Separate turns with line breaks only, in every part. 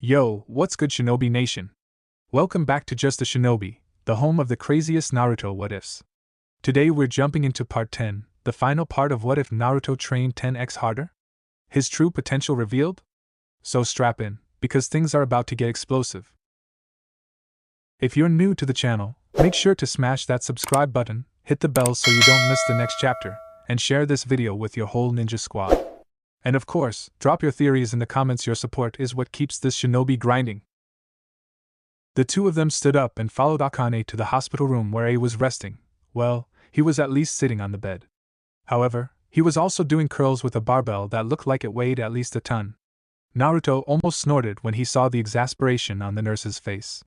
Yo, what's good, Shinobi Nation? Welcome back to Just a Shinobi, the home of the craziest Naruto what-ifs. Today we're jumping into part 10, the final part of what if Naruto trained 10x harder? His true potential revealed? So strap in, because things are about to get explosive. If you're new to the channel, make sure to smash that subscribe button, hit the bell so you don't miss the next chapter, and share this video with your whole ninja squad. And of course, drop your theories in the comments. Your support is what keeps this shinobi grinding. The two of them stood up and followed Akane to the hospital room where A was resting. Well, he was at least sitting on the bed. However, he was also doing curls with a barbell that looked like it weighed at least a ton. Naruto almost snorted when he saw the exasperation on the nurse's face.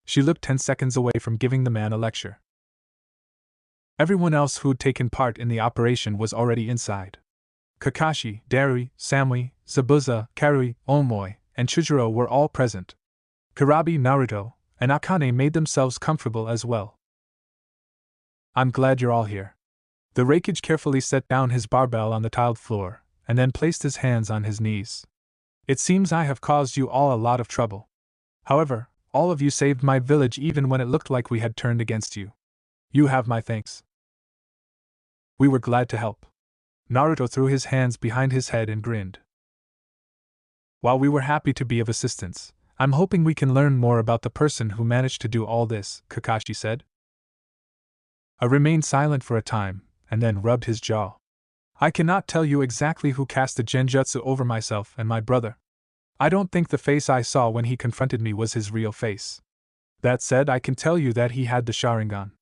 She looked 10 seconds away from giving the man a lecture. Everyone else who'd taken part in the operation was already inside. Kakashi, Darui, Samui, Zabuza, Karui, Omoi, and Chujiro were all present. Kurabi, Naruto, and Akane made themselves comfortable as well. I'm glad you're all here. The Raikage carefully set down his barbell on the tiled floor, and then placed his hands on his knees. It seems I have caused you all a lot of trouble. However, all of you saved my village even when it looked like we had turned against you. You have my thanks. We were glad to help. Naruto threw his hands behind his head and grinned. While we were happy to be of assistance, I'm hoping we can learn more about the person who managed to do all this, Kakashi said. I remained silent for a time, and then rubbed his jaw. I cannot tell you exactly who cast the genjutsu over myself and my brother. I don't think the face I saw when he confronted me was his real face. That said, I can tell you that he had the Sharingan.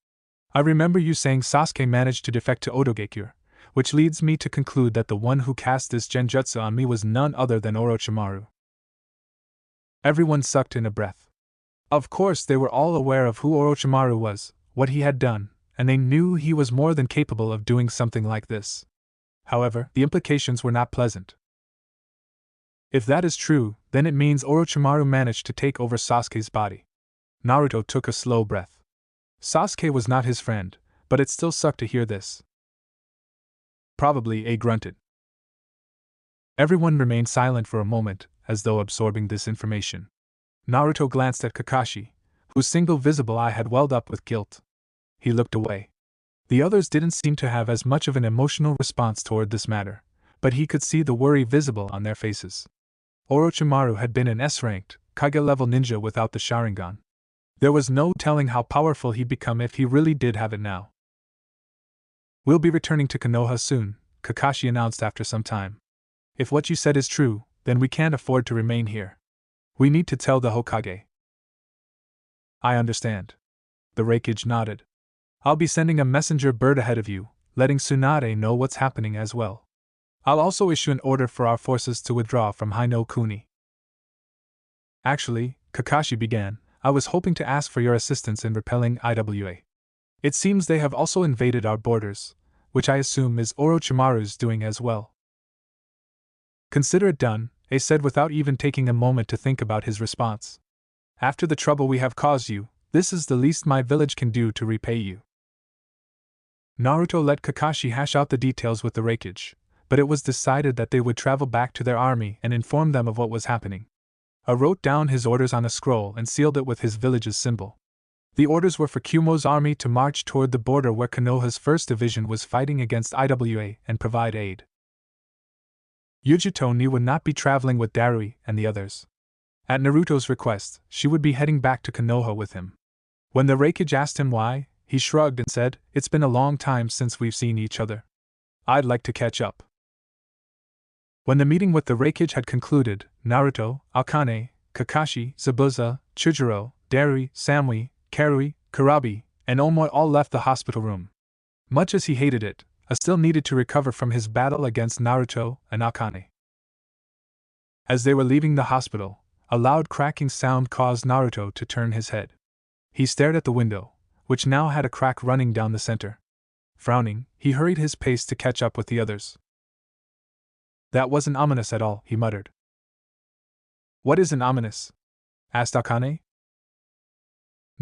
I remember you saying Sasuke managed to defect to Odogekure, which leads me to conclude that the one who cast this genjutsu on me was none other than Orochimaru. Everyone sucked in a breath. Of course, they were all aware of who Orochimaru was, what he had done, and they knew he was more than capable of doing something like this. However, the implications were not pleasant. If that is true, then it means Orochimaru managed to take over Sasuke's body. Naruto took a slow breath. Sasuke was not his friend, but it still sucked to hear this. Probably, A grunted. Everyone remained silent for a moment, as though absorbing this information. Naruto glanced at Kakashi, whose single visible eye had welled up with guilt. He looked away. The others didn't seem to have as much of an emotional response toward this matter, but he could see the worry visible on their faces. Orochimaru had been an S-ranked, Kage-level ninja without the Sharingan. There was no telling how powerful he'd become if he really did have it now. We'll be returning to Konoha soon, Kakashi announced after some time. If what you said is true, then we can't afford to remain here. We need to tell the Hokage. I understand. The Raikage nodded. I'll be sending a messenger bird ahead of you, letting Tsunade know what's happening as well. I'll also issue an order for our forces to withdraw from Haino Kuni. Actually, Kakashi began, I was hoping to ask for your assistance in repelling IWA. It seems they have also invaded our borders, which I assume is Orochimaru's doing as well. Consider it done, A said without even taking a moment to think about his response. After the trouble we have caused you, this is the least my village can do to repay you. Naruto let Kakashi hash out the details with the Raikage, but it was decided that they would travel back to their army and inform them of what was happening. A wrote down his orders on a scroll and sealed it with his village's symbol. The orders were for Kumo's army to march toward the border where Konoha's 1st Division was fighting against IWA and provide aid. Yujito Ni would not be traveling with Darui and the others. At Naruto's request, she would be heading back to Konoha with him. When the Raikage asked him why, he shrugged and said, "It's been a long time since we've seen each other. I'd like to catch up." When the meeting with the Raikage had concluded, Naruto, Akane, Kakashi, Zabuza, Chujiro, Darui, Samui, Karui, Kurabi, and Omoi all left the hospital room. Much as he hated it, A still needed to recover from his battle against Naruto and Akane. As they were leaving the hospital, a loud cracking sound caused Naruto to turn his head. He stared at the window, which now had a crack running down the center. Frowning, he hurried his pace to catch up with the others. That wasn't ominous at all, he muttered. What isn't ominous? Asked Akane.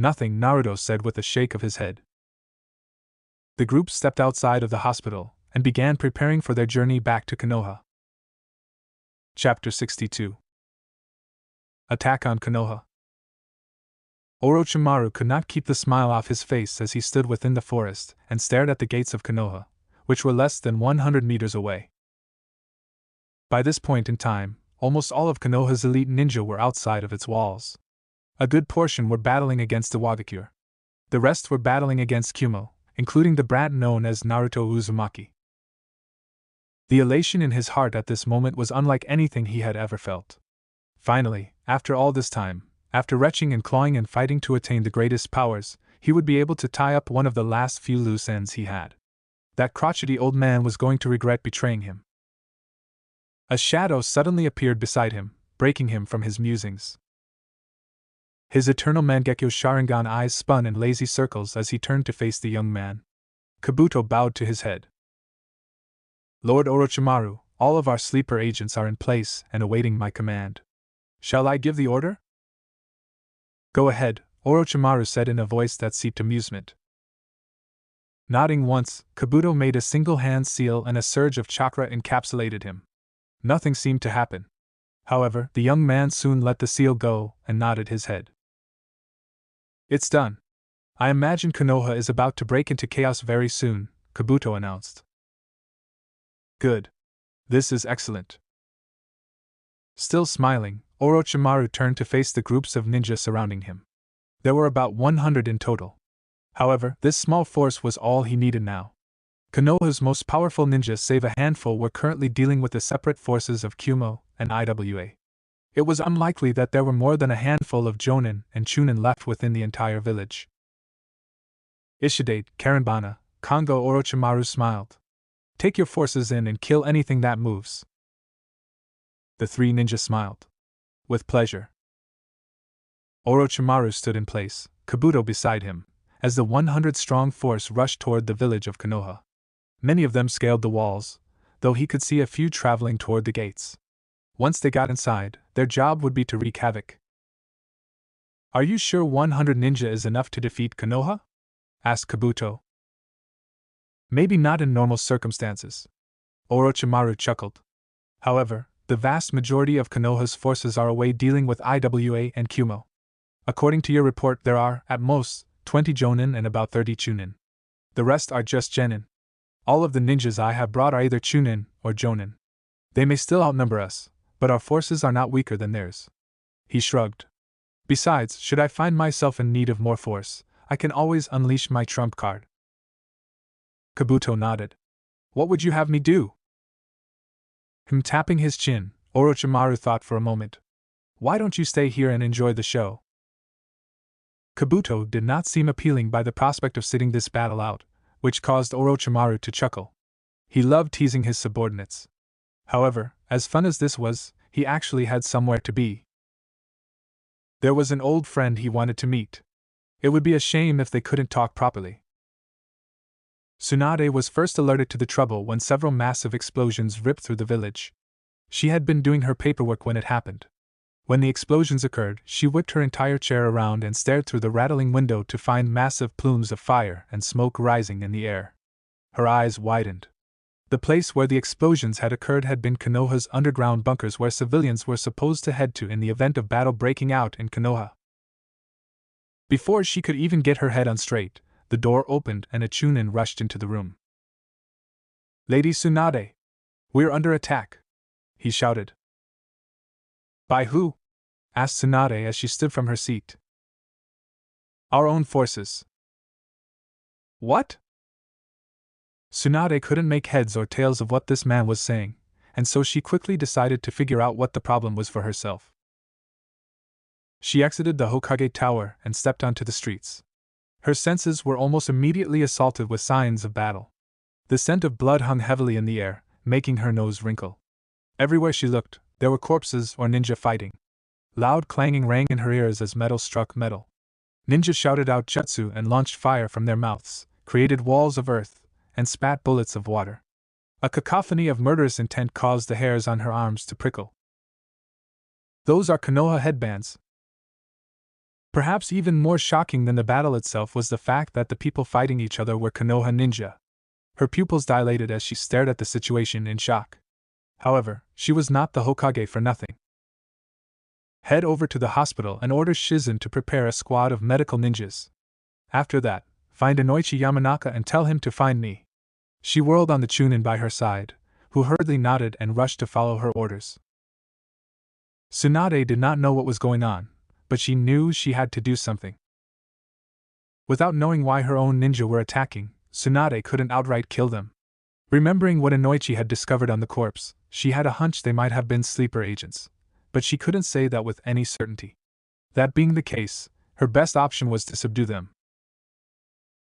Nothing, Naruto said with a shake of his head. The group stepped outside of the hospital and began preparing for their journey back to Konoha. Chapter 62. Attack on Konoha. Orochimaru could not keep the smile off his face as he stood within the forest and stared at the gates of Konoha, which were less than 100 meters away. By this point in time, almost all of Konoha's elite ninja were outside of its walls. A good portion were battling against the Wagakure. The rest were battling against Kumo, including the brat known as Naruto Uzumaki. The elation in his heart at this moment was unlike anything he had ever felt. Finally, after all this time, after retching and clawing and fighting to attain the greatest powers, he would be able to tie up one of the last few loose ends he had. That crotchety old man was going to regret betraying him. A shadow suddenly appeared beside him, breaking him from his musings. His eternal Mangekyo Sharingan eyes spun in lazy circles as he turned to face the young man. Kabuto bowed to his head. Lord Orochimaru, all of our sleeper agents are in place and awaiting my command. Shall I give the order? Go ahead, Orochimaru said in a voice that seeped amusement. Nodding once, Kabuto made a single hand seal and a surge of chakra encapsulated him. Nothing seemed to happen. However, the young man soon let the seal go and nodded his head. It's done. I imagine Konoha is about to break into chaos very soon, Kabuto announced. Good. This is excellent. Still smiling, Orochimaru turned to face the groups of ninja surrounding him. There were about 100 in total. However, this small force was all he needed now. Konoha's most powerful ninjas save a handful were currently dealing with the separate forces of Kumo and IWA. It was unlikely that there were more than a handful of Jonin and Chunin left within the entire village. Ishidate, Karenbana, Kongo Orochimaru smiled. Take your forces in and kill anything that moves. The three ninjas smiled. With pleasure. Orochimaru stood in place, Kabuto beside him, as the 100-strong force rushed toward the village of Konoha. Many of them scaled the walls, though he could see a few traveling toward the gates. Once they got inside, their job would be to wreak havoc. Are you sure 100 ninja is enough to defeat Konoha? Asked Kabuto. Maybe not in normal circumstances. Orochimaru chuckled. However, the vast majority of Konoha's forces are away dealing with IWA and Kumo. According to your report, there are, at most, 20 Jonin and about 30 Chunin. The rest are just Genin. All of the ninjas I have brought are either Chunin or Jonin. They may still outnumber us, but our forces are not weaker than theirs. He shrugged. Besides, should I find myself in need of more force, I can always unleash my trump card. Kabuto nodded. What would you have me do? Tapping his chin, Orochimaru thought for a moment. Why don't you stay here and enjoy the show? Kabuto did not seem appealing by the prospect of sitting this battle out, which caused Orochimaru to chuckle. He loved teasing his subordinates. However, as fun as this was, he actually had somewhere to be. There was an old friend he wanted to meet. It would be a shame if they couldn't talk properly. Tsunade was first alerted to the trouble when several massive explosions ripped through the village. She had been doing her paperwork when it happened. When the explosions occurred, she whipped her entire chair around and stared through the rattling window to find massive plumes of fire and smoke rising in the air. Her eyes widened. The place where the explosions had occurred had been Konoha's underground bunkers where civilians were supposed to head to in the event of battle breaking out in Konoha. Before she could even get her head on straight, the door opened and a Chunin rushed into the room. Lady Tsunade! We're under attack! He shouted. By who? Asked Tsunade as she stood from her seat. Our own forces. What? Tsunade couldn't make heads or tails of what this man was saying, and so she quickly decided to figure out what the problem was for herself. She exited the Hokage Tower and stepped onto the streets. Her senses were almost immediately assaulted with signs of battle. The scent of blood hung heavily in the air, making her nose wrinkle. Everywhere she looked, there were corpses or ninja fighting. Loud clanging rang in her ears as metal struck metal. Ninja shouted out jutsu and launched fire from their mouths, created walls of earth, and spat bullets of water. A cacophony of murderous intent caused the hairs on her arms to prickle. Those are Konoha headbands. Perhaps even more shocking than the battle itself was the fact that the people fighting each other were Konoha ninja. Her pupils dilated as she stared at the situation in shock. However, she was not the Hokage for nothing. Head over to the hospital and order Shizen to prepare a squad of medical ninjas. After that, find Inoichi Yamanaka and tell him to find me." She whirled on the Chunin by her side, who hurriedly nodded and rushed to follow her orders. Tsunade did not know what was going on, but she knew she had to do something. Without knowing why her own ninja were attacking, Tsunade couldn't outright kill them. Remembering what Inoichi had discovered on the corpse, she had a hunch they might have been sleeper agents, but she couldn't say that with any certainty. That being the case, her best option was to subdue them.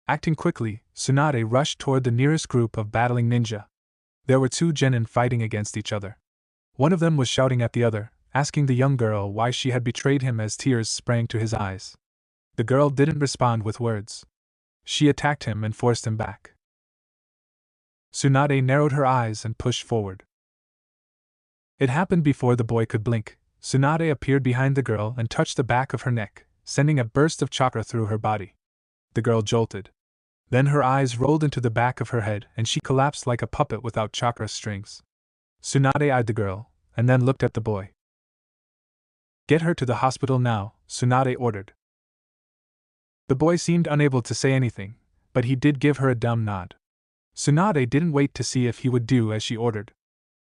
Acting quickly, Tsunade rushed toward the nearest group of battling ninja. There were two genin fighting against each other. One of them was shouting at the other, asking the young girl why she had betrayed him as tears sprang to his eyes. The girl didn't respond with words. She attacked him and forced him back. Tsunade narrowed her eyes and pushed forward. It happened before the boy could blink. Tsunade appeared behind the girl and touched the back of her neck, sending a burst of chakra through her body. The girl jolted. Then her eyes rolled into the back of her head and she collapsed like a puppet without chakra strings. Tsunade eyed the girl, and then looked at the boy. "Get her to the hospital now," Tsunade ordered. The boy seemed unable to say anything, but he did give her a dumb nod. Tsunade didn't wait to see if he would do as she ordered.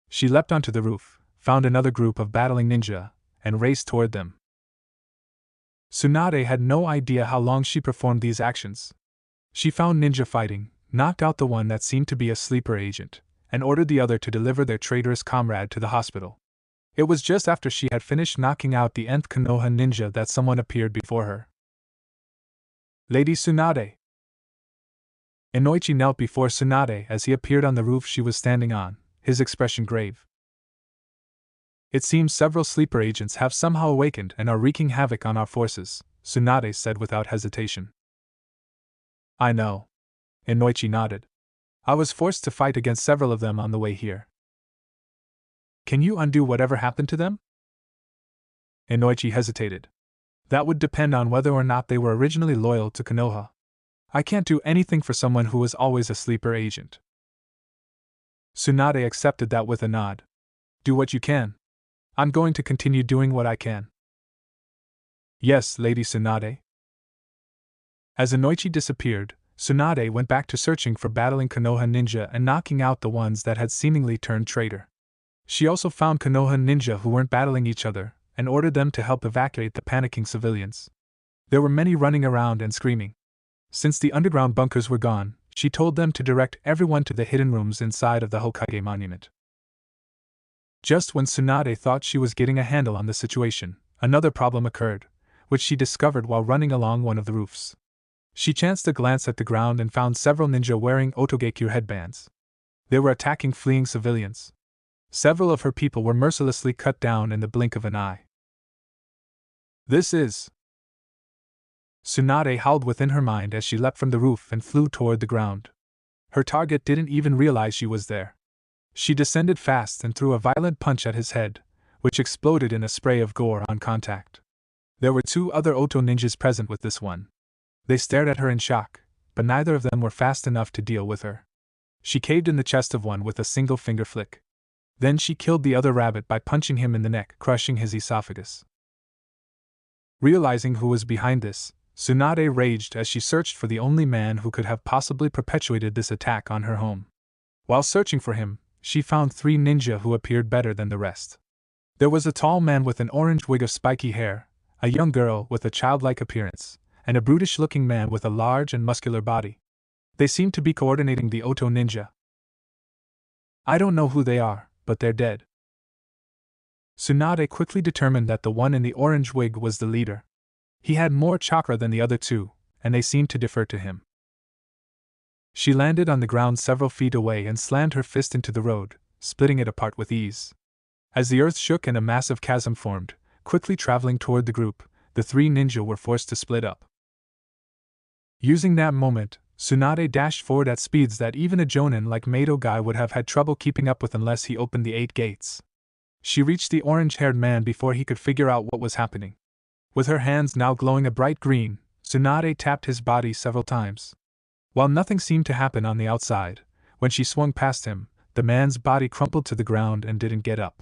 She leapt onto the roof, found another group of battling ninja, and raced toward them. Tsunade had no idea how long she performed these actions. She found ninja fighting, knocked out the one that seemed to be a sleeper agent, and ordered the other to deliver their traitorous comrade to the hospital. It was just after she had finished knocking out the nth Konoha ninja that someone appeared before her. "Lady Tsunade." Inoichi knelt before Tsunade as he appeared on the roof she was standing on, his expression grave. "It seems several sleeper agents have somehow awakened and are wreaking havoc on our forces," Tsunade said without hesitation. "I know." Inoichi nodded. "I was forced to fight against several of them on the way here." "Can you undo whatever happened to them?" Inoichi hesitated. "That would depend on whether or not they were originally loyal to Konoha. I can't do anything for someone who was always a sleeper agent." Tsunade accepted that with a nod. "Do what you can. I'm going to continue doing what I can." "Yes, Lady Tsunade." As Inoichi disappeared, Tsunade went back to searching for battling Konoha ninja and knocking out the ones that had seemingly turned traitor. She also found Konoha ninja who weren't battling each other, and ordered them to help evacuate the panicking civilians. There were many running around and screaming. Since the underground bunkers were gone, she told them to direct everyone to the hidden rooms inside of the Hokage monument. Just when Tsunade thought she was getting a handle on the situation, another problem occurred, which she discovered while running along one of the roofs. She chanced a glance at the ground and found several ninja wearing otogekyu headbands. They were attacking fleeing civilians. Several of her people were mercilessly cut down in the blink of an eye. "This is..." Tsunade howled within her mind as she leapt from the roof and flew toward the ground. Her target didn't even realize she was there. She descended fast and threw a violent punch at his head, which exploded in a spray of gore on contact. There were two other Oto ninjas present with this one. They stared at her in shock, but neither of them were fast enough to deal with her. She caved in the chest of one with a single finger flick. Then she killed the other rabbit by punching him in the neck, crushing his esophagus. Realizing who was behind this, Tsunade raged as she searched for the only man who could have possibly perpetuated this attack on her home. While searching for him, she found three ninja who appeared better than the rest. There was a tall man with an orange wig of spiky hair, a young girl with a childlike appearance, and a brutish-looking man with a large and muscular body. They seemed to be coordinating the Oto ninja. "I don't know who they are, but they're dead." Tsunade quickly determined that the one in the orange wig was the leader. He had more chakra than the other two, and they seemed to defer to him. She landed on the ground several feet away and slammed her fist into the road, splitting it apart with ease. As the earth shook and a massive chasm formed, quickly traveling toward the group, the three ninja were forced to split up. Using that moment, Tsunade dashed forward at speeds that even a jonin like Mato Guy would have had trouble keeping up with unless he opened the 8 gates. She reached the orange-haired man before he could figure out what was happening. With her hands now glowing a bright green, Tsunade tapped his body several times. While nothing seemed to happen on the outside, when she swung past him, the man's body crumpled to the ground and didn't get up.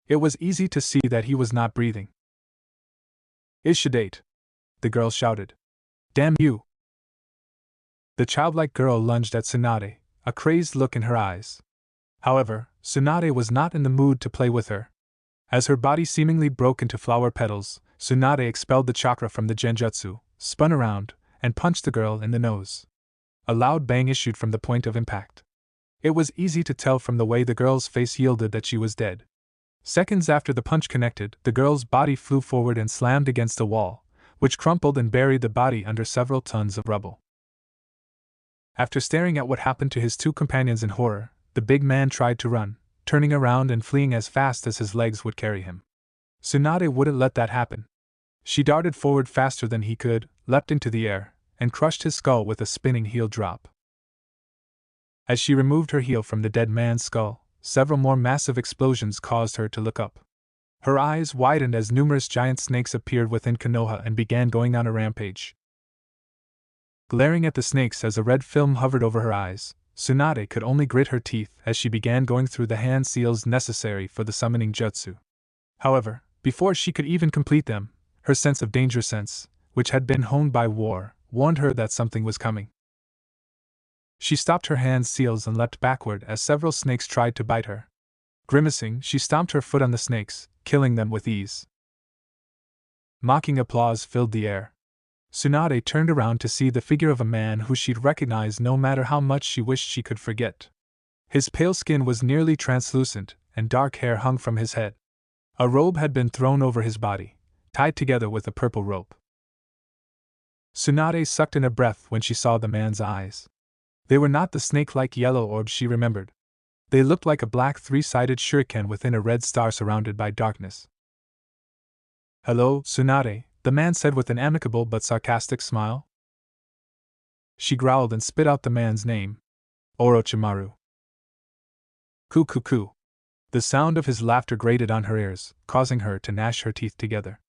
It was easy to see that he was not breathing. Ishidate! The girl shouted. Damn you! The childlike girl lunged at Tsunade, a crazed look in her eyes. However, Tsunade was not in the mood to play with her. As her body seemingly broke into flower petals, Tsunade expelled the chakra from the genjutsu, spun around, and punched the girl in the nose. A loud bang issued from the point of impact. It was easy to tell from the way the girl's face yielded that she was dead. Seconds after the punch connected, the girl's body flew forward and slammed against a wall, which crumpled and buried the body under several tons of rubble. After staring at what happened to his two companions in horror, the big man tried to run, turning around and fleeing as fast as his legs would carry him. Tsunade wouldn't let that happen. She darted forward faster than he could, leapt into the air, and crushed his skull with a spinning heel drop. As she removed her heel from the dead man's skull, several more massive explosions caused her to look up. Her eyes widened as numerous giant snakes appeared within Konoha and began going on a rampage. Glaring at the snakes as a red film hovered over her eyes, Tsunade could only grit her teeth as she began going through the hand seals necessary for the summoning jutsu. However, before she could even complete them, her sense of danger sense, which had been honed by war, warned her that something was coming. She stopped her hand seals and leapt backward as several snakes tried to bite her. Grimacing, she stomped her foot on the snakes, killing them with ease. Mocking applause filled the air. Tsunade turned around to see the figure of a man who she'd recognized no matter how much she wished she could forget. His pale skin was nearly translucent, and dark hair hung from his head. A robe had been thrown over his body, tied together with a purple rope. Tsunade sucked in a breath when she saw the man's eyes. They were not the snake-like yellow orbs she remembered. They looked like a black three-sided shuriken within a red star surrounded by darkness. "Hello, Tsunade," the man said with an amicable but sarcastic smile. She growled and spit out the man's name. Orochimaru. Ku. The sound of his laughter grated on her ears, causing her to gnash her teeth together.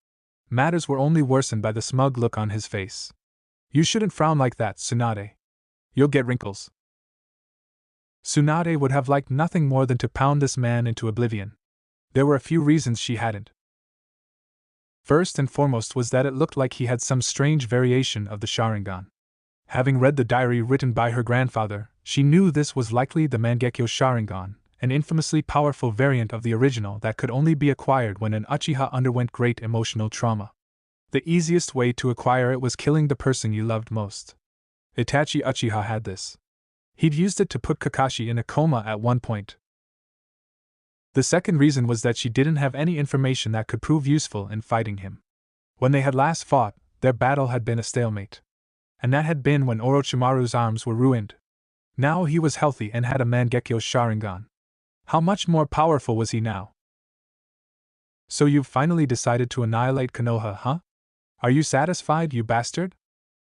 Matters were only worsened by the smug look on his face. "You shouldn't frown like that, Tsunade. You'll get wrinkles." Tsunade would have liked nothing more than to pound this man into oblivion. There were a few reasons she hadn't. First and foremost was that it looked like he had some strange variation of the Sharingan. Having read the diary written by her grandfather, she knew this was likely the Mangekyo Sharingan, an infamously powerful variant of the original that could only be acquired when an Uchiha underwent great emotional trauma. The easiest way to acquire it was killing the person you loved most. Itachi Uchiha had this. He'd used it to put Kakashi in a coma at one point. The second reason was that she didn't have any information that could prove useful in fighting him. When they had last fought, their battle had been a stalemate. And that had been when Orochimaru's arms were ruined. Now he was healthy and had a Mangekyo Sharingan. How much more powerful was he now? "So you've finally decided to annihilate Konoha, huh? Are you satisfied, you bastard?"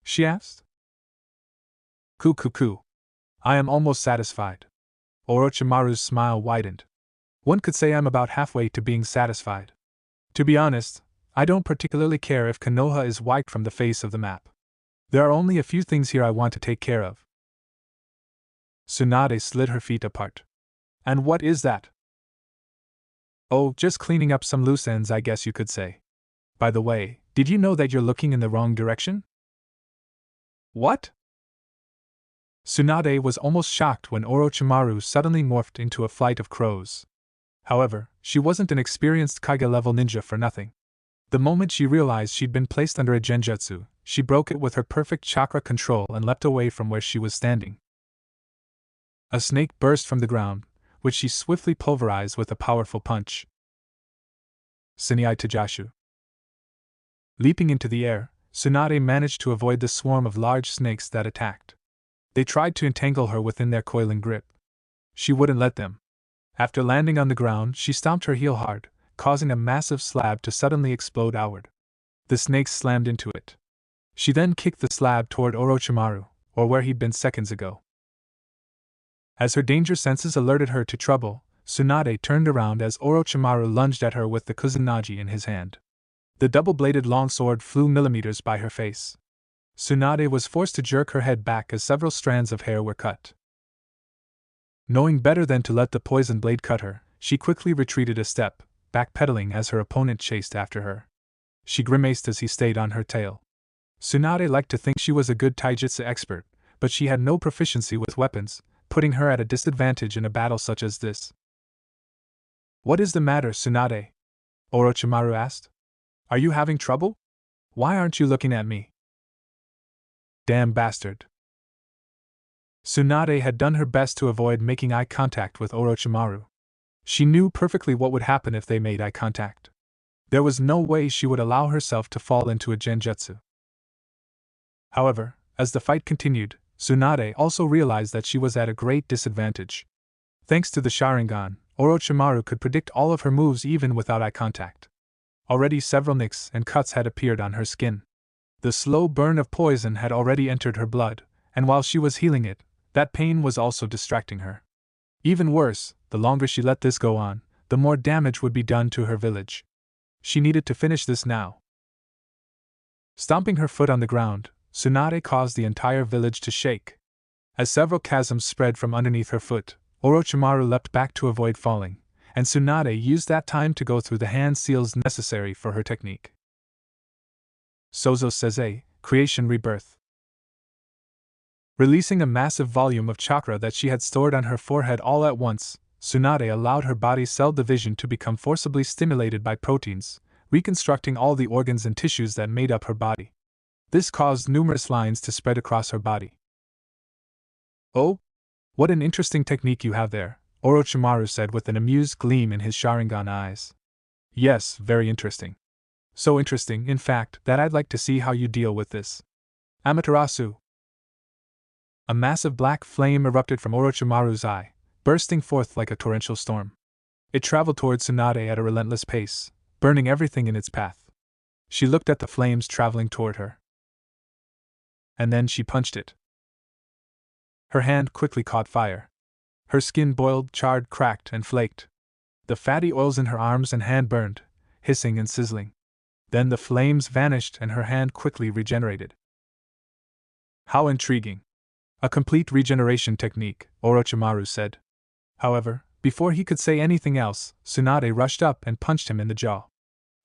she asked. Ku. I am almost satisfied. Orochimaru's smile widened. One could say I'm about halfway to being satisfied. To be honest, I don't particularly care if Konoha is wiped from the face of the map. There are only a few things here I want to take care of. Tsunade slid her feet apart. "And what is that?" "Oh, just cleaning up some loose ends, I guess you could say. By the way, did you know that you're looking in the wrong direction?" "What?" Tsunade was almost shocked when Orochimaru suddenly morphed into a flight of crows. However, she wasn't an experienced Kage-level ninja for nothing. The moment she realized she'd been placed under a genjutsu, she broke it with her perfect chakra control and leapt away from where she was standing. A snake burst from the ground, which she swiftly pulverized with a powerful punch. Sinai Tajashu. Leaping into the air, Tsunade managed to avoid the swarm of large snakes that attacked. They tried to entangle her within their coiling grip. She wouldn't let them. After landing on the ground, she stomped her heel hard, causing a massive slab to suddenly explode outward. The snakes slammed into it. She then kicked the slab toward Orochimaru, or where he'd been seconds ago. As her danger senses alerted her to trouble, Tsunade turned around as Orochimaru lunged at her with the Kuzenagi in his hand. The double-bladed longsword flew millimeters by her face. Tsunade was forced to jerk her head back as several strands of hair were cut. Knowing better than to let the poison blade cut her, she quickly retreated a step, backpedaling as her opponent chased after her. She grimaced as he stayed on her tail. Tsunade liked to think she was a good taijutsu expert, but she had no proficiency with weapons, putting her at a disadvantage in a battle such as this. What is the matter, Tsunade? Orochimaru asked. Are you having trouble? Why aren't you looking at me? Damn bastard. Tsunade had done her best to avoid making eye contact with Orochimaru. She knew perfectly what would happen if they made eye contact. There was no way she would allow herself to fall into a genjutsu. However, as the fight continued, Tsunade also realized that she was at a great disadvantage. Thanks to the Sharingan, Orochimaru could predict all of her moves even without eye contact. Already several nicks and cuts had appeared on her skin. The slow burn of poison had already entered her blood, and while she was healing it, that pain was also distracting her. Even worse, the longer she let this go on, the more damage would be done to her village. She needed to finish this now. Stomping her foot on the ground, Tsunade caused the entire village to shake. As several chasms spread from underneath her foot, Orochimaru leapt back to avoid falling, and Tsunade used that time to go through the hand seals necessary for her technique. Sozo Seze, Creation Rebirth. Releasing a massive volume of chakra that she had stored on her forehead all at once, Tsunade allowed her body's cell division to become forcibly stimulated by proteins, reconstructing all the organs and tissues that made up her body. This caused numerous lines to spread across her body. Oh? What an interesting technique you have there, Orochimaru said with an amused gleam in his Sharingan eyes. Yes, very interesting. So interesting, in fact, that I'd like to see how you deal with this. Amaterasu. A massive black flame erupted from Orochimaru's eye, bursting forth like a torrential storm. It traveled toward Tsunade at a relentless pace, burning everything in its path. She looked at the flames traveling toward her. And then she punched it. Her hand quickly caught fire. Her skin boiled, charred, cracked, and flaked. The fatty oils in her arms and hand burned, hissing and sizzling. Then the flames vanished and her hand quickly regenerated. How intriguing! A complete regeneration technique, Orochimaru said. However, before he could say anything else, Tsunade rushed up and punched him in the jaw.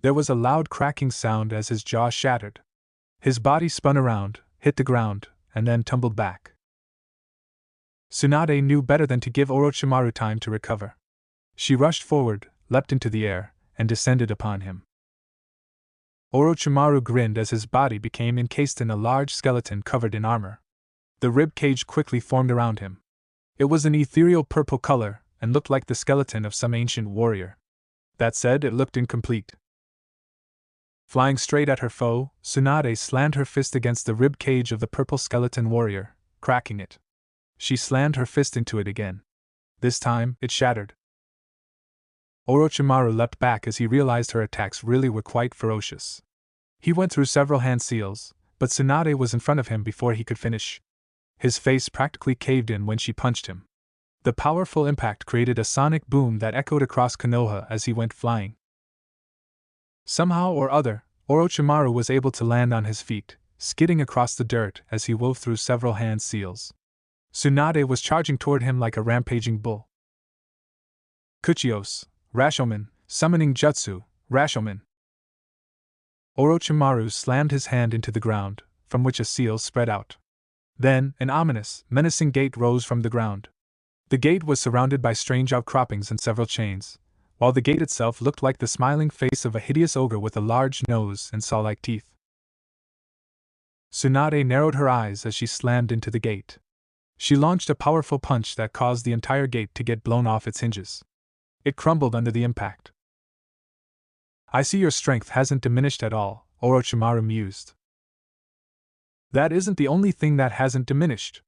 There was a loud cracking sound as his jaw shattered. His body spun around, hit the ground, and then tumbled back. Tsunade knew better than to give Orochimaru time to recover. She rushed forward, leapt into the air, and descended upon him. Orochimaru grinned as his body became encased in a large skeleton covered in armor. The rib cage quickly formed around him. It was an ethereal purple color, and looked like the skeleton of some ancient warrior. That said, it looked incomplete. Flying straight at her foe, Tsunade slammed her fist against the rib cage of the purple skeleton warrior, cracking it. She slammed her fist into it again. This time, it shattered. Orochimaru leapt back as he realized her attacks really were quite ferocious. He went through several hand seals, but Tsunade was in front of him before he could finish. His face practically caved in when she punched him. The powerful impact created a sonic boom that echoed across Konoha as he went flying. Somehow or other, Orochimaru was able to land on his feet, skidding across the dirt as he wove through several hand seals. Tsunade was charging toward him like a rampaging bull. Kuchios, Rashomon, Summoning Jutsu, Rashomon. Orochimaru slammed his hand into the ground, from which a seal spread out. Then, an ominous, menacing gate rose from the ground. The gate was surrounded by strange outcroppings and several chains, while the gate itself looked like the smiling face of a hideous ogre with a large nose and saw-like teeth. Tsunade narrowed her eyes as she slammed into the gate. She launched a powerful punch that caused the entire gate to get blown off its hinges. It crumbled under the impact. I see your strength hasn't diminished at all, Orochimaru mused. That isn't the only thing that hasn't diminished.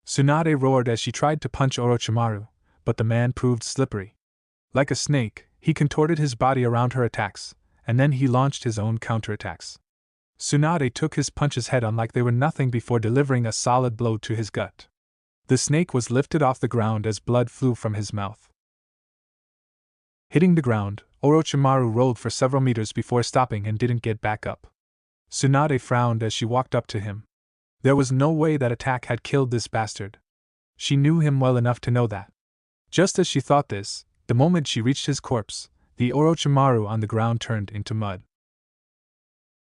Tsunade roared as she tried to punch Orochimaru, but the man proved slippery. Like a snake, he contorted his body around her attacks, and then he launched his own counterattacks. Tsunade took his punches head on like they were nothing before delivering a solid blow to his gut. The snake was lifted off the ground as blood flew from his mouth. Hitting the ground, Orochimaru rolled for several meters before stopping and didn't get back up. Tsunade frowned as she walked up to him. There was no way that attack had killed this bastard. She knew him well enough to know that. Just as she thought this, the moment she reached his corpse, the Orochimaru on the ground turned into mud.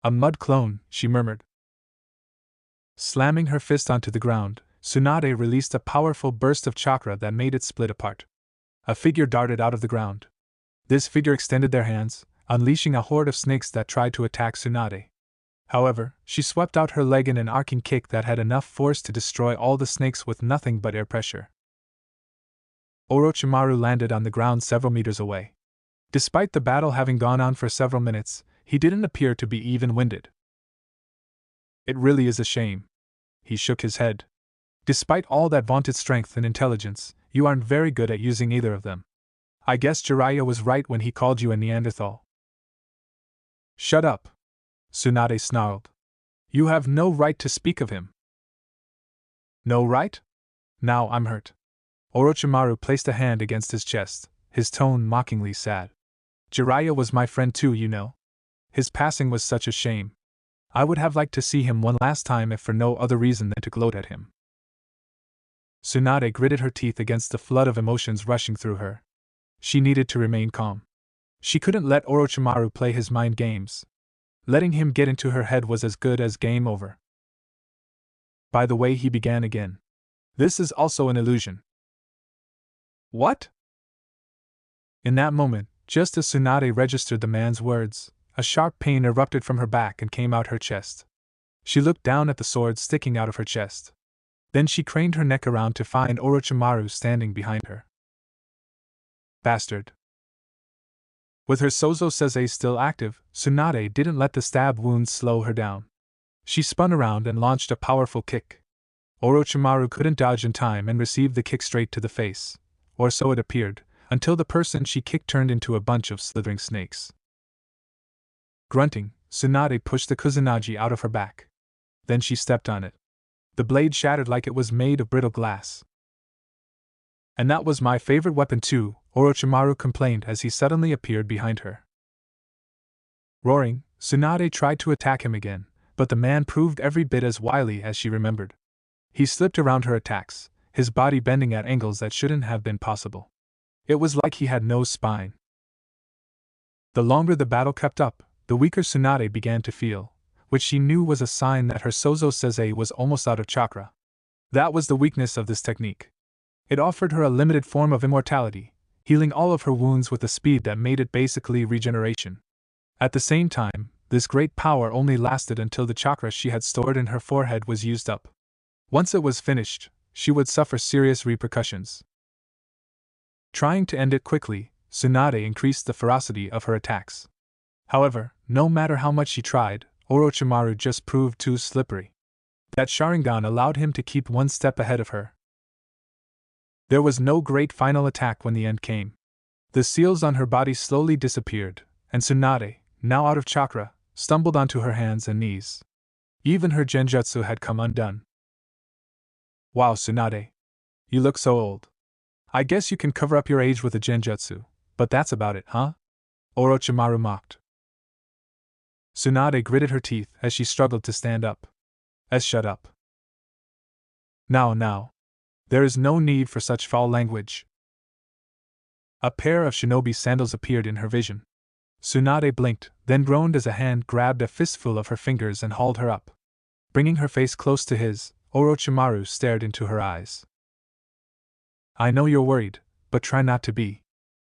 A mud clone, she murmured. Slamming her fist onto the ground, Tsunade released a powerful burst of chakra that made it split apart. A figure darted out of the ground. This figure extended their hands, unleashing a horde of snakes that tried to attack Tsunade. However, she swept out her leg in an arcing kick that had enough force to destroy all the snakes with nothing but air pressure. Orochimaru landed on the ground several meters away. Despite the battle having gone on for several minutes, he didn't appear to be even winded. It really is a shame. He shook his head. Despite all that vaunted strength and intelligence, you aren't very good at using either of them. I guess Jiraiya was right when he called you a Neanderthal. Shut up, Tsunade snarled. You have no right to speak of him. No right? Now I'm hurt. Orochimaru placed a hand against his chest, his tone mockingly sad. Jiraiya was my friend too, you know. His passing was such a shame. I would have liked to see him one last time if for no other reason than to gloat at him. Tsunade gritted her teeth against the flood of emotions rushing through her. She needed to remain calm. She couldn't let Orochimaru play his mind games. Letting him get into her head was as good as game over. By the way, he began again. This is also an illusion. What? In that moment, just as Tsunade registered the man's words, a sharp pain erupted from her back and came out her chest. She looked down at the sword sticking out of her chest. Then she craned her neck around to find Orochimaru standing behind her. Bastard. With her Sozo Sensei still active, Tsunade didn't let the stab wounds slow her down. She spun around and launched a powerful kick. Orochimaru couldn't dodge in time and received the kick straight to the face, or so it appeared, until the person she kicked turned into a bunch of slithering snakes. Grunting, Tsunade pushed the Kusanagi out of her back. Then she stepped on it. The blade shattered like it was made of brittle glass. And that was my favorite weapon too, Orochimaru complained as he suddenly appeared behind her. Roaring, Tsunade tried to attack him again, but the man proved every bit as wily as she remembered. He slipped around her attacks, his body bending at angles that shouldn't have been possible. It was like he had no spine. The longer the battle kept up, the weaker Tsunade began to feel, which she knew was a sign that her Sozo Sensei was almost out of chakra. That was the weakness of this technique. It offered her a limited form of immortality, healing all of her wounds with a speed that made it basically regeneration. At the same time, this great power only lasted until the chakra she had stored in her forehead was used up. Once it was finished, she would suffer serious repercussions. Trying to end it quickly, Tsunade increased the ferocity of her attacks. However, no matter how much she tried, Orochimaru just proved too slippery. That Sharingan allowed him to keep one step ahead of her. There was no great final attack when the end came. The seals on her body slowly disappeared, and Tsunade, now out of chakra, stumbled onto her hands and knees. Even her genjutsu had come undone. Wow, Tsunade. You look so old. I guess you can cover up your age with a genjutsu, but that's about it, huh? Orochimaru mocked. Tsunade gritted her teeth as she struggled to stand up. Shut up. Now. There is no need for such foul language. A pair of shinobi sandals appeared in her vision. Tsunade blinked, then groaned as a hand grabbed a fistful of her fingers and hauled her up. Bringing her face close to his, Orochimaru stared into her eyes. I know you're worried, but try not to be.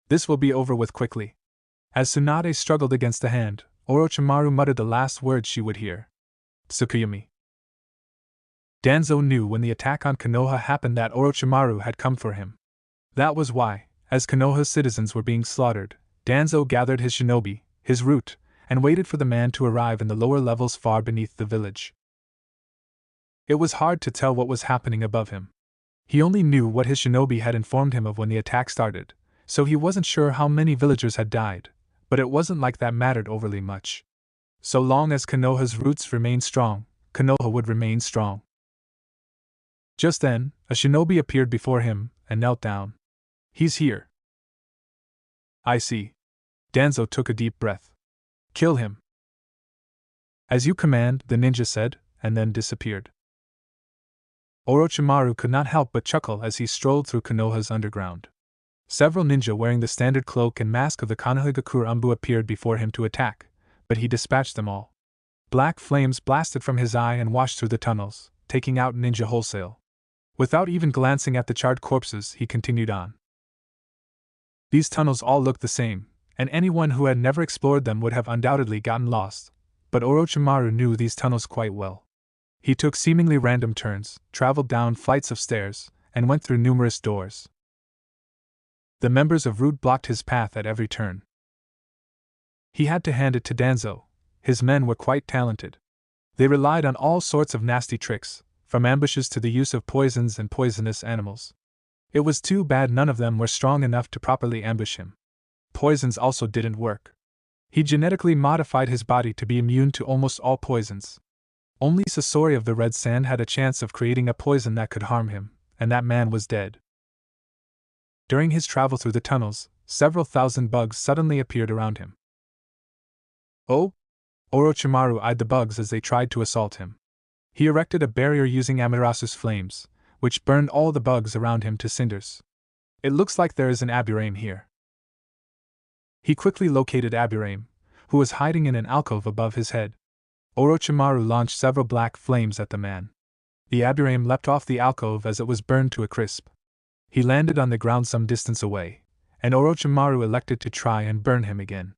This will be over with quickly. As Tsunade struggled against the hand, Orochimaru muttered the last words she would hear. Tsukuyami. Danzo knew when the attack on Konoha happened that Orochimaru had come for him. That was why, as Konoha's citizens were being slaughtered, Danzo gathered his shinobi, his route, and waited for the man to arrive in the lower levels far beneath the village. It was hard to tell what was happening above him. He only knew what his shinobi had informed him of when the attack started, so he wasn't sure how many villagers had died, but it wasn't like that mattered overly much. So long as Konoha's roots remained strong, Konoha would remain strong. Just then, a shinobi appeared before him and knelt down. He's here. I see. Danzo took a deep breath. Kill him. As you command, the ninja said, and then disappeared. Orochimaru could not help but chuckle as he strolled through Konoha's underground. Several ninja wearing the standard cloak and mask of the Konohagakure Umbu appeared before him to attack, but he dispatched them all. Black flames blasted from his eye and washed through the tunnels, taking out ninja wholesale. Without even glancing at the charred corpses, he continued on. These tunnels all looked the same, and anyone who had never explored them would have undoubtedly gotten lost, but Orochimaru knew these tunnels quite well. He took seemingly random turns, traveled down flights of stairs, and went through numerous doors. The members of Root blocked his path at every turn. He had to hand it to Danzo. His men were quite talented. They relied on all sorts of nasty tricks, from ambushes to the use of poisons and poisonous animals. It was too bad none of them were strong enough to properly ambush him. Poisons also didn't work. He genetically modified his body to be immune to almost all poisons. Only Sasori of the Red Sand had a chance of creating a poison that could harm him, and that man was dead. During his travel through the tunnels, several thousand bugs suddenly appeared around him. Oh? Orochimaru eyed the bugs as they tried to assault him. He erected a barrier using Amaterasu's flames, which burned all the bugs around him to cinders. It looks like there is an Aburame here. He quickly located Aburame, who was hiding in an alcove above his head. Orochimaru launched several black flames at the man. The Aburame leapt off the alcove as it was burned to a crisp. He landed on the ground some distance away, and Orochimaru elected to try and burn him again.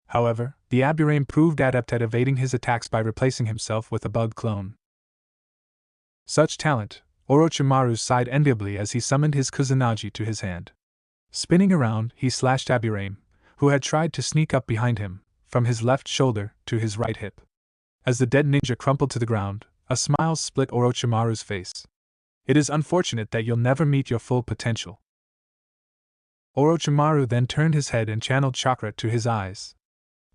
However, the Aburame proved adept at evading his attacks by replacing himself with a bug clone. Such talent, Orochimaru sighed enviably as he summoned his Kusanagi to his hand. Spinning around, he slashed Aburame, who had tried to sneak up behind him, from his left shoulder to his right hip. As the dead ninja crumpled to the ground, a smile split Orochimaru's face. It is unfortunate that you'll never meet your full potential. Orochimaru then turned his head and channeled chakra to his eyes.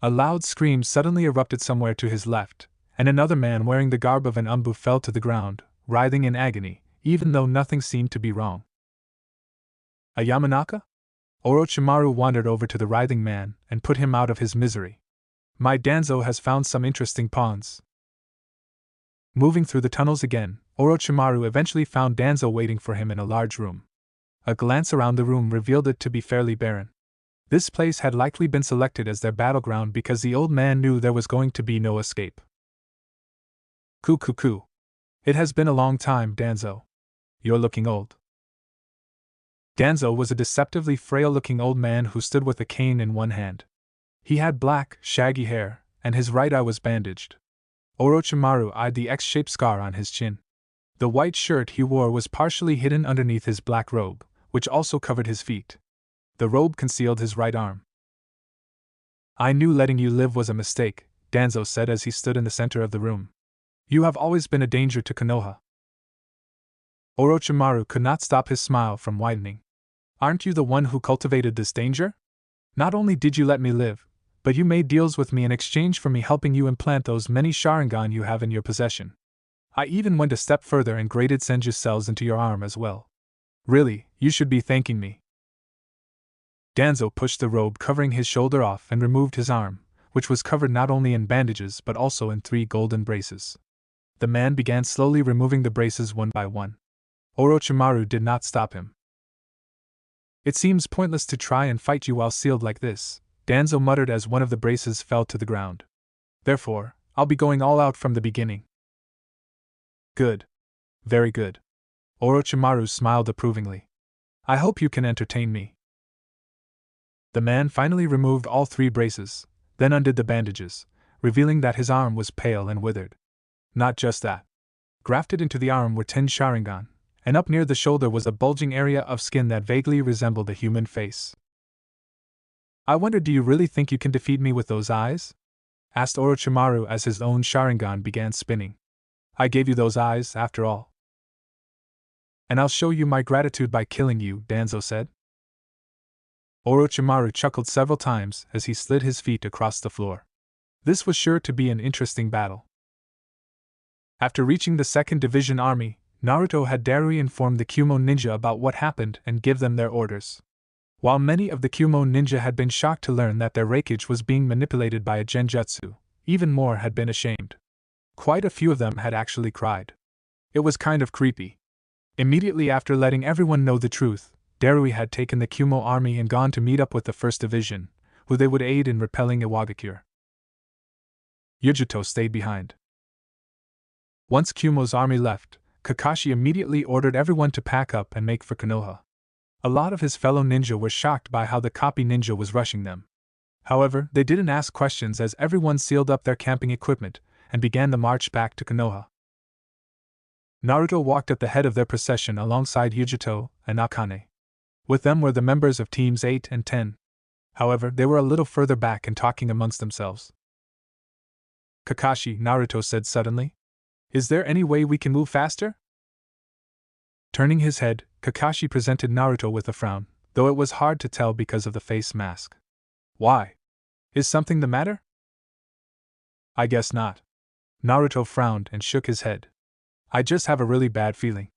A loud scream suddenly erupted somewhere to his left, and another man wearing the garb of an umbu fell to the ground, writhing in agony, even though nothing seemed to be wrong. A Yamanaka? Orochimaru wandered over to the writhing man and put him out of his misery. My Danzo has found some interesting pawns. Moving through the tunnels again, Orochimaru eventually found Danzo waiting for him in a large room. A glance around the room revealed it to be fairly barren. This place had likely been selected as their battleground because the old man knew there was going to be no escape. Coo. It has been a long time, Danzo. You're looking old. Danzo was a deceptively frail-looking old man who stood with a cane in one hand. He had black, shaggy hair, and his right eye was bandaged. Orochimaru eyed the X-shaped scar on his chin. The white shirt he wore was partially hidden underneath his black robe, which also covered his feet. The robe concealed his right arm. I knew letting you live was a mistake, Danzo said as he stood in the center of the room. You have always been a danger to Konoha. Orochimaru could not stop his smile from widening. Aren't you the one who cultivated this danger? Not only did you let me live, but you made deals with me in exchange for me helping you implant those many Sharingan you have in your possession. I even went a step further and graded Senju cells into your arm as well. Really, you should be thanking me. Danzo pushed the robe covering his shoulder off and removed his arm, which was covered not only in bandages but also in 3 golden braces. The man began slowly removing the braces one by one. Orochimaru did not stop him. It seems pointless to try and fight you while sealed like this, Danzo muttered as one of the braces fell to the ground. Therefore, I'll be going all out from the beginning. Good. Very good. Orochimaru smiled approvingly. I hope you can entertain me. The man finally removed all 3 braces, then undid the bandages, revealing that his arm was pale and withered. Not just that. Grafted into the arm were 10 Sharingan, and up near the shoulder was a bulging area of skin that vaguely resembled a human face. I wonder, do you really think you can defeat me with those eyes? Asked Orochimaru as his own Sharingan began spinning. I gave you those eyes, after all. And I'll show you my gratitude by killing you, Danzo said. Orochimaru chuckled several times as he slid his feet across the floor. This was sure to be an interesting battle. After reaching the 2nd Division Army, Naruto had Darui inform the Kumo ninja about what happened and give them their orders. While many of the Kumo ninja had been shocked to learn that their Reikage was being manipulated by a genjutsu, even more had been ashamed. Quite a few of them had actually cried. It was kind of creepy. Immediately after letting everyone know the truth, Darui had taken the Kumo army and gone to meet up with the 1st Division, who they would aid in repelling Iwagakure. Yujito stayed behind. Once Kumo's army left, Kakashi immediately ordered everyone to pack up and make for Konoha. A lot of his fellow ninja were shocked by how the copy ninja was rushing them. However, they didn't ask questions as everyone sealed up their camping equipment and began the march back to Konoha. Naruto walked at the head of their procession alongside Yujito and Akane. With them were the members of teams 8 and 10. However, they were a little further back and talking amongst themselves. Kakashi, Naruto said suddenly. Is there any way we can move faster? Turning his head, Kakashi presented Naruto with a frown, though it was hard to tell because of the face mask. Why? Is something the matter? I guess not. Naruto frowned and shook his head. I just have a really bad feeling.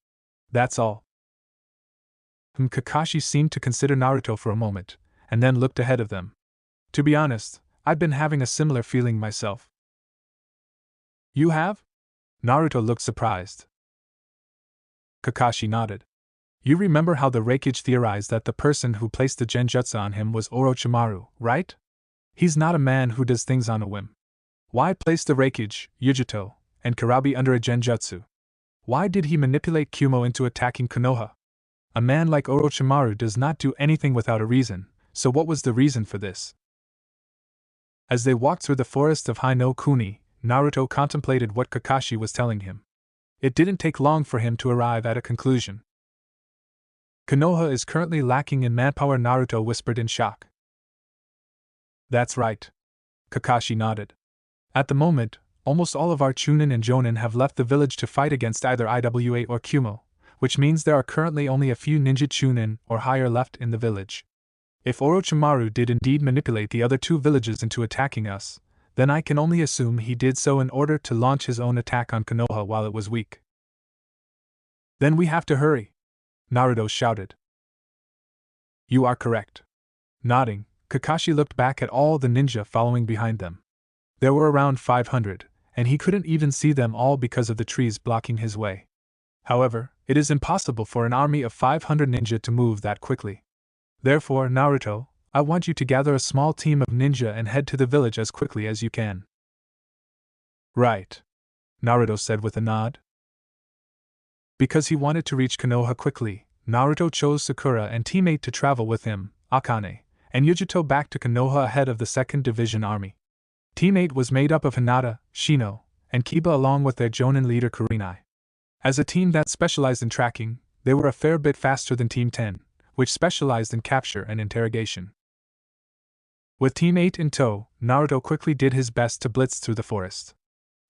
That's all. Kakashi seemed to consider Naruto for a moment, and then looked ahead of them. To be honest, I'd been having a similar feeling myself. You have? Naruto looked surprised. Kakashi nodded. You remember how the Raikage theorized that the person who placed the genjutsu on him was Orochimaru, right? He's not a man who does things on a whim. Why place the Raikage, Yujito, and Karabi under a genjutsu? Why did he manipulate Kumo into attacking Konoha? A man like Orochimaru does not do anything without a reason, so what was the reason for this? As they walked through the forest of Hino Kuni, Naruto contemplated what Kakashi was telling him. It didn't take long for him to arrive at a conclusion. Konoha is currently lacking in manpower, Naruto whispered in shock. That's right. Kakashi nodded. At the moment, almost all of our Chunin and Jonin have left the village to fight against either IWA or Kumo, which means there are currently only a few ninja Chunin or higher left in the village. If Orochimaru did indeed manipulate the other two villages into attacking us, then I can only assume he did so in order to launch his own attack on Konoha while it was weak. Then we have to hurry, Naruto shouted. You are correct. Nodding, Kakashi looked back at all the ninja following behind them. There were around 500, and he couldn't even see them all because of the trees blocking his way. However, it is impossible for an army of 500 ninja to move that quickly. Therefore, Naruto, I want you to gather a small team of ninja and head to the village as quickly as you can. Right, Naruto said with a nod. Because he wanted to reach Konoha quickly, Naruto chose Sakura and teammate to travel with him, Akane, and Yujito back to Konoha ahead of the 2nd Division Army. Teammate was made up of Hinata, Shino, and Kiba along with their Jonin leader Kurenai. As a team that specialized in tracking, they were a fair bit faster than Team 10, which specialized in capture and interrogation. With Team 8 in tow, Naruto quickly did his best to blitz through the forest.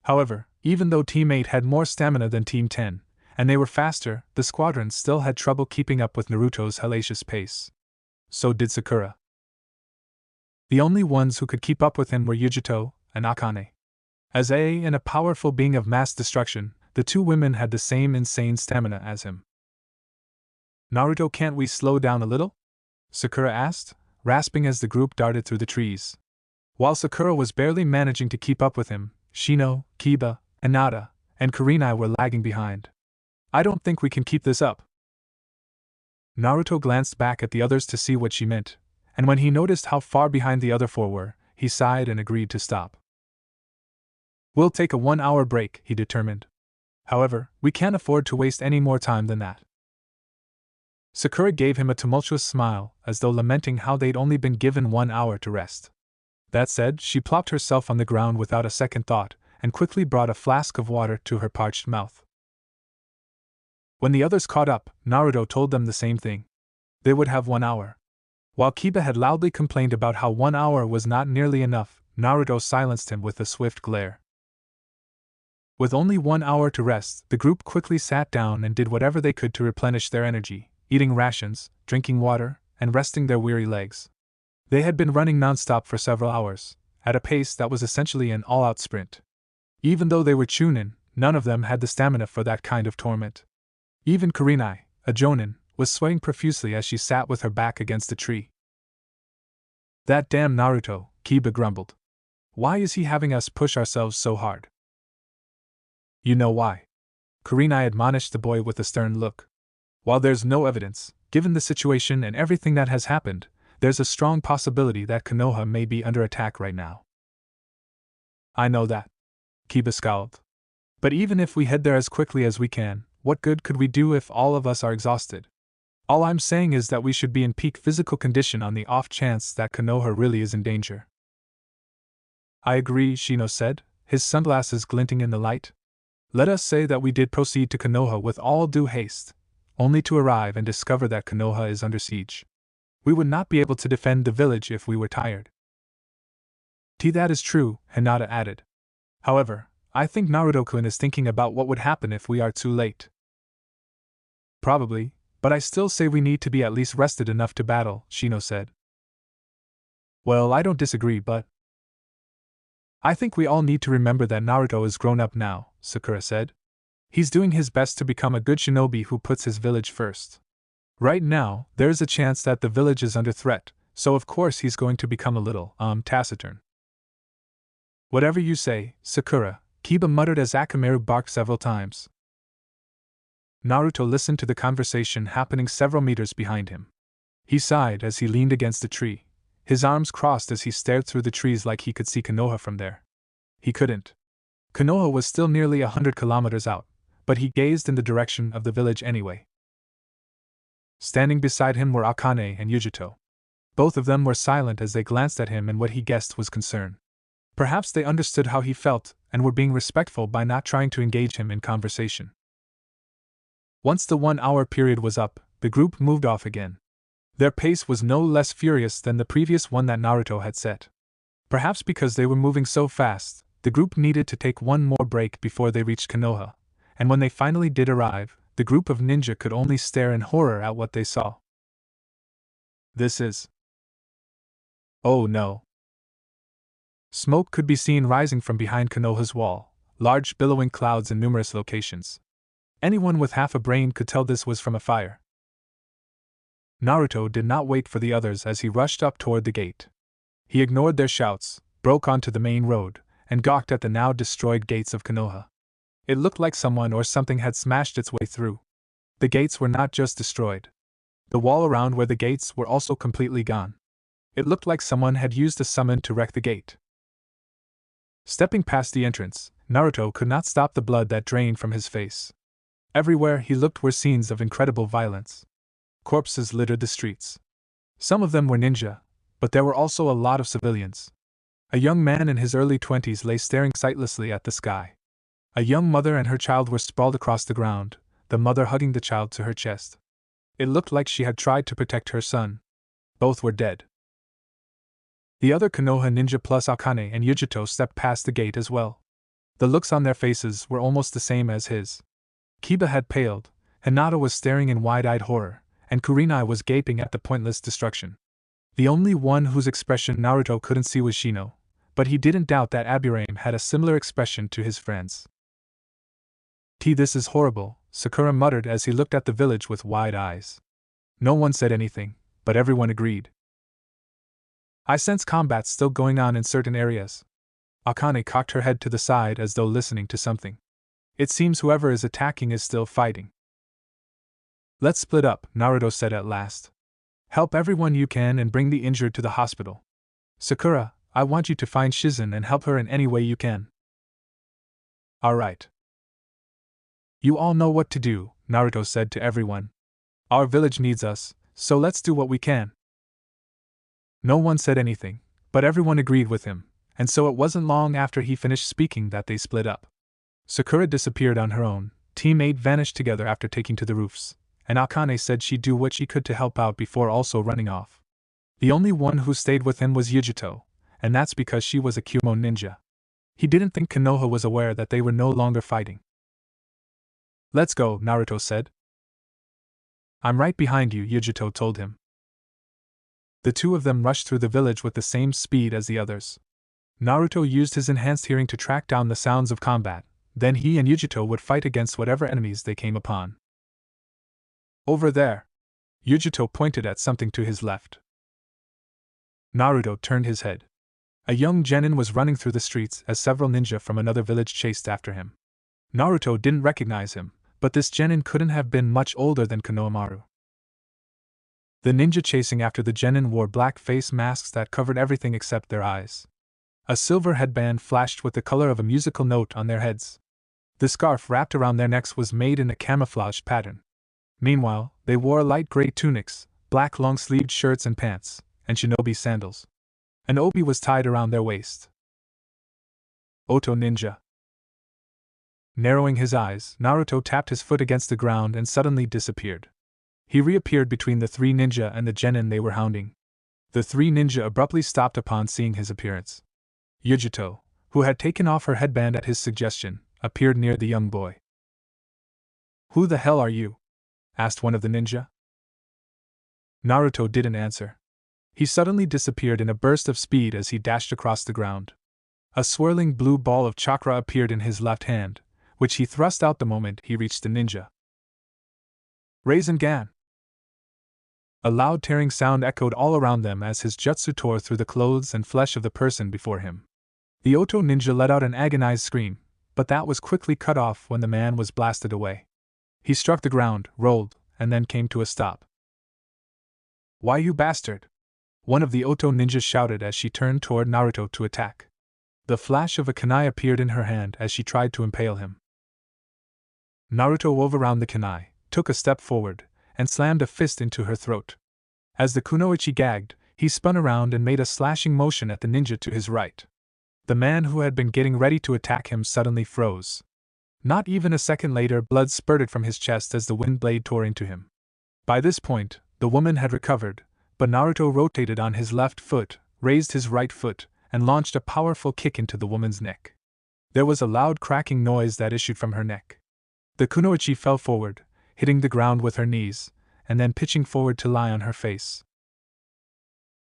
However, even though Team 8 had more stamina than Team 10, and they were faster, the squadron still had trouble keeping up with Naruto's hellacious pace. So did Sakura. The only ones who could keep up with him were Yujito and Akane. As a powerful being of mass destruction, the two women had the same insane stamina as him. Naruto, can't we slow down a little? Sakura asked, rasping as the group darted through the trees. While Sakura was barely managing to keep up with him, Shino, Kiba, Hinata, and Kurenai were lagging behind. I don't think we can keep this up. Naruto glanced back at the others to see what she meant, and when he noticed how far behind the other four were, he sighed and agreed to stop. We'll take a 1-hour break, he determined. However, we can't afford to waste any more time than that. Sakura gave him a tumultuous smile, as though lamenting how they'd only been given 1 hour to rest. That said, she plopped herself on the ground without a second thought, and quickly brought a flask of water to her parched mouth. When the others caught up, Naruto told them the same thing. They would have 1 hour. While Kiba had loudly complained about how 1 hour was not nearly enough, Naruto silenced him with a swift glare. With only 1 hour to rest, the group quickly sat down and did whatever they could to replenish their energy, eating rations, drinking water, and resting their weary legs. They had been running nonstop for several hours, at a pace that was essentially an all-out sprint. Even though they were Chunin, none of them had the stamina for that kind of torment. Even Kurenai, a Jonin, was swaying profusely as she sat with her back against a tree. That damn Naruto, Kiba grumbled. Why is he having us push ourselves so hard? You know why. Kurenai admonished the boy with a stern look. While there's no evidence, given the situation and everything that has happened, there's a strong possibility that Konoha may be under attack right now. I know that. Kiba scowled. But even if we head there as quickly as we can, what good could we do if all of us are exhausted? All I'm saying is that we should be in peak physical condition on the off chance that Konoha really is in danger. I agree, Shino said, his sunglasses glinting in the light. Let us say that we did proceed to Konoha with all due haste, only to arrive and discover that Konoha is under siege. We would not be able to defend the village if we were tired. That is true, Hinata added. However, I think Naruto-kun is thinking about what would happen if we are too late. Probably, but I still say we need to be at least rested enough to battle, Shino said. Well, I don't disagree, but I think we all need to remember that Naruto is grown up now, Sakura said. He's doing his best to become a good shinobi who puts his village first. Right now, there's a chance that the village is under threat, so of course he's going to become a little, taciturn. Whatever you say, Sakura, Kiba muttered as Akamaru barked several times. Naruto listened to the conversation happening several meters behind him. He sighed as he leaned against a tree, his arms crossed as he stared through the trees like he could see Konoha from there. He couldn't. Konoha was still nearly 100 kilometers out, but he gazed in the direction of the village anyway. Standing beside him were Akane and Yujito. Both of them were silent as they glanced at him in what he guessed was concern. Perhaps they understood how he felt and were being respectful by not trying to engage him in conversation. Once the 1-hour period was up, the group moved off again. Their pace was no less furious than the previous one that Naruto had set. Perhaps because they were moving so fast, the group needed to take one more break before they reached Konoha, and when they finally did arrive, the group of ninja could only stare in horror at what they saw. This is... Oh no. Smoke could be seen rising from behind Konoha's wall, large billowing clouds in numerous locations. Anyone with half a brain could tell this was from a fire. Naruto did not wait for the others as he rushed up toward the gate. He ignored their shouts, broke onto the main road, and gawked at the now destroyed gates of Konoha. It looked like someone or something had smashed its way through. The gates were not just destroyed. The wall around where the gates were also completely gone. It looked like someone had used a summon to wreck the gate. Stepping past the entrance, Naruto could not stop the blood that drained from his face. Everywhere he looked were scenes of incredible violence. Corpses littered the streets. Some of them were ninja, but there were also a lot of civilians. A young man in his early 20s lay staring sightlessly at the sky. A young mother and her child were sprawled across the ground, the mother hugging the child to her chest. It looked like she had tried to protect her son. Both were dead. The other Konoha ninja plus Akane and Yujito stepped past the gate as well. The looks on their faces were almost the same as his. Kiba had paled, Hinata was staring in wide-eyed horror, and Kurenai was gaping at the pointless destruction. The only one whose expression Naruto couldn't see was Shino, but he didn't doubt that Aburame had a similar expression to his friends. This is horrible, Sakura muttered as he looked at the village with wide eyes. No one said anything, but everyone agreed. I sense combat still going on in certain areas. Akane cocked her head to the side as though listening to something. It seems whoever is attacking is still fighting. Let's split up, Naruto said at last. Help everyone you can and bring the injured to the hospital. Sakura, I want you to find Shizen and help her in any way you can. Alright. You all know what to do, Naruto said to everyone. Our village needs us, so let's do what we can. No one said anything, but everyone agreed with him, and so it wasn't long after he finished speaking that they split up. Sakura disappeared on her own, Team 8 vanished together after taking to the roofs, and Akane said she'd do what she could to help out before also running off. The only one who stayed with him was Yujito, and that's because she was a Kyumo ninja. He didn't think Konoha was aware that they were no longer fighting. Let's go, Naruto said. I'm right behind you, Yujito told him. The two of them rushed through the village with the same speed as the others. Naruto used his enhanced hearing to track down the sounds of combat, then he and Yujito would fight against whatever enemies they came upon. Over there. Yujito pointed at something to his left. Naruto turned his head. A young genin was running through the streets as several ninja from another village chased after him. Naruto didn't recognize him, but this genin couldn't have been much older than Konohamaru. The ninja chasing after the genin wore black face masks that covered everything except their eyes. A silver headband flashed with the color of a musical note on their heads. The scarf wrapped around their necks was made in a camouflage pattern. Meanwhile, they wore light gray tunics, black long-sleeved shirts and pants, and shinobi sandals. An obi was tied around their waist. Oto Ninja. Narrowing his eyes, Naruto tapped his foot against the ground and suddenly disappeared. He reappeared between the three ninja and the genin they were hounding. The three ninja abruptly stopped upon seeing his appearance. Yujito, who had taken off her headband at his suggestion, appeared near the young boy. "Who the hell are you?" asked one of the ninja. Naruto didn't answer. He suddenly disappeared in a burst of speed as he dashed across the ground. A swirling blue ball of chakra appeared in his left hand, which he thrust out the moment he reached the ninja. Rasengan! A loud tearing sound echoed all around them as his jutsu tore through the clothes and flesh of the person before him. The Oto ninja let out an agonized scream, but that was quickly cut off when the man was blasted away. He struck the ground, rolled, and then came to a stop. "Why, you bastard!" one of the Oto ninjas shouted as she turned toward Naruto to attack. The flash of a kunai appeared in her hand as she tried to impale him. Naruto wove around the kunai, took a step forward, and slammed a fist into her throat. As the kunoichi gagged, he spun around and made a slashing motion at the ninja to his right. The man who had been getting ready to attack him suddenly froze. Not even a second later, blood spurted from his chest as the wind blade tore into him. By this point, the woman had recovered, but Naruto rotated on his left foot, raised his right foot, and launched a powerful kick into the woman's neck. There was a loud cracking noise that issued from her neck. The kunoichi fell forward, hitting the ground with her knees, and then pitching forward to lie on her face.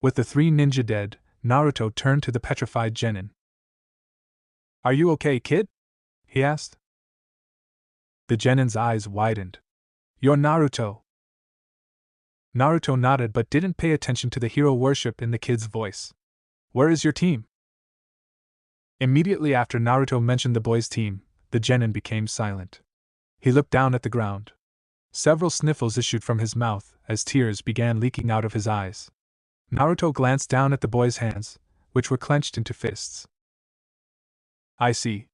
With the three ninja dead, Naruto turned to the petrified genin. "Are you okay, kid?" he asked. The genin's eyes widened. "You're Naruto." Naruto nodded but didn't pay attention to the hero worship in the kid's voice. "Where is your team?" Immediately after Naruto mentioned the boy's team, the genin became silent. He looked down at the ground. Several sniffles issued from his mouth as tears began leaking out of his eyes. Naruto glanced down at the boy's hands, which were clenched into fists. "I see."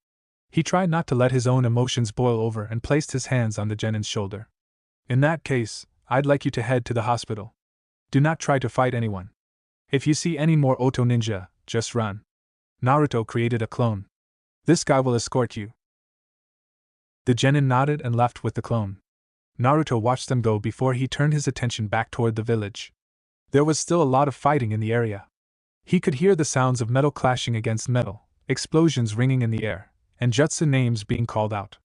He tried not to let his own emotions boil over and placed his hands on the genin's shoulder. "In that case, I'd like you to head to the hospital. Do not try to fight anyone. If you see any more Oto ninja, just run." Naruto created a clone. "This guy will escort you." The genin nodded and left with the clone. Naruto watched them go before he turned his attention back toward the village. There was still a lot of fighting in the area. He could hear the sounds of metal clashing against metal, explosions ringing in the air, and jutsu names being called out.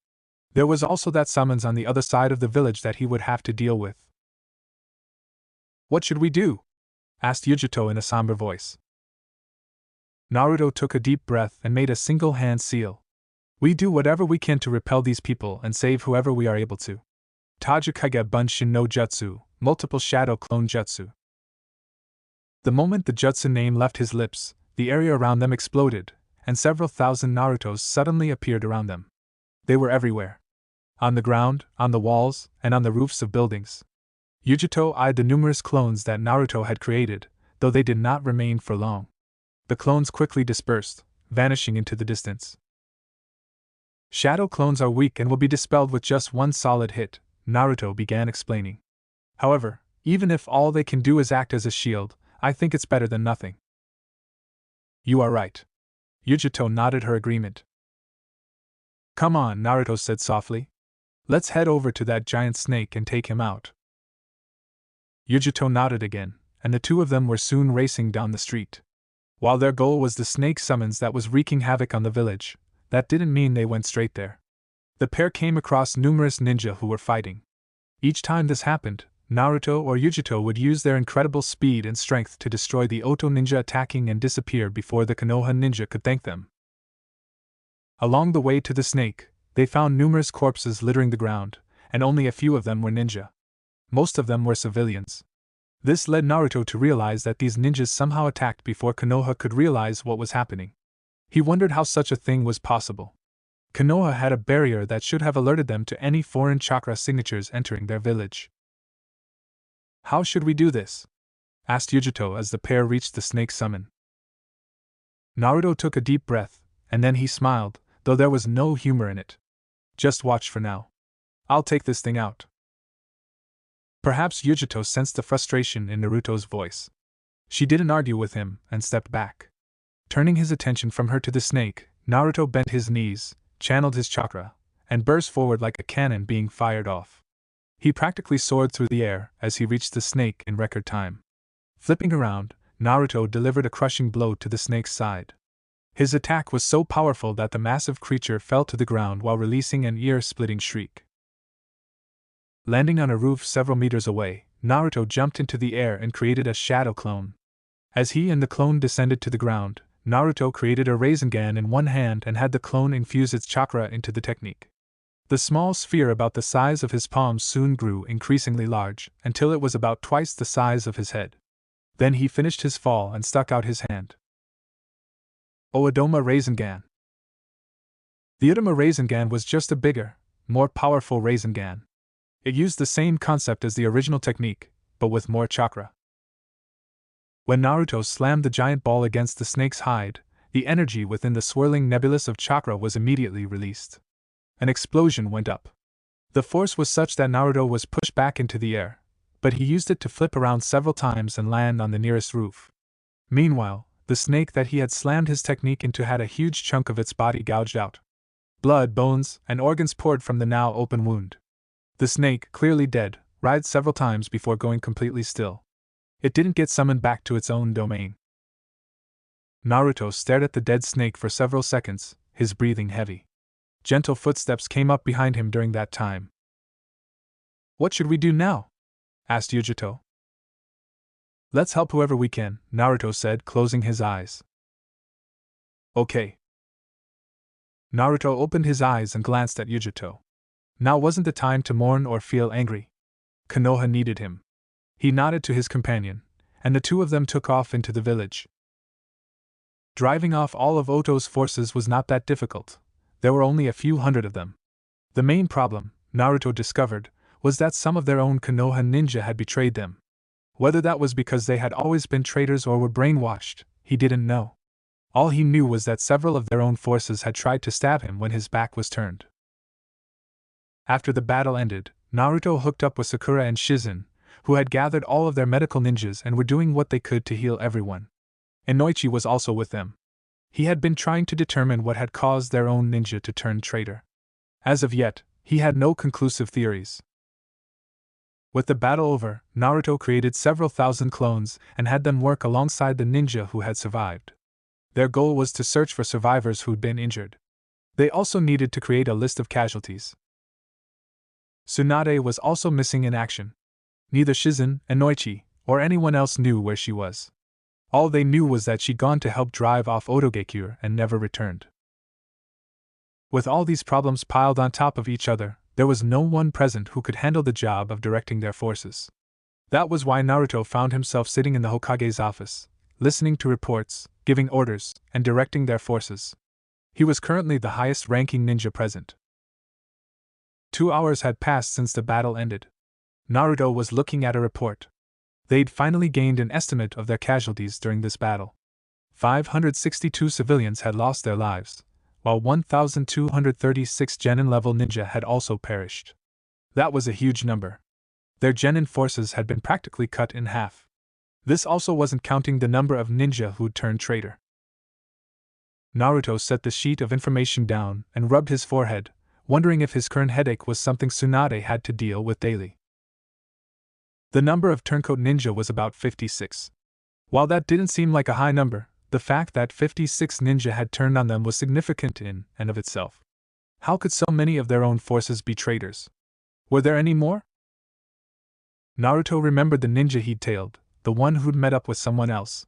There was also that summons on the other side of the village that he would have to deal with. "What should we do?" asked Yujito in a somber voice. Naruto took a deep breath and made a single hand seal. "We do whatever we can to repel these people and save whoever we are able to. Tajikage Bunshin no Jutsu, multiple shadow clone jutsu." The moment the jutsu name left his lips, the area around them exploded, and several thousand Narutos suddenly appeared around them. They were everywhere. On the ground, on the walls, and on the roofs of buildings. Yujito eyed the numerous clones that Naruto had created, though they did not remain for long. The clones quickly dispersed, vanishing into the distance. "Shadow clones are weak and will be dispelled with just one solid hit," Naruto began explaining. "However, even if all they can do is act as a shield, I think it's better than nothing." "You are right." Yujito nodded her agreement. "Come on," Naruto said softly. "Let's head over to that giant snake and take him out." Yujito nodded again, and the two of them were soon racing down the street. While their goal was the snake summons that was wreaking havoc on the village, that didn't mean they went straight there. The pair came across numerous ninja who were fighting. Each time this happened, Naruto or Yujito would use their incredible speed and strength to destroy the Oto ninja attacking and disappear before the Konoha ninja could thank them. Along the way to the snake, they found numerous corpses littering the ground, and only a few of them were ninja. Most of them were civilians. This led Naruto to realize that these ninjas somehow attacked before Konoha could realize what was happening. He wondered how such a thing was possible. Konoha had a barrier that should have alerted them to any foreign chakra signatures entering their village. "How should we do this?" asked Yujito as the pair reached the snake summon. Naruto took a deep breath, and then he smiled, though there was no humor in it. Just watch for now. I'll take this thing out. Perhaps Yujito sensed the frustration in Naruto's voice. She didn't argue with him and stepped back. Turning his attention from her to the snake, Naruto bent his knees, channeled his chakra, and burst forward like a cannon being fired off. He practically soared through the air as he reached the snake in record time. Flipping around, Naruto delivered a crushing blow to the snake's side. His attack was so powerful that the massive creature fell to the ground while releasing an ear-splitting shriek. Landing on a roof several meters away, Naruto jumped into the air and created a shadow clone. As he and the clone descended to the ground, Naruto created a Rasengan in one hand and had the clone infuse its chakra into the technique. The small sphere about the size of his palm soon grew increasingly large, until it was about twice the size of his head. Then he finished his fall and stuck out his hand. Oedoma Rasengan. The Oedoma Rasengan was just a bigger, more powerful Rasengan. It used the same concept as the original technique, but with more chakra. When Naruto slammed the giant ball against the snake's hide, the energy within the swirling nebulous of chakra was immediately released. An explosion went up. The force was such that Naruto was pushed back into the air, but he used it to flip around several times and land on the nearest roof. Meanwhile, the snake that he had slammed his technique into had a huge chunk of its body gouged out. Blood, bones, and organs poured from the now open wound. The snake, clearly dead, writhed several times before going completely still. It didn't get summoned back to its own domain. Naruto stared at the dead snake for several seconds, his breathing heavy. Gentle footsteps came up behind him during that time. "What should we do now?" asked Yujito. "Let's help whoever we can," Naruto said, closing his eyes. "Okay." Naruto opened his eyes and glanced at Yujito. Now wasn't the time to mourn or feel angry. Konoha needed him. He nodded to his companion, and the two of them took off into the village. Driving off all of Oto's forces was not that difficult. There were only a few hundred of them. The main problem, Naruto discovered, was that some of their own Konoha ninja had betrayed them. Whether that was because they had always been traitors or were brainwashed, he didn't know. All he knew was that several of their own forces had tried to stab him when his back was turned. After the battle ended, Naruto hooked up with Sakura and Shizen, who had gathered all of their medical ninjas and were doing what they could to heal everyone. Inoichi was also with them. He had been trying to determine what had caused their own ninja to turn traitor. As of yet, he had no conclusive theories. With the battle over, Naruto created several thousand clones and had them work alongside the ninja who had survived. Their goal was to search for survivors who'd been injured. They also needed to create a list of casualties. Tsunade was also missing in action. Neither Shizen, Inoichi, or anyone else knew where she was. All they knew was that she'd gone to help drive off Otogekure and never returned. With all these problems piled on top of each other, there was no one present who could handle the job of directing their forces. That was why Naruto found himself sitting in the Hokage's office, listening to reports, giving orders, and directing their forces. He was currently the highest-ranking ninja present. 2 hours had passed since the battle ended. Naruto was looking at a report. They'd finally gained an estimate of their casualties during this battle. 562 civilians had lost their lives, while 1,236 Genin-level ninja had also perished. That was a huge number. Their Genin forces had been practically cut in half. This also wasn't counting the number of ninja who'd turned traitor. Naruto set the sheet of information down and rubbed his forehead, wondering if his current headache was something Tsunade had to deal with daily. The number of turncoat ninja was about 56. While that didn't seem like a high number, the fact that 56 ninja had turned on them was significant in and of itself. How could so many of their own forces be traitors? Were there any more? Naruto remembered the ninja he'd tailed, the one who'd met up with someone else.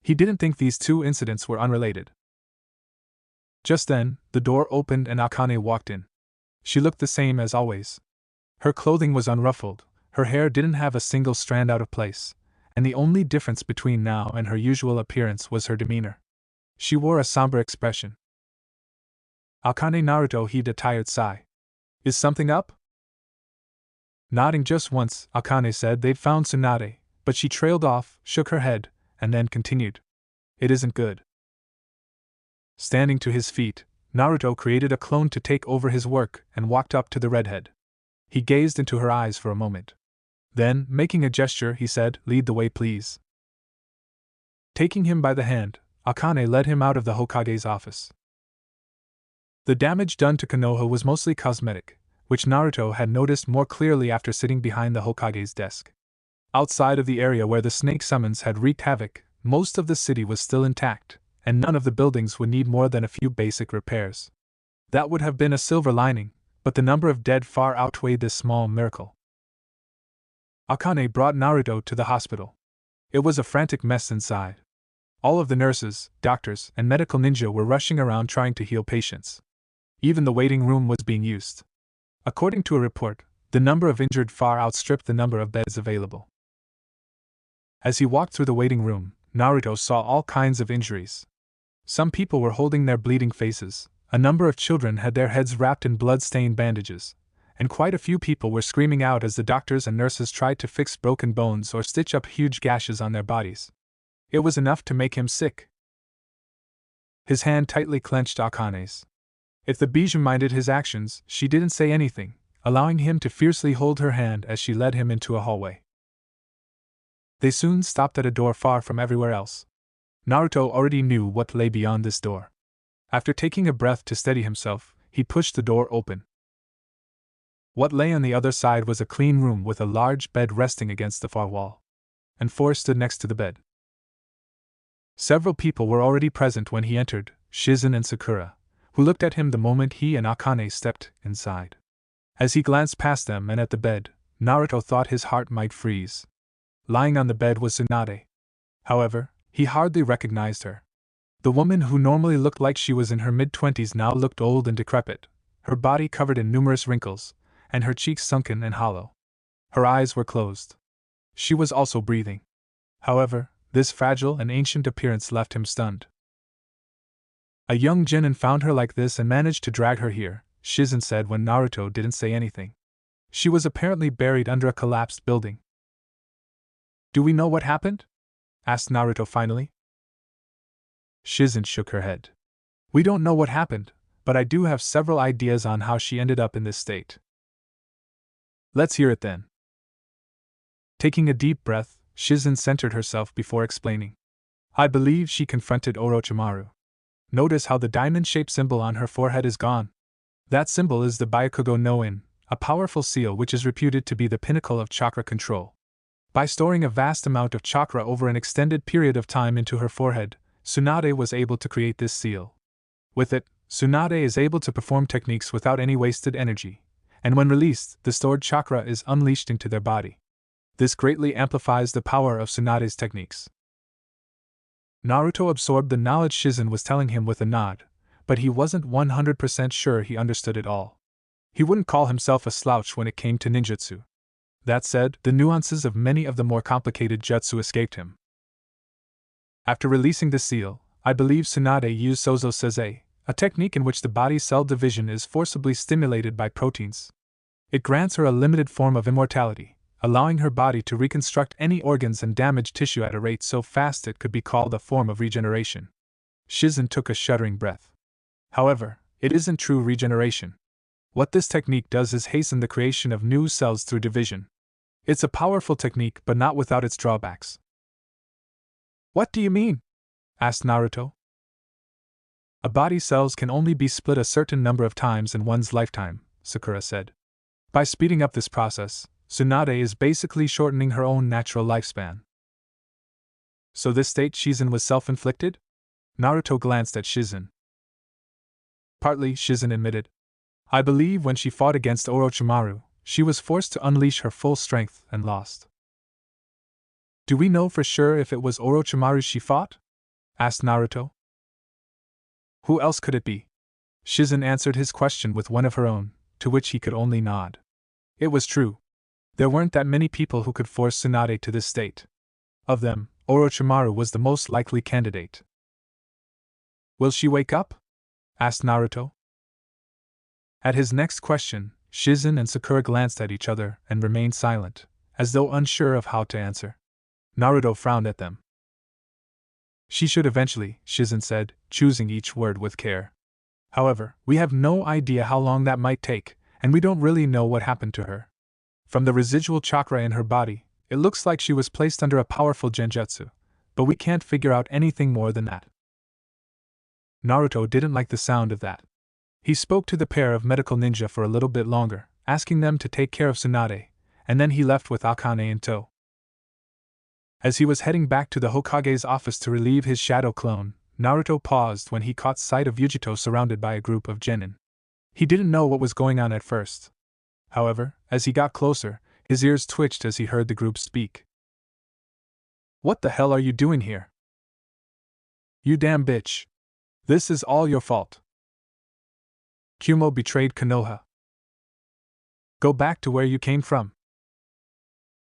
He didn't think these two incidents were unrelated. Just then, the door opened and Akane walked in. She looked the same as always. Her clothing was unruffled, her hair didn't have a single strand out of place, and the only difference between now and her usual appearance was her demeanor. She wore a somber expression. Akane. Naruto heaved a tired sigh. "Is something up?" Nodding just once, Akane said they'd found Tsunade, but she trailed off, shook her head, and then continued. "It isn't good." Standing to his feet, Naruto created a clone to take over his work and walked up to the redhead. He gazed into her eyes for a moment. Then, making a gesture, he said, "Lead the way, please." Taking him by the hand, Akane led him out of the Hokage's office. The damage done to Konoha was mostly cosmetic, which Naruto had noticed more clearly after sitting behind the Hokage's desk. Outside of the area where the snake summons had wreaked havoc, most of the city was still intact, and none of the buildings would need more than a few basic repairs. That would have been a silver lining, but the number of dead far outweighed this small miracle. Akane brought Naruto to the hospital. It was a frantic mess inside. All of the nurses, doctors, and medical ninja were rushing around trying to heal patients. Even the waiting room was being used. According to a report, the number of injured far outstripped the number of beds available. As he walked through the waiting room, Naruto saw all kinds of injuries. Some people were holding their bleeding faces, a number of children had their heads wrapped in blood-stained bandages, and quite a few people were screaming out as the doctors and nurses tried to fix broken bones or stitch up huge gashes on their bodies. It was enough to make him sick. His hand tightly clenched Akane's. If the Bijou minded his actions, she didn't say anything, allowing him to fiercely hold her hand as she led him into a hallway. They soon stopped at a door far from everywhere else. Naruto already knew what lay beyond this door. After taking a breath to steady himself, he pushed the door open. What lay on the other side was a clean room with a large bed resting against the far wall. And four stood next to the bed. Several people were already present when he entered, Shizen and Sakura, who looked at him the moment he and Akane stepped inside. As he glanced past them and at the bed, Naruto thought his heart might freeze. Lying on the bed was Tsunade. However, he hardly recognized her. The woman who normally looked like she was in her mid-20s now looked old and decrepit, her body covered in numerous wrinkles, and her cheeks sunken and hollow. Her eyes were closed. She was also breathing. However, this fragile and ancient appearance left him stunned. "A young genin found her like this and managed to drag her here," Shizen said when Naruto didn't say anything. "She was apparently buried under a collapsed building." "Do we know what happened?" asked Naruto finally. Shizen shook her head. "We don't know what happened, but I do have several ideas on how she ended up in this state." "Let's hear it then." Taking a deep breath, Shizen centered herself before explaining. "I believe she confronted Orochimaru. Notice how the diamond-shaped symbol on her forehead is gone. That symbol is the Byakugo no In, a powerful seal which is reputed to be the pinnacle of chakra control. By storing a vast amount of chakra over an extended period of time into her forehead, Tsunade was able to create this seal. With it, Tsunade is able to perform techniques without any wasted energy, and when released, the stored chakra is unleashed into their body. This greatly amplifies the power of Tsunade's techniques." Naruto absorbed the knowledge Shizen was telling him with a nod, but he wasn't 100% sure he understood it all. He wouldn't call himself a slouch when it came to ninjutsu. That said, the nuances of many of the more complicated jutsu escaped him. "After releasing the seal, I believe Tsunade used Sozo Seize, a technique in which the body's cell division is forcibly stimulated by proteins. It grants her a limited form of immortality, allowing her body to reconstruct any organs and damaged tissue at a rate so fast it could be called a form of regeneration." Shizen took a shuddering breath. "However, it isn't true regeneration. What this technique does is hasten the creation of new cells through division. It's a powerful technique but not without its drawbacks." "What do you mean?" asked Naruto. "A body's cells can only be split a certain number of times in one's lifetime," Sakura said. "By speeding up this process, Tsunade is basically shortening her own natural lifespan." "So this state Shizen was self-inflicted?" Naruto glanced at Shizen. "Partly," Shizen admitted. "I believe when she fought against Orochimaru, she was forced to unleash her full strength and lost." "Do we know for sure if it was Orochimaru she fought?" asked Naruto. "Who else could it be?" Shizen answered his question with one of her own, to which he could only nod. It was true. There weren't that many people who could force Tsunade to this state. Of them, Orochimaru was the most likely candidate. "Will she wake up?" asked Naruto. At his next question, Shizen and Sakura glanced at each other and remained silent, as though unsure of how to answer. Naruto frowned at them. She should eventually, Shizen said, choosing each word with care. However, we have no idea how long that might take, and we don't really know what happened to her. From the residual chakra in her body, it looks like she was placed under a powerful genjutsu, but we can't figure out anything more than that. Naruto didn't like the sound of that. He spoke to the pair of medical ninja for a little bit longer, asking them to take care of Tsunade, and then he left with Akane in tow. As he was heading back to the Hokage's office to relieve his shadow clone, Naruto paused when he caught sight of Yujito surrounded by a group of genin. He didn't know what was going on at first. However, as he got closer, his ears twitched as he heard the group speak. "What the hell are you doing here? You damn bitch. This is all your fault. Kumo betrayed Konoha. Go back to where you came from."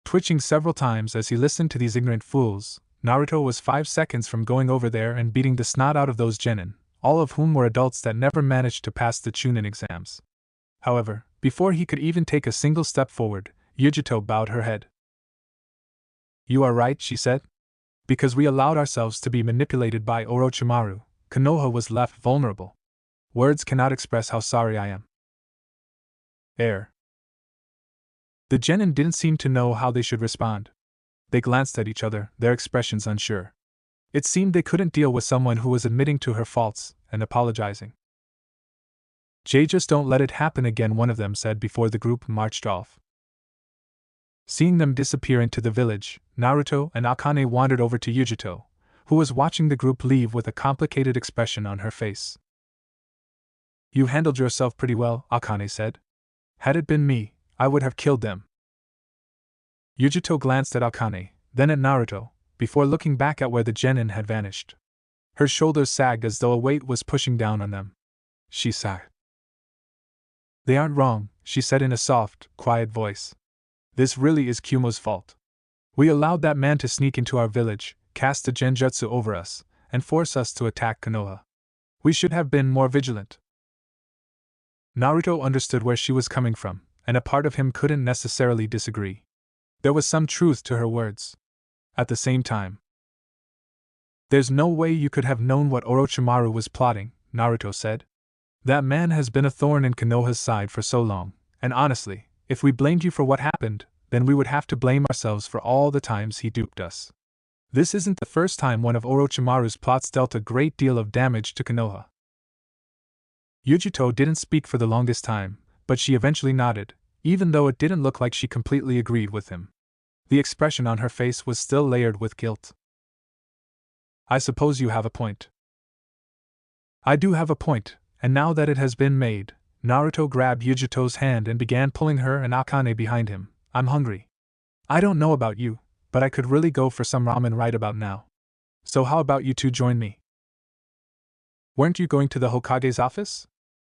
Twitching several times as he listened to these ignorant fools, Naruto was 5 seconds from going over there and beating the snot out of those genin, all of whom were adults that never managed to pass the Chunin exams. However, before he could even take a single step forward, Yujito bowed her head. "You are right," she said. "Because we allowed ourselves to be manipulated by Orochimaru, Konoha was left vulnerable. Words cannot express how sorry I am." The genin didn't seem to know how they should respond. They glanced at each other, their expressions unsure. It seemed they couldn't deal with someone who was admitting to her faults and apologizing. "Just don't let it happen again," one of them said before the group marched off. Seeing them disappear into the village, Naruto and Akane wandered over to Yujito, who was watching the group leave with a complicated expression on her face. "You handled yourself pretty well," Akane said. "Had it been me, I would have killed them." Yujito glanced at Akane, then at Naruto, before looking back at where the genin had vanished. Her shoulders sagged as though a weight was pushing down on them. She sighed. "They aren't wrong," she said in a soft, quiet voice. "This really is Kumo's fault. We allowed that man to sneak into our village, cast a genjutsu over us, and force us to attack Konoha. We should have been more vigilant." Naruto understood where she was coming from, and a part of him couldn't necessarily disagree. There was some truth to her words. At the same time, "There's no way you could have known what Orochimaru was plotting," Naruto said. "That man has been a thorn in Konoha's side for so long, and honestly, if we blamed you for what happened, then we would have to blame ourselves for all the times he duped us. This isn't the first time one of Orochimaru's plots dealt a great deal of damage to Konoha." Yujito didn't speak for the longest time, but she eventually nodded, even though it didn't look like she completely agreed with him. The expression on her face was still layered with guilt. "I suppose you have a point." "I do have a point, and now that it has been made," Naruto grabbed Yujito's hand and began pulling her and Akane behind him. "I'm hungry. I don't know about you, but I could really go for some ramen right about now. So how about you two join me?" "Weren't you going to the Hokage's office?"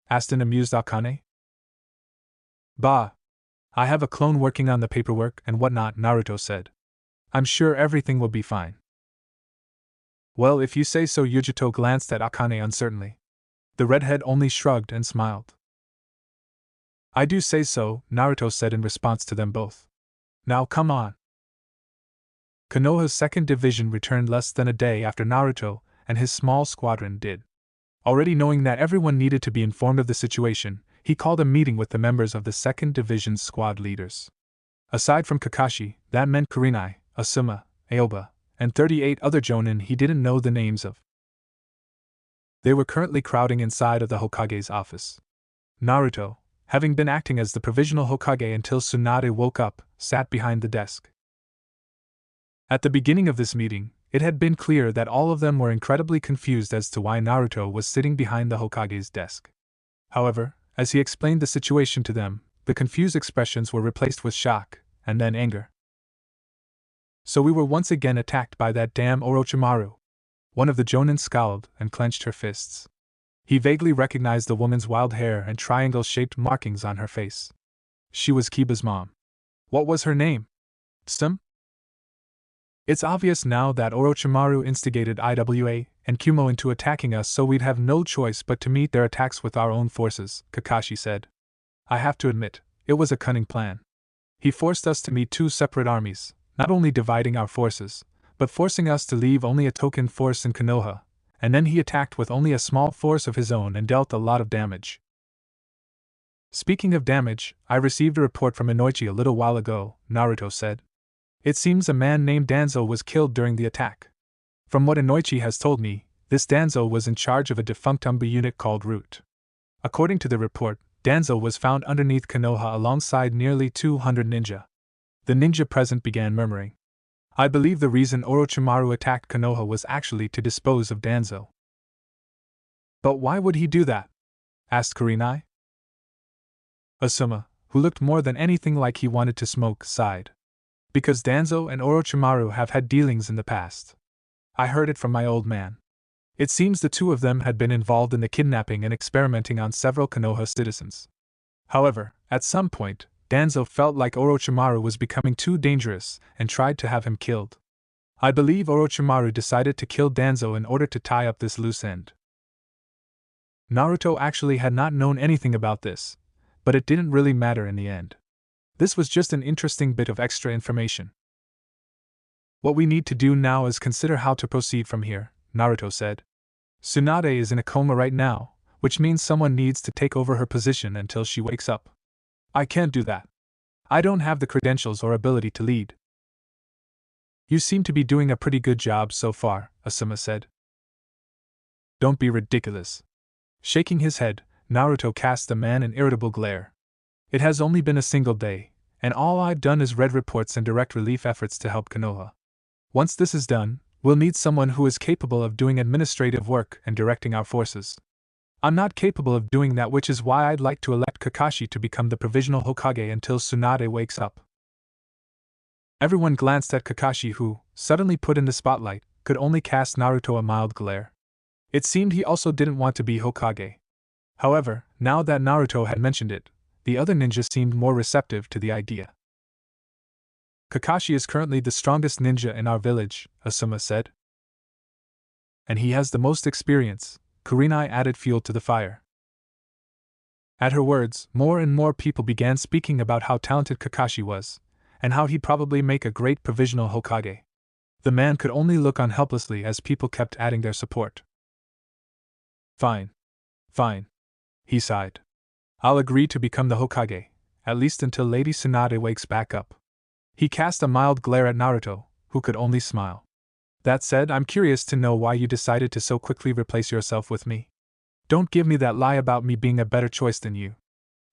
asked an amused Akane. "Bah! I have a clone working on the paperwork and whatnot," Naruto said. "I'm sure everything will be fine." "Well, if you say so." Yujito glanced at Akane uncertainly. The redhead only shrugged and smiled. "I do say so," Naruto said in response to them both. "Now come on." Konoha's second division returned less than a day after Naruto and his small squadron did. Already knowing that everyone needed to be informed of the situation, he called a meeting with the members of the 2nd Division's squad leaders. Aside from Kakashi, that meant Kurenai, Asuma, Aoba, and 38 other Jonin he didn't know the names of. They were currently crowding inside of the Hokage's office. Naruto, having been acting as the provisional Hokage until Tsunade woke up, sat behind the desk. At the beginning of this meeting, it had been clear that all of them were incredibly confused as to why Naruto was sitting behind the Hokage's desk. However, as he explained the situation to them, the confused expressions were replaced with shock, and then anger. "So we were once again attacked by that damn Orochimaru." One of the Jonin scowled and clenched her fists. He vaguely recognized the woman's wild hair and triangle-shaped markings on her face. She was Kiba's mom. What was her name? Tsum? "It's obvious now that Orochimaru instigated IWA and Kumo into attacking us, so we'd have no choice but to meet their attacks with our own forces," Kakashi said. "I have to admit, it was a cunning plan. He forced us to meet two separate armies, not only dividing our forces, but forcing us to leave only a token force in Konoha, and then he attacked with only a small force of his own and dealt a lot of damage. Speaking of damage, I received a report from Inoichi a little while ago, Naruto said. It seems a man named Danzo was killed during the attack. From what Inoichi has told me, this Danzo was in charge of a defunct Umba unit called Root. According to the report, Danzo was found underneath Konoha alongside nearly 200 ninja. The ninja present began murmuring. I believe the reason Orochimaru attacked Konoha was actually to dispose of Danzo. But why would he do that? Asked Kurenai. Asuma, who looked more than anything like he wanted to smoke, sighed. Because Danzo and Orochimaru have had dealings in the past. I heard it from my old man. It seems the two of them had been involved in the kidnapping and experimenting on several Konoha citizens. However, at some point, Danzo felt like Orochimaru was becoming too dangerous and tried to have him killed. I believe Orochimaru decided to kill Danzo in order to tie up this loose end. Naruto actually had not known anything about this, but it didn't really matter in the end. This was just an interesting bit of extra information. What we need to do now is consider how to proceed from here, Naruto said. Tsunade is in a coma right now, which means someone needs to take over her position until she wakes up. I can't do that. I don't have the credentials or ability to lead. You seem to be doing a pretty good job so far, Asuma said. Don't be ridiculous. Shaking his head, Naruto cast the man an irritable glare. It has only been a single day, and all I've done is read reports and direct relief efforts to help Konoha. Once this is done, we'll need someone who is capable of doing administrative work and directing our forces. I'm not capable of doing that, which is why I'd like to elect Kakashi to become the provisional Hokage until Tsunade wakes up. Everyone glanced at Kakashi, who, suddenly put in the spotlight, could only cast Naruto a mild glare. It seemed he also didn't want to be Hokage. However, now that Naruto had mentioned it, the other ninja seemed more receptive to the idea. Kakashi is currently the strongest ninja in our village, Asuma said. And he has the most experience. Kurenai added fuel to the fire. At her words, more and more people began speaking about how talented Kakashi was, and how he'd probably make a great provisional Hokage. The man could only look on helplessly as people kept adding their support. Fine. Fine. He sighed. I'll agree to become the Hokage, at least until Lady Tsunade wakes back up. He cast a mild glare at Naruto, who could only smile. That said, I'm curious to know why you decided to so quickly replace yourself with me. Don't give me that lie about me being a better choice than you.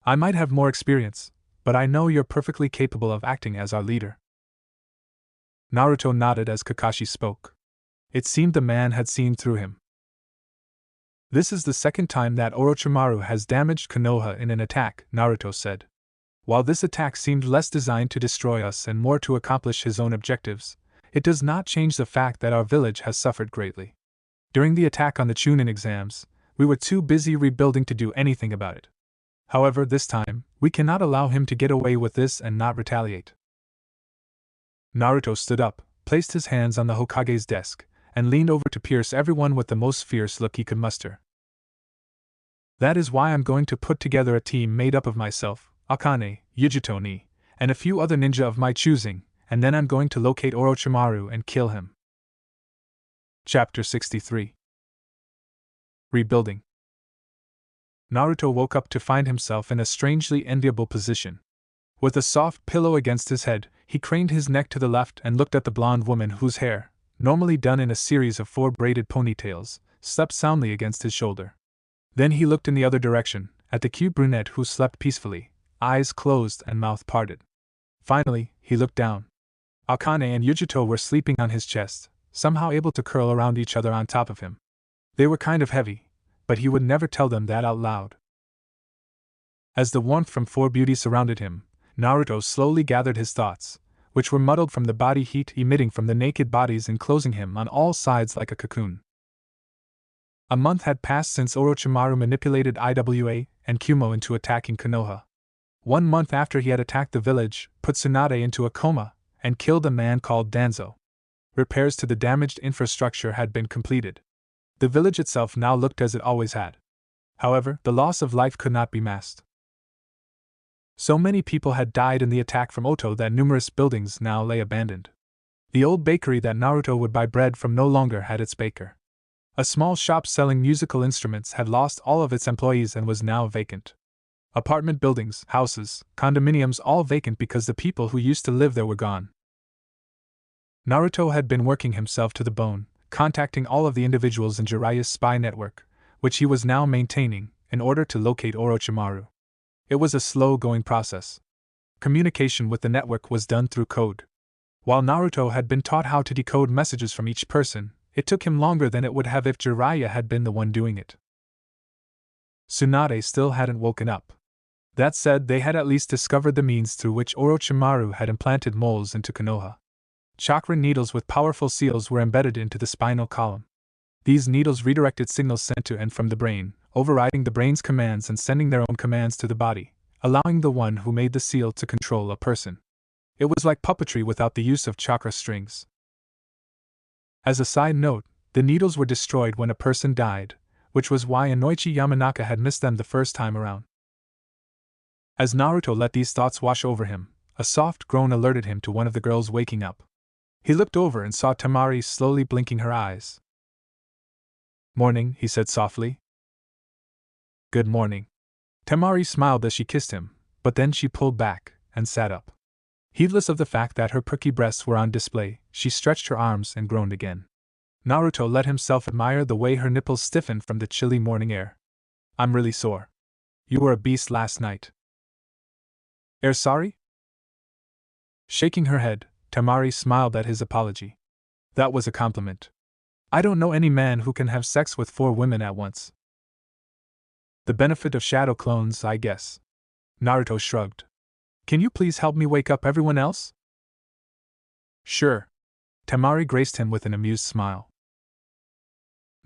I might have more experience, but I know you're perfectly capable of acting as our leader. Naruto nodded as Kakashi spoke. It seemed the man had seen through him. This is the second time that Orochimaru has damaged Konoha in an attack, Naruto said. While this attack seemed less designed to destroy us and more to accomplish his own objectives, it does not change the fact that our village has suffered greatly. During the attack on the Chunin exams, we were too busy rebuilding to do anything about it. However, this time, we cannot allow him to get away with this and not retaliate. Naruto stood up, placed his hands on the Hokage's desk, and leaned over to pierce everyone with the most fierce look he could muster. That is why I'm going to put together a team made up of myself, Akane, Yujito-ni, and a few other ninja of my choosing, and then I'm going to locate Orochimaru and kill him. Chapter 63. Rebuilding. Naruto woke up to find himself in a strangely enviable position. With a soft pillow against his head, he craned his neck to the left and looked at the blonde woman whose hair, normally done in a series of 4 braided ponytails, slept soundly against his shoulder. Then he looked in the other direction, at the cute brunette who slept peacefully, eyes closed and mouth parted. Finally, he looked down. Akane and Yujito were sleeping on his chest, somehow able to curl around each other on top of him. They were kind of heavy, but he would never tell them that out loud. As the warmth from 4 beauties surrounded him, Naruto slowly gathered his thoughts, which were muddled from the body heat emitting from the naked bodies enclosing him on all sides like a cocoon. A month had passed since Orochimaru manipulated Iwa and Kumo into attacking Konoha. 1 month after he had attacked the village, put Tsunade into a coma, and killed a man called Danzo. Repairs to the damaged infrastructure had been completed. The village itself now looked as it always had. However, the loss of life could not be masked. So many people had died in the attack from Oto that numerous buildings now lay abandoned. The old bakery that Naruto would buy bread from no longer had its baker. A small shop selling musical instruments had lost all of its employees and was now vacant. Apartment buildings, houses, condominiums all vacant because the people who used to live there were gone. Naruto had been working himself to the bone, contacting all of the individuals in Jiraiya's spy network, which he was now maintaining, in order to locate Orochimaru. It was a slow-going process. Communication with the network was done through code. While Naruto had been taught how to decode messages from each person, it took him longer than it would have if Jiraiya had been the one doing it. Tsunade still hadn't woken up. That said, they had at least discovered the means through which Orochimaru had implanted moles into Konoha. Chakra needles with powerful seals were embedded into the spinal column. These needles redirected signals sent to and from the brain, overriding the brain's commands and sending their own commands to the body, allowing the one who made the seal to control a person. It was like puppetry without the use of chakra strings. As a side note, the needles were destroyed when a person died, which was why Inoichi Yamanaka had missed them the first time around. As Naruto let these thoughts wash over him, a soft groan alerted him to one of the girls waking up. He looked over and saw Temari slowly blinking her eyes. "Morning," he said softly. "Good morning." Temari smiled as she kissed him, but then she pulled back and sat up. Heedless of the fact that her perky breasts were on display, she stretched her arms and groaned again. Naruto let himself admire the way her nipples stiffened from the chilly morning air. "I'm really sore. You were a beast last night." "Sorry?" Shaking her head, Temari smiled at his apology. "That was a compliment. I don't know any man who can have sex with 4 women at once." "The benefit of shadow clones, I guess." Naruto shrugged. "Can you please help me wake up everyone else?" "Sure." Temari graced him with an amused smile.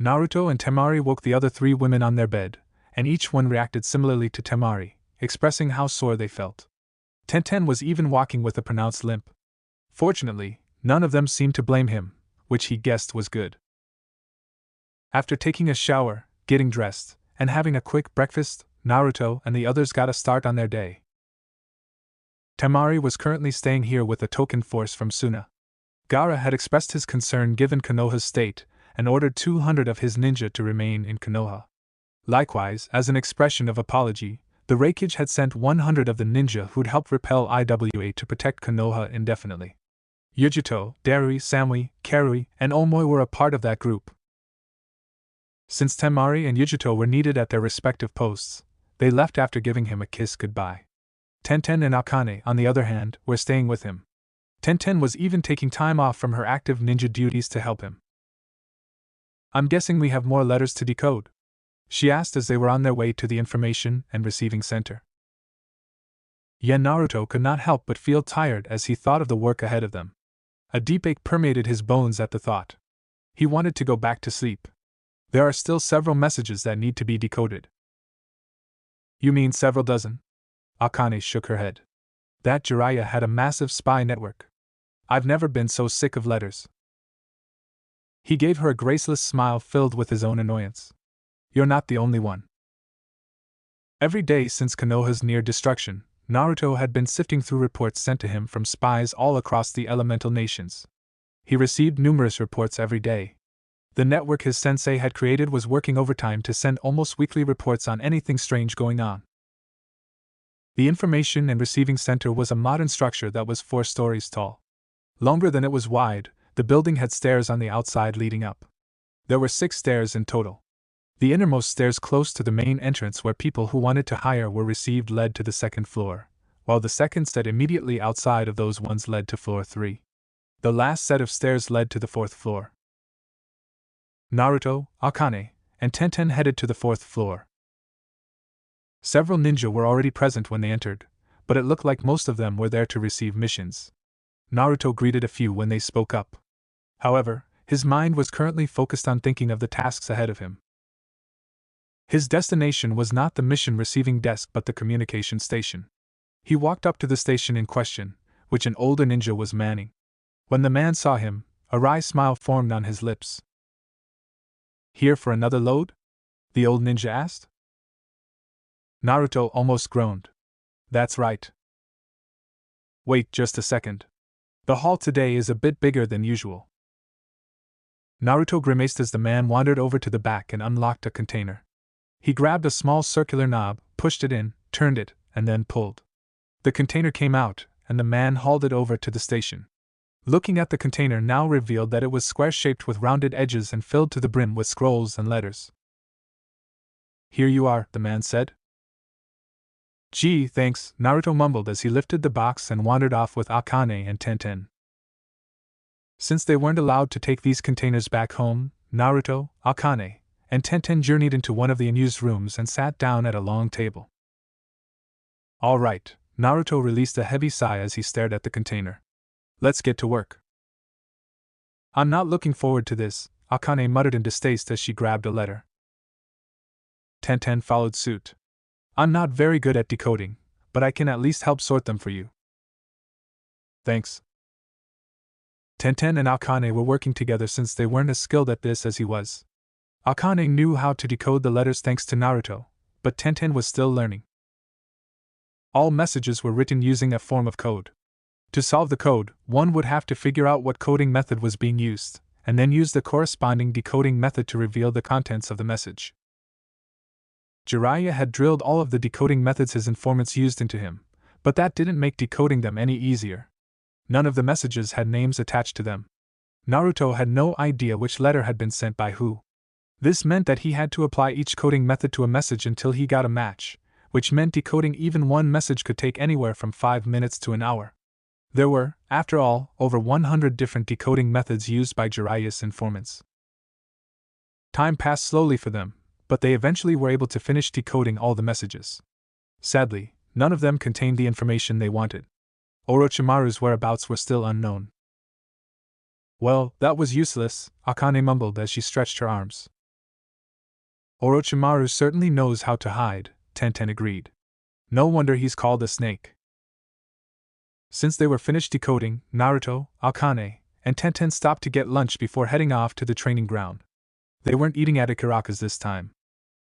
Naruto and Temari woke the other 3 women on their bed, and each one reacted similarly to Temari, expressing how sore they felt. Tenten was even walking with a pronounced limp. Fortunately, none of them seemed to blame him, which he guessed was good. After taking a shower, getting dressed, and having a quick breakfast, Naruto and the others got a start on their day. Temari was currently staying here with a token force from Suna. Gaara had expressed his concern given Konoha's state, and ordered 200 of his ninja to remain in Konoha. Likewise, as an expression of apology, the Reikage had sent 100 of the ninja who'd help repel IWA to protect Konoha indefinitely. Yujito, Darui, Samui, Karui, and Omoi were a part of that group. Since Temari and Yujito were needed at their respective posts, they left after giving him a kiss goodbye. Tenten and Akane, on the other hand, were staying with him. Tenten was even taking time off from her active ninja duties to help him. "I'm guessing we have more letters to decode?" she asked as they were on their way to the information and receiving center. Yet Naruto could not help but feel tired as he thought of the work ahead of them. A deep ache permeated his bones at the thought. He wanted to go back to sleep. There are still several messages that need to be decoded. "You mean several dozen?" Akane shook her head. "That Jiraiya had a massive spy network. I've never been so sick of letters." He gave her a graceless smile filled with his own annoyance. "You're not the only one." Every day since Konoha's near destruction, Naruto had been sifting through reports sent to him from spies all across the elemental nations. He received numerous reports every day. The network his sensei had created was working overtime to send almost weekly reports on anything strange going on. The information and receiving center was a modern structure that was 4 stories tall. Longer than it was wide, the building had stairs on the outside leading up. There were 6 stairs in total. The innermost stairs close to the main entrance where people who wanted to hire were received led to the 2nd floor, while the second set immediately outside of those ones led to floor 3. The last set of stairs led to the 4th floor. Naruto, Akane, and Tenten headed to the 4th floor. Several ninja were already present when they entered, but it looked like most of them were there to receive missions. Naruto greeted a few when they spoke up. However, his mind was currently focused on thinking of the tasks ahead of him. His destination was not the mission receiving desk but the communication station. He walked up to the station in question, which an older ninja was manning. When the man saw him, a wry smile formed on his lips. "Here for another load?" the old ninja asked. Naruto almost groaned. "That's right." "Wait just a second." The hall today is a bit bigger than usual. Naruto grimaced as the man wandered over to the back and unlocked a container. He grabbed a small circular knob, pushed it in, turned it, and then pulled. The container came out, and the man hauled it over to the station. Looking at the container now revealed that it was square-shaped with rounded edges and filled to the brim with scrolls and letters. "Here you are," the man said. "Gee, thanks," Naruto mumbled as he lifted the box and wandered off with Akane and Tenten. Since they weren't allowed to take these containers back home, Naruto, Akane, and Tenten journeyed into one of the unused rooms and sat down at a long table. "All right," Naruto released a heavy sigh as he stared at the container. "Let's get to work." "I'm not looking forward to this," Akane muttered in distaste as she grabbed a letter. Tenten followed suit. "I'm not very good at decoding, but I can at least help sort them for you." "Thanks." Tenten and Akane were working together since they weren't as skilled at this as he was. Akane knew how to decode the letters thanks to Naruto, but Tenten was still learning. All messages were written using a form of code. To solve the code, one would have to figure out what coding method was being used, and then use the corresponding decoding method to reveal the contents of the message. Jiraiya had drilled all of the decoding methods his informants used into him, but that didn't make decoding them any easier. None of the messages had names attached to them. Naruto had no idea which letter had been sent by who. This meant that he had to apply each coding method to a message until he got a match, which meant decoding even one message could take anywhere from 5 minutes to an hour. There were, after all, over 100 different decoding methods used by Jiraiya's informants. Time passed slowly for them, but they eventually were able to finish decoding all the messages. Sadly, none of them contained the information they wanted. Orochimaru's whereabouts were still unknown. "Well, that was useless," Akane mumbled as she stretched her arms. "Orochimaru certainly knows how to hide," Tenten agreed. "No wonder he's called a snake." Since they were finished decoding, Naruto, Akane, and Tenten stopped to get lunch before heading off to the training ground. They weren't eating at Ikaraka's this time.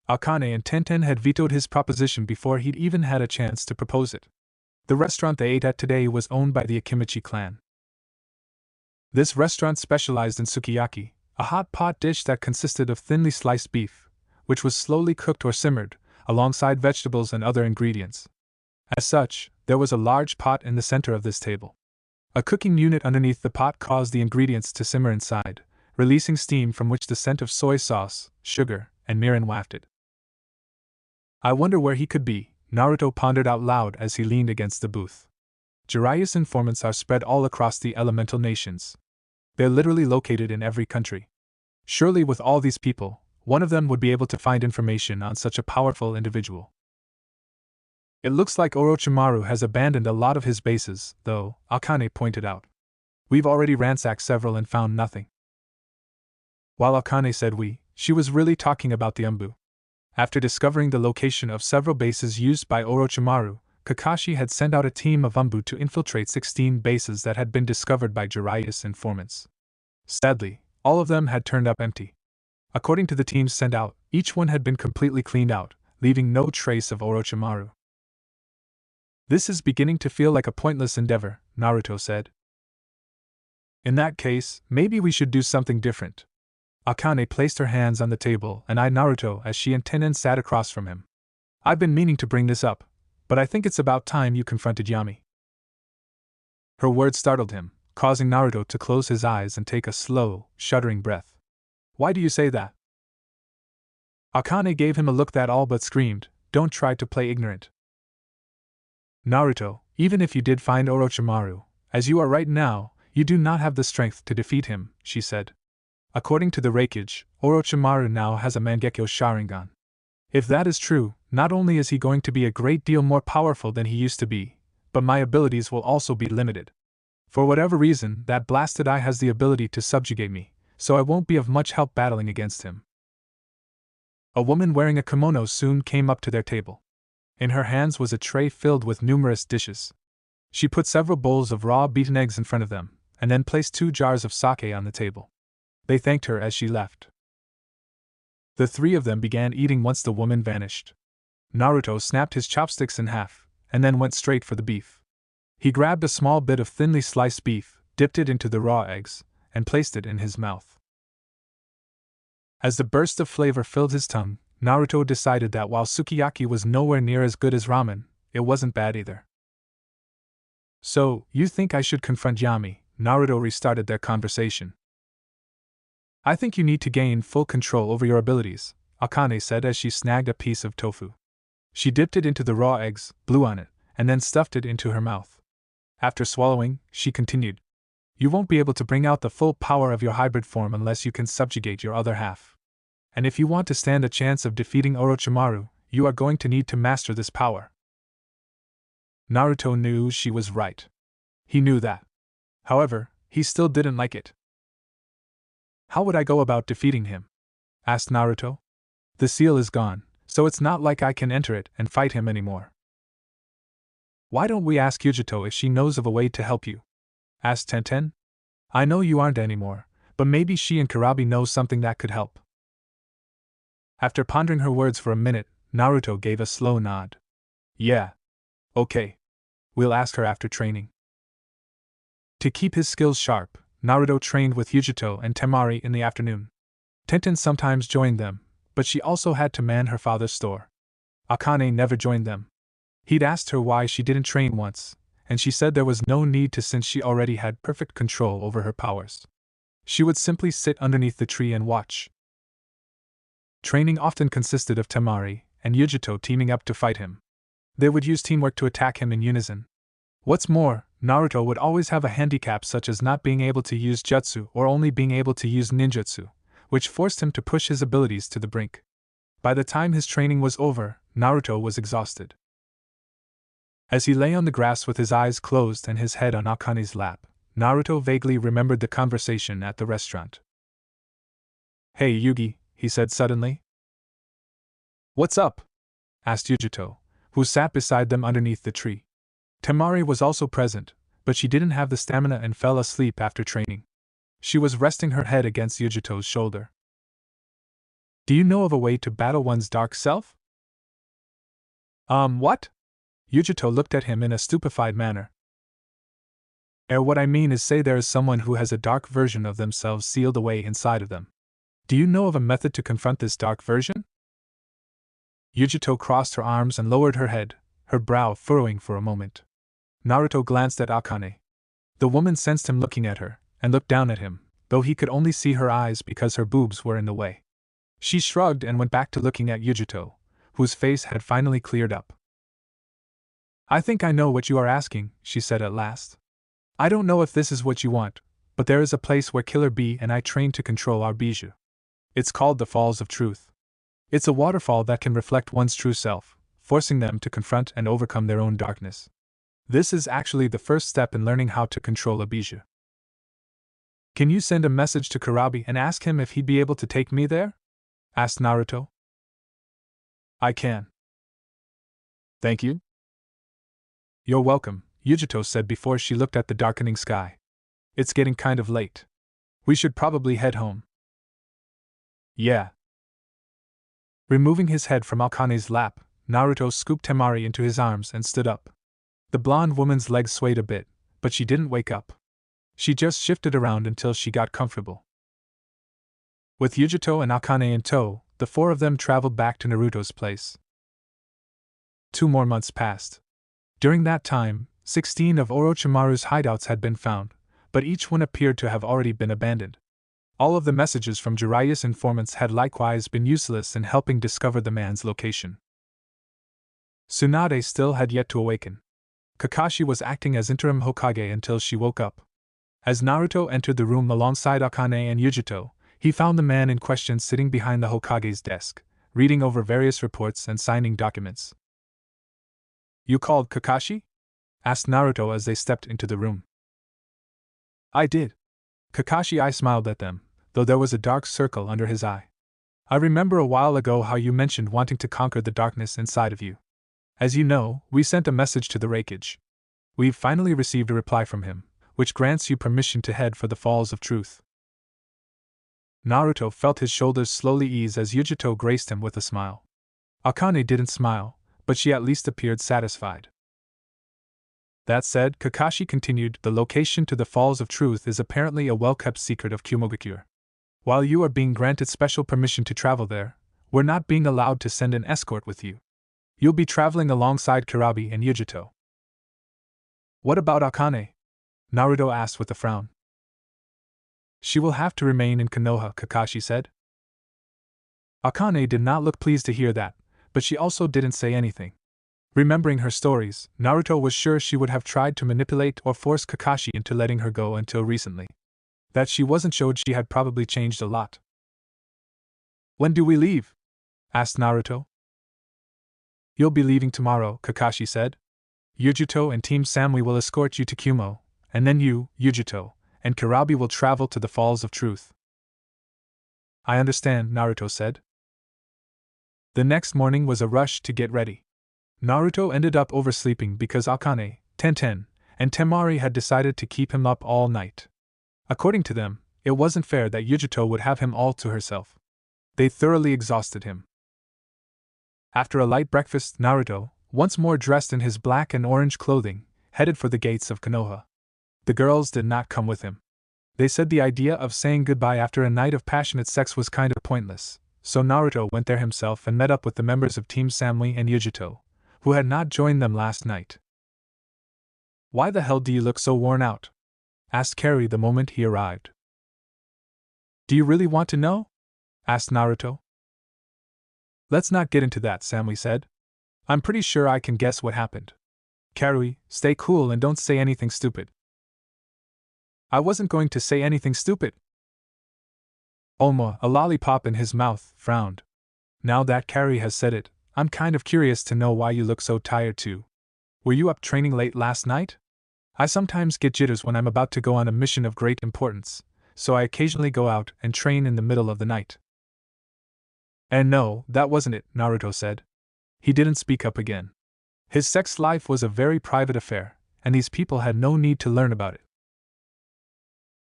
Akane and Tenten had vetoed his proposition before he'd even had a chance to propose it. The restaurant they ate at today was owned by the Akimichi clan. This restaurant specialized in sukiyaki, a hot pot dish that consisted of thinly sliced beef, which was slowly cooked or simmered, alongside vegetables and other ingredients. As such, there was a large pot in the center of this table. A cooking unit underneath the pot caused the ingredients to simmer inside, releasing steam from which the scent of soy sauce, sugar, and mirin wafted. "I wonder where he could be," Naruto pondered out loud as he leaned against the booth. Jiraiya's informants are spread all across the elemental nations. They're literally located in every country. Surely with all these people, one of them would be able to find information on such a powerful individual. "It looks like Orochimaru has abandoned a lot of his bases, though," Akane pointed out. "We've already ransacked several and found nothing." While Akane said we, she was really talking about the Umbu. After discovering the location of several bases used by Orochimaru, Kakashi had sent out a team of Umbu to infiltrate 16 bases that had been discovered by Jiraiya's informants. Sadly, all of them had turned up empty. According to the teams sent out, each one had been completely cleaned out, leaving no trace of Orochimaru. "This is beginning to feel like a pointless endeavor," Naruto said. "In that case, maybe we should do something different." Akane placed her hands on the table and eyed Naruto as she and Tenen sat across from him. "I've been meaning to bring this up, but I think it's about time you confronted Yami." Her words startled him, causing Naruto to close his eyes and take a slow, shuddering breath. "Why do you say that?" Akane gave him a look that all but screamed, "Don't try to play ignorant." "Naruto, even if you did find Orochimaru, as you are right now, you do not have the strength to defeat him," she said. "According to the Reikage, Orochimaru now has a Mangekyo Sharingan. If that is true, not only is he going to be a great deal more powerful than he used to be, but my abilities will also be limited. For whatever reason, that blasted eye has the ability to subjugate me, so I won't be of much help battling against him." A woman wearing a kimono soon came up to their table. In her hands was a tray filled with numerous dishes. She put several bowls of raw beaten eggs in front of them, and then placed 2 jars of sake on the table. They thanked her as she left. The 3 of them began eating once the woman vanished. Naruto snapped his chopsticks in half, and then went straight for the beef. He grabbed a small bit of thinly sliced beef, dipped it into the raw eggs, and placed it in his mouth. As the burst of flavor filled his tongue, Naruto decided that while sukiyaki was nowhere near as good as ramen, it wasn't bad either. So, you think I should confront Yami? Naruto restarted their conversation. I think you need to gain full control over your abilities, Akane said as she snagged a piece of tofu. She dipped it into the raw eggs, blew on it, and then stuffed it into her mouth. After swallowing, she continued. You won't be able to bring out the full power of your hybrid form unless you can subjugate your other half. And if you want to stand a chance of defeating Orochimaru, you are going to need to master this power. Naruto knew she was right. He knew that. However, he still didn't like it. How would I go about defeating him? Asked Naruto. The seal is gone, so it's not like I can enter it and fight him anymore. Why don't we ask Yujito if she knows of a way to help you? Asked Tenten. I know you aren't anymore, but maybe she and Karabi know something that could help. After pondering her words for a minute, Naruto gave a slow nod. Yeah. Okay. We'll ask her after training. To keep his skills sharp, Naruto trained with Yujito and Temari in the afternoon. Tenten sometimes joined them, but she also had to man her father's store. Akane never joined them. He'd asked her why she didn't train once, and she said there was no need to since she already had perfect control over her powers. She would simply sit underneath the tree and watch. Training often consisted of Temari and Yujito teaming up to fight him. They would use teamwork to attack him in unison. What's more, Naruto would always have a handicap such as not being able to use jutsu or only being able to use ninjutsu, which forced him to push his abilities to the brink. By the time his training was over, Naruto was exhausted. As he lay on the grass with his eyes closed and his head on Akane's lap, Naruto vaguely remembered the conversation at the restaurant. Hey Yugi, he said suddenly. What's up? Asked Yujito, who sat beside them underneath the tree. Temari was also present, but she didn't have the stamina and fell asleep after training. She was resting her head against Yujito's shoulder. Do you know of a way to battle one's dark self? What? Yujito looked at him in a stupefied manner. What I mean is say there is someone who has a dark version of themselves sealed away inside of them. Do you know of a method to confront this dark version? Yujito crossed her arms and lowered her head, her brow furrowing for a moment. Naruto glanced at Akane. The woman sensed him looking at her, and looked down at him, though he could only see her eyes because her boobs were in the way. She shrugged and went back to looking at Yujito, whose face had finally cleared up. I think I know what you are asking, she said at last. I don't know if this is what you want, but there is a place where Killer Bee and I train to control our bijou. It's called the Falls of Truth. It's a waterfall that can reflect one's true self, forcing them to confront and overcome their own darkness. This is actually the first step in learning how to control a bijou. Can you send a message to Karabi and ask him if he'd be able to take me there? Asked Naruto. I can. Thank you. You're welcome, Yujito said before she looked at the darkening sky. It's getting kind of late. We should probably head home. Yeah. Removing his head from Akane's lap, Naruto scooped Temari into his arms and stood up. The blonde woman's legs swayed a bit, but she didn't wake up. She just shifted around until she got comfortable. With Yujito and Akane in tow, the four of them traveled back to Naruto's place. 2 more months passed. During that time, 16 of Orochimaru's hideouts had been found, but each one appeared to have already been abandoned. All of the messages from Jiraiya's informants had likewise been useless in helping discover the man's location. Tsunade still had yet to awaken. Kakashi was acting as interim Hokage until she woke up. As Naruto entered the room alongside Akane and Yujito, he found the man in question sitting behind the Hokage's desk, reading over various reports and signing documents. You called Kakashi? Asked Naruto as they stepped into the room. I did. Kakashi smiled at them, though there was a dark circle under his eye. I remember a while ago how you mentioned wanting to conquer the darkness inside of you. As you know, we sent a message to the Raikage. We've finally received a reply from him, which grants you permission to head for the Falls of Truth. Naruto felt his shoulders slowly ease as Yujito graced him with a smile. Akane didn't smile, but she at least appeared satisfied. That said, Kakashi continued, the location to the Falls of Truth is apparently a well-kept secret of Kumogakure. While you are being granted special permission to travel there, we're not being allowed to send an escort with you. You'll be traveling alongside Kurabi and Yujito. What about Akane? Naruto asked with a frown. She will have to remain in Konoha, Kakashi said. Akane did not look pleased to hear that, but she also didn't say anything. Remembering her stories, Naruto was sure she would have tried to manipulate or force Kakashi into letting her go until recently. That she wasn't showed she had probably changed a lot. When do we leave? Asked Naruto. You'll be leaving tomorrow, Kakashi said. Yujito and Team Samui will escort you to Kumo, and then you, Yujito, and Kurabi will travel to the Falls of Truth. I understand, Naruto said. The next morning was a rush to get ready. Naruto ended up oversleeping because Akane, Tenten, and Temari had decided to keep him up all night. According to them, it wasn't fair that Yujito would have him all to herself. They thoroughly exhausted him. After a light breakfast, Naruto, once more dressed in his black and orange clothing, headed for the gates of Konoha. The girls did not come with him. They said the idea of saying goodbye after a night of passionate sex was kind of pointless, so Naruto went there himself and met up with the members of Team Samui and Yujito, who had not joined them last night. Why the hell do you look so worn out? Asked Carrie the moment he arrived. Do you really want to know? Asked Naruto. Let's not get into that, Samui said. I'm pretty sure I can guess what happened. Carrie, stay cool and don't say anything stupid. I wasn't going to say anything stupid. Oma, a lollipop in his mouth, frowned. Now that Carrie has said it, I'm kind of curious to know why you look so tired too. Were you up training late last night? I sometimes get jitters when I'm about to go on a mission of great importance, so I occasionally go out and train in the middle of the night. And no, that wasn't it, Naruto said. He didn't speak up again. His sex life was a very private affair, and these people had no need to learn about it.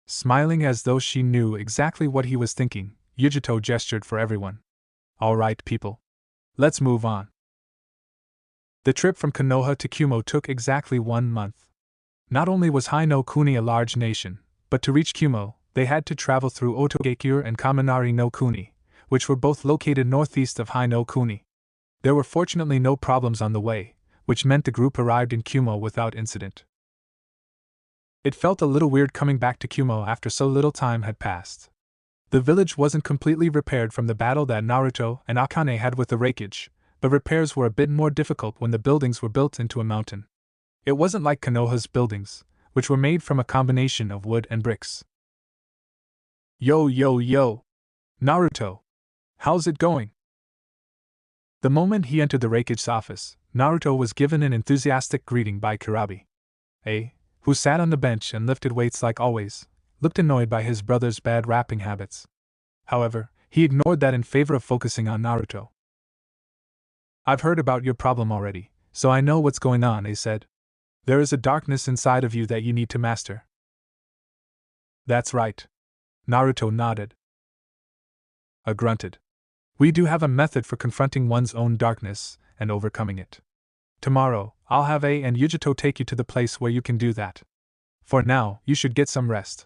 Smiling as though she knew exactly what he was thinking, Yujito gestured for everyone. All right, people. Let's move on. The trip from Konoha to Kumo took exactly 1 month. Not only was Haino Kuni a large nation, but to reach Kumo, they had to travel through Otogekure and Kaminari no Kuni, which were both located northeast of Haino Kuni. There were fortunately no problems on the way, which meant the group arrived in Kumo without incident. It felt a little weird coming back to Kumo after so little time had passed. The village wasn't completely repaired from the battle that Naruto and Akane had with the Raikage, but repairs were a bit more difficult when the buildings were built into a mountain. It wasn't like Konoha's buildings, which were made from a combination of wood and bricks. Yo yo yo! Naruto! How's it going? The moment he entered the Raikage's office, Naruto was given an enthusiastic greeting by Kurabi. Who sat on the bench and lifted weights like always, looked annoyed by his brother's bad rapping habits. However, he ignored that in favor of focusing on Naruto. I've heard about your problem already, so I know what's going on, he said. There is a darkness inside of you that you need to master. That's right. Naruto nodded. Grunted. We do have a method for confronting one's own darkness and overcoming it. Tomorrow, I'll have A and Yujito take you to the place where you can do that. For now, you should get some rest.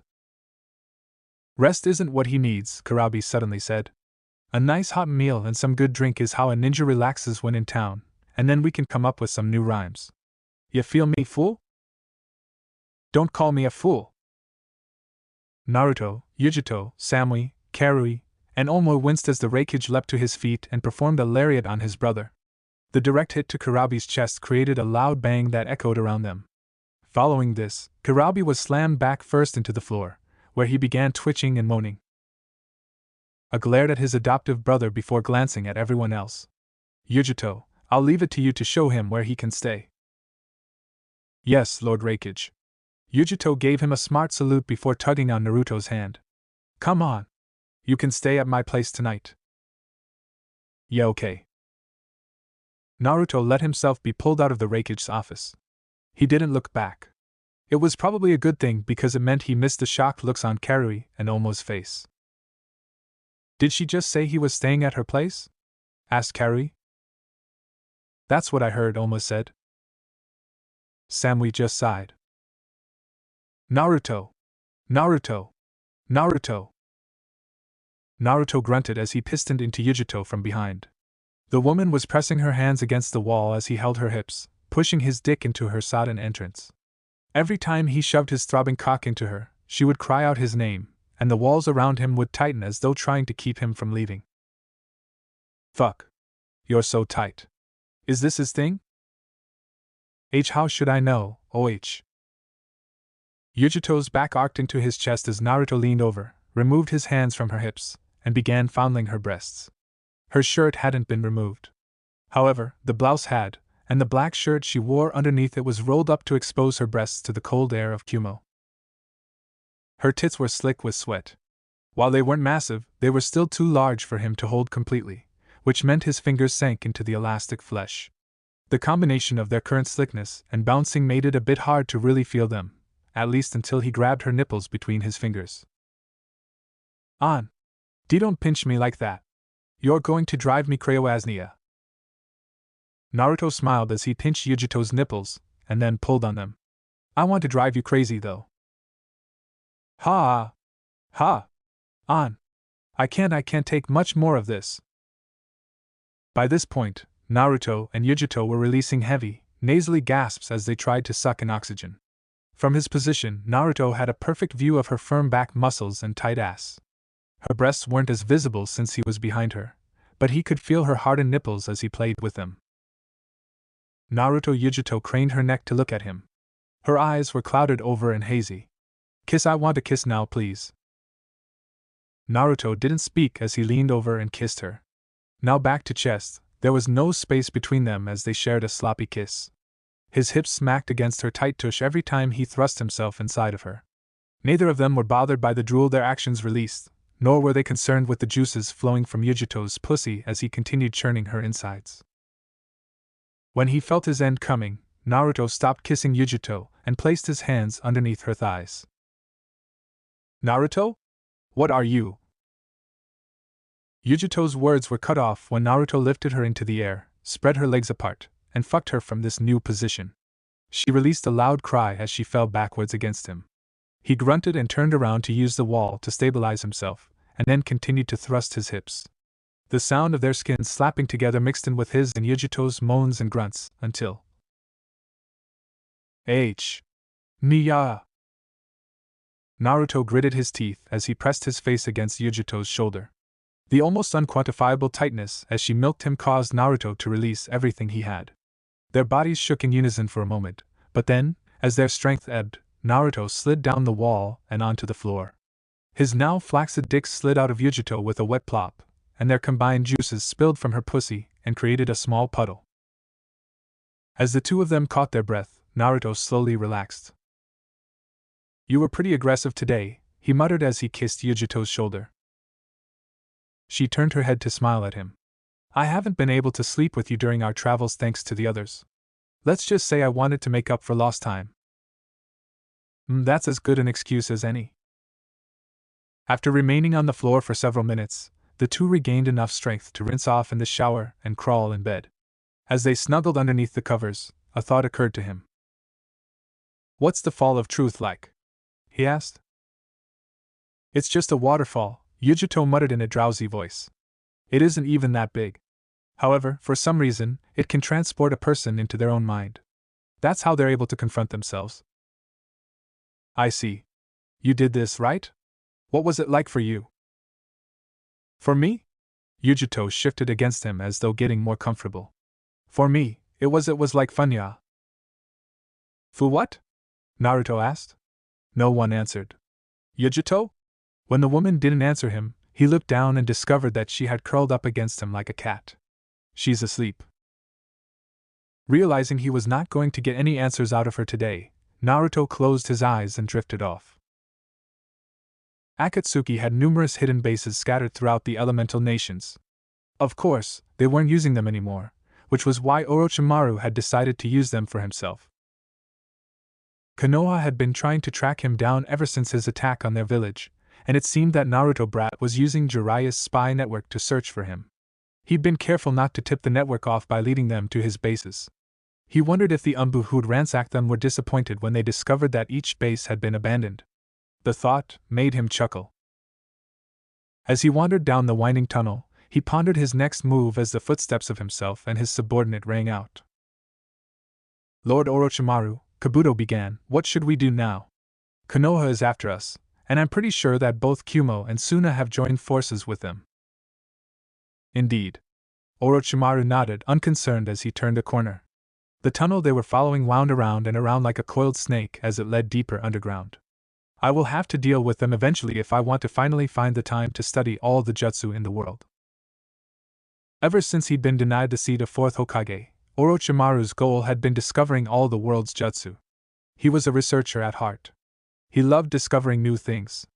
Rest isn't what he needs, Kurabi suddenly said. A nice hot meal and some good drink is how a ninja relaxes when in town, and then we can come up with some new rhymes. You feel me, fool? Don't call me a fool. Naruto, Yujito, Samui, Karui, and Omo winced as the Raikage leapt to his feet and performed a lariat on his brother. The direct hit to Kurabi's chest created a loud bang that echoed around them. Following this, Kurabi was slammed back first into the floor, where he began twitching and moaning. Glared at his adoptive brother before glancing at everyone else. Yujito, I'll leave it to you to show him where he can stay. Yes, Lord Raikage. Yujito gave him a smart salute before tugging on Naruto's hand. Come on. You can stay at my place tonight. Yeah, okay. Naruto let himself be pulled out of the Raikage's office. He didn't look back. It was probably a good thing because it meant he missed the shocked looks on Karui and Omo's face. Did she just say he was staying at her place? Asked Karui. That's what I heard, Omo said. Samui just sighed. Naruto! Naruto! Naruto! Naruto grunted as he pistoned into Yujito from behind. The woman was pressing her hands against the wall as he held her hips, pushing his dick into her sodden entrance. Every time he shoved his throbbing cock into her, she would cry out his name, and the walls around him would tighten as though trying to keep him from leaving. Fuck. You're so tight. Is this his thing? How should I know, OH? Yujito's back arced into his chest as Naruto leaned over, removed his hands from her hips, and began fondling her breasts. Her shirt hadn't been removed. However, the blouse had, and the black shirt she wore underneath it was rolled up to expose her breasts to the cold air of Kumo. Her tits were slick with sweat. While they weren't massive, they were still too large for him to hold completely, which meant his fingers sank into the elastic flesh. The combination of their current slickness and bouncing made it a bit hard to really feel them, at least until he grabbed her nipples between his fingers. On. Don't pinch me like that. You're going to drive me crayoasnia. Naruto smiled as he pinched Yujito's nipples, and then pulled on them. I want to drive you crazy though. Ha! Ha! On! I can't take much more of this. By this point, Naruto and Yujito were releasing heavy, nasally gasps as they tried to suck in oxygen. From his position, Naruto had a perfect view of her firm back muscles and tight ass. Her breasts weren't as visible since he was behind her, but he could feel her hardened nipples as he played with them. Yujito craned her neck to look at him. Her eyes were clouded over and hazy. Kiss, I want a kiss now, please. Naruto didn't speak as he leaned over and kissed her. Now back to chest, there was no space between them as they shared a sloppy kiss. His hips smacked against her tight tush every time he thrust himself inside of her. Neither of them were bothered by the drool their actions released, nor were they concerned with the juices flowing from Yujito's pussy as he continued churning her insides. When he felt his end coming, Naruto stopped kissing Yujito and placed his hands underneath her thighs. Naruto? What are you? Yujito's words were cut off when Naruto lifted her into the air, spread her legs apart, and fucked her from this new position. She released a loud cry as she fell backwards against him. He grunted and turned around to use the wall to stabilize himself, and then continued to thrust his hips. The sound of their skins slapping together mixed in with his and Yujito's moans and grunts, until Miya! Naruto gritted his teeth as he pressed his face against Yujito's shoulder. The almost unquantifiable tightness as she milked him caused Naruto to release everything he had. Their bodies shook in unison for a moment, but then, as their strength ebbed, Naruto slid down the wall and onto the floor. His now flaccid dick slid out of Yujito with a wet plop, and their combined juices spilled from her pussy and created a small puddle. As the two of them caught their breath, Naruto slowly relaxed. You were pretty aggressive today, he muttered as he kissed Yujito's shoulder. She turned her head to smile at him. I haven't been able to sleep with you during our travels thanks to the others. Let's just say I wanted to make up for lost time. That's as good an excuse as any. After remaining on the floor for several minutes, the two regained enough strength to rinse off in the shower and crawl in bed. As they snuggled underneath the covers, a thought occurred to him. What's the fall of truth like? He asked. It's just a waterfall, Yujito muttered in a drowsy voice. It isn't even that big. However, for some reason, it can transport a person into their own mind. That's how they're able to confront themselves. I see. You did this, right? What was it like for you? For me? Yujito shifted against him as though getting more comfortable. For me, it was like fun, yeah. For what? Naruto asked. No one answered. Yujito? When the woman didn't answer him, he looked down and discovered that she had curled up against him like a cat. She's asleep. Realizing he was not going to get any answers out of her today, Naruto closed his eyes and drifted off. Akatsuki had numerous hidden bases scattered throughout the elemental nations. Of course, they weren't using them anymore, which was why Orochimaru had decided to use them for himself. Konoha had been trying to track him down ever since his attack on their village, and it seemed that Naruto Brat was using Jiraiya's spy network to search for him. He'd been careful not to tip the network off by leading them to his bases. He wondered if the Umbu who'd ransacked them were disappointed when they discovered that each base had been abandoned. The thought made him chuckle. As he wandered down the winding tunnel, he pondered his next move as the footsteps of himself and his subordinate rang out. "Lord Orochimaru," Kabuto began, "what should we do now? Konoha is after us, and I'm pretty sure that both Kumo and Suna have joined forces with them." "Indeed." Orochimaru nodded, unconcerned as he turned a corner. The tunnel they were following wound around and around like a coiled snake as it led deeper underground. "I will have to deal with them eventually if I want to finally find the time to study all the jutsu in the world." Ever since he'd been denied the seat of 4th Hokage, Orochimaru's goal had been discovering all the world's jutsu. He was a researcher at heart. He loved discovering new things.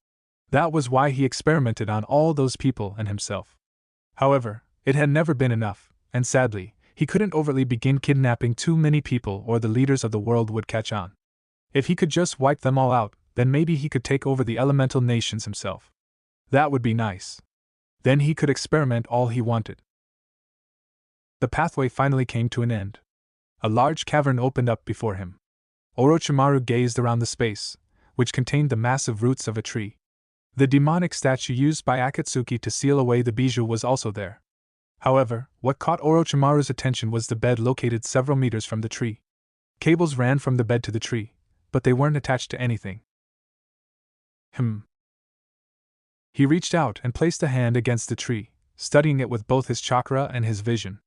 That was why he experimented on all those people and himself. However, it had never been enough, and sadly, he couldn't overtly begin kidnapping too many people or the leaders of the world would catch on. If he could just wipe them all out, then maybe he could take over the elemental nations himself. That would be nice. Then he could experiment all he wanted. The pathway finally came to an end. A large cavern opened up before him. Orochimaru gazed around the space, which contained the massive roots of a tree. The demonic statue used by Akatsuki to seal away the bijou was also there. However, what caught Orochimaru's attention was the bed located several meters from the tree. Cables ran from the bed to the tree, but they weren't attached to anything. He reached out and placed a hand against the tree, studying it with both his chakra and his vision.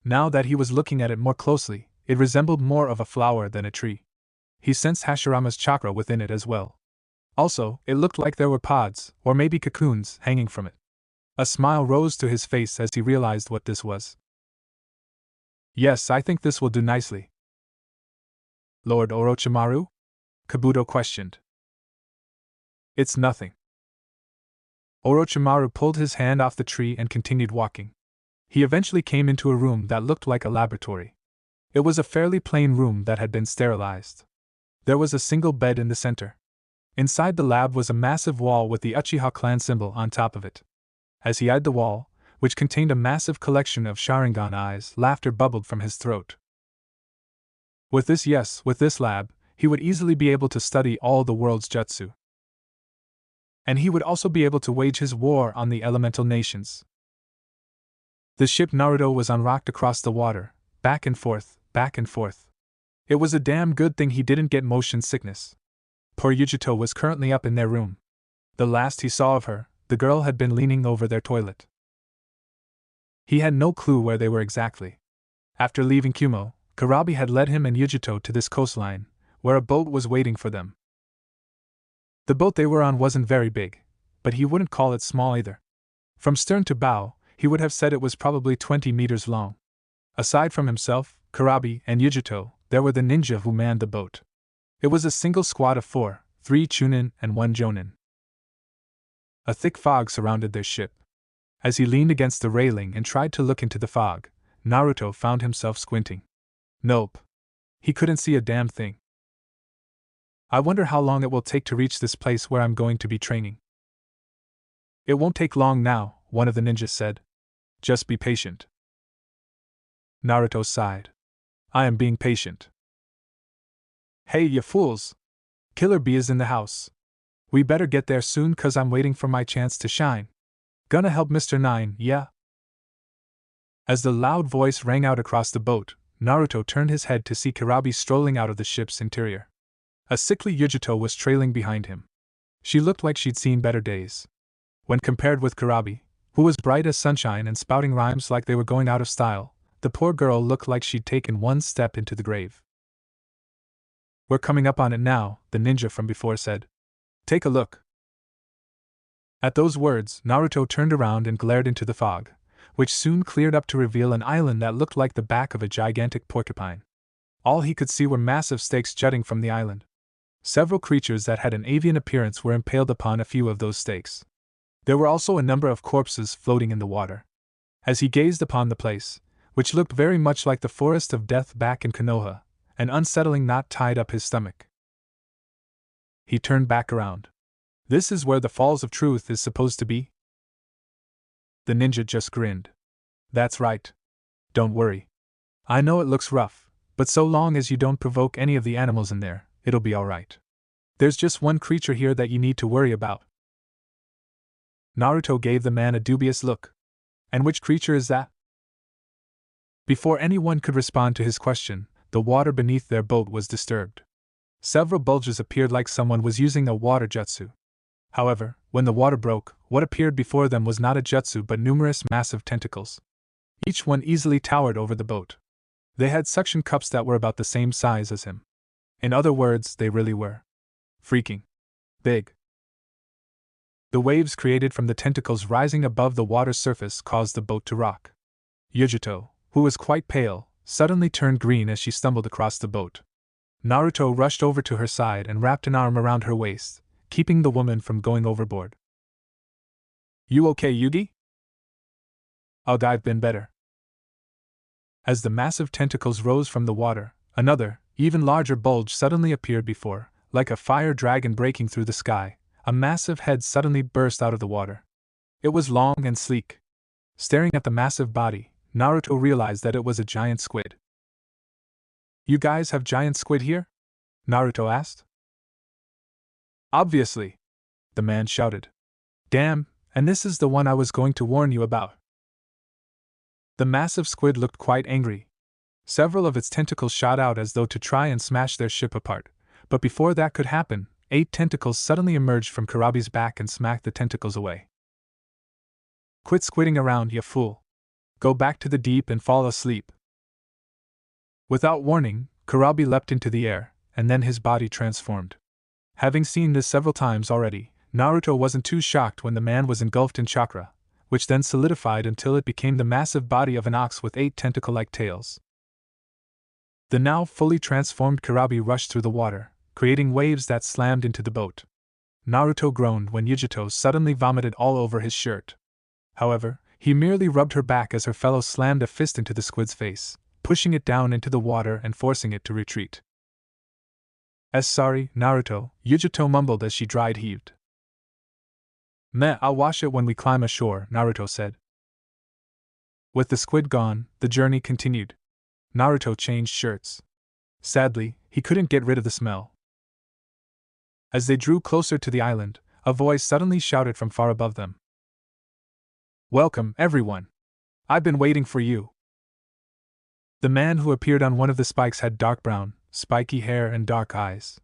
Now that he was looking at it more closely, it resembled more of a flower than a tree. He sensed Hashirama's chakra within it as well. Also, it looked like there were pods, or maybe cocoons, hanging from it. A smile rose to his face as he realized what this was. "Yes, I think this will do nicely." "Lord Orochimaru?" Kabuto questioned. "It's nothing." Orochimaru pulled his hand off the tree and continued walking. He eventually came into a room that looked like a laboratory. It was a fairly plain room that had been sterilized. There was a single bed in the center. Inside the lab was a massive wall with the Uchiha clan symbol on top of it. As he eyed the wall, which contained a massive collection of Sharingan eyes, laughter bubbled from his throat. With this lab, he would easily be able to study all the world's jutsu. And he would also be able to wage his war on the elemental nations. The ship Naruto was unrocked across the water, back and forth, back and forth. It was a damn good thing he didn't get motion sickness. Poor Yujito was currently up in their room. The last he saw of her, the girl had been leaning over their toilet. He had no clue where they were exactly. After leaving Kumo, Karabi had led him and Yujito to this coastline, where a boat was waiting for them. The boat they were on wasn't very big, but he wouldn't call it small either. From stern to bow, he would have said it was probably 20 meters long. Aside from himself, Karabi, and Yujito, there were the ninja who manned the boat. It was a single squad of 4, 3 Chunin and 1 Jonin. A thick fog surrounded their ship. As he leaned against the railing and tried to look into the fog, Naruto found himself squinting. Nope. He couldn't see a damn thing. "I wonder how long it will take to reach this place where I'm going to be training." "It won't take long now," one of the ninjas said. "Just be patient." Naruto sighed. "I am being patient." "Hey, you fools! Killer Bee is in the house. We better get there soon 'cause I'm waiting for my chance to shine. Gonna help Mr. 9, yeah?" As the loud voice rang out across the boat, Naruto turned his head to see Karabi strolling out of the ship's interior. A sickly Yujito was trailing behind him. She looked like she'd seen better days. When compared with Karabi, who was bright as sunshine and spouting rhymes like they were going out of style, the poor girl looked like she'd taken one step into the grave. "We're coming up on it now," the ninja from before said. "Take a look." At those words, Naruto turned around and glared into the fog, which soon cleared up to reveal an island that looked like the back of a gigantic porcupine. All he could see were massive stakes jutting from the island. Several creatures that had an avian appearance were impaled upon a few of those stakes. There were also a number of corpses floating in the water. As he gazed upon the place, which looked very much like the forest of death back in Konoha, an unsettling knot tied up his stomach. He turned back around. "This is where the Falls of Truth is supposed to be?" The ninja just grinned. "That's right. Don't worry. I know it looks rough, But so long as you don't provoke any of the animals in there, it'll be alright. There's just one creature here that you need to worry about. Naruto gave the man a dubious look. And which creature is that? Before anyone could respond to his question, the water beneath their boat was disturbed. Several bulges appeared like someone was using a water jutsu. However, when the water broke, what appeared before them was not a jutsu but numerous massive tentacles. Each one easily towered over the boat. They had suction cups that were about the same size as him. In other words, they really were freaking big. The waves created from the tentacles rising above the water's surface caused the boat to rock. Yujito, who was quite pale, suddenly turned green as she stumbled across the boat. Naruto rushed over to her side and wrapped an arm around her waist, keeping the woman from going overboard. You okay, Yugi? I've been better. As the massive tentacles rose from the water, another, even larger bulge suddenly appeared before, like a fire dragon breaking through the sky. A massive head suddenly burst out of the water. It was long and sleek. Staring at the massive body, Naruto realized that it was a giant squid. You guys have giant squid here? Naruto asked. Obviously, the man shouted. Damn, and this is the one I was going to warn you about. The massive squid looked quite angry. Several of its tentacles shot out as though to try and smash their ship apart, but before that could happen, 8 tentacles suddenly emerged from Kurabi's back and smacked the tentacles away. Quit squidding around, you fool. Go back to the deep and fall asleep. Without warning, Kurabi leapt into the air, and then his body transformed. Having seen this several times already, Naruto wasn't too shocked when the man was engulfed in chakra, which then solidified until it became the massive body of an ox with 8 tentacle-like tails. The now fully transformed Kurabi rushed through the water, creating waves that slammed into the boat. Naruto groaned when Yujito suddenly vomited all over his shirt. However, he merely rubbed her back as her fellow slammed a fist into the squid's face, pushing it down into the water and forcing it to retreat. Sorry, Naruto, Yujito mumbled as she dry-heaved. Meh, I'll wash it when we climb ashore, Naruto said. With the squid gone, the journey continued. Naruto changed shirts. Sadly, he couldn't get rid of the smell. As they drew closer to the island, a voice suddenly shouted from far above them. Welcome, everyone! I've been waiting for you! The man who appeared on one of the spikes had dark brown, spiky hair and dark eyes.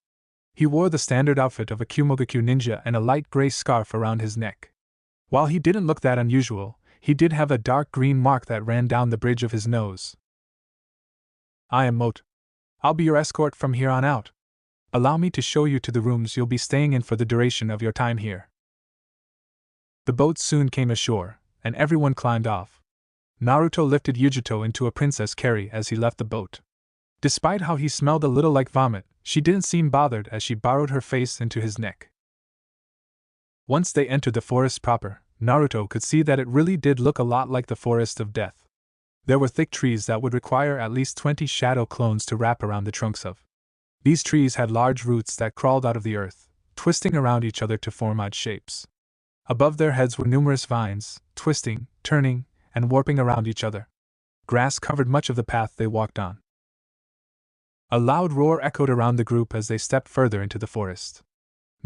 He wore the standard outfit of a Kumogaku ninja and a light gray scarf around his neck. While he didn't look that unusual, he did have a dark green mark that ran down the bridge of his nose. I am Moat. I'll be your escort from here on out. Allow me to show you to the rooms you'll be staying in for the duration of your time here. The boat soon came ashore, and everyone climbed off. Naruto lifted Yujito into a princess carry as he left the boat. Despite how he smelled a little like vomit, she didn't seem bothered as she burrowed her face into his neck. Once they entered the forest proper, Naruto could see that it really did look a lot like the forest of death. There were thick trees that would require at least 20 shadow clones to wrap around the trunks of. These trees had large roots that crawled out of the earth, twisting around each other to form odd shapes. Above their heads were numerous vines, twisting, turning, and warping around each other. Grass covered much of the path they walked on. A loud roar echoed around the group as they stepped further into the forest.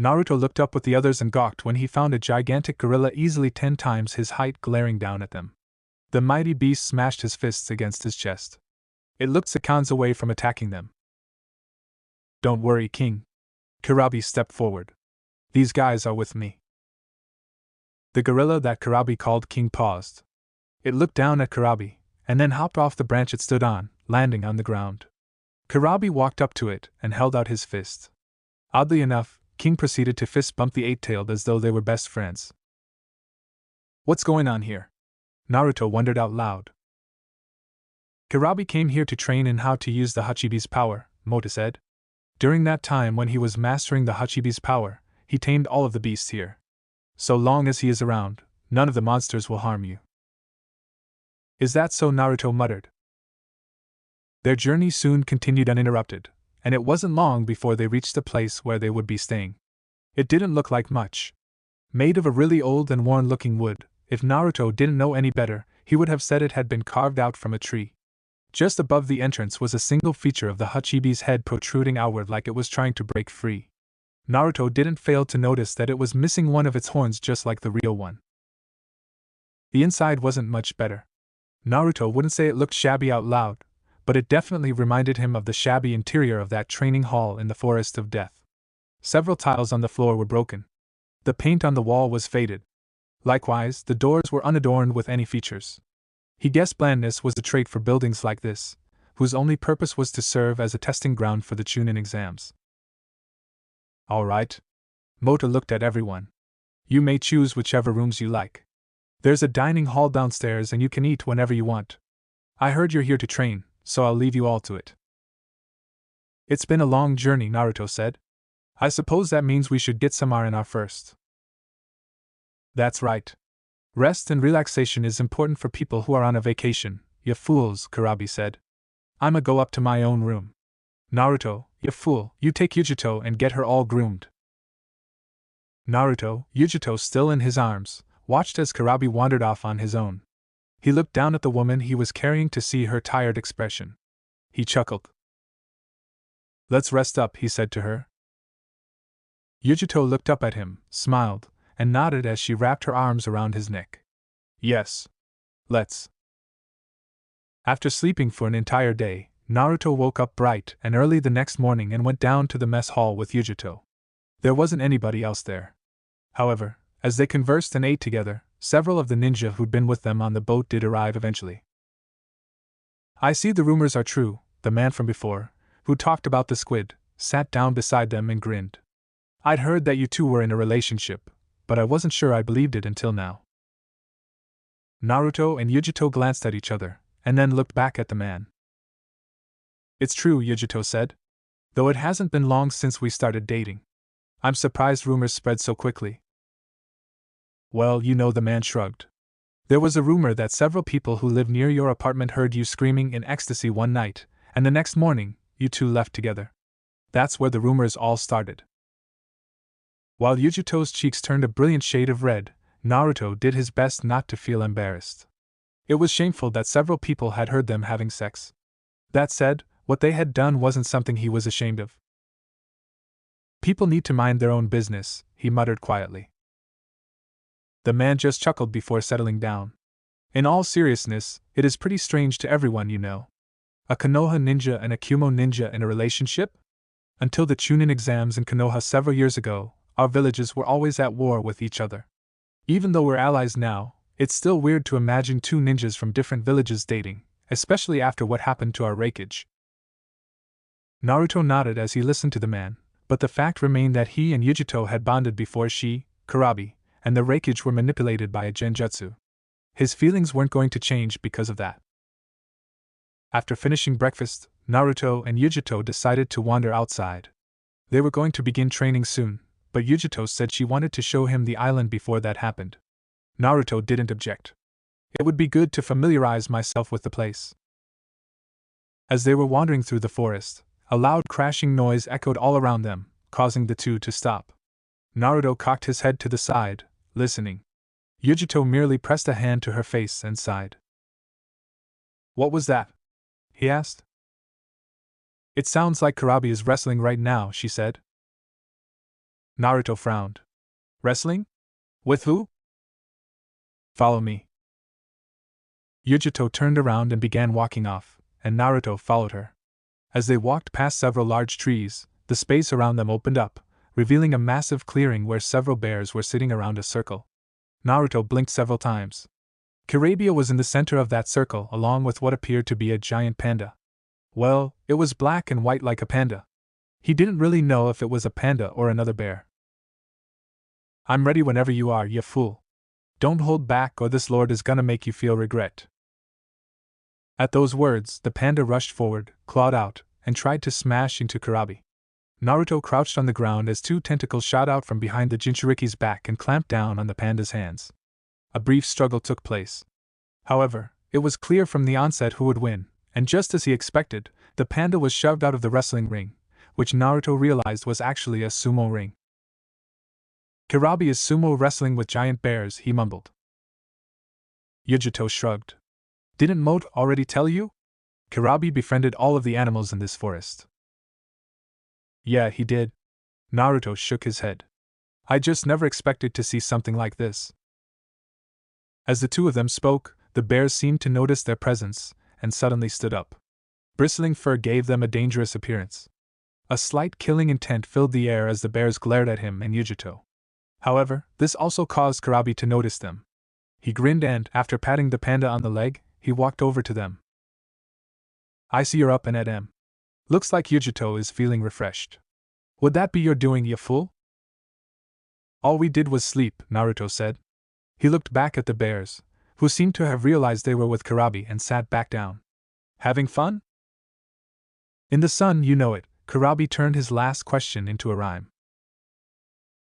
Naruto looked up with the others and gawked when he found a gigantic gorilla easily 10 times his height glaring down at them. The mighty beast smashed his fists against his chest. It looked seconds away from attacking them. Don't worry, King. Kurabi stepped forward. These guys are with me. The gorilla that Kurabi called King paused. It looked down at Kurabi, and then hopped off the branch it stood on, landing on the ground. Kurabi walked up to it and held out his fist. Oddly enough, King proceeded to fist bump the eight-tailed as though they were best friends. What's going on here? Naruto wondered out loud. Kurabi came here to train in how to use the Hachibi's power, Mota said. During that time when he was mastering the Hachibi's power, he tamed all of the beasts here. So long as he is around, none of the monsters will harm you. Is that so? Naruto muttered. Their journey soon continued uninterrupted, and it wasn't long before they reached the place where they would be staying. It didn't look like much. Made of a really old and worn-looking wood, if Naruto didn't know any better, he would have said it had been carved out from a tree. Just above the entrance was a single feature of the Hachibi's head protruding outward like it was trying to break free. Naruto didn't fail to notice that it was missing one of its horns just like the real one. The inside wasn't much better. Naruto wouldn't say it looked shabby out loud, but it definitely reminded him of the shabby interior of that training hall in the Forest of Death. Several tiles on the floor were broken. The paint on the wall was faded. Likewise, the doors were unadorned with any features. He guessed blandness was the trait for buildings like this, whose only purpose was to serve as a testing ground for the Chunin exams. All right. Mota looked at everyone. You may choose whichever rooms you like. There's a dining hall downstairs and you can eat whenever you want. I heard you're here to train, so I'll leave you all to it. It's been a long journey, Naruto said. I suppose that means we should get some R&R first. That's right. Rest and relaxation is important for people who are on a vacation, you fools, Kurabi said. I'ma go up to my own room. Naruto, you fool, you take Yujito and get her all groomed. Naruto, Yujito still in his arms, watched as Kurabi wandered off on his own. He looked down at the woman he was carrying to see her tired expression. He chuckled. Let's rest up, he said to her. Yujito looked up at him, smiled, and nodded as she wrapped her arms around his neck. Yes. Let's. After sleeping for an entire day, Naruto woke up bright and early the next morning and went down to the mess hall with Yujito. There wasn't anybody else there. However, as they conversed and ate together, several of the ninja who'd been with them on the boat did arrive eventually. I see the rumors are true, the man from before, who talked about the squid, sat down beside them and grinned. I'd heard that you two were in a relationship, but I wasn't sure I believed it until now. Naruto and Yujito glanced at each other, and then looked back at the man. It's true, Yujito said. Though it hasn't been long since we started dating. I'm surprised rumors spread so quickly. Well, the man shrugged. There was a rumor that several people who live near your apartment heard you screaming in ecstasy one night, and the next morning, you two left together. That's where the rumors all started. While Yujito's cheeks turned a brilliant shade of red, Naruto did his best not to feel embarrassed. It was shameful that several people had heard them having sex. That said, what they had done wasn't something he was ashamed of. People need to mind their own business, he muttered quietly. The man just chuckled before settling down. In all seriousness, it is pretty strange to everyone, A Konoha ninja and a Kumo ninja in a relationship? Until the Chunin exams in Konoha several years ago, our villages were always at war with each other. Even though we're allies now, it's still weird to imagine two ninjas from different villages dating, especially after what happened to our raikage. Naruto nodded as he listened to the man, but the fact remained that he and Yujito had bonded before she, Kurabi, and the raikage were manipulated by a genjutsu. His feelings weren't going to change because of that. After finishing breakfast, Naruto and Yujito decided to wander outside. They were going to begin training soon, but Yujito said she wanted to show him the island before that happened. Naruto didn't object. It would be good to familiarize myself with the place. As they were wandering through the forest, a loud crashing noise echoed all around them, causing the two to stop. Naruto cocked his head to the side, listening. Yujito merely pressed a hand to her face and sighed. What was that? He asked. It sounds like Kurabi is wrestling right now, she said. Naruto frowned. Wrestling? With who? Follow me. Yujito turned around and began walking off, and Naruto followed her. As they walked past several large trees, the space around them opened up, revealing a massive clearing where several bears were sitting around a circle. Naruto blinked several times. Kirabia was in the center of that circle along with what appeared to be a giant panda. Well, it was black and white like a panda. He didn't really know if it was a panda or another bear. I'm ready whenever you are, you fool. Don't hold back or this lord is gonna make you feel regret. At those words, the panda rushed forward, clawed out, and tried to smash into Kurabi. Naruto crouched on the ground as two tentacles shot out from behind the Jinchuriki's back and clamped down on the panda's hands. A brief struggle took place. However, it was clear from the onset who would win, and just as he expected, the panda was shoved out of the wrestling ring, which Naruto realized was actually a sumo ring. Kurabi is sumo wrestling with giant bears, he mumbled. Yujito shrugged. Didn't Mote already tell you? Kurabi befriended all of the animals in this forest. Yeah, he did. Naruto shook his head. I just never expected to see something like this. As the two of them spoke, the bears seemed to notice their presence, and suddenly stood up. Bristling fur gave them a dangerous appearance. A slight killing intent filled the air as the bears glared at him and Yujito. However, this also caused Kurabi to notice them. He grinned and, after patting the panda on the leg, he walked over to them. I see you're up and at 'em. Looks like Yujito is feeling refreshed. Would that be your doing, you fool? All we did was sleep, Naruto said. He looked back at the bears, who seemed to have realized they were with Kurabi and sat back down. Having fun? In the sun, you know it, Kurabi turned his last question into a rhyme.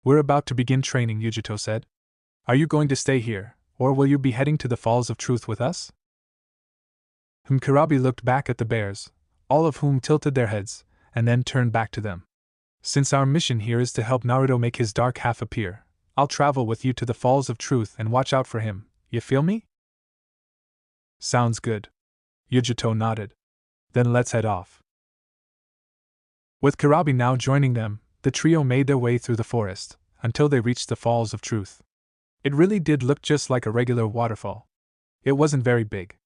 We're about to begin training, Yujito said. Are you going to stay here, or will you be heading to the Falls of Truth with us? Kurabi looked back at the bears, all of whom tilted their heads, and then turned back to them. Since our mission here is to help Naruto make his dark half appear, I'll travel with you to the Falls of Truth and watch out for him, you feel me? Sounds good. Yujito nodded. Then let's head off. With Kurabi now joining them, the trio made their way through the forest, until they reached the Falls of Truth. It really did look just like a regular waterfall. It wasn't very big.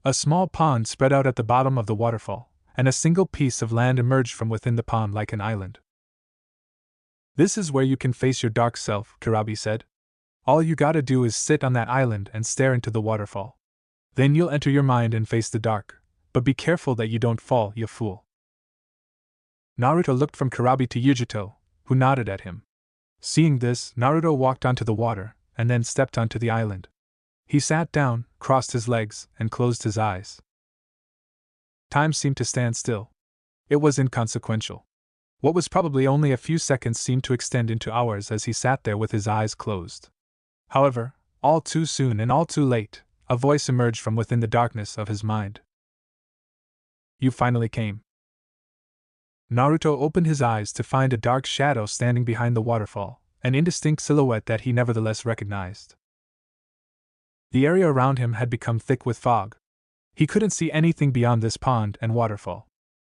A small pond spread out at the bottom of the waterfall, and a single piece of land emerged from within the pond like an island. This is where you can face your dark self, Kurabi said. All you gotta do is sit on that island and stare into the waterfall. Then you'll enter your mind and face the dark, but be careful that you don't fall, you fool. Naruto looked from Kurabi to Yujito, who nodded at him. Seeing this, Naruto walked onto the water, and then stepped onto the island. He sat down, crossed his legs, and closed his eyes. Time seemed to stand still. It was inconsequential. What was probably only a few seconds seemed to extend into hours as he sat there with his eyes closed. However, all too soon and all too late, a voice emerged from within the darkness of his mind. You finally came. Naruto opened his eyes to find a dark shadow standing behind the waterfall, an indistinct silhouette that he nevertheless recognized. The area around him had become thick with fog. He couldn't see anything beyond this pond and waterfall.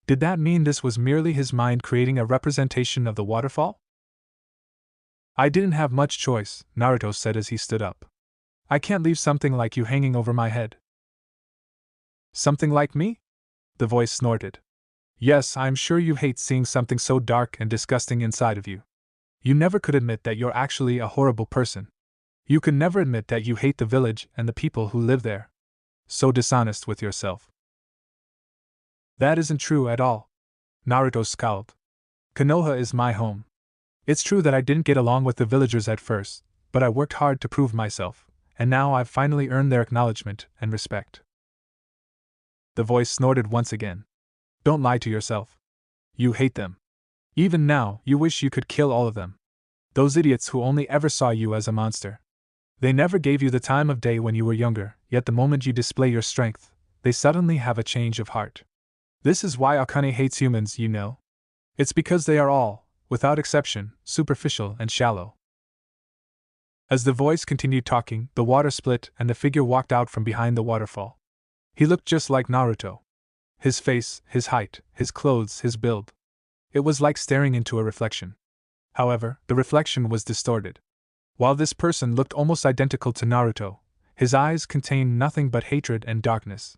Did that mean this was merely his mind creating a representation of the waterfall? I didn't have much choice, Naruto said as he stood up. I can't leave something like you hanging over my head. Something like me? The voice snorted. Yes, I'm sure you hate seeing something so dark and disgusting inside of you. You never could admit that you're actually a horrible person. You could never admit that you hate the village and the people who live there. So dishonest with yourself. That isn't true at all. Naruto scowled. Konoha is my home. It's true that I didn't get along with the villagers at first, but I worked hard to prove myself, and now I've finally earned their acknowledgement and respect. The voice snorted once again. Don't lie to yourself. You hate them. Even now, you wish you could kill all of them. Those idiots who only ever saw you as a monster. They never gave you the time of day when you were younger, yet the moment you display your strength, they suddenly have a change of heart. This is why Akane hates humans, you know. It's because they are all, without exception, superficial and shallow. As the voice continued talking, the water split and the figure walked out from behind the waterfall. He looked just like Naruto. His face, his height, his clothes, his build. It was like staring into a reflection. However, the reflection was distorted. While this person looked almost identical to Naruto, his eyes contained nothing but hatred and darkness.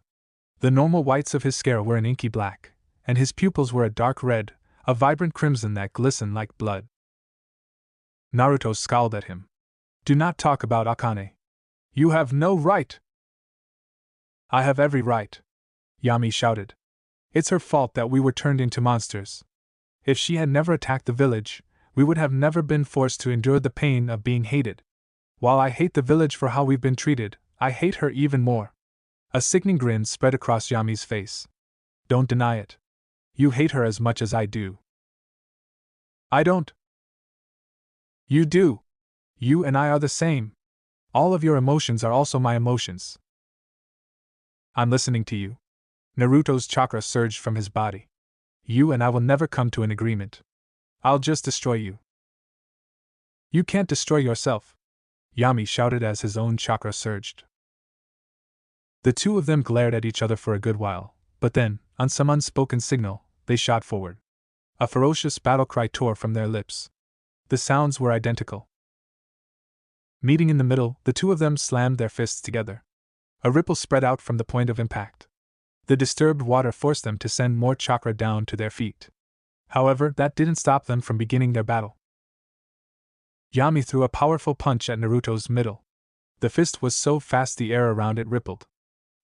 The normal whites of his scale were an inky black, and his pupils were a dark red, a vibrant crimson that glistened like blood. Naruto scowled at him. Do not talk about Akane. You have no right. I have every right. Yami shouted. It's her fault that we were turned into monsters. If she had never attacked the village, we would have never been forced to endure the pain of being hated. While I hate the village for how we've been treated, I hate her even more. A sickening grin spread across Yami's face. Don't deny it. You hate her as much as I do. I don't. You do. You and I are the same. All of your emotions are also my emotions. I'm listening to you. Naruto's chakra surged from his body. You and I will never come to an agreement. I'll just destroy you. You can't destroy yourself. Yami shouted as his own chakra surged. The two of them glared at each other for a good while, but then, on some unspoken signal, they shot forward. A ferocious battle cry tore from their lips. The sounds were identical. Meeting in the middle, the two of them slammed their fists together. A ripple spread out from the point of impact. The disturbed water forced them to send more chakra down to their feet. However, that didn't stop them from beginning their battle. Yami threw a powerful punch at Naruto's middle. The fist was so fast the air around it rippled.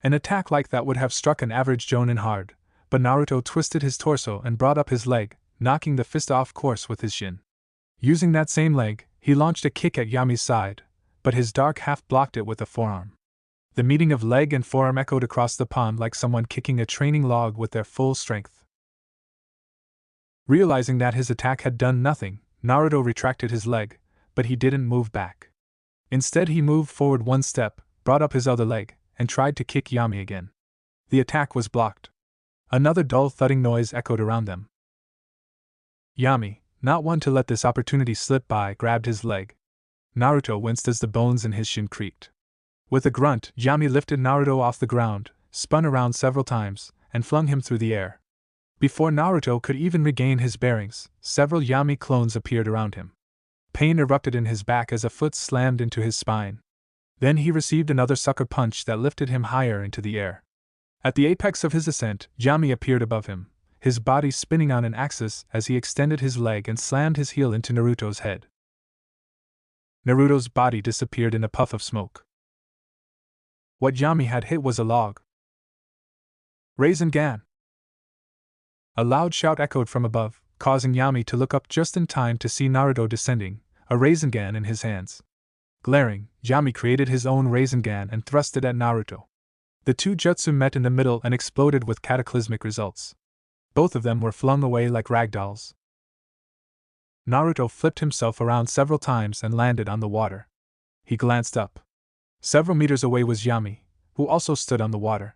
An attack like that would have struck an average jonin hard, but Naruto twisted his torso and brought up his leg, knocking the fist off course with his shin. Using that same leg, he launched a kick at Yami's side, but his dark half blocked it with a forearm. The meeting of leg and forearm echoed across the pond like someone kicking a training log with their full strength. Realizing that his attack had done nothing, Naruto retracted his leg, but he didn't move back. Instead, he moved forward one step, brought up his other leg, and tried to kick Yami again. The attack was blocked. Another dull thudding noise echoed around them. Yami, not one to let this opportunity slip by, grabbed his leg. Naruto winced as the bones in his shin creaked. With a grunt, Yami lifted Naruto off the ground, spun around several times, and flung him through the air. Before Naruto could even regain his bearings, several Yami clones appeared around him. Pain erupted in his back as a foot slammed into his spine. Then he received another sucker punch that lifted him higher into the air. At the apex of his ascent, Yami appeared above him, his body spinning on an axis as he extended his leg and slammed his heel into Naruto's head. Naruto's body disappeared in a puff of smoke. What Yami had hit was a log. Rasengan! A loud shout echoed from above, causing Yami to look up just in time to see Naruto descending, a Rasengan in his hands. Glaring, Yami created his own Rasengan and thrust it at Naruto. The two jutsu met in the middle and exploded with cataclysmic results. Both of them were flung away like ragdolls. Naruto flipped himself around several times and landed on the water. He glanced up. Several meters away was Yami, who also stood on the water.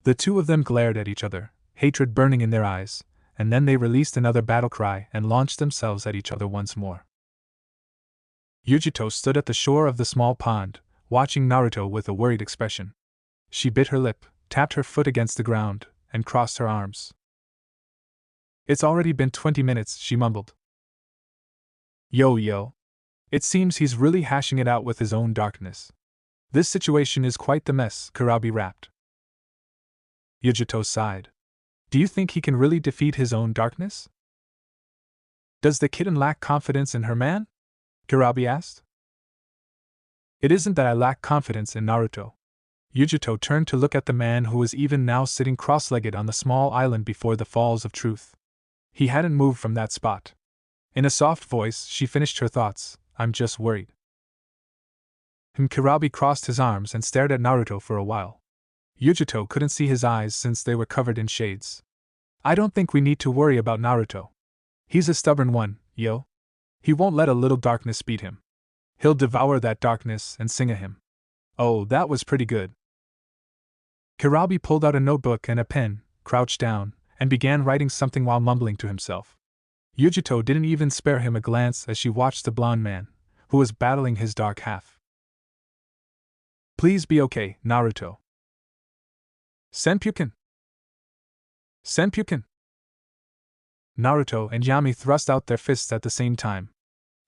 The two of them glared at each other, hatred burning in their eyes, and then they released another battle cry and launched themselves at each other once more. Yujito stood at the shore of the small pond, watching Naruto with a worried expression. She bit her lip, tapped her foot against the ground, and crossed her arms. "It's already been 20 minutes," she mumbled. Yo. It seems he's really hashing it out with his own darkness. This situation is quite the mess, Kurabi rapped. Yujito sighed. Do you think he can really defeat his own darkness? Does the kitten lack confidence in her man? Kurabi asked. It isn't that I lack confidence in Naruto. Yujito turned to look at the man who was even now sitting cross-legged on the small island before the Falls of Truth. He hadn't moved from that spot. In a soft voice, she finished her thoughts. I'm just worried. Kurabi crossed his arms and stared at Naruto for a while. Yujito couldn't see his eyes since they were covered in shades. I don't think we need to worry about Naruto. He's a stubborn one, yo. He won't let a little darkness beat him. He'll devour that darkness and sing a hymn. Oh, that was pretty good. Kurabi pulled out a notebook and a pen, crouched down, and began writing something while mumbling to himself. Yujito didn't even spare him a glance as she watched the blonde man, who was battling his dark half. Please be okay, Naruto. Senpuken! Senpuken! Naruto and Yami thrust out their fists at the same time.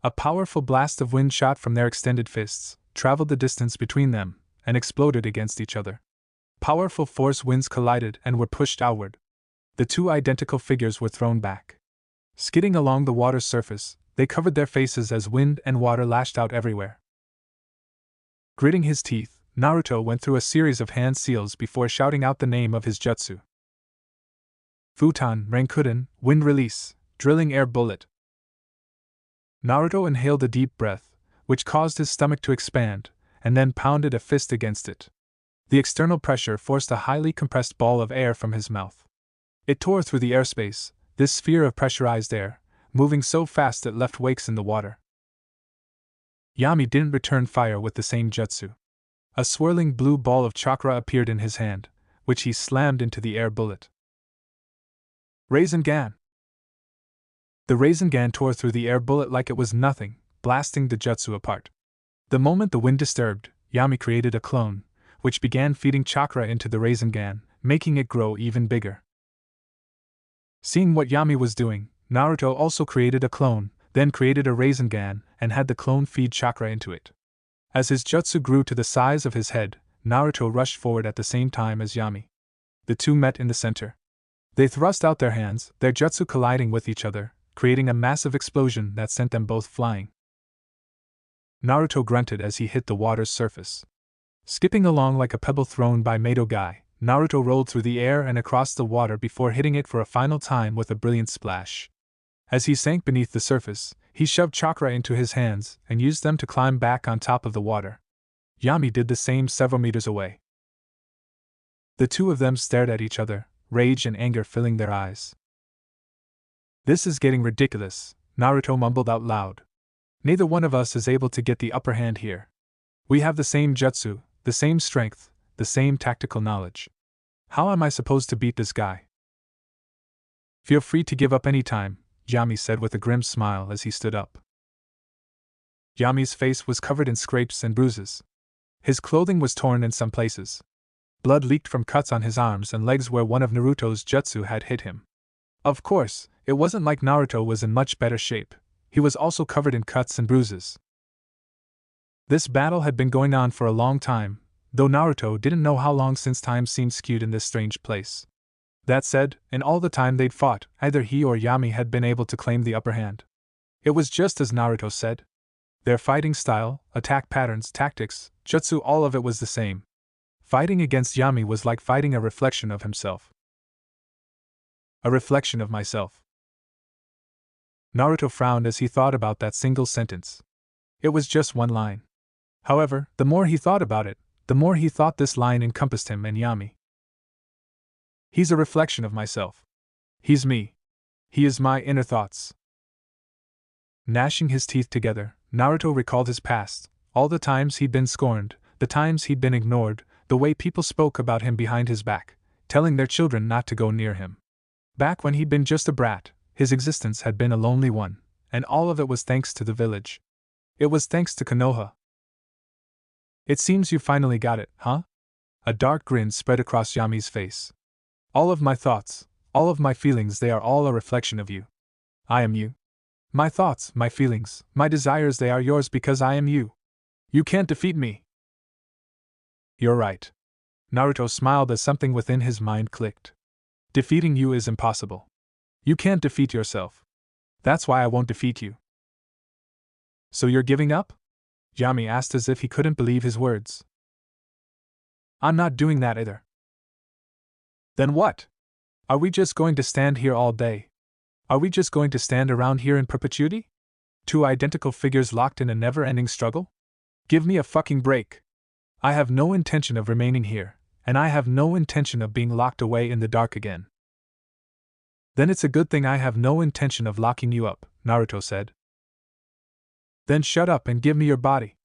A powerful blast of wind shot from their extended fists, traveled the distance between them, and exploded against each other. Powerful force winds collided and were pushed outward. The two identical figures were thrown back. Skidding along the water's surface, they covered their faces as wind and water lashed out everywhere. Gritting his teeth, Naruto went through a series of hand seals before shouting out the name of his jutsu. Futon, Rankuden, Wind Release, Drilling Air Bullet. Naruto inhaled a deep breath, which caused his stomach to expand, and then pounded a fist against it. The external pressure forced a highly compressed ball of air from his mouth. It tore through the airspace, this sphere of pressurized air, moving so fast it left wakes in the water. Yami didn't return fire with the same jutsu. A swirling blue ball of chakra appeared in his hand, which he slammed into the air bullet. Rasengan! The Rasengan tore through the air bullet like it was nothing, blasting the jutsu apart. The moment the wind disturbed, Yami created a clone, which began feeding chakra into the Rasengan, making it grow even bigger. Seeing what Yami was doing, Naruto also created a clone, then created a Rasengan, and had the clone feed chakra into it. As his jutsu grew to the size of his head, Naruto rushed forward at the same time as Yami. The two met in the center. They thrust out their hands, their jutsu colliding with each other, creating a massive explosion that sent them both flying. Naruto grunted as he hit the water's surface. Skipping along like a pebble thrown by Mato Guy, Naruto rolled through the air and across the water before hitting it for a final time with a brilliant splash. As he sank beneath the surface, he shoved chakra into his hands and used them to climb back on top of the water. Yami did the same several meters away. The two of them stared at each other, rage and anger filling their eyes. "This is getting ridiculous," Naruto mumbled out loud. "Neither one of us is able to get the upper hand here. We have the same jutsu, the same strength, the same tactical knowledge. How am I supposed to beat this guy?" "Feel free to give up any time," Yami said with a grim smile as he stood up. Yami's face was covered in scrapes and bruises. His clothing was torn in some places. Blood leaked from cuts on his arms and legs where one of Naruto's jutsu had hit him. Of course, it wasn't like Naruto was in much better shape. He was also covered in cuts and bruises. This battle had been going on for a long time, though Naruto didn't know how long since time seemed skewed in this strange place. That said, in all the time they'd fought, either he or Yami had been able to claim the upper hand. It was just as Naruto said. Their fighting style, attack patterns, tactics, jutsu, all of it was the same. Fighting against Yami was like fighting a reflection of himself. A reflection of myself. Naruto frowned as he thought about that single sentence. It was just one line. However, the more he thought about it, the more he thought this line encompassed him and Yami. He's a reflection of myself. He's me. He is my inner thoughts. Gnashing his teeth together, Naruto recalled his past, all the times he'd been scorned, the times he'd been ignored, the way people spoke about him behind his back, telling their children not to go near him. Back when he'd been just a brat, his existence had been a lonely one, and all of it was thanks to the village. It was thanks to Konoha. "It seems you finally got it, huh?" A dark grin spread across Yami's face. "All of my thoughts, all of my feelings, they are all a reflection of you. I am you. My thoughts, my feelings, my desires, they are yours because I am you. You can't defeat me." "You're right." Naruto smiled as something within his mind clicked. "Defeating you is impossible. You can't defeat yourself. That's why I won't defeat you." "So you're giving up?" Yami asked as if he couldn't believe his words. "I'm not doing that either." "Then what? Are we just going to stand here all day? Are we just going to stand around here in perpetuity? Two identical figures locked in a never-ending struggle? Give me a fucking break. I have no intention of remaining here, and I have no intention of being locked away in the dark again." "Then it's a good thing I have no intention of locking you up," Naruto said. "Then shut up and give me your body,"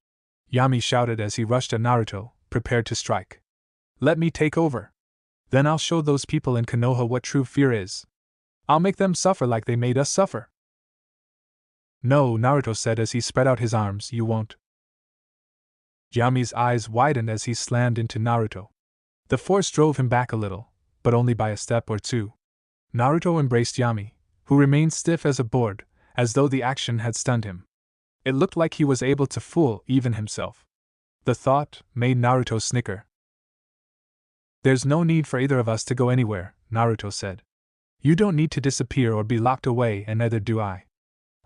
Yami shouted as he rushed at Naruto, prepared to strike. "Let me take over. Then I'll show those people in Konoha what true fear is. I'll make them suffer like they made us suffer." "No," Naruto said as he spread out his arms, "you won't." Yami's eyes widened as he slammed into Naruto. The force drove him back a little, but only by a step or two. Naruto embraced Yami, who remained stiff as a board, as though the action had stunned him. It looked like he was able to fool even himself. The thought made Naruto snicker. "There's no need for either of us to go anywhere," Naruto said. "You don't need to disappear or be locked away, and neither do I.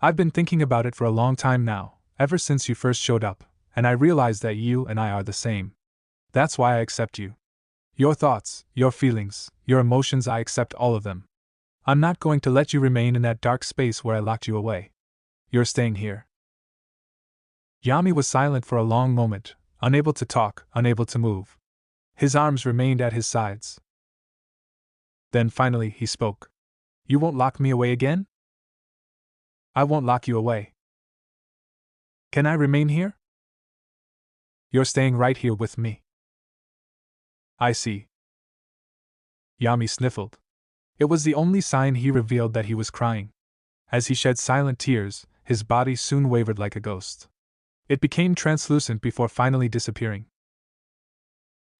I've been thinking about it for a long time now, ever since you first showed up, and I realized that you and I are the same. That's why I accept you. Your thoughts, your feelings, your emotions, I accept all of them. I'm not going to let you remain in that dark space where I locked you away. You're staying here." Yami was silent for a long moment, unable to talk, unable to move. His arms remained at his sides. Then finally he spoke. "You won't lock me away again?" "I won't lock you away." "Can I remain here?" "You're staying right here with me." "I see." Yami sniffled. It was the only sign he revealed that he was crying. As he shed silent tears, his body soon wavered like a ghost. It became translucent before finally disappearing.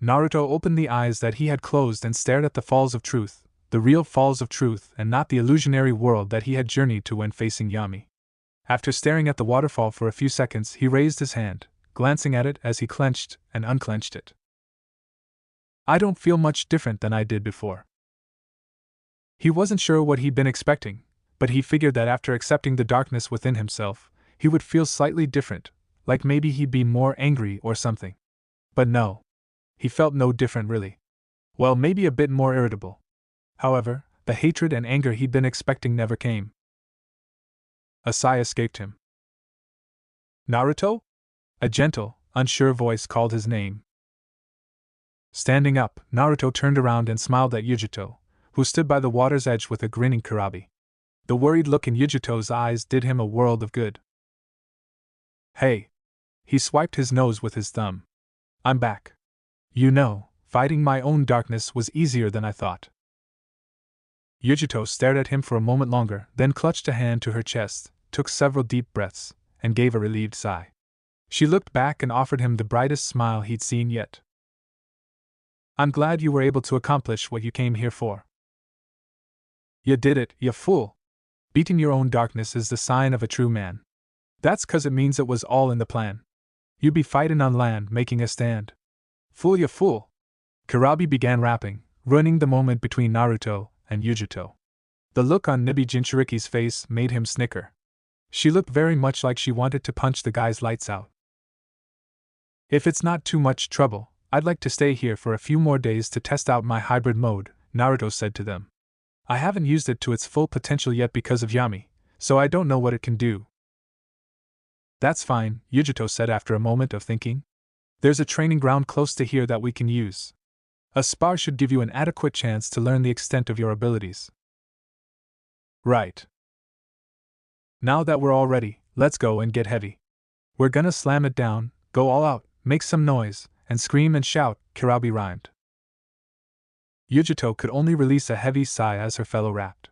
Naruto opened the eyes that he had closed and stared at the Falls of Truth, the real Falls of Truth and not the illusionary world that he had journeyed to when facing Yami. After staring at the waterfall for a few seconds, he raised his hand, glancing at it as he clenched and unclenched it. I don't feel much different than I did before. He wasn't sure what he'd been expecting, but he figured that after accepting the darkness within himself, he would feel slightly different, like maybe he'd be more angry or something. But no. He felt no different really. Well, maybe a bit more irritable. However, the hatred and anger he'd been expecting never came. A sigh escaped him. Naruto? A gentle, unsure voice called his name. Standing up, Naruto turned around and smiled at Yujito, who stood by the water's edge with a grinning Kurabi. The worried look in Yujito's eyes did him a world of good. Hey! He swiped his nose with his thumb. I'm back. You know, fighting my own darkness was easier than I thought. Yujito stared at him for a moment longer, then clutched a hand to her chest, took several deep breaths, and gave a relieved sigh. She looked back and offered him the brightest smile he'd seen yet. I'm glad you were able to accomplish what you came here for. You did it, you fool. Beating your own darkness is the sign of a true man. That's 'cause it means it was all in the plan. You be fighting on land, making a stand. Fool, you fool. Kurabi began rapping, ruining the moment between Naruto and Yujito. The look on Nibi Jinchuriki's face made him snicker. She looked very much like she wanted to punch the guy's lights out. If it's not too much trouble, I'd like to stay here for a few more days to test out my hybrid mode, Naruto said to them. I haven't used it to its full potential yet because of Yami, so I don't know what it can do. That's fine, Yujito said after a moment of thinking. There's a training ground close to here that we can use. A spar should give you an adequate chance to learn the extent of your abilities. Right. Now that we're all ready, let's go and get heavy. We're gonna slam it down, go all out, make some noise, and scream and shout, Kurabi rhymed. Yujito could only release a heavy sigh as her fellow rapped.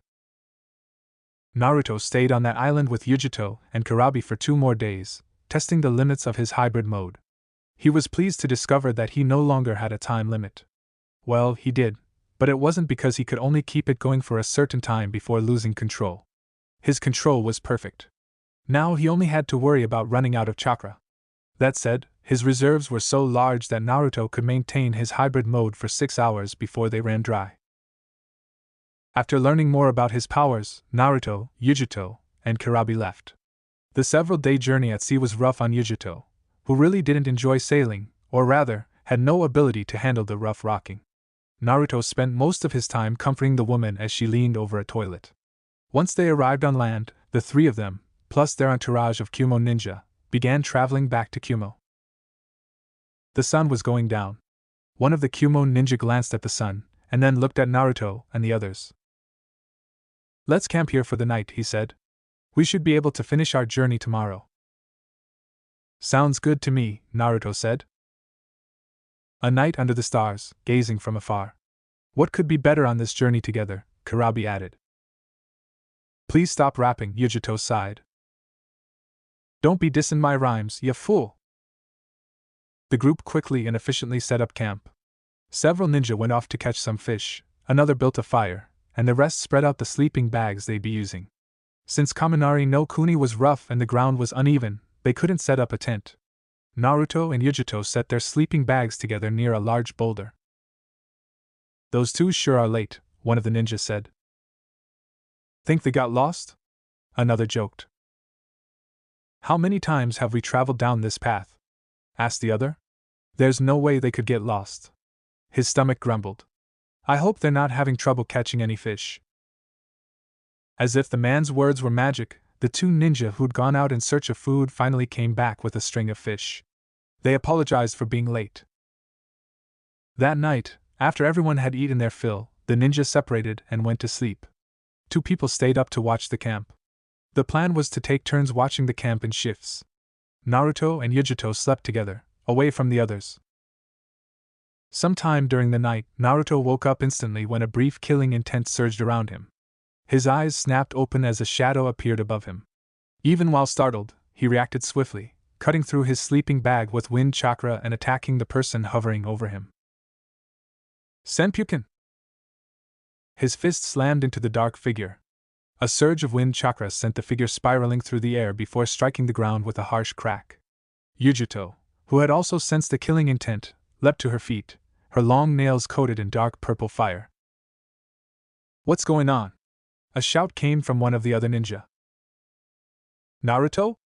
Naruto stayed on that island with Yujito and Kurabi for 2 more days, testing the limits of his hybrid mode. He was pleased to discover that he no longer had a time limit. Well, he did, but it wasn't because he could only keep it going for a certain time before losing control. His control was perfect. Now he only had to worry about running out of chakra. That said, his reserves were so large that Naruto could maintain his hybrid mode for 6 hours before they ran dry. After learning more about his powers, Naruto, Yujito, and Kurabi left. The several-day journey at sea was rough on Yujito, who really didn't enjoy sailing, or rather, had no ability to handle the rough rocking. Naruto spent most of his time comforting the woman as she leaned over a toilet. Once they arrived on land, the 3 of them, plus their entourage of Kumo ninja, began traveling back to Kumo. The sun was going down. One of the Kumo ninja glanced at the sun, and then looked at Naruto and the others. Let's camp here for the night, he said. We should be able to finish our journey tomorrow. Sounds good to me, Naruto said. A night under the stars, gazing from afar. What could be better on this journey together, Kurabi added. Please stop rapping, Yujito sighed. Don't be dissing my rhymes, ya fool. The group quickly and efficiently set up camp. Several ninja went off to catch some fish, another built a fire, and the rest spread out the sleeping bags they'd be using. Since Kaminari no Kuni was rough and the ground was uneven, they couldn't set up a tent. Naruto and Yujito set their sleeping bags together near a large boulder. Those 2 sure are late, one of the ninjas said. Think they got lost? Another joked. How many times have we traveled down this path? Asked the other. There's no way they could get lost. His stomach grumbled. I hope they're not having trouble catching any fish. As if the man's words were magic, the 2 ninja who'd gone out in search of food finally came back with a string of fish. They apologized for being late. That night, after everyone had eaten their fill, the ninjas separated and went to sleep. 2 people stayed up to watch the camp. The plan was to take turns watching the camp in shifts. Naruto and Yujito slept together, away from the others. Sometime during the night, Naruto woke up instantly when a brief killing intent surged around him. His eyes snapped open as a shadow appeared above him. Even while startled, he reacted swiftly, cutting through his sleeping bag with wind chakra and attacking the person hovering over him. Senpuken! His fist slammed into the dark figure. A surge of wind chakra sent the figure spiraling through the air before striking the ground with a harsh crack. Yujito, who had also sensed the killing intent, leapt to her feet, her long nails coated in dark purple fire. What's going on? A shout came from one of the other ninja. Naruto?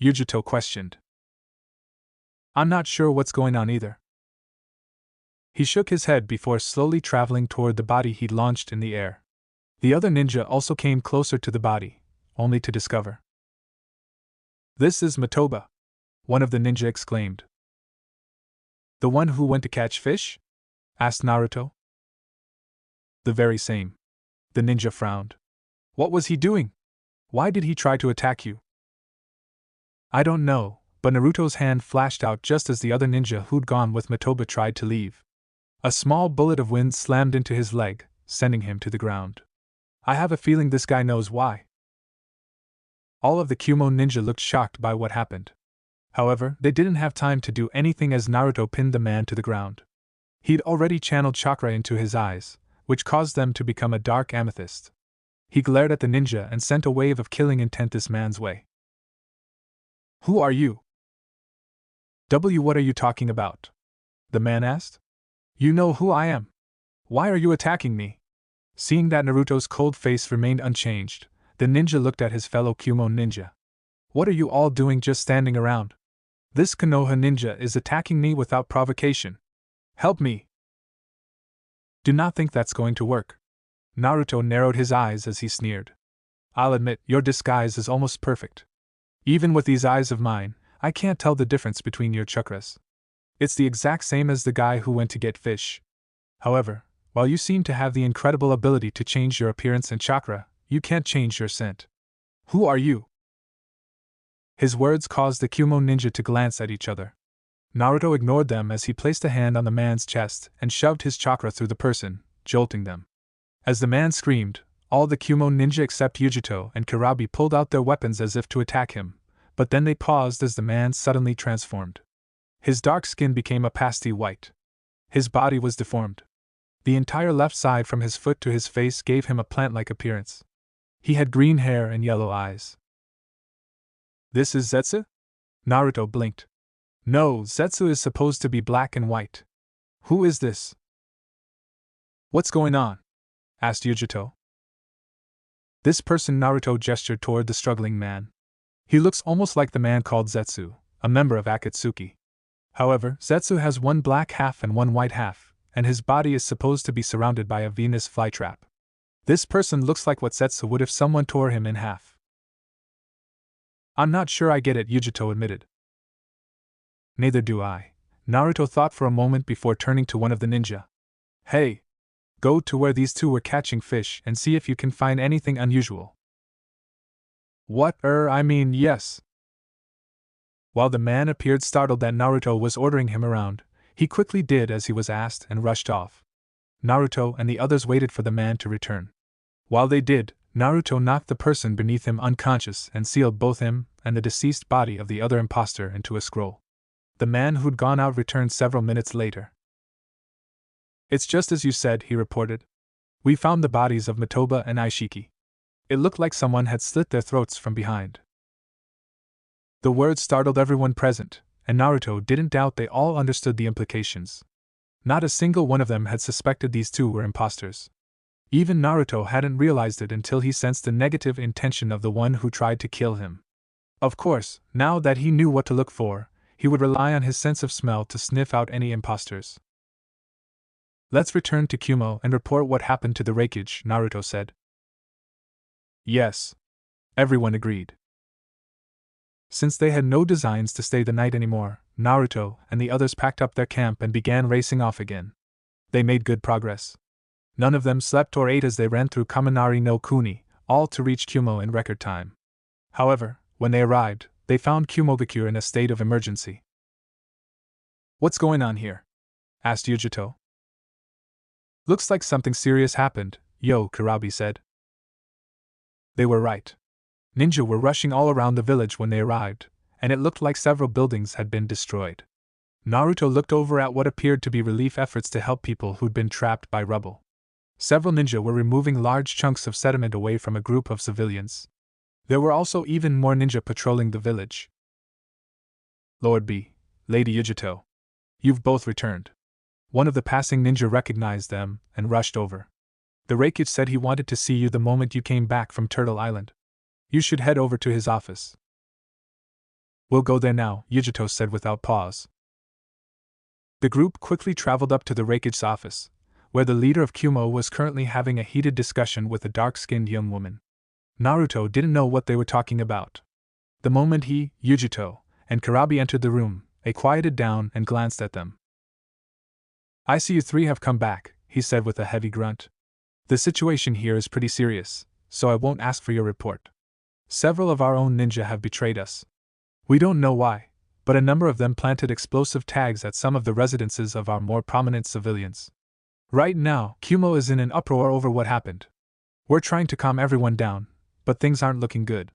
Yujito questioned. I'm not sure what's going on either. He shook his head before slowly traveling toward the body he'd launched in the air. The other ninja also came closer to the body, only to discover. This is Matoba, one of the ninja exclaimed. The one who went to catch fish? Asked Naruto. The very same. The ninja frowned. What was he doing? Why did he try to attack you? I don't know, but Naruto's hand flashed out just as the other ninja who'd gone with Matoba tried to leave. A small bullet of wind slammed into his leg, sending him to the ground. I have a feeling this guy knows why. All of the Kumo ninja looked shocked by what happened. However, they didn't have time to do anything as Naruto pinned the man to the ground. He'd already channeled chakra into his eyes, which caused them to become a dark amethyst. He glared at the ninja and sent a wave of killing intent this man's way. Who are you? What are you talking about? The man asked. You know who I am. Why are you attacking me? Seeing that Naruto's cold face remained unchanged, the ninja looked at his fellow Kumo ninja. What are you all doing just standing around? This Konoha ninja is attacking me without provocation. Help me! Do not think that's going to work. Naruto narrowed his eyes as he sneered. I'll admit, your disguise is almost perfect. Even with these eyes of mine, I can't tell the difference between your chakras. It's the exact same as the guy who went to get fish. However, while you seem to have the incredible ability to change your appearance and chakra, you can't change your scent. Who are you? His words caused the Kumo ninja to glance at each other. Naruto ignored them as he placed a hand on the man's chest and shoved his chakra through the person, jolting them. As the man screamed, all the Kumo ninja except Yujito and Kurabi pulled out their weapons as if to attack him, but then they paused as the man suddenly transformed. His dark skin became a pasty white. His body was deformed. The entire left side from his foot to his face gave him a plant-like appearance. He had green hair and yellow eyes. This is Zetsu? Naruto blinked. No, Zetsu is supposed to be black and white. Who is this? What's going on? Asked Yujito. This person, Naruto gestured toward the struggling man. He looks almost like the man called Zetsu, a member of Akatsuki. However, Zetsu has one black half and one white half, and his body is supposed to be surrounded by a Venus flytrap. This person looks like what Zetsu would if someone tore him in half. I'm not sure I get it, Yujito admitted. Neither do I. Naruto thought for a moment before turning to one of the ninja. Hey! Go to where these two were catching fish and see if you can find anything unusual. What, I mean, yes. While the man appeared startled that Naruto was ordering him around, he quickly did as he was asked and rushed off. Naruto and the others waited for the man to return. While they did, Naruto knocked the person beneath him unconscious and sealed both him and the deceased body of the other imposter into a scroll. The man who'd gone out returned several minutes later. It's just as you said, he reported. We found the bodies of Matoba and Aishiki. It looked like someone had slit their throats from behind. The words startled everyone present, and Naruto didn't doubt they all understood the implications. Not a single one of them had suspected these two were imposters. Even Naruto hadn't realized it until he sensed the negative intention of the one who tried to kill him. Of course, now that he knew what to look for, he would rely on his sense of smell to sniff out any imposters. Let's return to Kumo and report what happened to the wreckage, Naruto said. Yes. Everyone agreed. Since they had no designs to stay the night anymore, Naruto and the others packed up their camp and began racing off again. They made good progress. None of them slept or ate as they ran through Kaminari no Kuni, all to reach Kumo in record time. However, when they arrived, they found Kumogakure in a state of emergency. What's going on here? Asked Yujito. Looks like something serious happened, Kurabi said. They were right. Ninja were rushing all around the village when they arrived, and it looked like several buildings had been destroyed. Naruto looked over at what appeared to be relief efforts to help people who'd been trapped by rubble. Several ninja were removing large chunks of sediment away from a group of civilians. There were also even more ninja patrolling the village. Lord B, Lady Yujito, you've both returned. One of the passing ninja recognized them and rushed over. The Reikage said he wanted to see you the moment you came back from Turtle Island. You should head over to his office. We'll go there now, Yujito said without pause. The group quickly traveled up to the Reikage's office, where the leader of Kumo was currently having a heated discussion with a dark-skinned young woman. Naruto didn't know what they were talking about. The moment he, Yujito, and Karabi entered the room, they quieted down and glanced at them. I see you three have come back, he said with a heavy grunt. The situation here is pretty serious, so I won't ask for your report. Several of our own ninja have betrayed us. We don't know why, but a number of them planted explosive tags at some of the residences of our more prominent civilians. Right now, Kumo is in an uproar over what happened. We're trying to calm everyone down, but things aren't looking good.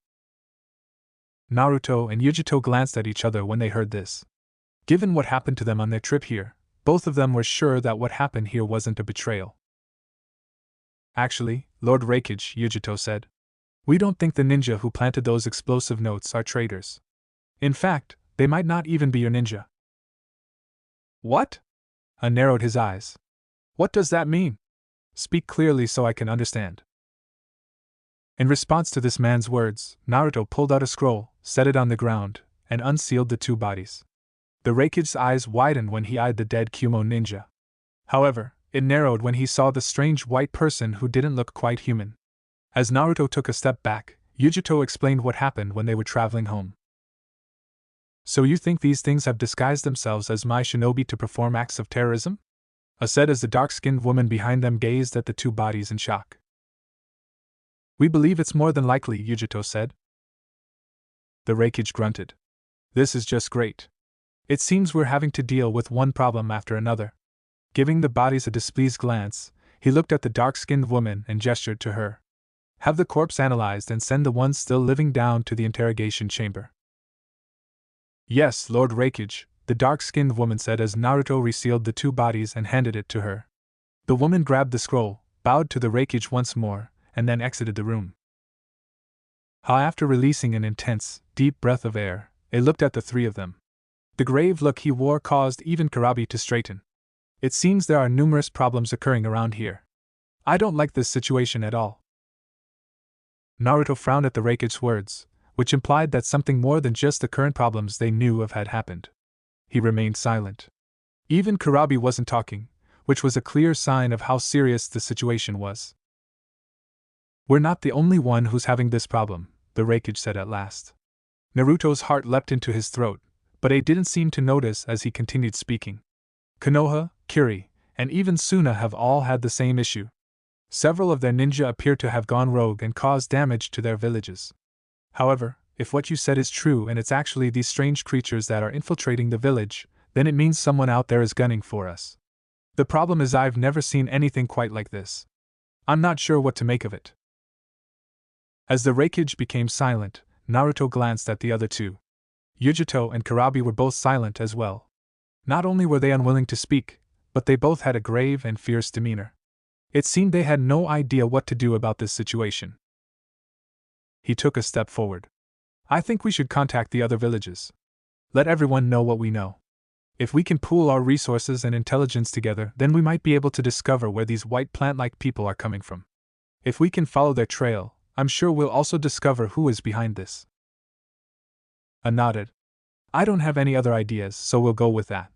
Naruto and Yujito glanced at each other when they heard this. Given what happened to them on their trip here, both of them were sure that what happened here wasn't a betrayal. Actually, Lord Reikage, Yujito said, we don't think the ninja who planted those explosive notes are traitors. In fact, they might not even be your ninja. What? Narrowed his eyes. What does that mean? Speak clearly so I can understand. In response to this man's words, Naruto pulled out a scroll, set it on the ground, and unsealed the two bodies. The Reikage's eyes widened when he eyed the dead Kumo ninja. However, it narrowed when he saw the strange white person who didn't look quite human. As Naruto took a step back, Yujito explained what happened when they were traveling home. So you think these things have disguised themselves as my shinobi to perform acts of terrorism? Said as the dark-skinned woman behind them gazed at the two bodies in shock. We believe it's more than likely, Yujito said. The Reikage grunted. This is just great. It seems we're having to deal with one problem after another. Giving the bodies a displeased glance, he looked at the dark-skinned woman and gestured to her. Have the corpse analyzed and send the ones still living down to the interrogation chamber. Yes, Lord Reikage, the dark-skinned woman said as Naruto resealed the two bodies and handed it to her. The woman grabbed the scroll, bowed to the Reikage once more, and then exited the room. After releasing an intense, deep breath of air, he looked at the three of them. The grave look he wore caused even Karabi to straighten. It seems there are numerous problems occurring around here. I don't like this situation at all. Naruto frowned at the Reikage's words, which implied that something more than just the current problems they knew of had happened. He remained silent. Even Karabi wasn't talking, which was a clear sign of how serious the situation was. We're not the only one who's having this problem, the Reikage said at last. Naruto's heart leapt into his throat, but he didn't seem to notice as he continued speaking. Konoha, Kiri, and even Suna have all had the same issue. Several of their ninja appear to have gone rogue and caused damage to their villages. However, if what you said is true and it's actually these strange creatures that are infiltrating the village, then it means someone out there is gunning for us. The problem is I've never seen anything quite like this. I'm not sure what to make of it. As the Reikage became silent, Naruto glanced at the other two. Yujito and Karabi were both silent as well. Not only were they unwilling to speak, but they both had a grave and fierce demeanor. It seemed they had no idea what to do about this situation. He took a step forward. I think we should contact the other villages. Let everyone know what we know. If we can pool our resources and intelligence together, then we might be able to discover where these white plant-like people are coming from. If we can follow their trail, I'm sure we'll also discover who is behind this. I nodded. I don't have any other ideas, so we'll go with that.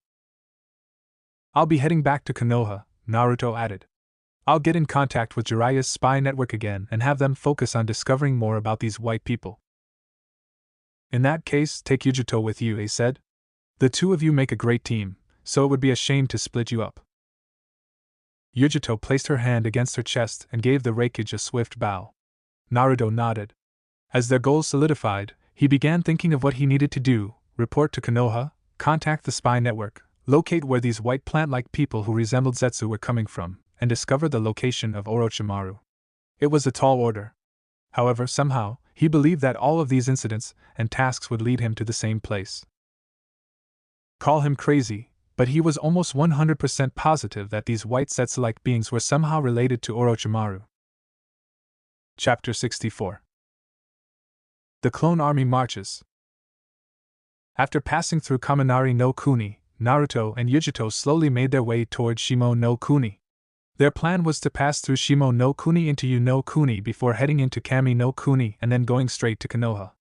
I'll be heading back to Konoha, Naruto added. I'll get in contact with Jiraiya's spy network again and have them focus on discovering more about these white people. In that case, take Yujito with you, he said. The two of you make a great team, so it would be a shame to split you up. Yujito placed her hand against her chest and gave the Reikage a swift bow. Naruto nodded. As their goals solidified, he began thinking of what he needed to do: report to Konoha, contact the spy network, locate where these white plant-like people who resembled Zetsu were coming from, and discover the location of Orochimaru. It was a tall order. However, somehow, he believed that all of these incidents and tasks would lead him to the same place. Call him crazy, but he was almost 100% positive that these white Setsu-like beings were somehow related to Orochimaru. Chapter 64. The Clone Army Marches. After passing through Kaminari no Kuni, Naruto and Yujito slowly made their way toward Shimo no Kuni. Their plan was to pass through Shimo no Kuni into Yu no Kuni before heading into Kami no Kuni and then going straight to Konoha.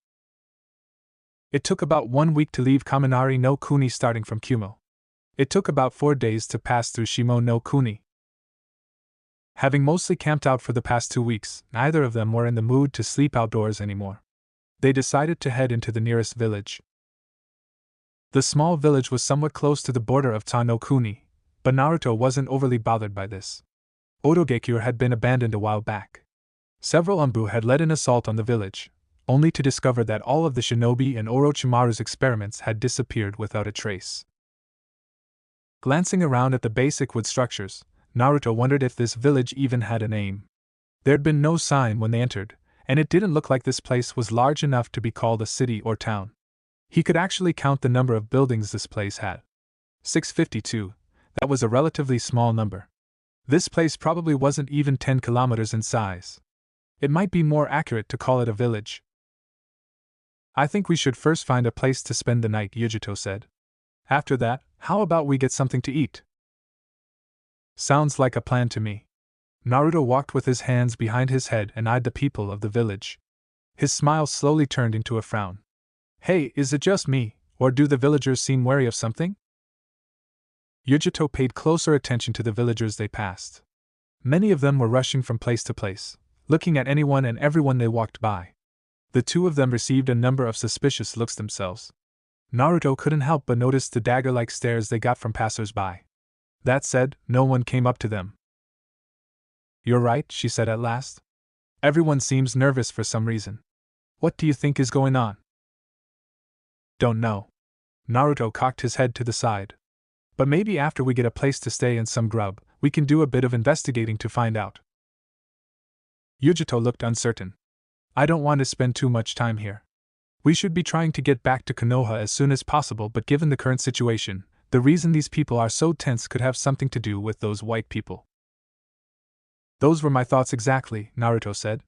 It took about 1 week to leave Kaminari no Kuni starting from Kumo. It took about 4 days to pass through Shimo no Kuni. Having mostly camped out for the past 2 weeks, neither of them were in the mood to sleep outdoors anymore. They decided to head into the nearest village. The small village was somewhat close to the border of Ta no Kuni, but Naruto wasn't overly bothered by this. Odogekure had been abandoned a while back. Several Anbu had led an assault on the village, only to discover that all of the shinobi and Orochimaru's experiments had disappeared without a trace. Glancing around at the basic wood structures, Naruto wondered if this village even had a name. There'd been no sign when they entered, and it didn't look like this place was large enough to be called a city or town. He could actually count the number of buildings this place had. 652, that was a relatively small number. This place probably wasn't even 10 kilometers in size. It might be more accurate to call it a village. I think we should first find a place to spend the night, Yujito said. After that, how about we get something to eat? Sounds like a plan to me. Naruto walked with his hands behind his head and eyed the people of the village. His smile slowly turned into a frown. Hey, is it just me, or do the villagers seem wary of something? Yujito paid closer attention to the villagers they passed. Many of them were rushing from place to place, looking at anyone and everyone they walked by. The two of them received a number of suspicious looks themselves. Naruto couldn't help but notice the dagger-like stares they got from passers-by. That said, no one came up to them. You're right, she said at last. Everyone seems nervous for some reason. What do you think is going on? Don't know. Naruto cocked his head to the side. But maybe after we get a place to stay and some grub, we can do a bit of investigating to find out. Yujito looked uncertain. I don't want to spend too much time here. We should be trying to get back to Konoha as soon as possible, but given the current situation, the reason these people are so tense could have something to do with those white people. Those were my thoughts exactly, Naruto said.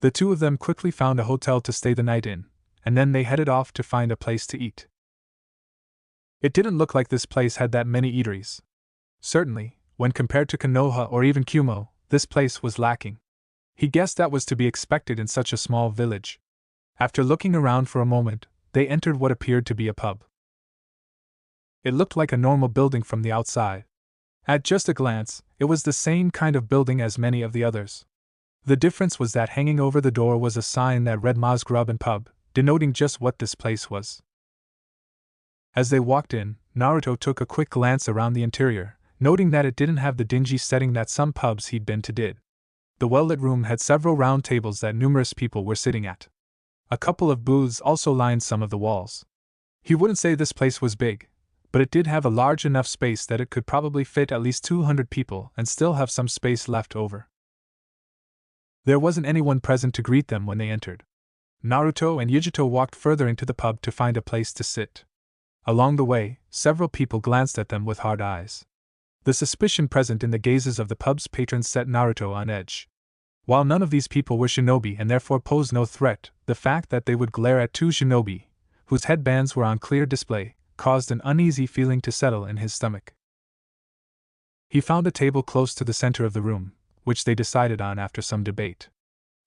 The two of them quickly found a hotel to stay the night in, and then they headed off to find a place to eat. It didn't look like this place had that many eateries. Certainly, when compared to Konoha or even Kumo, this place was lacking. He guessed that was to be expected in such a small village. After looking around for a moment, they entered what appeared to be a pub. It looked like a normal building from the outside. At just a glance, it was the same kind of building as many of the others. The difference was that hanging over the door was a sign that read Ma's Grub and Pub, denoting just what this place was. As they walked in, Naruto took a quick glance around the interior, noting that it didn't have the dingy setting that some pubs he'd been to did. The well-lit room had several round tables that numerous people were sitting at. A couple of booths also lined some of the walls. He wouldn't say this place was big, but it did have a large enough space that it could probably fit at least 200 people and still have some space left over. There wasn't anyone present to greet them when they entered. Naruto and Yujito walked further into the pub to find a place to sit. Along the way, several people glanced at them with hard eyes. The suspicion present in the gazes of the pub's patrons set Naruto on edge. While none of these people were shinobi and therefore posed no threat, the fact that they would glare at two shinobi, whose headbands were on clear display, caused an uneasy feeling to settle in his stomach. He found a table close to the center of the room, which they decided on after some debate.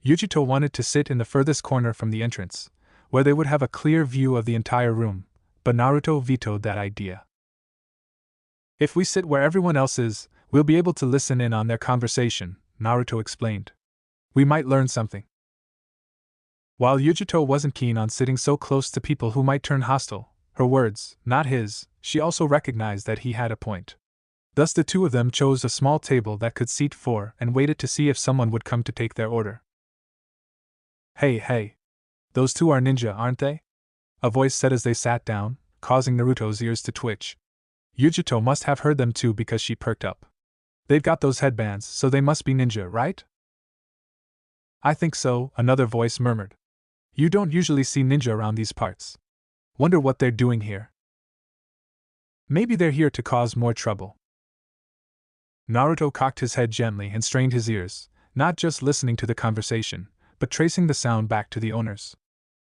Yujito wanted to sit in the furthest corner from the entrance, where they would have a clear view of the entire room, but Naruto vetoed that idea. If we sit where everyone else is, we'll be able to listen in on their conversation, Naruto explained. We might learn something. While Yujito wasn't keen on sitting so close to people who might turn hostile, her words, not his, she also recognized that he had a point. Thus the two of them chose a small table that could seat 4 and waited to see if someone would come to take their order. Hey, those two are ninja, aren't they? A voice said as they sat down, causing Naruto's ears to twitch. Yujito must have heard them too because she perked up. They've got those headbands, so they must be ninja, right? I think so, another voice murmured. You don't usually see ninja around these parts. Wonder what they're doing here. Maybe they're here to cause more trouble. Naruto cocked his head gently and strained his ears, not just listening to the conversation, but tracing the sound back to the owners.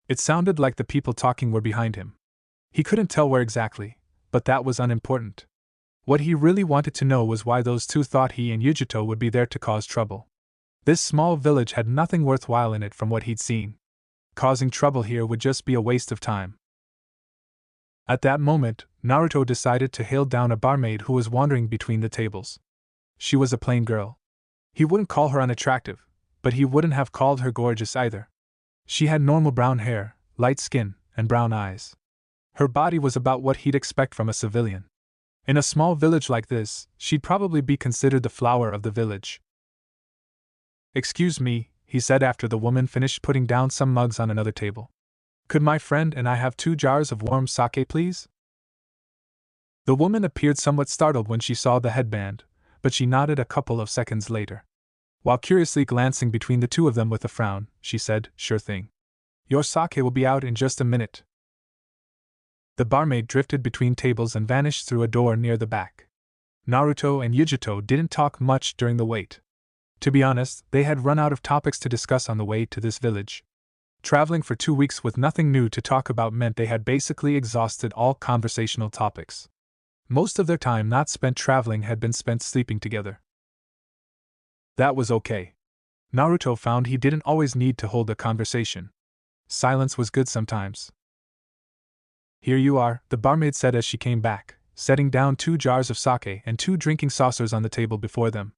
It sounded like the people talking were behind him. He couldn't tell where exactly, but that was unimportant. What he really wanted to know was why those two thought he and Yujito would be there to cause trouble. This small village had nothing worthwhile in it from what he'd seen. Causing trouble here would just be a waste of time. At that moment, Naruto decided to hail down a barmaid who was wandering between the tables. She was a plain girl. He wouldn't call her unattractive, but he wouldn't have called her gorgeous either. She had normal brown hair, light skin, and brown eyes. Her body was about what he'd expect from a civilian. In a small village like this, she'd probably be considered the flower of the village. "Excuse me," he said after the woman finished putting down some mugs on another table. "Could my friend and I have 2 jars of warm sake, please?" The woman appeared somewhat startled when she saw the headband, but she nodded a couple of seconds later. While curiously glancing between the two of them with a frown, she said, "Sure thing. Your sake will be out in just a minute." The barmaid drifted between tables and vanished through a door near the back. Naruto and Yujito didn't talk much during the wait. To be honest, they had run out of topics to discuss on the way to this village. Traveling for 2 weeks with nothing new to talk about meant they had basically exhausted all conversational topics. Most of their time not spent traveling had been spent sleeping together. That was okay. Naruto found he didn't always need to hold a conversation. Silence was good sometimes. "Here you are," the barmaid said as she came back, setting down 2 jars of sake and 2 drinking saucers on the table before them.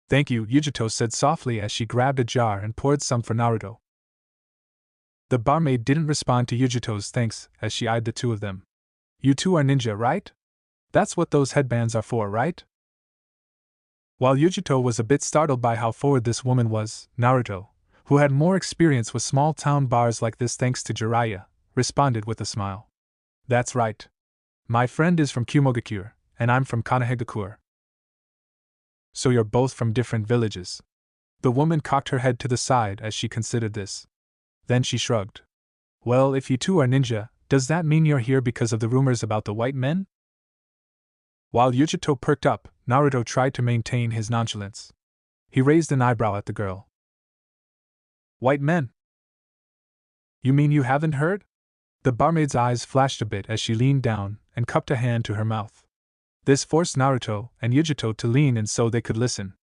"Thank you," Yujito said softly as she grabbed a jar and poured some for Naruto. The barmaid didn't respond to Yujito's thanks as she eyed the two of them. "You two are ninja, right? That's what those headbands are for, right?" While Yujito was a bit startled by how forward this woman was, Naruto, who had more experience with small-town bars like this thanks to Jiraiya, responded with a smile. "That's right. My friend is from Kumogakure, and I'm from Kanehegakure. So you're both from different villages." The woman cocked her head to the side as she considered this. Then she shrugged. "Well, if you two are ninja, does that mean you're here because of the rumors about the white men?" While Yujito perked up, Naruto tried to maintain his nonchalance. He raised an eyebrow at the girl. "White men? You mean you haven't heard?" The barmaid's eyes flashed a bit as she leaned down and cupped a hand to her mouth. This forced Naruto and Yujito to lean in so they could listen.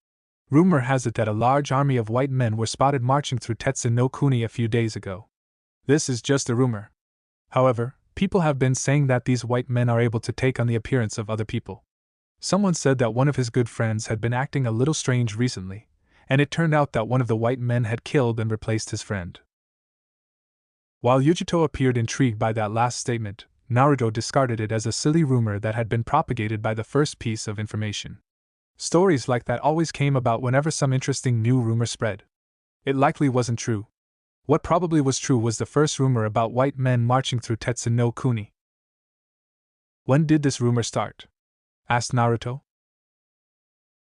Rumor has it that a large army of white men were spotted marching through Tetsu no Kuni a few days ago. This is just a rumor. However, people have been saying that these white men are able to take on the appearance of other people. Someone said that one of his good friends had been acting a little strange recently, and it turned out that one of the white men had killed and replaced his friend. While Yujito appeared intrigued by that last statement, Naruto discarded it as a silly rumor that had been propagated by the first piece of information. Stories like that always came about whenever some interesting new rumor spread. It likely wasn't true. What probably was true was the first rumor about white men marching through Tetsu no Kuni. "When did this rumor start?" asked Naruto.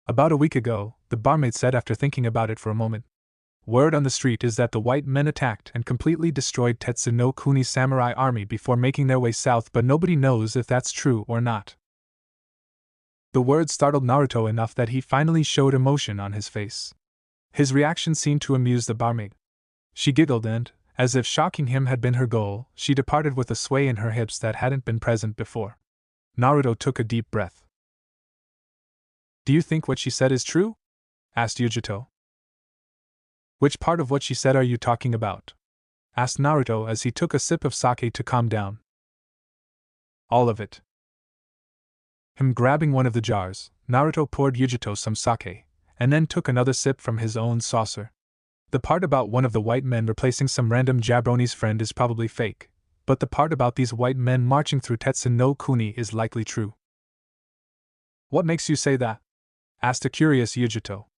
"About a week ago," the barmaid said after thinking about it for a moment. "Word on the street is that the white men attacked and completely destroyed Tetsu no Kuni's samurai army before making their way south, but nobody knows if that's true or not." The word startled Naruto enough that he finally showed emotion on his face. His reaction seemed to amuse the barmaid. She giggled and, as if shocking him had been her goal, she departed with a sway in her hips that hadn't been present before. Naruto took a deep breath. "Do you think what she said is true?" asked Yujito. "Which part of what she said are you talking about?" asked Naruto as he took a sip of sake to calm down. "All of it." Him grabbing one of the jars, Naruto poured Yujito some sake, and then took another sip from his own saucer. The part about one of the white men replacing some random jabroni's friend is probably fake, but the part about these white men marching through Tetsu no Kuni is likely true. "What makes you say that?" asked a curious Yujito.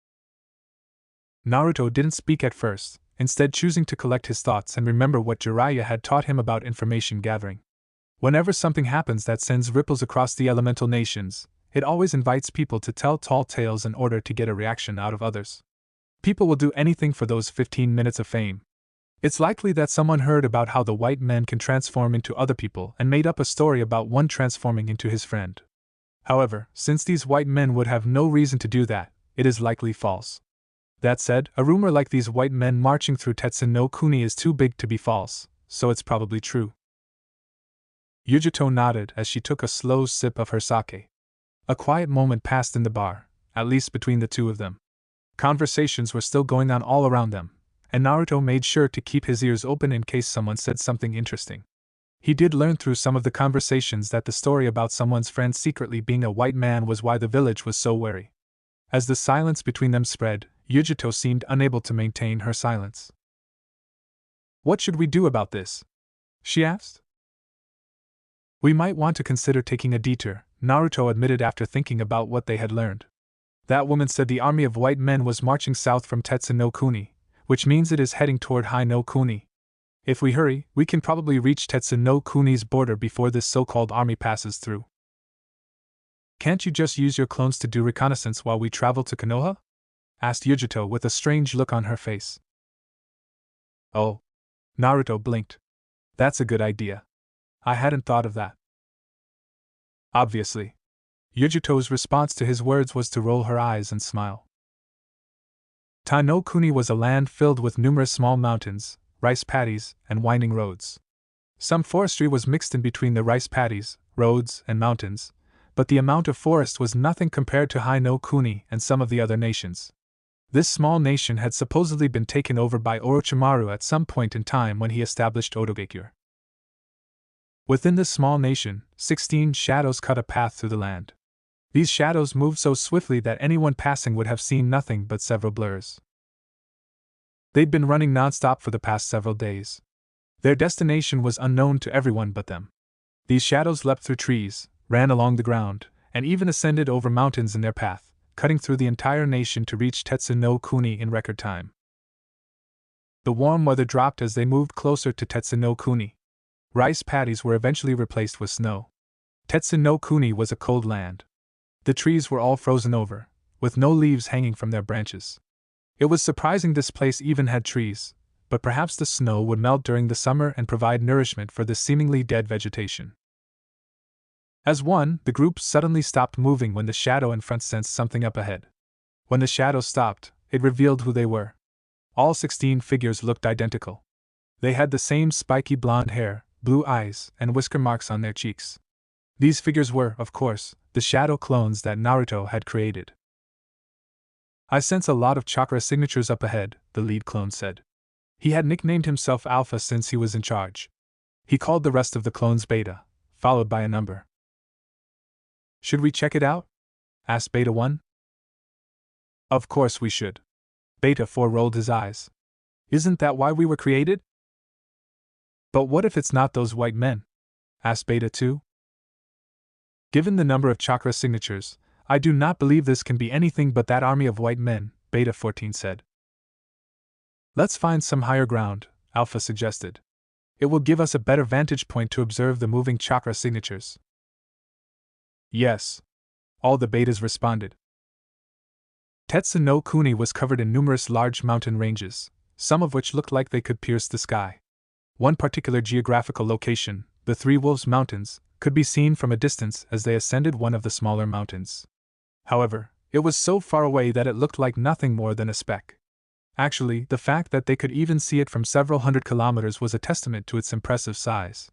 Naruto didn't speak at first, instead choosing to collect his thoughts and remember what Jiraiya had taught him about information gathering. Whenever something happens that sends ripples across the elemental nations, it always invites people to tell tall tales in order to get a reaction out of others. People will do anything for those 15 minutes of fame. It's likely that someone heard about how the white men can transform into other people and made up a story about one transforming into his friend. However, since these white men would have no reason to do that, it is likely false. That said, a rumor like these white men marching through Tetsun no Kuni is too big to be false, so it's probably true. Yujito nodded as she took a slow sip of her sake. A quiet moment passed in the bar, at least between the two of them. Conversations were still going on all around them, and Naruto made sure to keep his ears open in case someone said something interesting. He did learn through some of the conversations that the story about someone's friend secretly being a white man was why the village was so wary. As the silence between them spread, Yujito seemed unable to maintain her silence. "What should we do about this?" she asked. "We might want to consider taking a detour," Naruto admitted after thinking about what they had learned. That woman said the army of white men was marching south from Tetsun no Kuni, which means it is heading toward Hai no Kuni. If we hurry, we can probably reach Tetsun no Kuni's border before this so-called army passes through. "Can't you just use your clones to do reconnaissance while we travel to Konoha?" asked Yujito with a strange look on her face. "Oh." Naruto blinked. "That's a good idea. I hadn't thought of that." Obviously. Yujito's response to his words was to roll her eyes and smile. Tai no Kuni was a land filled with numerous small mountains, rice paddies, and winding roads. Some forestry was mixed in between the rice paddies, roads, and mountains, but the amount of forest was nothing compared to Hai no Kuni and some of the other nations. This small nation had supposedly been taken over by Orochimaru at some point in time when he established Odogakure. Within this small nation, 16 shadows cut a path through the land. These shadows moved so swiftly that anyone passing would have seen nothing but several blurs. They'd been running nonstop for the past several days. Their destination was unknown to everyone but them. These shadows leapt through trees, ran along the ground, and even ascended over mountains in their path, cutting through the entire nation to reach Tetsun no Kuni in record time. The warm weather dropped as they moved closer to Tetsun no Kuni. Rice paddies were eventually replaced with snow. Tetsun no Kuni was a cold land. The trees were all frozen over, with no leaves hanging from their branches. It was surprising this place even had trees, but perhaps the snow would melt during the summer and provide nourishment for this seemingly dead vegetation. As one, the group suddenly stopped moving when the shadow in front sensed something up ahead. When the shadow stopped, it revealed who they were. All 16 figures looked identical. They had the same spiky blonde hair, blue eyes, and whisker marks on their cheeks. These figures were, of course, the shadow clones that Naruto had created. "I sense a lot of chakra signatures up ahead," the lead clone said. He had nicknamed himself Alpha since he was in charge. He called the rest of the clones Beta, followed by a number. "Should we check it out?" asked Beta 1. "Of course we should." Beta 4 rolled his eyes. "Isn't that why we were created?" "But what if it's not those white men?" asked Beta 2. "Given the number of chakra signatures, I do not believe this can be anything but that army of white men," Beta 14 said. "Let's find some higher ground," Alpha suggested. "It will give us a better vantage point to observe the moving chakra signatures." "Yes," all the betas responded. Tetsun no Kuni was covered in numerous large mountain ranges, some of which looked like they could pierce the sky. One particular geographical location, the Three Wolves Mountains, could be seen from a distance as they ascended one of the smaller mountains. However, it was so far away that it looked like nothing more than a speck. Actually, the fact that they could even see it from several hundred kilometers was a testament to its impressive size.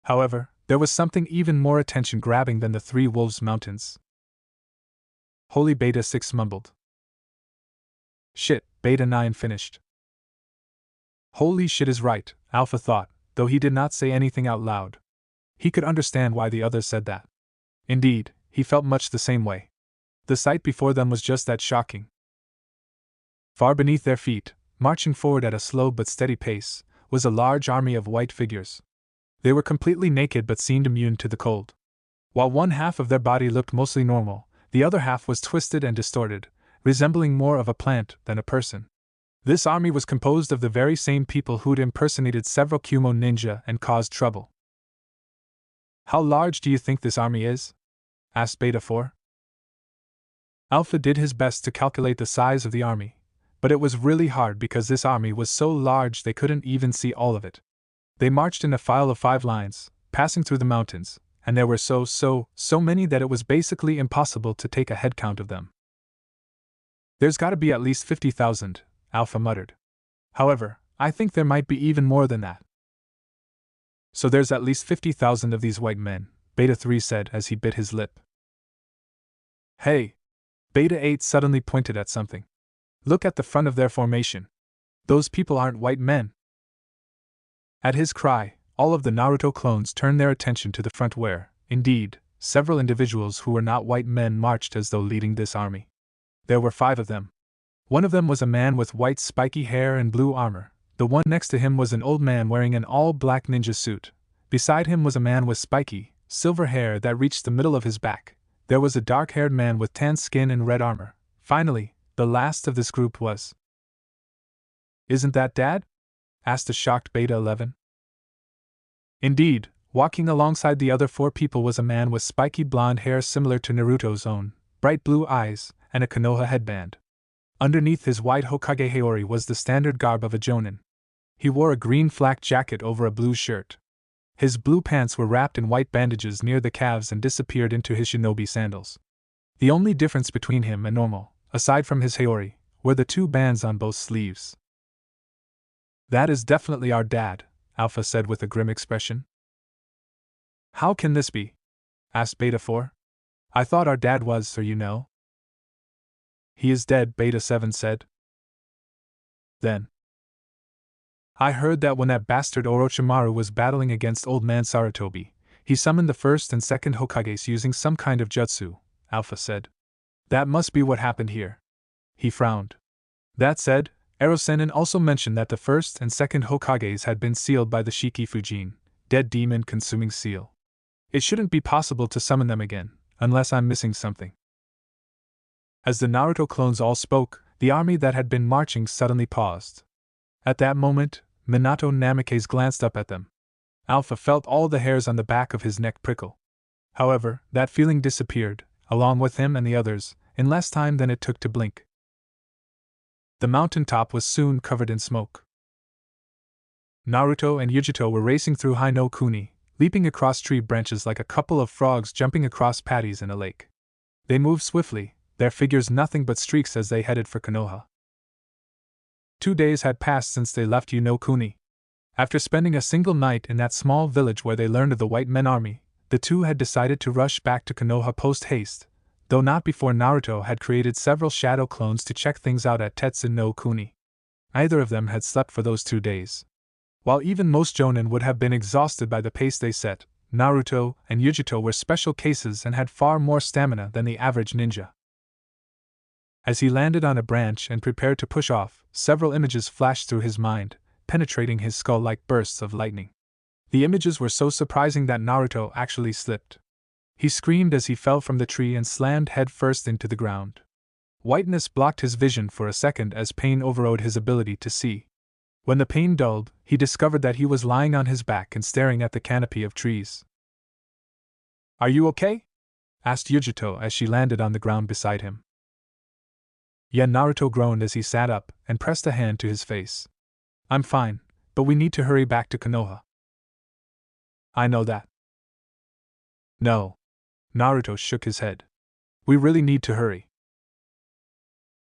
However, there was something even more attention-grabbing than the Three Wolves Mountains. Holy Beta 6 mumbled. "Shit," Beta 9 finished. Holy shit is right, Alpha thought, though he did not say anything out loud. He could understand why the others said that. Indeed, he felt much the same way. The sight before them was just that shocking. Far beneath their feet, marching forward at a slow but steady pace, was a large army of white figures. They were completely naked but seemed immune to the cold. While one half of their body looked mostly normal, the other half was twisted and distorted, resembling more of a plant than a person. This army was composed of the very same people who'd impersonated several Kumo ninja and caused trouble. "How large do you think this army is?" asked Beta 4. Alpha did his best to calculate the size of the army, But it was really hard because this army was so large they couldn't even see all of it. They marched in a file of 5 lines, passing through the mountains, and there were so many that it was basically impossible to take a head count of them. There's gotta be at least 50,000, Alpha muttered. However, I think there might be even more than that. So there's at least 50,000 of these white men, Beta 3 said as he bit his lip. Hey! Beta 8 suddenly pointed at something. Look at the front of their formation. Those people aren't white men. At his cry, all of the Naruto clones turned their attention to the front where, indeed, several individuals who were not white men marched as though leading this army. There were 5 of them. One of them was a man with white spiky hair and blue armor. The one next to him was an old man wearing an all-black ninja suit. Beside him was a man with spiky, silver hair that reached the middle of his back. There was a dark-haired man with tan skin and red armor. Finally, the last of this group was... "Isn't that Dad?" asked the shocked Beta 11. Indeed, walking alongside the other 4 people was a man with spiky blonde hair similar to Naruto's own, bright blue eyes, and a Konoha headband. Underneath his white Hokage Haori was the standard garb of a jonin. He wore a green flak jacket over a blue shirt. His blue pants were wrapped in white bandages near the calves and disappeared into his shinobi sandals. The only difference between him and normal, aside from his Haori, were the 2 bands on both sleeves. "That is definitely our dad," Alpha said with a grim expression. "How can this be?" asked Beta 4. "I thought our dad was, sir, you know." "He is dead," Beta 7 said. "Then I heard that when that bastard Orochimaru was battling against Old Man Sarutobi, he summoned the first and second Hokages using some kind of jutsu," Alpha said. "That must be what happened here." He frowned. That said, Erosenin also mentioned that the first and second Hokages had been sealed by the Shiki Fujin, dead demon consuming seal. It shouldn't be possible to summon them again, unless I'm missing something. As the Naruto clones all spoke, the army that had been marching suddenly paused. At that moment, Minato Namikaze glanced up at them. Alpha felt all the hairs on the back of his neck prickle. However, that feeling disappeared, along with him and the others, in less time than it took to blink. The mountain top was soon covered in smoke. Naruto and Yujito were racing through Hai no Kuni, leaping across tree branches like a couple of frogs jumping across patties in a lake. They moved swiftly, their figures nothing but streaks as they headed for Konoha. 2 days had passed since they left Unokuni. After spending a single night in that small village where they learned of the white men army, the 2 had decided to rush back to Konoha post-haste, though not before Naruto had created several shadow clones to check things out at Tetsu no Kuni. Neither of them had slept for those 2 days. While even most jonin would have been exhausted by the pace they set, Naruto and Yujito were special cases and had far more stamina than the average ninja. As he landed on a branch and prepared to push off, several images flashed through his mind, penetrating his skull like bursts of lightning. The images were so surprising that Naruto actually slipped. He screamed as he fell from the tree and slammed head first into the ground. Whiteness blocked his vision for a second as pain overrode his ability to see. When the pain dulled, he discovered that he was lying on his back and staring at the canopy of trees. "Are you okay?" asked Yujito as she landed on the ground beside him. Yeah, Naruto groaned as he sat up and pressed a hand to his face. "I'm fine, but we need to hurry back to Konoha." "I know that." "No." Naruto shook his head. "We really need to hurry."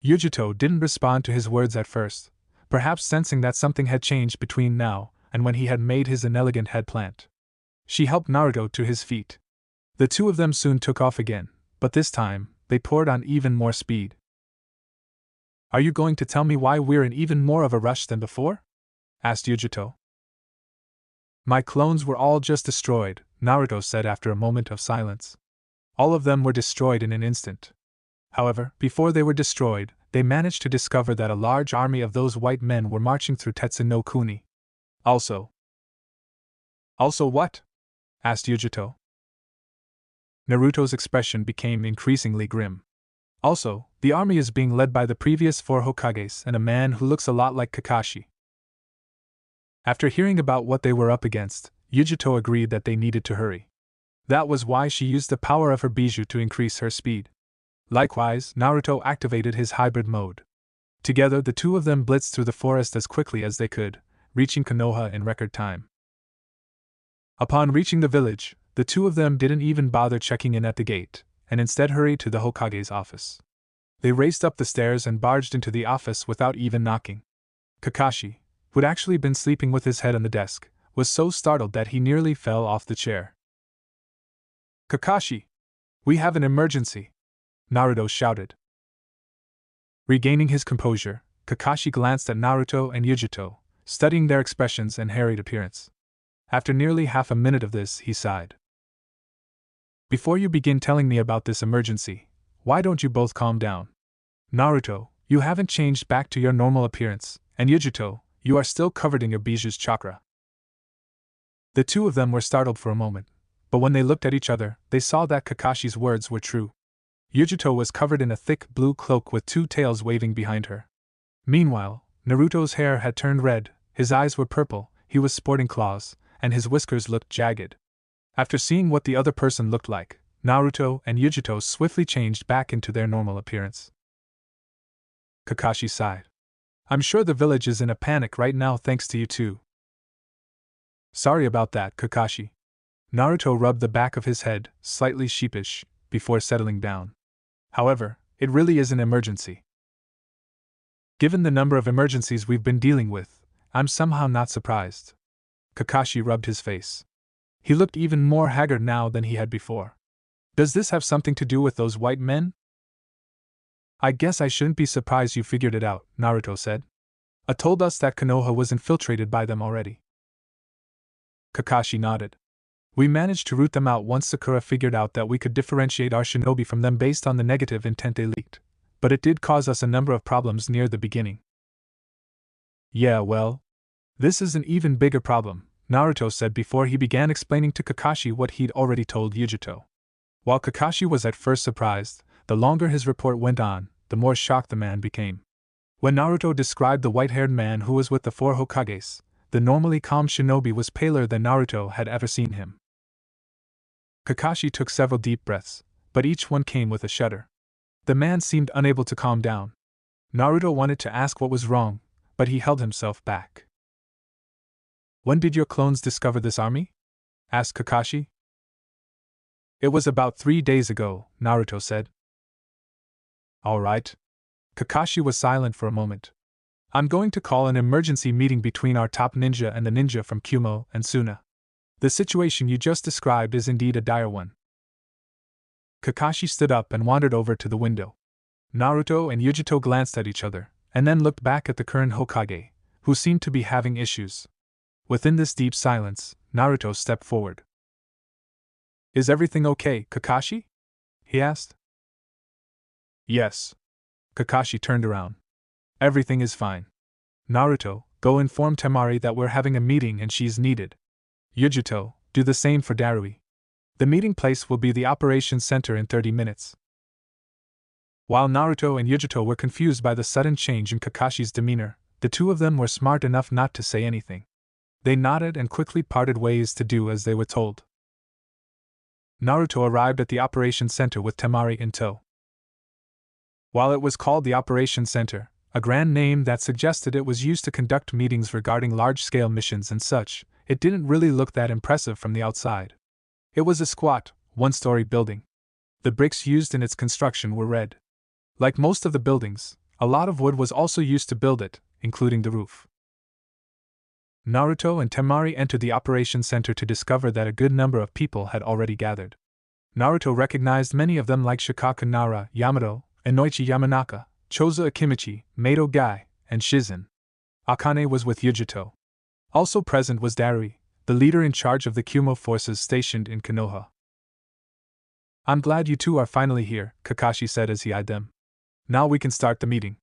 Yujito didn't respond to his words at first, perhaps sensing that something had changed between now and when he had made his inelegant head plant. She helped Naruto to his feet. The 2 of them soon took off again, but this time, they poured on even more speed. "Are you going to tell me why we're in even more of a rush than before?" asked Yujito. "My clones were all just destroyed," Naruto said after a moment of silence. "All of them were destroyed in an instant. However, before they were destroyed, they managed to discover that a large army of those white men were marching through Tetsu no Kuni. Also what?" asked Yujito. Naruto's expression became increasingly grim. "Also, the army is being led by the previous 4 Hokages and a man who looks a lot like Kakashi." After hearing about what they were up against, Yujito agreed that they needed to hurry. That was why she used the power of her bijou to increase her speed. Likewise, Naruto activated his hybrid mode. Together, the two of them blitzed through the forest as quickly as they could, reaching Konoha in record time. Upon reaching the village, the two of them didn't even bother checking in at the gate, and instead hurried to the Hokage's office. They raced up the stairs and barged into the office without even knocking. Kakashi, who'd actually been sleeping with his head on the desk, was so startled that he nearly fell off the chair. "Kakashi! We have an emergency!" Naruto shouted. Regaining his composure, Kakashi glanced at Naruto and Yujito, studying their expressions and harried appearance. After nearly half a minute of this, he sighed. "Before you begin telling me about this emergency, why don't you both calm down? Naruto, you haven't changed back to your normal appearance, and Yujito, you are still covered in your Biju's chakra." The two of them were startled for a moment, but when they looked at each other, they saw that Kakashi's words were true. Yujito was covered in a thick blue cloak with two tails waving behind her. Meanwhile, Naruto's hair had turned red, his eyes were purple, he was sporting claws, and his whiskers looked jagged. After seeing what the other person looked like, Naruto and Yujito swiftly changed back into their normal appearance. Kakashi sighed. "I'm sure the village is in a panic right now thanks to you two." "Sorry about that, Kakashi." Naruto rubbed the back of his head, slightly sheepish, before settling down. "However, it really is an emergency. Given the number of emergencies we've been dealing with, I'm somehow not surprised." Kakashi rubbed his face. He looked even more haggard now than he had before. "Does this have something to do with those white men?" "I guess I shouldn't be surprised you figured it out," Naruto said. Told us that Konoha was infiltrated by them already." Kakashi nodded. "We managed to root them out once Sakura figured out that we could differentiate our shinobi from them based on the negative intent they leaked, but it did cause us a number of problems near the beginning." "Yeah, well, this is an even bigger problem," Naruto said before he began explaining to Kakashi what he'd already told Yujito. While Kakashi was at first surprised, the longer his report went on, the more shocked the man became. When Naruto described the white-haired man who was with the four Hokages, the normally calm shinobi was paler than Naruto had ever seen him. Kakashi took several deep breaths, but each one came with a shudder. The man seemed unable to calm down. Naruto wanted to ask what was wrong, but he held himself back. "When did your clones discover this army?" asked Kakashi. "It was about 3 days ago," Naruto said. "All right." Kakashi was silent for a moment. "I'm going to call an emergency meeting between our top ninja and the ninja from Kumo and Suna. The situation you just described is indeed a dire one." Kakashi stood up and wandered over to the window. Naruto and Yujito glanced at each other, and then looked back at the current Hokage, who seemed to be having issues. Within this deep silence, Naruto stepped forward. "Is everything okay, Kakashi?" he asked. "Yes." Kakashi turned around. "Everything is fine. Naruto, go inform Temari that we're having a meeting and she's needed. Yujito, do the same for Darui. The meeting place will be the operations center in 30 minutes. While Naruto and Yujito were confused by the sudden change in Kakashi's demeanor, the two of them were smart enough not to say anything. They nodded and quickly parted ways to do as they were told. Naruto arrived at the operations center with Temari in tow. While it was called the operations center, a grand name that suggested it was used to conduct meetings regarding large-scale missions and such, it didn't really look that impressive from the outside. It was a squat, one-story building. The bricks used in its construction were red. Like most of the buildings, a lot of wood was also used to build it, including the roof. Naruto and Temari entered the operations center to discover that a good number of people had already gathered. Naruto recognized many of them like Shikaku Nara, Yamato, Inoichi Yamanaka, Chozo Akimichi, Mato Gai, and Shizen. Akane was with Yujito. Also present was Darui, the leader in charge of the Kumo forces stationed in Konoha. "I'm glad you two are finally here," Kakashi said as he eyed them. "Now we can start the meeting."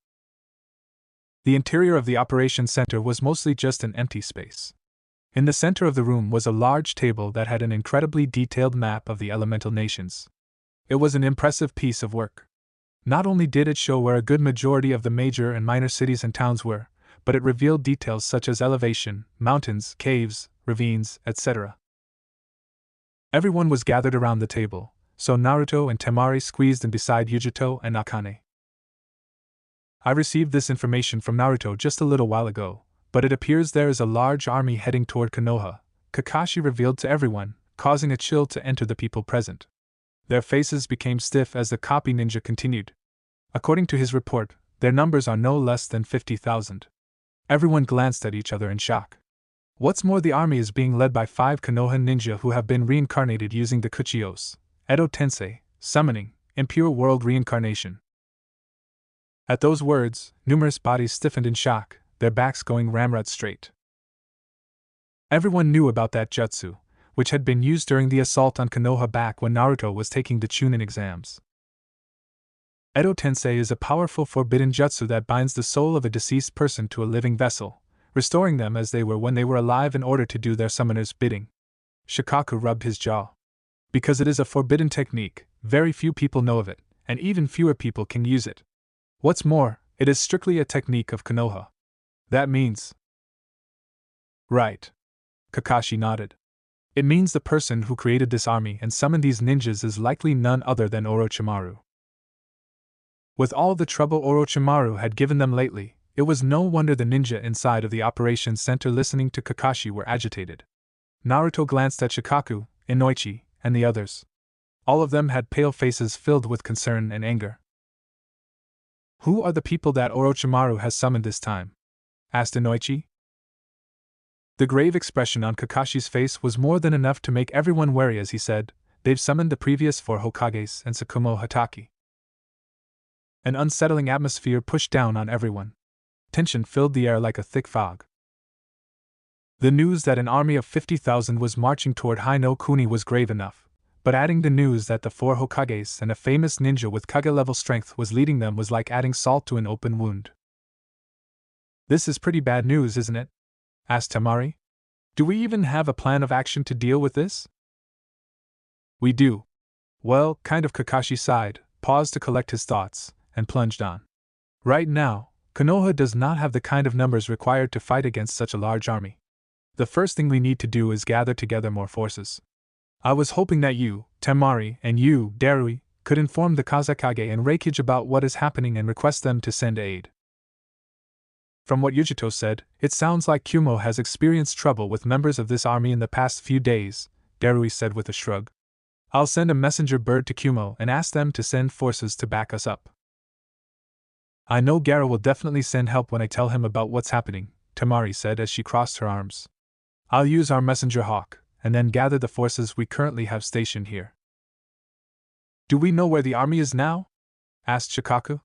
The interior of the operations center was mostly just an empty space. In the center of the room was a large table that had an incredibly detailed map of the elemental nations. It was an impressive piece of work. Not only did it show where a good majority of the major and minor cities and towns were, but it revealed details such as elevation, mountains, caves, ravines, etc. Everyone was gathered around the table, so Naruto and Temari squeezed in beside Yujito and Akane. I received this information from Naruto just a little while ago, but it appears there is a large army heading toward Konoha, Kakashi revealed to everyone, causing a chill to enter the people present. Their faces became stiff as the copy ninja continued. According to his report, their numbers are no less than 50,000. Everyone glanced at each other in shock. What's more, the army is being led by 5 Konoha ninja who have been reincarnated using the Kuchiyos, Edo Tensei, summoning, impure world reincarnation. At those words, numerous bodies stiffened in shock, their backs going ramrod straight. Everyone knew about that jutsu, which had been used during the assault on Konoha back when Naruto was taking the Chunin exams. Edo Tensei is a powerful forbidden jutsu that binds the soul of a deceased person to a living vessel, restoring them as they were when they were alive in order to do their summoner's bidding. Shikaku rubbed his jaw. Because it is a forbidden technique, very few people know of it, and even fewer people can use it. What's more, it is strictly a technique of Konoha. That means... Right. Kakashi nodded. It means the person who created this army and summoned these ninjas is likely none other than Orochimaru. With all the trouble Orochimaru had given them lately, it was no wonder the ninja inside of the operations center listening to Kakashi were agitated. Naruto glanced at Shikaku, Inoichi, and the others. All of them had pale faces filled with concern and anger. Who are the people that Orochimaru has summoned this time? Asked Inoichi. The grave expression on Kakashi's face was more than enough to make everyone wary as he said, "They've summoned the previous 4 Hokages and Tsukumo Hatake." An unsettling atmosphere pushed down on everyone. Tension filled the air like a thick fog. The news that an army of 50,000 was marching toward Hi-no Kuni was grave enough, but adding the news that the 4 Hokages and a famous ninja with Kage-level strength was leading them was like adding salt to an open wound. "This is pretty bad news, isn't it?" asked Temari. "Do we even have a plan of action to deal with this?" "We do." "Well, kind of." Kakashi sighed, paused to collect his thoughts, and plunged on. "Right now, Konoha does not have the kind of numbers required to fight against such a large army. The first thing we need to do is gather together more forces. I was hoping that you, Temari, and you, Darui, could inform the Kazekage and Reikage about what is happening and request them to send aid." From what Yujito said, it sounds like Kumo has experienced trouble with members of this army in the past few days, Darui said with a shrug. "I'll send a messenger bird to Kumo and ask them to send forces to back us up." "I know Gara will definitely send help when I tell him about what's happening," Temari said as she crossed her arms. "I'll use our messenger hawk, and then gather the forces we currently have stationed here." "Do we know where the army is now?" asked Shikaku.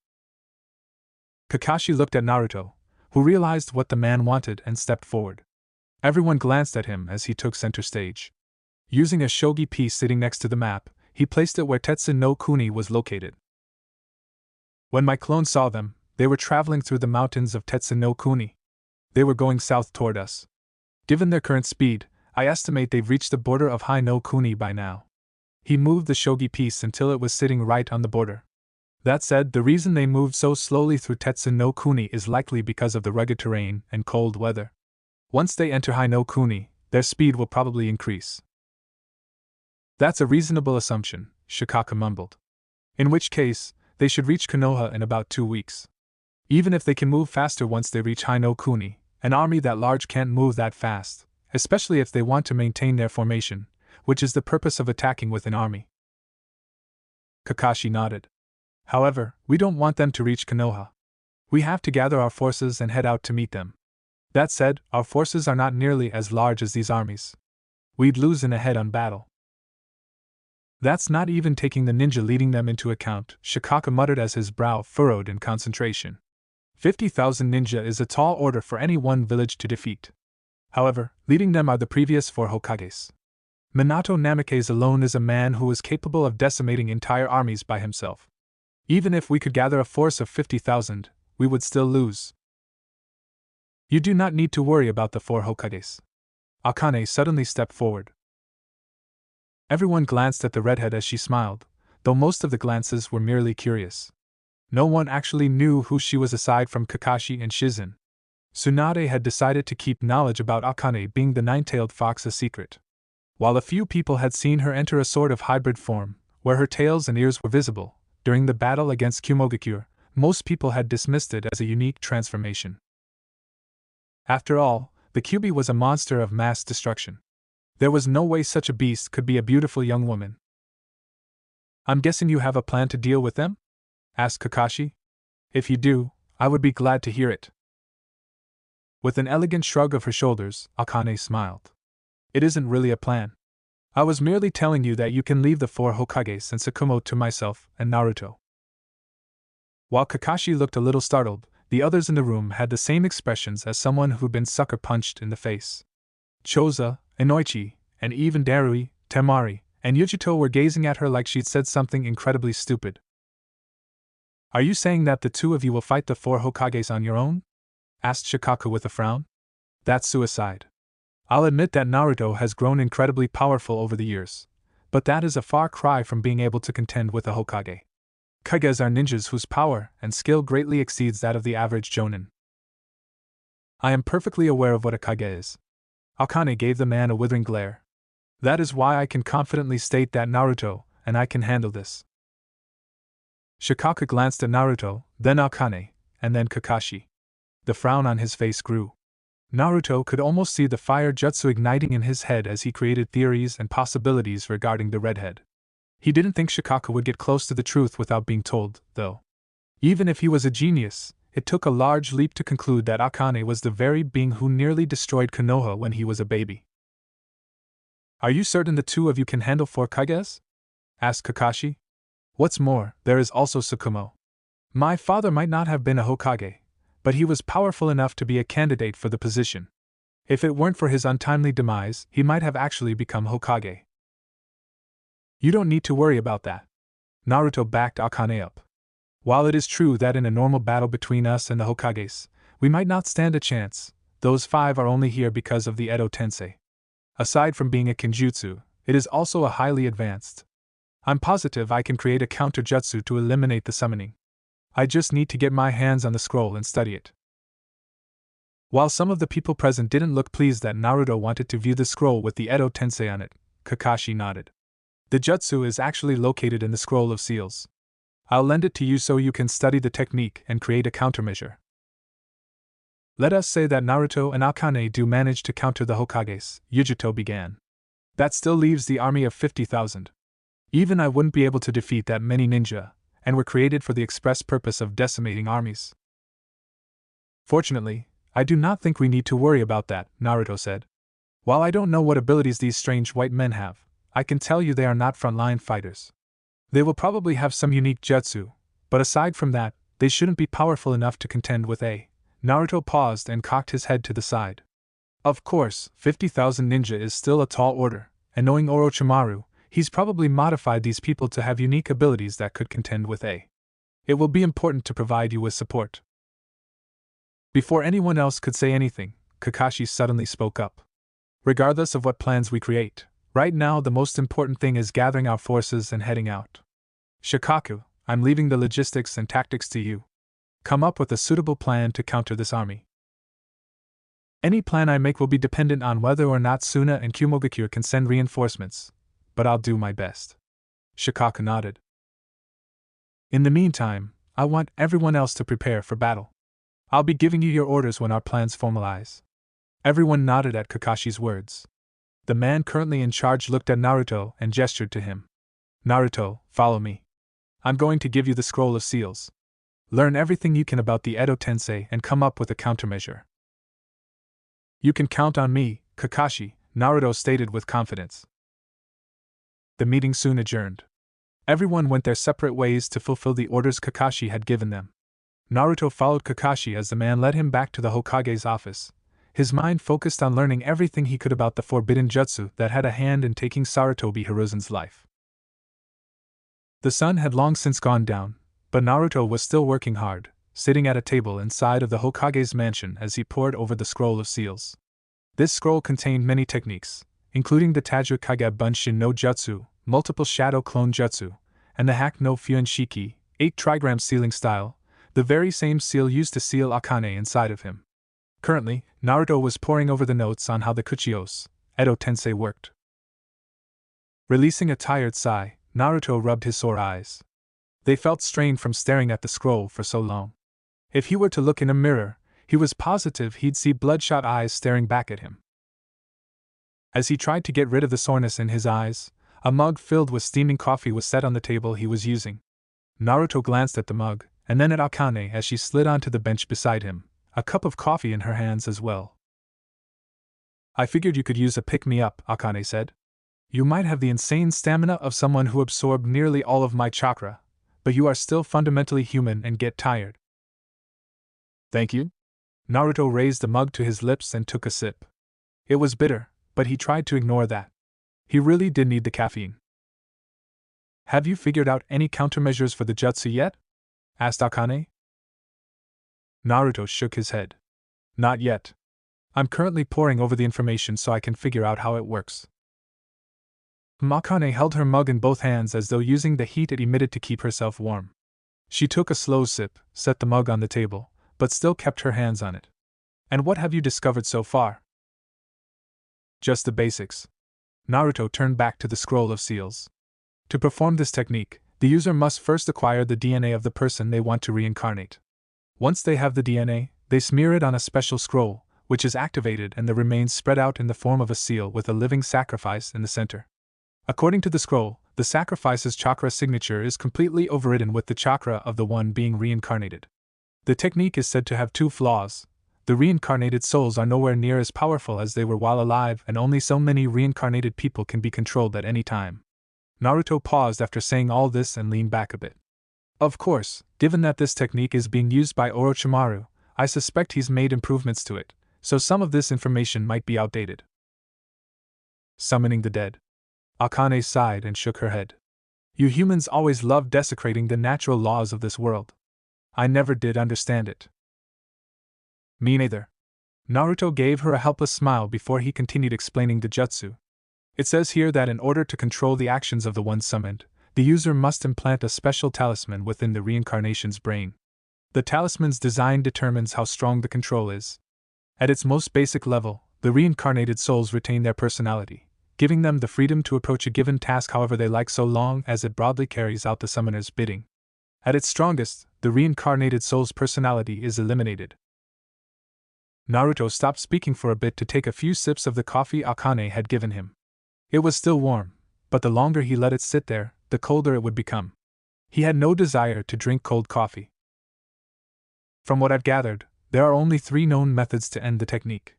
Kakashi looked at Naruto, who realized what the man wanted and stepped forward. Everyone glanced at him as he took center stage. Using a shogi piece sitting next to the map, he placed it where Tetsu no Kuni was located. "When my clone saw them, they were traveling through the mountains of Tetsu no Kuni. They were going south toward us. Given their current speed, I estimate they've reached the border of Hi-no Kuni by now." He moved the shogi piece until it was sitting right on the border. That said, the reason they moved so slowly through Tetsu no Kuni is likely because of the rugged terrain and cold weather. Once they enter Hi-no Kuni, their speed will probably increase. "That's a reasonable assumption," Shikaku mumbled. "In which case, they should reach Konoha in about 2 weeks. Even if they can move faster once they reach Hi-no Kuni, an army that large can't move that fast, especially if they want to maintain their formation, which is the purpose of attacking with an army." Kakashi nodded. "However, we don't want them to reach Konoha. We have to gather our forces and head out to meet them. That said, our forces are not nearly as large as these armies. We'd lose in a head-on battle." "That's not even taking the ninja leading them into account," Shikaku muttered as his brow furrowed in concentration. 50,000 ninja is a tall order for any one village to defeat. However, leading them are the previous 4 Hokages. Minato Namikaze alone is a man who is capable of decimating entire armies by himself. Even if we could gather a force of 50,000, we would still lose. "You do not need to worry about the 4 Hokages." Akane suddenly stepped forward. Everyone glanced at the redhead as she smiled, though most of the glances were merely curious. No one actually knew who she was aside from Kakashi and Shizen. Tsunade had decided to keep knowledge about Akane being the nine-tailed fox a secret. While a few people had seen her enter a sort of hybrid form, where her tails and ears were visible, during the battle against Kumogakure, most people had dismissed it as a unique transformation. After all, the Kyuubi was a monster of mass destruction. There was no way such a beast could be a beautiful young woman. I'm guessing you have a plan to deal with them? Asked Kakashi. If you do, I would be glad to hear it. With an elegant shrug of her shoulders, Akane smiled. It isn't really a plan. I was merely telling you that you can leave the 4 Hokages and Tsukumo to myself and Naruto. While Kakashi looked a little startled, the others in the room had the same expressions as someone who'd been sucker punched in the face. Choza, Inoichi, and even Darui, Temari, and Yujito were gazing at her like she'd said something incredibly stupid. Are you saying that the 2 of you will fight the 4 Hokages on your own? Asked Shikaku with a frown. That's suicide. I'll admit that Naruto has grown incredibly powerful over the years, but that is a far cry from being able to contend with a Hokage. Kages are ninjas whose power and skill greatly exceeds that of the average jonin. I am perfectly aware of what a Kage is. Akane gave the man a withering glare. That is why I can confidently state that Naruto and I can handle this. Shikaku glanced at Naruto, then Akane, and then Kakashi. The frown on his face grew. Naruto could almost see the fire jutsu igniting in his head as he created theories and possibilities regarding the redhead. He didn't think Shikaku would get close to the truth without being told, though. Even if he was a genius, it took a large leap to conclude that Akane was the very being who nearly destroyed Konoha when he was a baby. Are you certain the 2 of you can handle 4 Kages? Asked Kakashi. What's more, there is also Tsukumo. My father might not have been a Hokage, but he was powerful enough to be a candidate for the position. If it weren't for his untimely demise, he might have actually become Hokage. You don't need to worry about that. Naruto backed Akane up. While it is true that in a normal battle between us and the Hokages, we might not stand a chance, those 5 are only here because of the Edo Tensei. Aside from being a kinjutsu, it is also a highly advanced. I'm positive I can create a counter jutsu to eliminate the summoning. I just need to get my hands on the scroll and study it. While some of the people present didn't look pleased that Naruto wanted to view the scroll with the Edo Tensei on it, Kakashi nodded. The jutsu is actually located in the Scroll of Seals. I'll lend it to you so you can study the technique and create a countermeasure. Let us say that Naruto and Akane do manage to counter the Hokages, Yujito began. That still leaves the army of 50,000. Even I wouldn't be able to defeat that many ninja, and were created for the express purpose of decimating armies. Fortunately, I do not think we need to worry about that, Naruto said. While I don't know what abilities these strange white men have, I can tell you they are not frontline fighters. They will probably have some unique jutsu, but aside from that, they shouldn't be powerful enough to contend with a. Naruto paused and cocked his head to the side. Of course, 50,000 ninja is still a tall order, and knowing Orochimaru, he's probably modified these people to have unique abilities that could contend with a. It will be important to provide you with support. Before anyone else could say anything, Kakashi suddenly spoke up. Regardless of what plans we create, right now the most important thing is gathering our forces and heading out. Shikaku, I'm leaving the logistics and tactics to you. Come up with a suitable plan to counter this army. Any plan I make will be dependent on whether or not Suna and Kumogakure can send reinforcements, but I'll do my best. Shikaku nodded. In the meantime, I want everyone else to prepare for battle. I'll be giving you your orders when our plans formalize. Everyone nodded at Kakashi's words. The man currently in charge looked at Naruto and gestured to him. Naruto, follow me. I'm going to give you the Scroll of Seals. Learn everything you can about the Edo Tensei and come up with a countermeasure. You can count on me, Kakashi, Naruto stated with confidence. The meeting soon adjourned. Everyone went their separate ways to fulfill the orders Kakashi had given them. Naruto followed Kakashi as the man led him back to the Hokage's office, his mind focused on learning everything he could about the forbidden jutsu that had a hand in taking Sarutobi Hiruzen's life. The sun had long since gone down, but Naruto was still working hard, sitting at a table inside of the Hokage's mansion as he pored over the Scroll of Seals. This scroll contained many techniques, including the Tajra Kage Bunshin no Jutsu, multiple shadow clone jutsu, and the Hack no Fuenshiki, 8 trigram sealing style, the very same seal used to seal Akane inside of him. Currently, Naruto was poring over the notes on how the Kuchiyos, Edo Tensei worked. Releasing a tired sigh, Naruto rubbed his sore eyes. They felt strained from staring at the scroll for so long. If he were to look in a mirror, he was positive he'd see bloodshot eyes staring back at him. As he tried to get rid of the soreness in his eyes, a mug filled with steaming coffee was set on the table he was using. Naruto glanced at the mug, and then at Akane as she slid onto the bench beside him, a cup of coffee in her hands as well. I figured you could use a pick-me-up, Akane said. You might have the insane stamina of someone who absorbed nearly all of my chakra, but you are still fundamentally human and get tired. Thank you? Naruto raised the mug to his lips and took a sip. It was bitter, but he tried to ignore that. He really did need the caffeine. Have you figured out any countermeasures for the jutsu yet? Asked Akane. Naruto shook his head. Not yet. I'm currently poring over the information so I can figure out how it works. Akane held her mug in both hands as though using the heat it emitted to keep herself warm. She took a slow sip, set the mug on the table, but still kept her hands on it. And what have you discovered so far? Just the basics. Naruto turned back to the scroll of seals. To perform this technique, the user must first acquire the DNA of the person they want to reincarnate. Once they have the DNA, they smear it on a special scroll, which is activated and the remains spread out in the form of a seal with a living sacrifice in the center. According to the scroll, the sacrifice's chakra signature is completely overridden with the chakra of the one being reincarnated. The technique is said to have two flaws. The reincarnated souls are nowhere near as powerful as they were while alive, and only so many reincarnated people can be controlled at any time. Naruto paused after saying all this and leaned back a bit. Of course, given that this technique is being used by Orochimaru, I suspect he's made improvements to it, so some of this information might be outdated. Summoning the dead. Akane sighed and shook her head. You humans always love desecrating the natural laws of this world. I never did understand it. Me neither. Naruto gave her a helpless smile before he continued explaining the jutsu. It says here that in order to control the actions of the one summoned, the user must implant a special talisman within the reincarnation's brain. The talisman's design determines how strong the control is. At its most basic level, the reincarnated souls retain their personality, giving them the freedom to approach a given task however they like so long as it broadly carries out the summoner's bidding. At its strongest, the reincarnated soul's personality is eliminated. Naruto stopped speaking for a bit to take a few sips of the coffee Akane had given him. It was still warm, but the longer he let it sit there, the colder it would become. He had no desire to drink cold coffee. From what I've gathered, there are only 3 known methods to end the technique.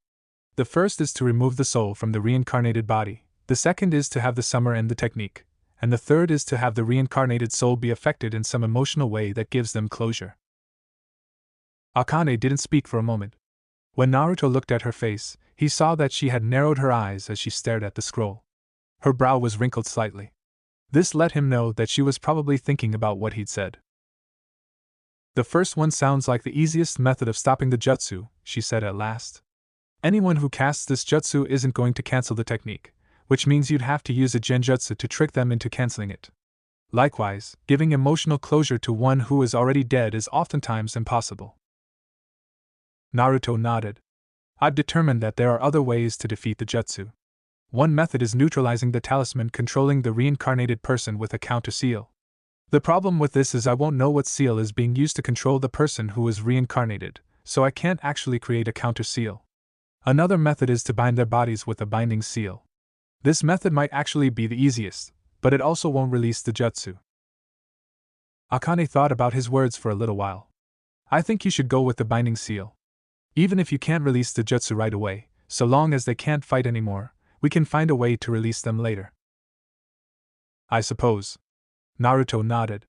The first is to remove the soul from the reincarnated body, the second is to have the summoner end the technique, and the third is to have the reincarnated soul be affected in some emotional way that gives them closure. Akane didn't speak for a moment. When Naruto looked at her face, he saw that she had narrowed her eyes as she stared at the scroll. Her brow was wrinkled slightly. This let him know that she was probably thinking about what he'd said. The first one sounds like the easiest method of stopping the jutsu, she said at last. Anyone who casts this jutsu isn't going to cancel the technique, which means you'd have to use a genjutsu to trick them into canceling it. Likewise, giving emotional closure to one who is already dead is oftentimes impossible. Naruto nodded. I've determined that there are other ways to defeat the jutsu. One method is neutralizing the talisman controlling the reincarnated person with a counter seal. The problem with this is I won't know what seal is being used to control the person who is reincarnated, so I can't actually create a counter seal. Another method is to bind their bodies with a binding seal. This method might actually be the easiest, but it also won't release the jutsu. Akane thought about his words for a little while. I think you should go with the binding seal. Even if you can't release the jutsu right away, so long as they can't fight anymore, we can find a way to release them later. I suppose. Naruto nodded.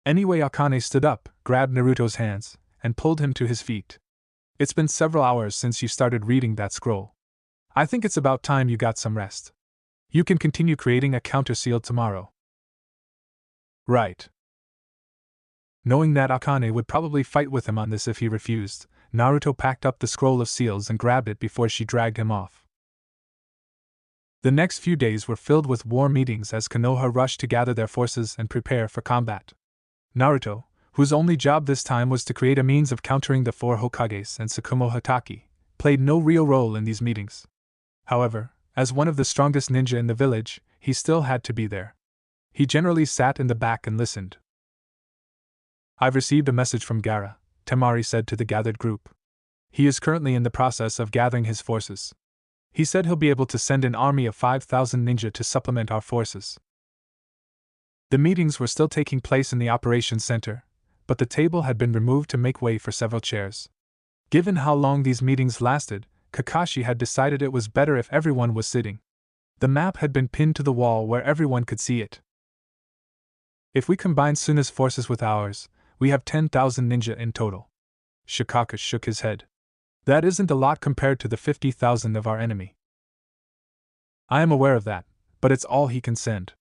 Anyway, Akane stood up, grabbed Naruto's hands, and pulled him to his feet. It's been several hours since you started reading that scroll. I think it's about time you got some rest. You can continue creating a counter seal tomorrow. Right. Knowing that Akane would probably fight with him on this if he refused, Naruto packed up the scroll of seals and grabbed it before she dragged him off. The next few days were filled with war meetings as Konoha rushed to gather their forces and prepare for combat. Naruto, whose only job this time was to create a means of countering the 4 Hokages and Tsukumo Hatake, played no real role in these meetings. However, as one of the strongest ninja in the village, he still had to be there. He generally sat in the back and listened. "I've received a message from Gaara," Temari said to the gathered group. "He is currently in the process of gathering his forces. He said he'll be able to send an army of 5,000 ninja to supplement our forces." The meetings were still taking place in the operations center, but the table had been removed to make way for several chairs. Given how long these meetings lasted, Kakashi had decided it was better if everyone was sitting. The map had been pinned to the wall where everyone could see it. "If we combine Suna's forces with ours, we have 10,000 ninja in total." Shikaka shook his head. "That isn't a lot compared to the 50,000 of our enemy." "I am aware of that, but it's all he can send."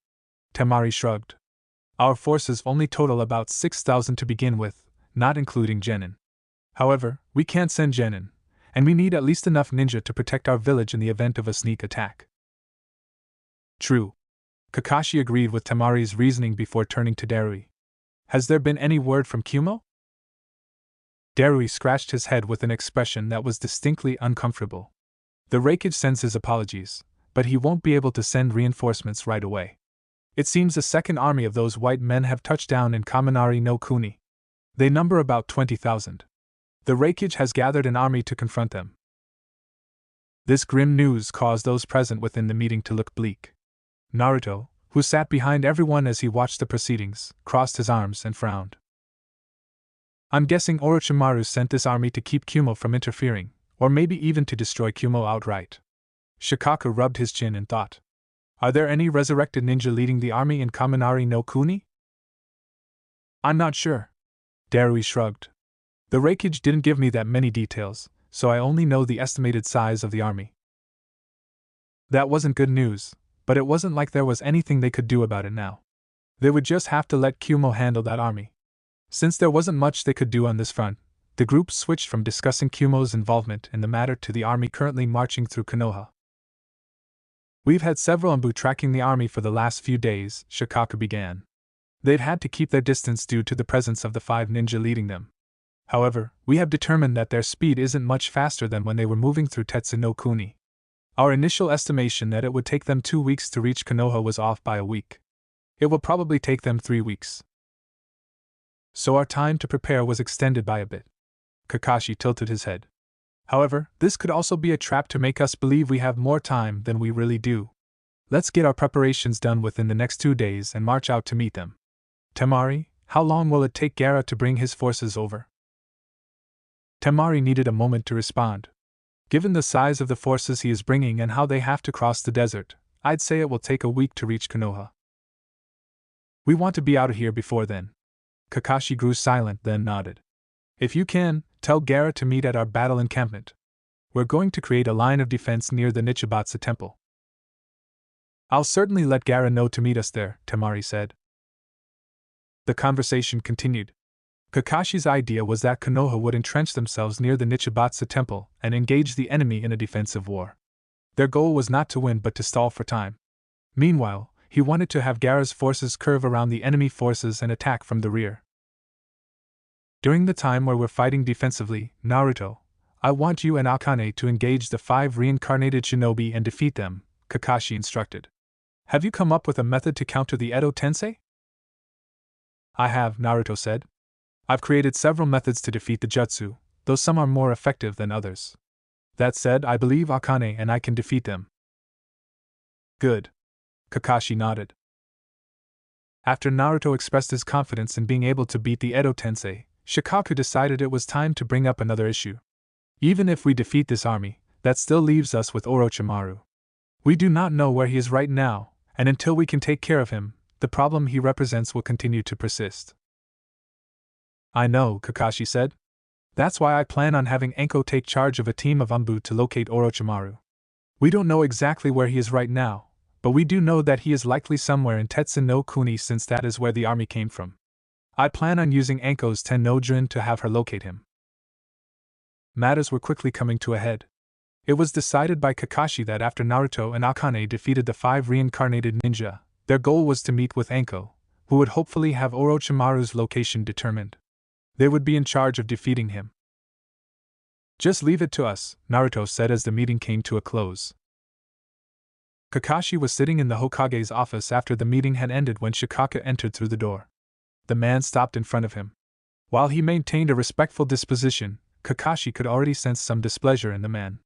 Temari shrugged. "Our forces only total about 6,000 to begin with, not including genin. However, we can't send genin, and we need at least enough ninja to protect our village in the event of a sneak attack." "True." Kakashi agreed with Temari's reasoning before turning to Darui. "Has there been any word from Kumo?" Darui scratched his head with an expression that was distinctly uncomfortable. "The Raikage sends his apologies, but he won't be able to send reinforcements right away. It seems a second army of those white men have touched down in Kaminari no Kuni. They number about 20,000. The Raikage has gathered an army to confront them." This grim news caused those present within the meeting to look bleak. Naruto, who sat behind everyone as he watched the proceedings, crossed his arms and frowned. "I'm guessing Orochimaru sent this army to keep Kumo from interfering, or maybe even to destroy Kumo outright." Shikaka rubbed his chin in thought. "Are there any resurrected ninja leading the army in Kaminari no Kuni?" "I'm not sure." Darui shrugged. "The Raikage didn't give me that many details, so I only know the estimated size of the army." That wasn't good news, but it wasn't like there was anything they could do about it now. They would just have to let Kumo handle that army. Since there wasn't much they could do on this front, the group switched from discussing Kumo's involvement in the matter to the army currently marching through Konoha. "We've had several Anbu tracking the army for the last few days," Shikaka began. "They'd had to keep their distance due to the presence of the 5 ninja leading them. However, we have determined that their speed isn't much faster than when they were moving through Tetsu no Kuni. Our initial estimation that it would take them 2 weeks to reach Konoha was off by a week. It will probably take them 3 weeks. So our time to prepare was extended by a bit." Kakashi tilted his head. "However, this could also be a trap to make us believe we have more time than we really do. Let's get our preparations done within the next 2 days and march out to meet them. Temari, how long will it take Gaara to bring his forces over?" Temari needed a moment to respond. "Given the size of the forces he is bringing and how they have to cross the desert, I'd say it will take a week to reach Konoha. We want to be out of here before then." Kakashi grew silent, then nodded. "If you can, tell Gaara to meet at our battle encampment. We're going to create a line of defense near the Nichibatsu temple." "I'll certainly let Gaara know to meet us there," Temari said. The conversation continued. Kakashi's idea was that Konoha would entrench themselves near the Nichibatsu temple and engage the enemy in a defensive war. Their goal was not to win but to stall for time. Meanwhile, he wanted to have Gaara's forces curve around the enemy forces and attack from the rear. "During the time where we're fighting defensively, Naruto, I want you and Akane to engage the 5 reincarnated shinobi and defeat them," Kakashi instructed. "Have you come up with a method to counter the Edo Tensei?" "I have," Naruto said. "I've created several methods to defeat the jutsu, though some are more effective than others. That said, I believe Akane and I can defeat them." "Good." Kakashi nodded. After Naruto expressed his confidence in being able to beat the Edo Tensei, Shikaku decided it was time to bring up another issue. "Even if we defeat this army, that still leaves us with Orochimaru. We do not know where he is right now, and until we can take care of him, the problem he represents will continue to persist." "I know," Kakashi said. "That's why I plan on having Enko take charge of a team of Anbu to locate Orochimaru. We don't know exactly where he is right now, but we do know that he is likely somewhere in Tetsu no Kuni since that is where the army came from. I plan on using Enko's Ten no Jin to have her locate him." Matters were quickly coming to a head. It was decided by Kakashi that after Naruto and Akane defeated the 5 reincarnated ninja, their goal was to meet with Enko, who would hopefully have Orochimaru's location determined. They would be in charge of defeating him. "Just leave it to us," Naruto said as the meeting came to a close. Kakashi was sitting in the Hokage's office after the meeting had ended when Shikaka entered through the door. The man stopped in front of him. While he maintained a respectful disposition, Kakashi could already sense some displeasure in the man.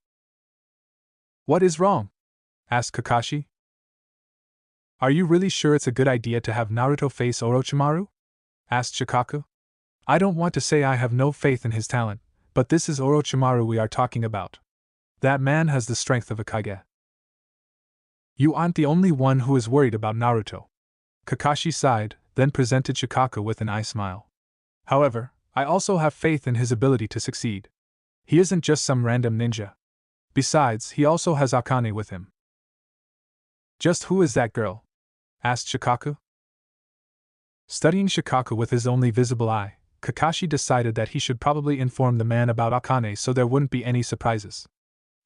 "What is wrong?" asked Kakashi. "Are you really sure it's a good idea to have Naruto face Orochimaru?" asked Shikaka. "I don't want to say I have no faith in his talent, but this is Orochimaru we are talking about. That man has the strength of a Kage." "You aren't the only one who is worried about Naruto." Kakashi sighed, then presented Shikaka with an eye smile. "However, I also have faith in his ability to succeed. He isn't just some random ninja. Besides, he also has Akane with him." "Just who is that girl?" asked Shikaka. Studying Shikaka with his only visible eye, Kakashi decided that he should probably inform the man about Akane so there wouldn't be any surprises.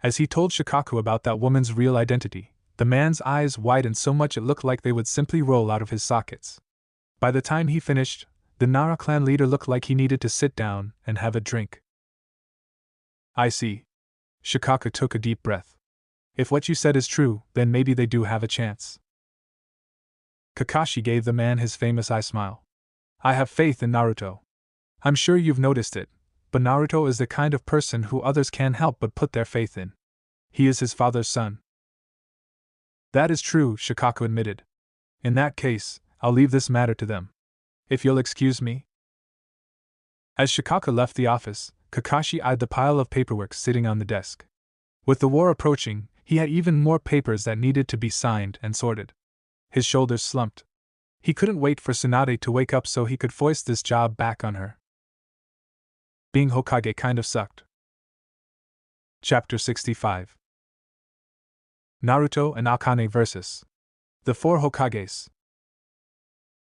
As he told Shikaka about that woman's real identity, the man's eyes widened so much it looked like they would simply roll out of his sockets. By the time he finished, the Nara clan leader looked like he needed to sit down and have a drink. "I see." Shikaka took a deep breath. "If what you said is true, then maybe they do have a chance." Kakashi gave the man his famous eye smile. "I have faith in Naruto. I'm sure you've noticed it, but Naruto is the kind of person who others can't help but put their faith in. He is his father's son." "That is true," Shikaka admitted. "In that case, I'll leave this matter to them. If you'll excuse me." As Shikaka left the office, Kakashi eyed the pile of paperwork sitting on the desk. With the war approaching, he had even more papers that needed to be signed and sorted. His shoulders slumped. He couldn't wait for Tsunade to wake up so he could foist this job back on her. Being Hokage kind of sucked. Chapter 65. Naruto and Akane vs. the Four Hokages.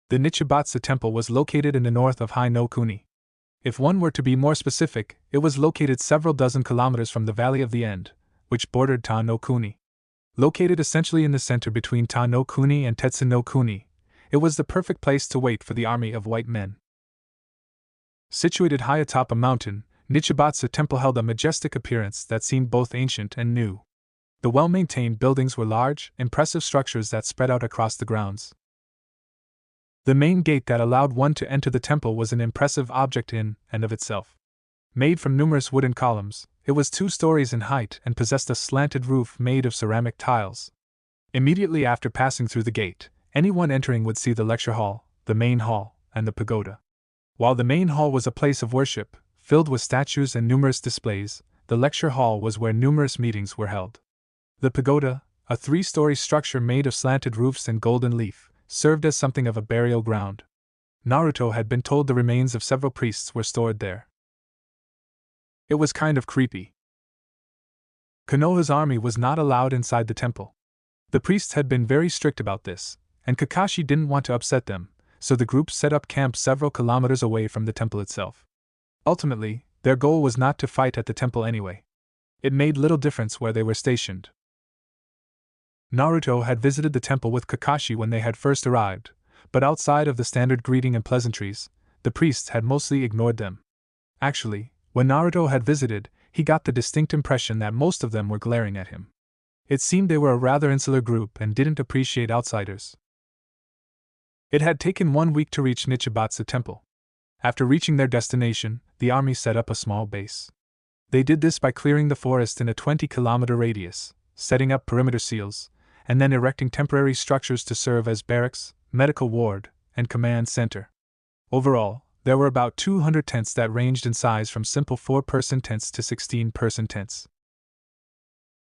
The Nichibatsu Temple was located in the north of Hai no Kuni. If one were to be more specific, it was located several dozen kilometers from the Valley of the End, which bordered Ta no Kuni. Located essentially in the center between Ta no Kuni and Tetsu no Kuni, it was the perfect place to wait for the army of white men. Situated high atop a mountain, Nichibatsu Temple held a majestic appearance that seemed both ancient and new. The well-maintained buildings were large, impressive structures that spread out across the grounds. The main gate that allowed one to enter the temple was an impressive object in and of itself. Made from numerous wooden columns, it was 2 stories in height and possessed a slanted roof made of ceramic tiles. Immediately after passing through the gate, anyone entering would see the lecture hall, the main hall, and the pagoda. While the main hall was a place of worship, filled with statues and numerous displays, the lecture hall was where numerous meetings were held. The pagoda, a 3-story structure made of slanted roofs and golden leaf, served as something of a burial ground. Naruto had been told the remains of several priests were stored there. It was kind of creepy. Konoha's army was not allowed inside the temple. The priests had been very strict about this, and Kakashi didn't want to upset them, so the group set up camp several kilometers away from the temple itself. Ultimately, their goal was not to fight at the temple anyway. It made little difference where they were stationed. Naruto had visited the temple with Kakashi when they had first arrived, but outside of the standard greeting and pleasantries, the priests had mostly ignored them. Actually, when Naruto had visited, he got the distinct impression that most of them were glaring at him. It seemed they were a rather insular group and didn't appreciate outsiders. It had taken 1 week to reach Nichibatsu Temple. After reaching their destination, the army set up a small base. They did this by clearing the forest in a 20-kilometer radius, setting up perimeter seals, and then erecting temporary structures to serve as barracks, medical ward, and command center. Overall, there were about 200 tents that ranged in size from simple 4-person tents to 16-person tents.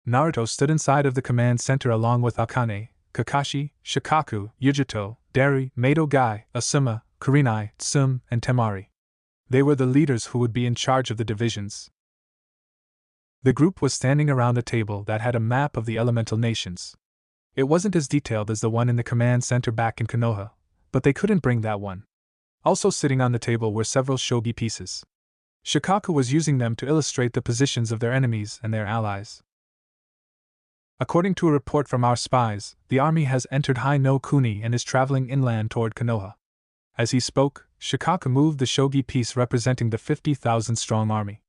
Naruto stood inside of the command center along with Akane, Kakashi, Shikaku, Yujito, Dari, Mato Gai, Asuma, Kurenai, Tsum, and Temari. They were the leaders who would be in charge of the divisions. The group was standing around a table that had a map of the elemental nations. It wasn't as detailed as the one in the command center back in Konoha, but they couldn't bring that one. Also sitting on the table were several shogi pieces. Shikaku was using them to illustrate the positions of their enemies and their allies. According to a report from our spies, the army has entered Hai no Kuni and is traveling inland toward Konoha. As he spoke, Shikaku moved the shogi piece representing the 50,000-strong army.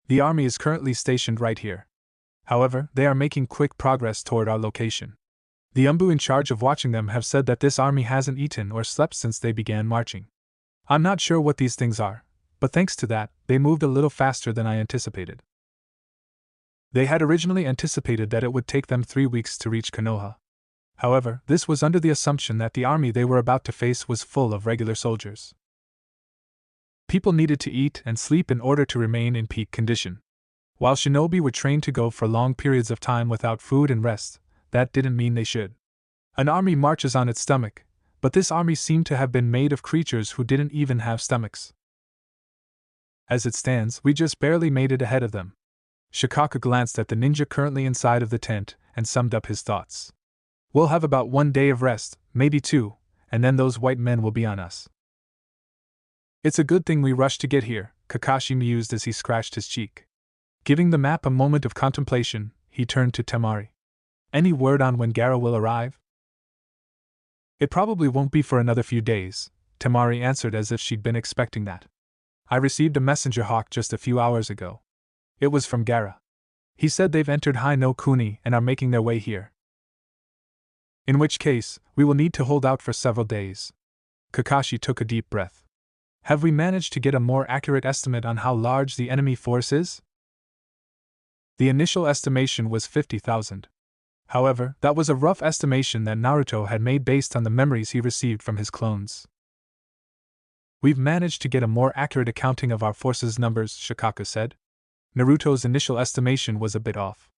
The army is currently stationed right here. However, they are making quick progress toward our location. The Umbu in charge of watching them have said that this army hasn't eaten or slept since they began marching. I'm not sure what these things are, but thanks to that, they moved a little faster than I anticipated. They had originally anticipated that it would take them 3 weeks to reach Konoha. However, this was under the assumption that the army they were about to face was full of regular soldiers. People needed to eat and sleep in order to remain in peak condition. While shinobi were trained to go for long periods of time without food and rest, that didn't mean they should. An army marches on its stomach, but this army seemed to have been made of creatures who didn't even have stomachs. As it stands, we just barely made it ahead of them. Shikaku glanced at the ninja currently inside of the tent and summed up his thoughts. We'll have about 1 day of rest, maybe 2, and then those white men will be on us. It's a good thing we rushed to get here, Kakashi mused as he scratched his cheek. Giving the map a moment of contemplation, he turned to Temari. Any word on when Gaara will arrive? It probably won't be for another few days, Temari answered as if she'd been expecting that. I received a messenger hawk just a few hours ago. It was from Gaara. He said they've entered Hai no Kuni and are making their way here. In which case, we will need to hold out for several days. Kakashi took a deep breath. Have we managed to get a more accurate estimate on how large the enemy force is? The initial estimation was 50,000. However, that was a rough estimation that Naruto had made based on the memories he received from his clones. We've managed to get a more accurate accounting of our forces' numbers, Shikaku said. Naruto's initial estimation was a bit off.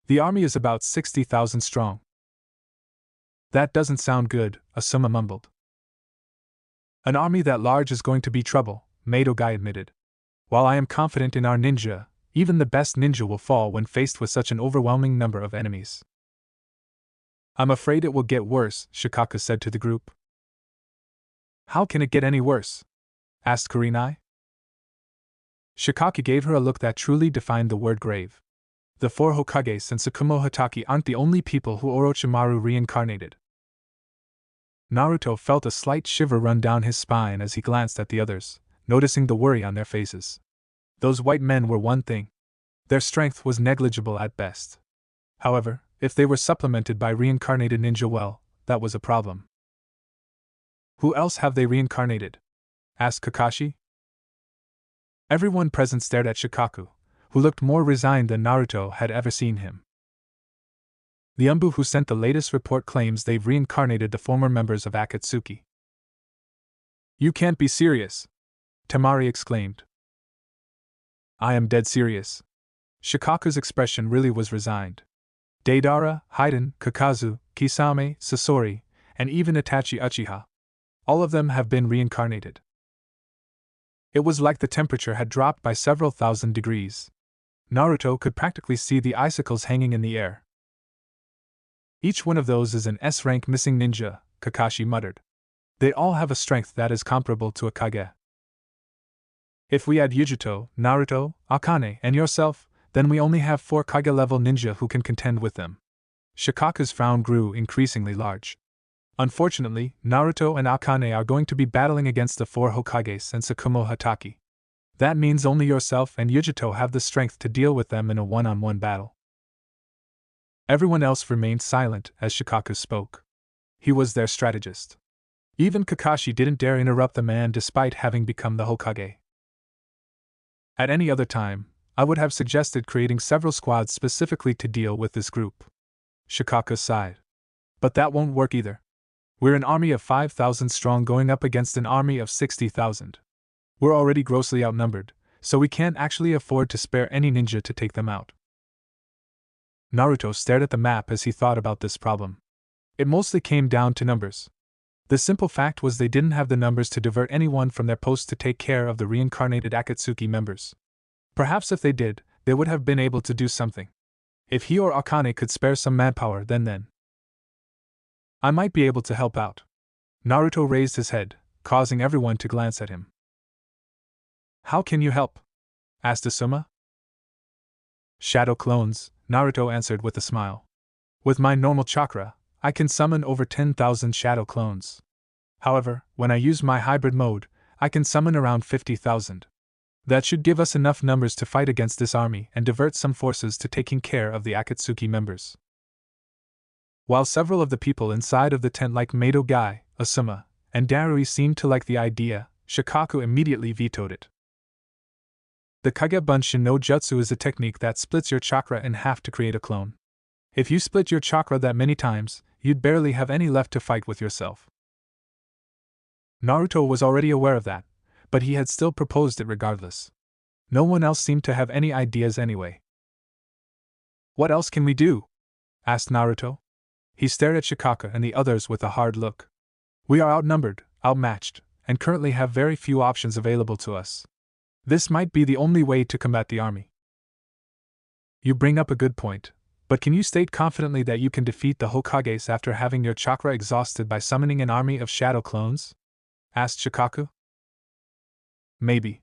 The army is about 60,000 strong. That doesn't sound good, Asuma mumbled. An army that large is going to be trouble, Madogai admitted. While I am confident in our ninja, even the best ninja will fall when faced with such an overwhelming number of enemies. I'm afraid it will get worse, Shikaku said to the group. How can it get any worse? Asked Kurenai. Shikaku gave her a look that truly defined the word grave. The 4 Hokages and Tsukumo Hatake aren't the only people who Orochimaru reincarnated. Naruto felt a slight shiver run down his spine as he glanced at the others, noticing the worry on their faces. Those white men were one thing. Their strength was negligible at best. However, if they were supplemented by reincarnated ninja, well, that was a problem. Who else have they reincarnated? Asked Kakashi. Everyone present stared at Shikaku, who looked more resigned than Naruto had ever seen him. The Umbu who sent the latest report claims they've reincarnated the former members of Akatsuki. You can't be serious, Temari exclaimed. I am dead serious. Shikaku's expression really was resigned. Deidara, Haiden, Kakazu, Kisame, Sasori, and even Itachi Uchiha. All of them have been reincarnated. It was like the temperature had dropped by several thousand degrees. Naruto could practically see the icicles hanging in the air. Each one of those is an S-rank missing ninja, Kakashi muttered. They all have a strength that is comparable to a Kage. If we add Yujuto, Naruto, Akane, and yourself, then we only have 4 Kage-level ninja who can contend with them. Shikaku's frown grew increasingly large. Unfortunately, Naruto and Akane are going to be battling against the 4 Hokages and Tsukumo Hatake. That means only yourself and Yujuto have the strength to deal with them in a one-on-one battle. Everyone else remained silent as Shikaku spoke. He was their strategist. Even Kakashi didn't dare interrupt the man despite having become the Hokage. At any other time, I would have suggested creating several squads specifically to deal with this group. Shikaku sighed. But that won't work either. We're an army of 5,000 strong going up against an army of 60,000. We're already grossly outnumbered, so we can't actually afford to spare any ninja to take them out. Naruto stared at the map as he thought about this problem. It mostly came down to numbers. The simple fact was they didn't have the numbers to divert anyone from their post to take care of the reincarnated Akatsuki members. Perhaps if they did, they would have been able to do something. If he or Akane could spare some manpower, then I might be able to help out. Naruto raised his head, causing everyone to glance at him. How can you help? Asked Asuma. Shadow clones, Naruto answered with a smile. With my normal chakra, I can summon over 10,000 shadow clones. However, when I use my hybrid mode, I can summon around 50,000. That should give us enough numbers to fight against this army and divert some forces to taking care of the Akatsuki members. While several of the people inside of the tent like Mato Gai, Asuma, and Darui seemed to like the idea, Shikaku immediately vetoed it. The Kagebunshi no Jutsu is a technique that splits your chakra in half to create a clone. If you split your chakra that many times, you'd barely have any left to fight with yourself. Naruto was already aware of that, but he had still proposed it regardless. No one else seemed to have any ideas anyway. "What else can we do?" asked Naruto. He stared at Shikaka and the others with a hard look. "We are outnumbered, outmatched, and currently have very few options available to us. This might be the only way to combat the army." "You bring up a good point, but can you state confidently that you can defeat the Hokages after having your chakra exhausted by summoning an army of shadow clones?" asked Shikaku. "Maybe."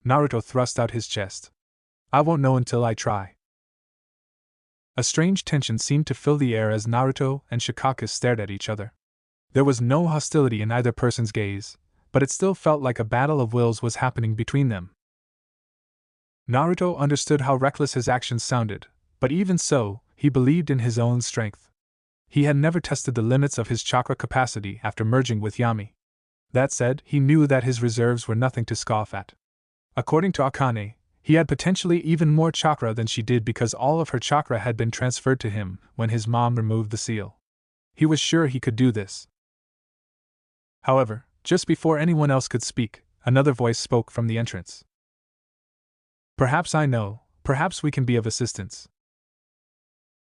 Naruto thrust out his chest. "I won't know until I try." A strange tension seemed to fill the air as Naruto and Shikaku stared at each other. There was no hostility in either person's gaze, but it still felt like a battle of wills was happening between them. Naruto understood how reckless his actions sounded, but even so, he believed in his own strength. He had never tested the limits of his chakra capacity after merging with Yami. That said, he knew that his reserves were nothing to scoff at. According to Akane, he had potentially even more chakra than she did because all of her chakra had been transferred to him when his mom removed the seal. He was sure he could do this. However, just before anyone else could speak, another voice spoke from the entrance. "Perhaps I know, perhaps we can be of assistance."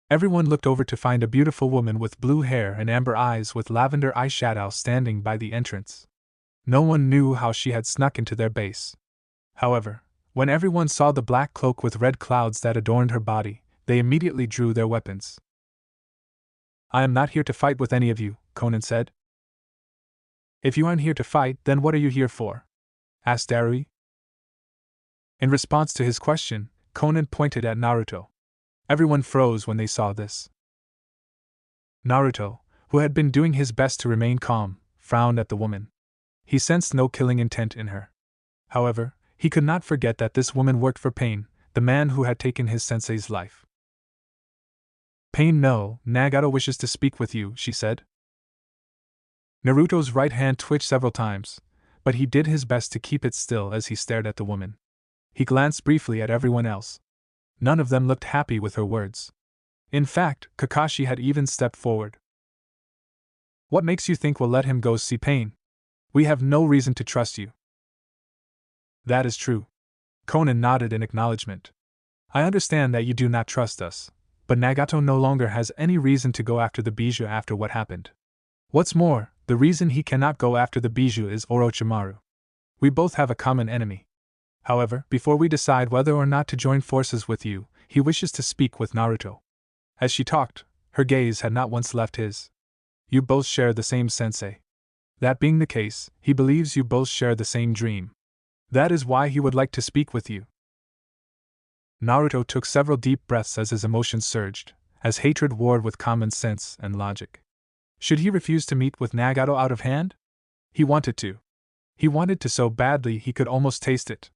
Everyone looked over to find a beautiful woman with blue hair and amber eyes with lavender eyeshadow standing by the entrance. No one knew how she had snuck into their base. However, when everyone saw the black cloak with red clouds that adorned her body, they immediately drew their weapons. "I am not here to fight with any of you," Conan said. "If you aren't here to fight, then what are you here for?" asked Darui. In response to his question, Conan pointed at Naruto. Everyone froze when they saw this. Naruto, who had been doing his best to remain calm, frowned at the woman. He sensed no killing intent in her. However, he could not forget that this woman worked for Pain, the man who had taken his sensei's life. "Pain, no, Nagato wishes to speak with you," she said. Naruto's right hand twitched several times, but he did his best to keep it still as he stared at the woman. He glanced briefly at everyone else. None of them looked happy with her words. In fact, Kakashi had even stepped forward. "What makes you think we'll let him go see Pain? We have no reason to trust you." "That is true." Conan nodded in acknowledgement. "I understand that you do not trust us, but Nagato no longer has any reason to go after the Bijou after what happened. What's more, the reason he cannot go after the Bijou is Orochimaru. We both have a common enemy. However, before we decide whether or not to join forces with you, he wishes to speak with Naruto." As she talked, her gaze had not once left his. "You both share the same sensei. That being the case, he believes you both share the same dream. That is why he would like to speak with you." Naruto took several deep breaths as his emotions surged, as hatred warred with common sense and logic. Should he refuse to meet with Nagato out of hand? He wanted to. He wanted to so badly he could almost taste it.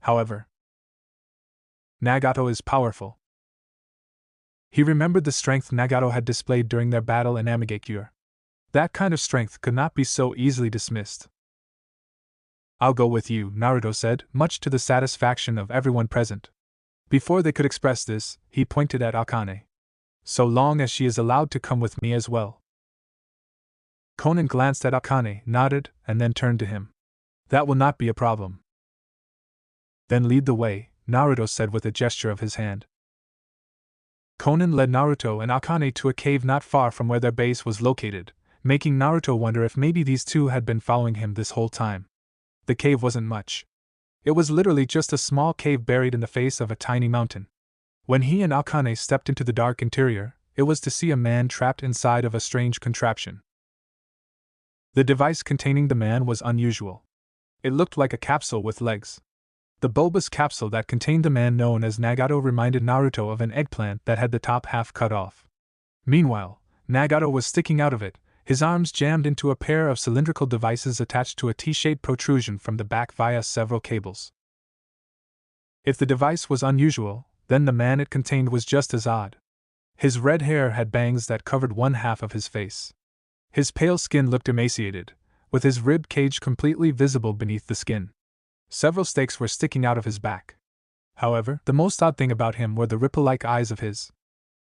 However, Nagato is powerful. He remembered the strength Nagato had displayed during their battle in Amigakure. That kind of strength could not be so easily dismissed. "I'll go with you," Naruto said, much to the satisfaction of everyone present. Before they could express this, he pointed at Akane. "So long as she is allowed to come with me as well." Conan glanced at Akane, nodded, and then turned to him. "That will not be a problem." "Then lead the way," Naruto said with a gesture of his hand. Conan led Naruto and Akane to a cave not far from where their base was located, making Naruto wonder if maybe these two had been following him this whole time. The cave wasn't much. It was literally just a small cave buried in the face of a tiny mountain. When he and Akane stepped into the dark interior, it was to see a man trapped inside of a strange contraption. The device containing the man was unusual. It looked like a capsule with legs. The bulbous capsule that contained the man known as Nagato reminded Naruto of an eggplant that had the top half cut off. Meanwhile, Nagato was sticking out of it, his arms jammed into a pair of cylindrical devices attached to a T-shaped protrusion from the back via several cables. If the device was unusual, then the man it contained was just as odd. His red hair had bangs that covered one half of his face. His pale skin looked emaciated, with his rib cage completely visible beneath the skin. Several stakes were sticking out of his back. However, the most odd thing about him were the ripple-like eyes of his.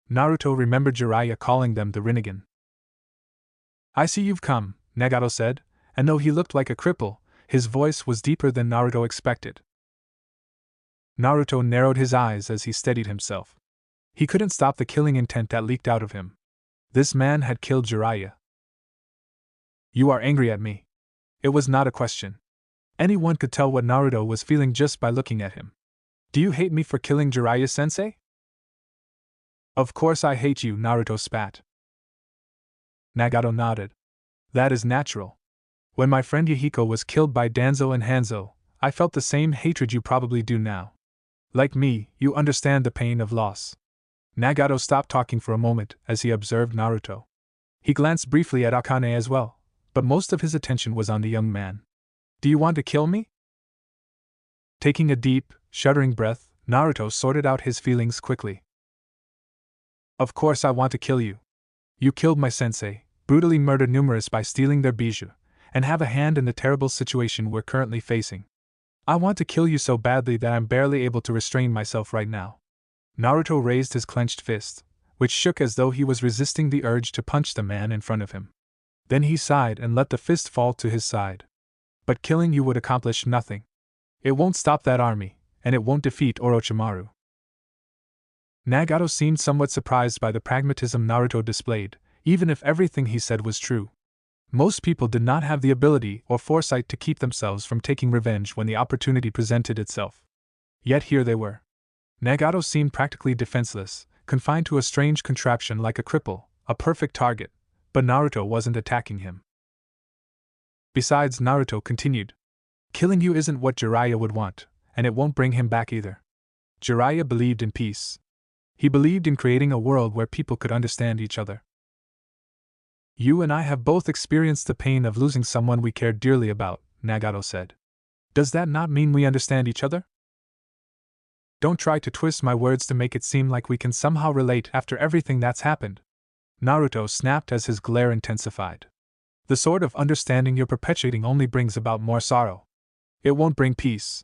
Naruto remembered Jiraiya calling them the Rinnegan. "I see you've come," Nagato said, and though he looked like a cripple, his voice was deeper than Naruto expected. Naruto narrowed his eyes as he steadied himself. He couldn't stop the killing intent that leaked out of him. This man had killed Jiraiya. "You are angry at me." It was not a question. Anyone could tell what Naruto was feeling just by looking at him. "Do you hate me for killing Jiraiya-sensei?" "Of course I hate you," Naruto spat. Nagato nodded. "That is natural. When my friend Yahiko was killed by Danzo and Hanzo, I felt the same hatred you probably do now. Like me, you understand the pain of loss." Nagato stopped talking for a moment as he observed Naruto. He glanced briefly at Akane as well, but most of his attention was on the young man. "Do you want to kill me?" Taking a deep, shuddering breath, Naruto sorted out his feelings quickly. "Of course I want to kill you. You killed my sensei, brutally murdered numerous by stealing their bijou, and have a hand in the terrible situation we're currently facing. I want to kill you so badly that I'm barely able to restrain myself right now." Naruto raised his clenched fist, which shook as though he was resisting the urge to punch the man in front of him. Then he sighed and let the fist fall to his side. "But killing you would accomplish nothing. It won't stop that army, and it won't defeat Orochimaru." Nagato seemed somewhat surprised by the pragmatism Naruto displayed, even if everything he said was true. Most people did not have the ability or foresight to keep themselves from taking revenge when the opportunity presented itself. Yet here they were. Nagato seemed practically defenseless, confined to a strange contraption like a cripple, a perfect target, but Naruto wasn't attacking him. Besides, Naruto continued, "Killing you isn't what Jiraiya would want, and it won't bring him back either. Jiraiya believed in peace. He believed in creating a world where people could understand each other. You and I have both experienced the pain of losing someone we cared dearly about," Nagato said. "Does that not mean we understand each other? Don't try to twist my words to make it seem like we can somehow relate after everything that's happened." Naruto snapped as his glare intensified. "The sort of understanding you're perpetuating only brings about more sorrow. It won't bring peace.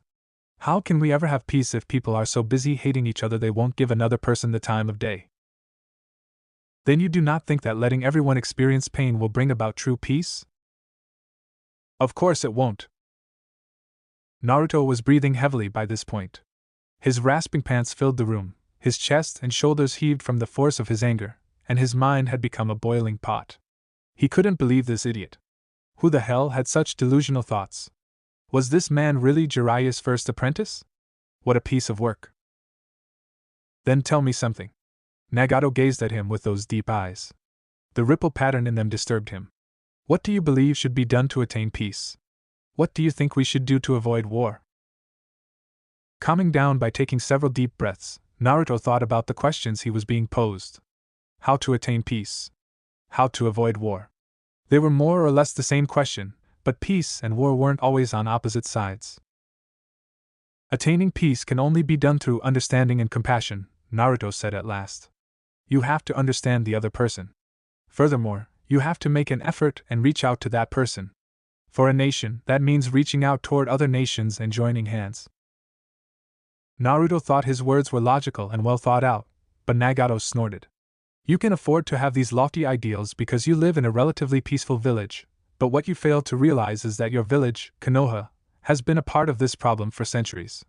How can we ever have peace if people are so busy hating each other they won't give another person the time of day? Then you do not think that letting everyone experience pain will bring about true peace?" "Of course it won't." Naruto was breathing heavily by this point. His rasping pants filled the room, his chest and shoulders heaved from the force of his anger, and his mind had become a boiling pot. He couldn't believe this idiot. Who the hell had such delusional thoughts? Was this man really Jiraiya's first apprentice? What a piece of work. "Then tell me something." Nagato gazed at him with those deep eyes. The ripple pattern in them disturbed him. "What do you believe should be done to attain peace? What do you think we should do to avoid war?" Calming down by taking several deep breaths, Naruto thought about the questions he was being posed. How to attain peace? How to avoid war? They were more or less the same question, but peace and war weren't always on opposite sides. "Attaining peace can only be done through understanding and compassion," Naruto said at last. "You have to understand the other person. Furthermore, you have to make an effort and reach out to that person. For a nation, that means reaching out toward other nations and joining hands." Naruto thought his words were logical and well thought out, but Nagato snorted. "You can afford to have these lofty ideals because you live in a relatively peaceful village, but what you fail to realize is that your village, Konoha, has been a part of this problem for centuries.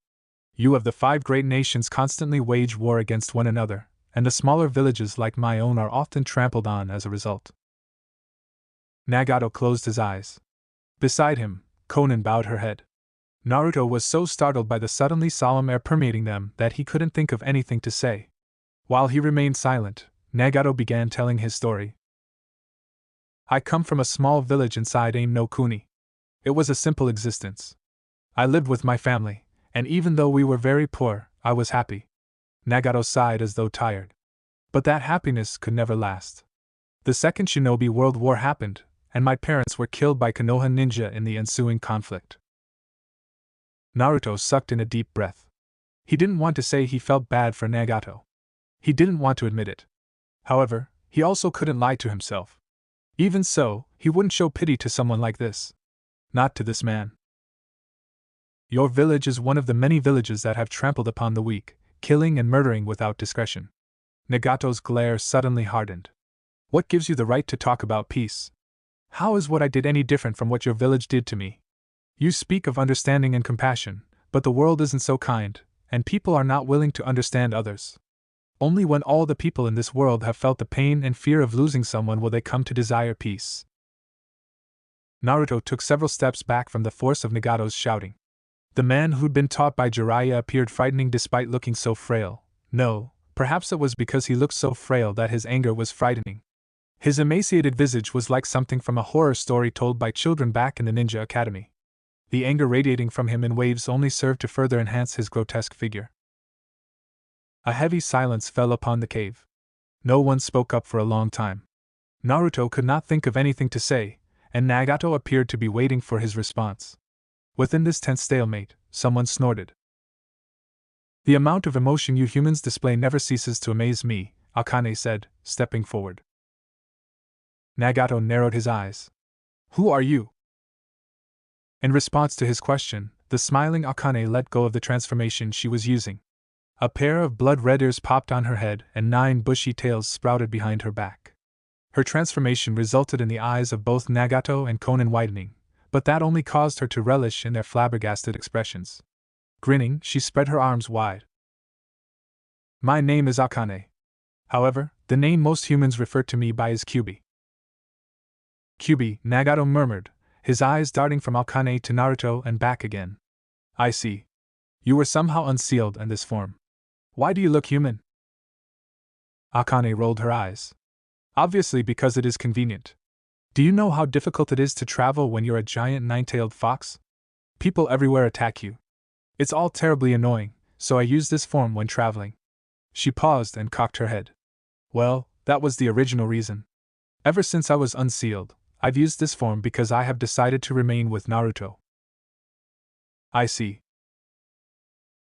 You of the 5 great nations constantly wage war against one another, and the smaller villages like my own are often trampled on as a result." Nagato closed his eyes. Beside him, Konan bowed her head. Naruto was so startled by the suddenly solemn air permeating them that he couldn't think of anything to say. While he remained silent, Nagato began telling his story. "I come from a small village inside Aim no Kuni. It was a simple existence. I lived with my family, and even though we were very poor, I was happy." Nagato sighed as though tired. "But that happiness could never last. The Second Shinobi World War happened, and my parents were killed by Konoha ninja in the ensuing conflict." Naruto sucked in a deep breath. He didn't want to say he felt bad for Nagato. He didn't want to admit it. However, he also couldn't lie to himself. Even so, he wouldn't show pity to someone like this. Not to this man. Your village is one of the many villages that have trampled upon the weak, killing and murdering without discretion. Nagato's glare suddenly hardened. What gives you the right to talk about peace? How is what I did any different from what your village did to me? You speak of understanding and compassion, but the world isn't so kind, and people are not willing to understand others. Only when all the people in this world have felt the pain and fear of losing someone will they come to desire peace. Naruto took several steps back from the force of Nagato's shouting. The man who'd been taught by Jiraiya appeared frightening despite looking so frail. No, perhaps it was because he looked so frail that his anger was frightening. His emaciated visage was like something from a horror story told by children back in the ninja academy. The anger radiating from him in waves only served to further enhance his grotesque figure. A heavy silence fell upon the cave. No one spoke up for a long time. Naruto could not think of anything to say, and Nagato appeared to be waiting for his response. Within this tense stalemate, someone snorted. The amount of emotion you humans display never ceases to amaze me, Akane said, stepping forward. Nagato narrowed his eyes. Who are you? In response to his question, the smiling Akane let go of the transformation she was using. A pair of blood-red ears popped on her head and 9 bushy tails sprouted behind her back. Her transformation resulted in the eyes of both Nagato and Konan widening, but that only caused her to relish in their flabbergasted expressions. Grinning, she spread her arms wide. My name is Akane. However, the name most humans refer to me by is Kyubi. Kyubi, Nagato murmured, his eyes darting from Akane to Naruto and back again. I see. You were somehow unsealed in this form. Why do you look human? Akane rolled her eyes. Obviously because it is convenient. Do you know how difficult it is to travel when you're a giant 9-tailed fox? People everywhere attack you. It's all terribly annoying, so I use this form when traveling. She paused and cocked her head. Well, that was the original reason. Ever since I was unsealed, I've used this form because I have decided to remain with Naruto. I see.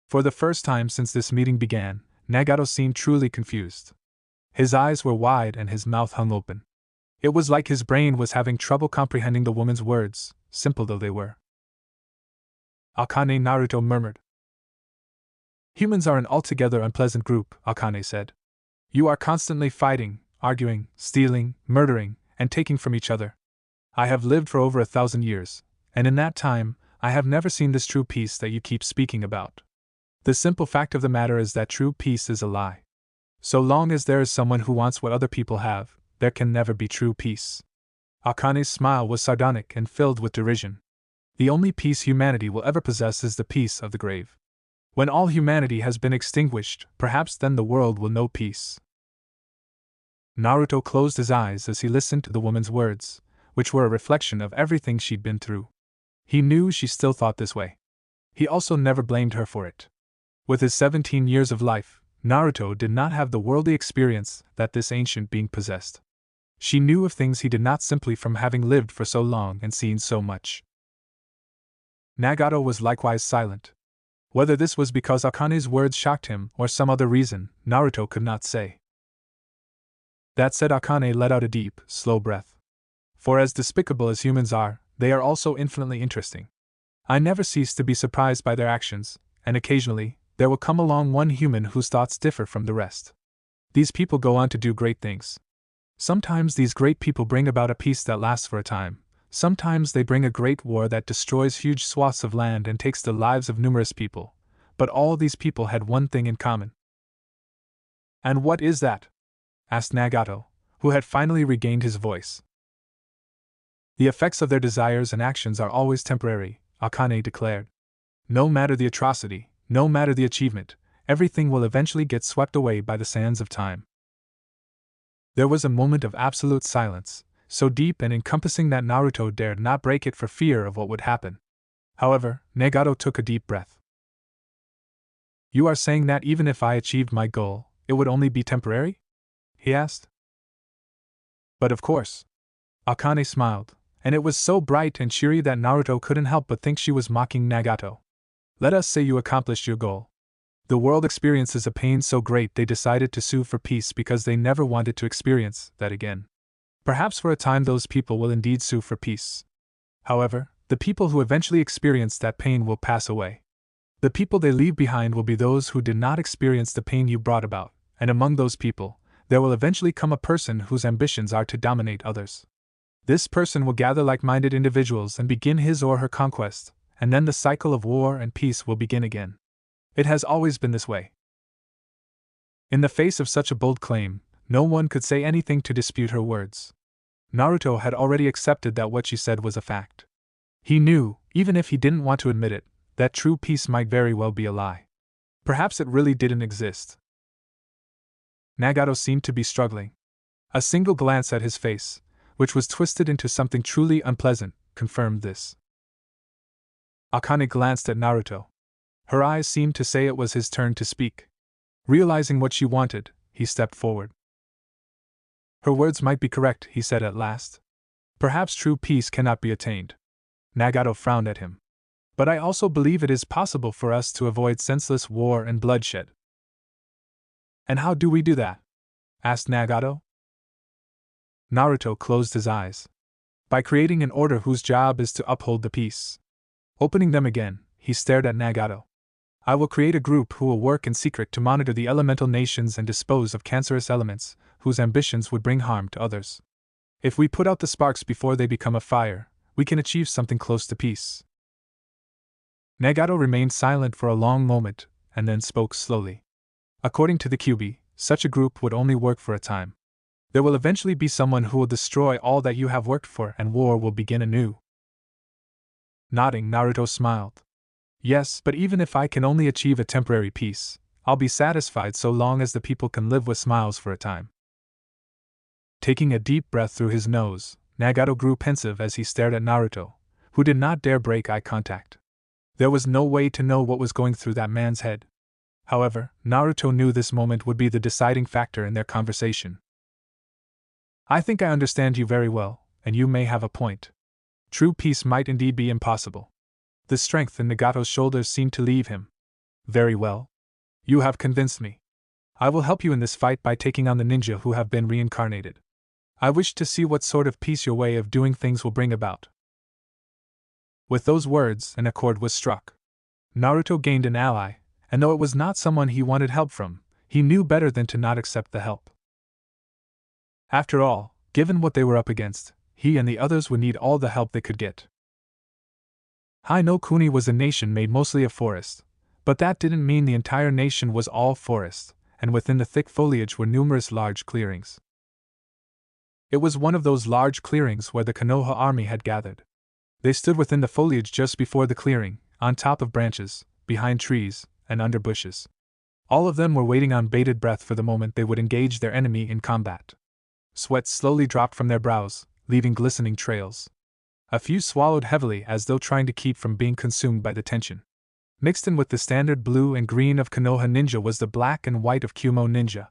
For the first time since this meeting began, Nagato seemed truly confused. His eyes were wide and his mouth hung open. It was like his brain was having trouble comprehending the woman's words, simple though they were. Akane Naruto murmured. Humans are an altogether unpleasant group, Akane said. You are constantly fighting, arguing, stealing, murdering, and taking from each other. I have lived for over 1,000 years, and in that time, I have never seen this true peace that you keep speaking about. The simple fact of the matter is that true peace is a lie. So long as there is someone who wants what other people have, there can never be true peace. Akane's smile was sardonic and filled with derision. The only peace humanity will ever possess is the peace of the grave. When all humanity has been extinguished, perhaps then the world will know peace. Naruto closed his eyes as he listened to the woman's words, which were a reflection of everything she'd been through. He knew she still thought this way. He also never blamed her for it. With his 17 years of life, Naruto did not have the worldly experience that this ancient being possessed. She knew of things he did not simply from having lived for so long and seen so much. Nagato was likewise silent. Whether this was because Akane's words shocked him or some other reason, Naruto could not say. That said, Akane let out a deep, slow breath. For as despicable as humans are, they are also infinitely interesting. I never cease to be surprised by their actions, and occasionally, there will come along one human whose thoughts differ from the rest. These people go on to do great things. Sometimes these great people bring about a peace that lasts for a time. Sometimes they bring a great war that destroys huge swaths of land and takes the lives of numerous people. But all these people had one thing in common. And what is that? Asked Nagato, who had finally regained his voice. The effects of their desires and actions are always temporary, Akane declared. No matter the atrocity, no matter the achievement, everything will eventually get swept away by the sands of time. There was a moment of absolute silence, so deep and encompassing that Naruto dared not break it for fear of what would happen. However, Nagato took a deep breath. You are saying that even if I achieved my goal, it would only be temporary? He asked. But of course. Akane smiled, and it was so bright and cheery that Naruto couldn't help but think she was mocking Nagato. Let us say you accomplished your goal. The world experiences a pain so great they decided to sue for peace because they never wanted to experience that again. Perhaps for a time those people will indeed sue for peace. However, the people who eventually experience that pain will pass away. The people they leave behind will be those who did not experience the pain you brought about, and among those people, there will eventually come a person whose ambitions are to dominate others. This person will gather like-minded individuals and begin his or her conquest, and then the cycle of war and peace will begin again. It has always been this way. In the face of such a bold claim, no one could say anything to dispute her words. Naruto had already accepted that what she said was a fact. He knew, even if he didn't want to admit it, that true peace might very well be a lie. Perhaps it really didn't exist. Nagato seemed to be struggling. A single glance at his face, which was twisted into something truly unpleasant, confirmed this. Akane glanced at Naruto. Her eyes seemed to say it was his turn to speak. Realizing what she wanted, he stepped forward. Her words might be correct, he said at last. Perhaps true peace cannot be attained. Nagato frowned at him. But I also believe it is possible for us to avoid senseless war and bloodshed. And how do we do that? Asked Nagato. Naruto closed his eyes. By creating an order whose job is to uphold the peace. Opening them again, he stared at Nagato. I will create a group who will work in secret to monitor the elemental nations and dispose of cancerous elements, whose ambitions would bring harm to others. If we put out the sparks before they become a fire, we can achieve something close to peace. Nagato remained silent for a long moment, and then spoke slowly. According to the Kyuubi, such a group would only work for a time. There will eventually be someone who will destroy all that you have worked for and war will begin anew. Nodding, Naruto smiled. Yes, but even if I can only achieve a temporary peace, I'll be satisfied so long as the people can live with smiles for a time. Taking a deep breath through his nose, Nagato grew pensive as he stared at Naruto, who did not dare break eye contact. There was no way to know what was going through that man's head. However, Naruto knew this moment would be the deciding factor in their conversation. I think I understand you very well, and you may have a point. True peace might indeed be impossible. The strength in Nagato's shoulders seemed to leave him. Very well. You have convinced me. I will help you in this fight by taking on the ninja who have been reincarnated. I wish to see what sort of peace your way of doing things will bring about. With those words, an accord was struck. Naruto gained an ally, and though it was not someone he wanted help from, he knew better than to not accept the help. After all, given what they were up against, he and the others would need all the help they could get. Hai no Kuni was a nation made mostly of forest, but that didn't mean the entire nation was all forest, and within the thick foliage were numerous large clearings. It was one of those large clearings where the Konoha army had gathered. They stood within the foliage just before the clearing, on top of branches, behind trees, and under bushes. All of them were waiting on bated breath for the moment they would engage their enemy in combat. Sweat slowly dropped from their brows, leaving glistening trails. A few swallowed heavily as though trying to keep from being consumed by the tension. Mixed in with the standard blue and green of Konoha ninja was the black and white of Kyumo ninja.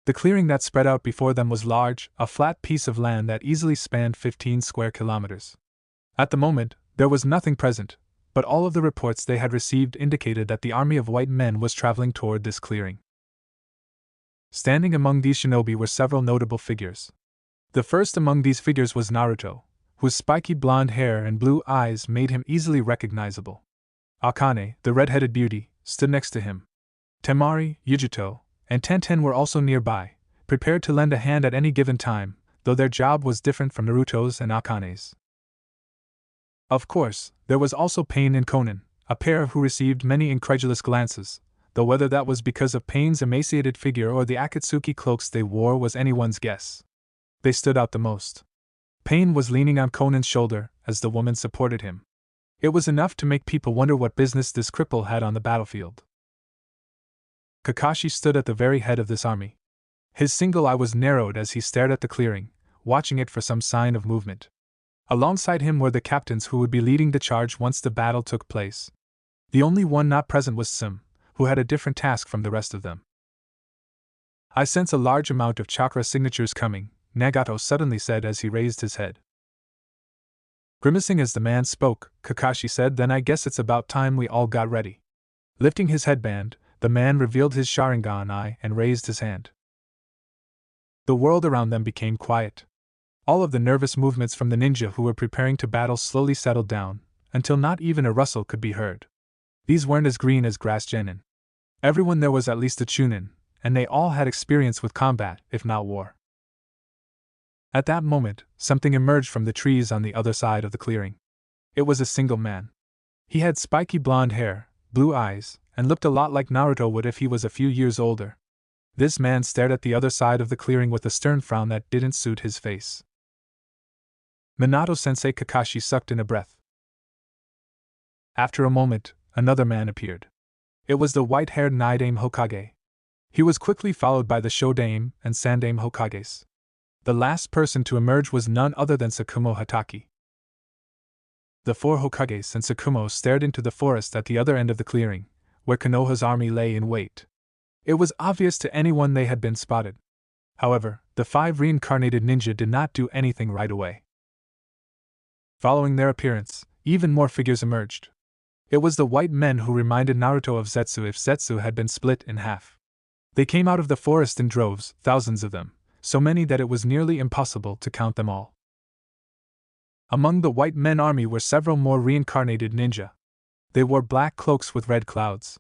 The clearing that spread out before them was large, a flat piece of land that easily spanned 15 square kilometers. At the moment, there was nothing present, but all of the reports they had received indicated that the army of white men was traveling toward this clearing. Standing among these shinobi were several notable figures. The first among these figures was Naruto, whose spiky blonde hair and blue eyes made him easily recognizable. Akane, the red-headed beauty, stood next to him. Temari, Yujito, and Tenten were also nearby, prepared to lend a hand at any given time, though their job was different from Naruto's and Akane's. Of course, there was also Pain and Konan, a pair who received many incredulous glances, though whether that was because of Pain's emaciated figure or the Akatsuki cloaks they wore was anyone's guess. They stood out the most. Pain was leaning on Konan's shoulder as the woman supported him. It was enough to make people wonder what business this cripple had on the battlefield. Kakashi stood at the very head of this army. His single eye was narrowed as he stared at the clearing, watching it for some sign of movement. Alongside him were the captains who would be leading the charge once the battle took place. The only one not present was Sim, who had a different task from the rest of them. I sense a large amount of chakra signatures coming, Nagato suddenly said as he raised his head. Grimacing as the man spoke, Kakashi said, then I guess it's about time we all got ready. Lifting his headband, the man revealed his Sharingan eye and raised his hand. The world around them became quiet. All of the nervous movements from the ninja who were preparing to battle slowly settled down, until not even a rustle could be heard. These weren't as green as grass genin. Everyone there was at least a chunin, and they all had experience with combat, if not war. At that moment, something emerged from the trees on the other side of the clearing. It was a single man. He had spiky blonde hair, blue eyes, and looked a lot like Naruto would if he was a few years older. This man stared at the other side of the clearing with a stern frown that didn't suit his face. Minato-sensei Kakashi sucked in a breath. After a moment, another man appeared. It was the white-haired Nidame Hokage. He was quickly followed by the Shodame and Sandame Hokages. The last person to emerge was none other than Tsukumo Hatake. The four Hokages and Tsukumo stared into the forest at the other end of the clearing, where Konoha's army lay in wait. It was obvious to anyone they had been spotted. However, the 5 reincarnated ninja did not do anything right away. Following their appearance, even more figures emerged. It was the white men who reminded Naruto of Zetsu if Zetsu had been split in half. They came out of the forest in droves, thousands of them, so many that it was nearly impossible to count them all. Among the white men army were several more reincarnated ninja. They wore black cloaks with red clouds.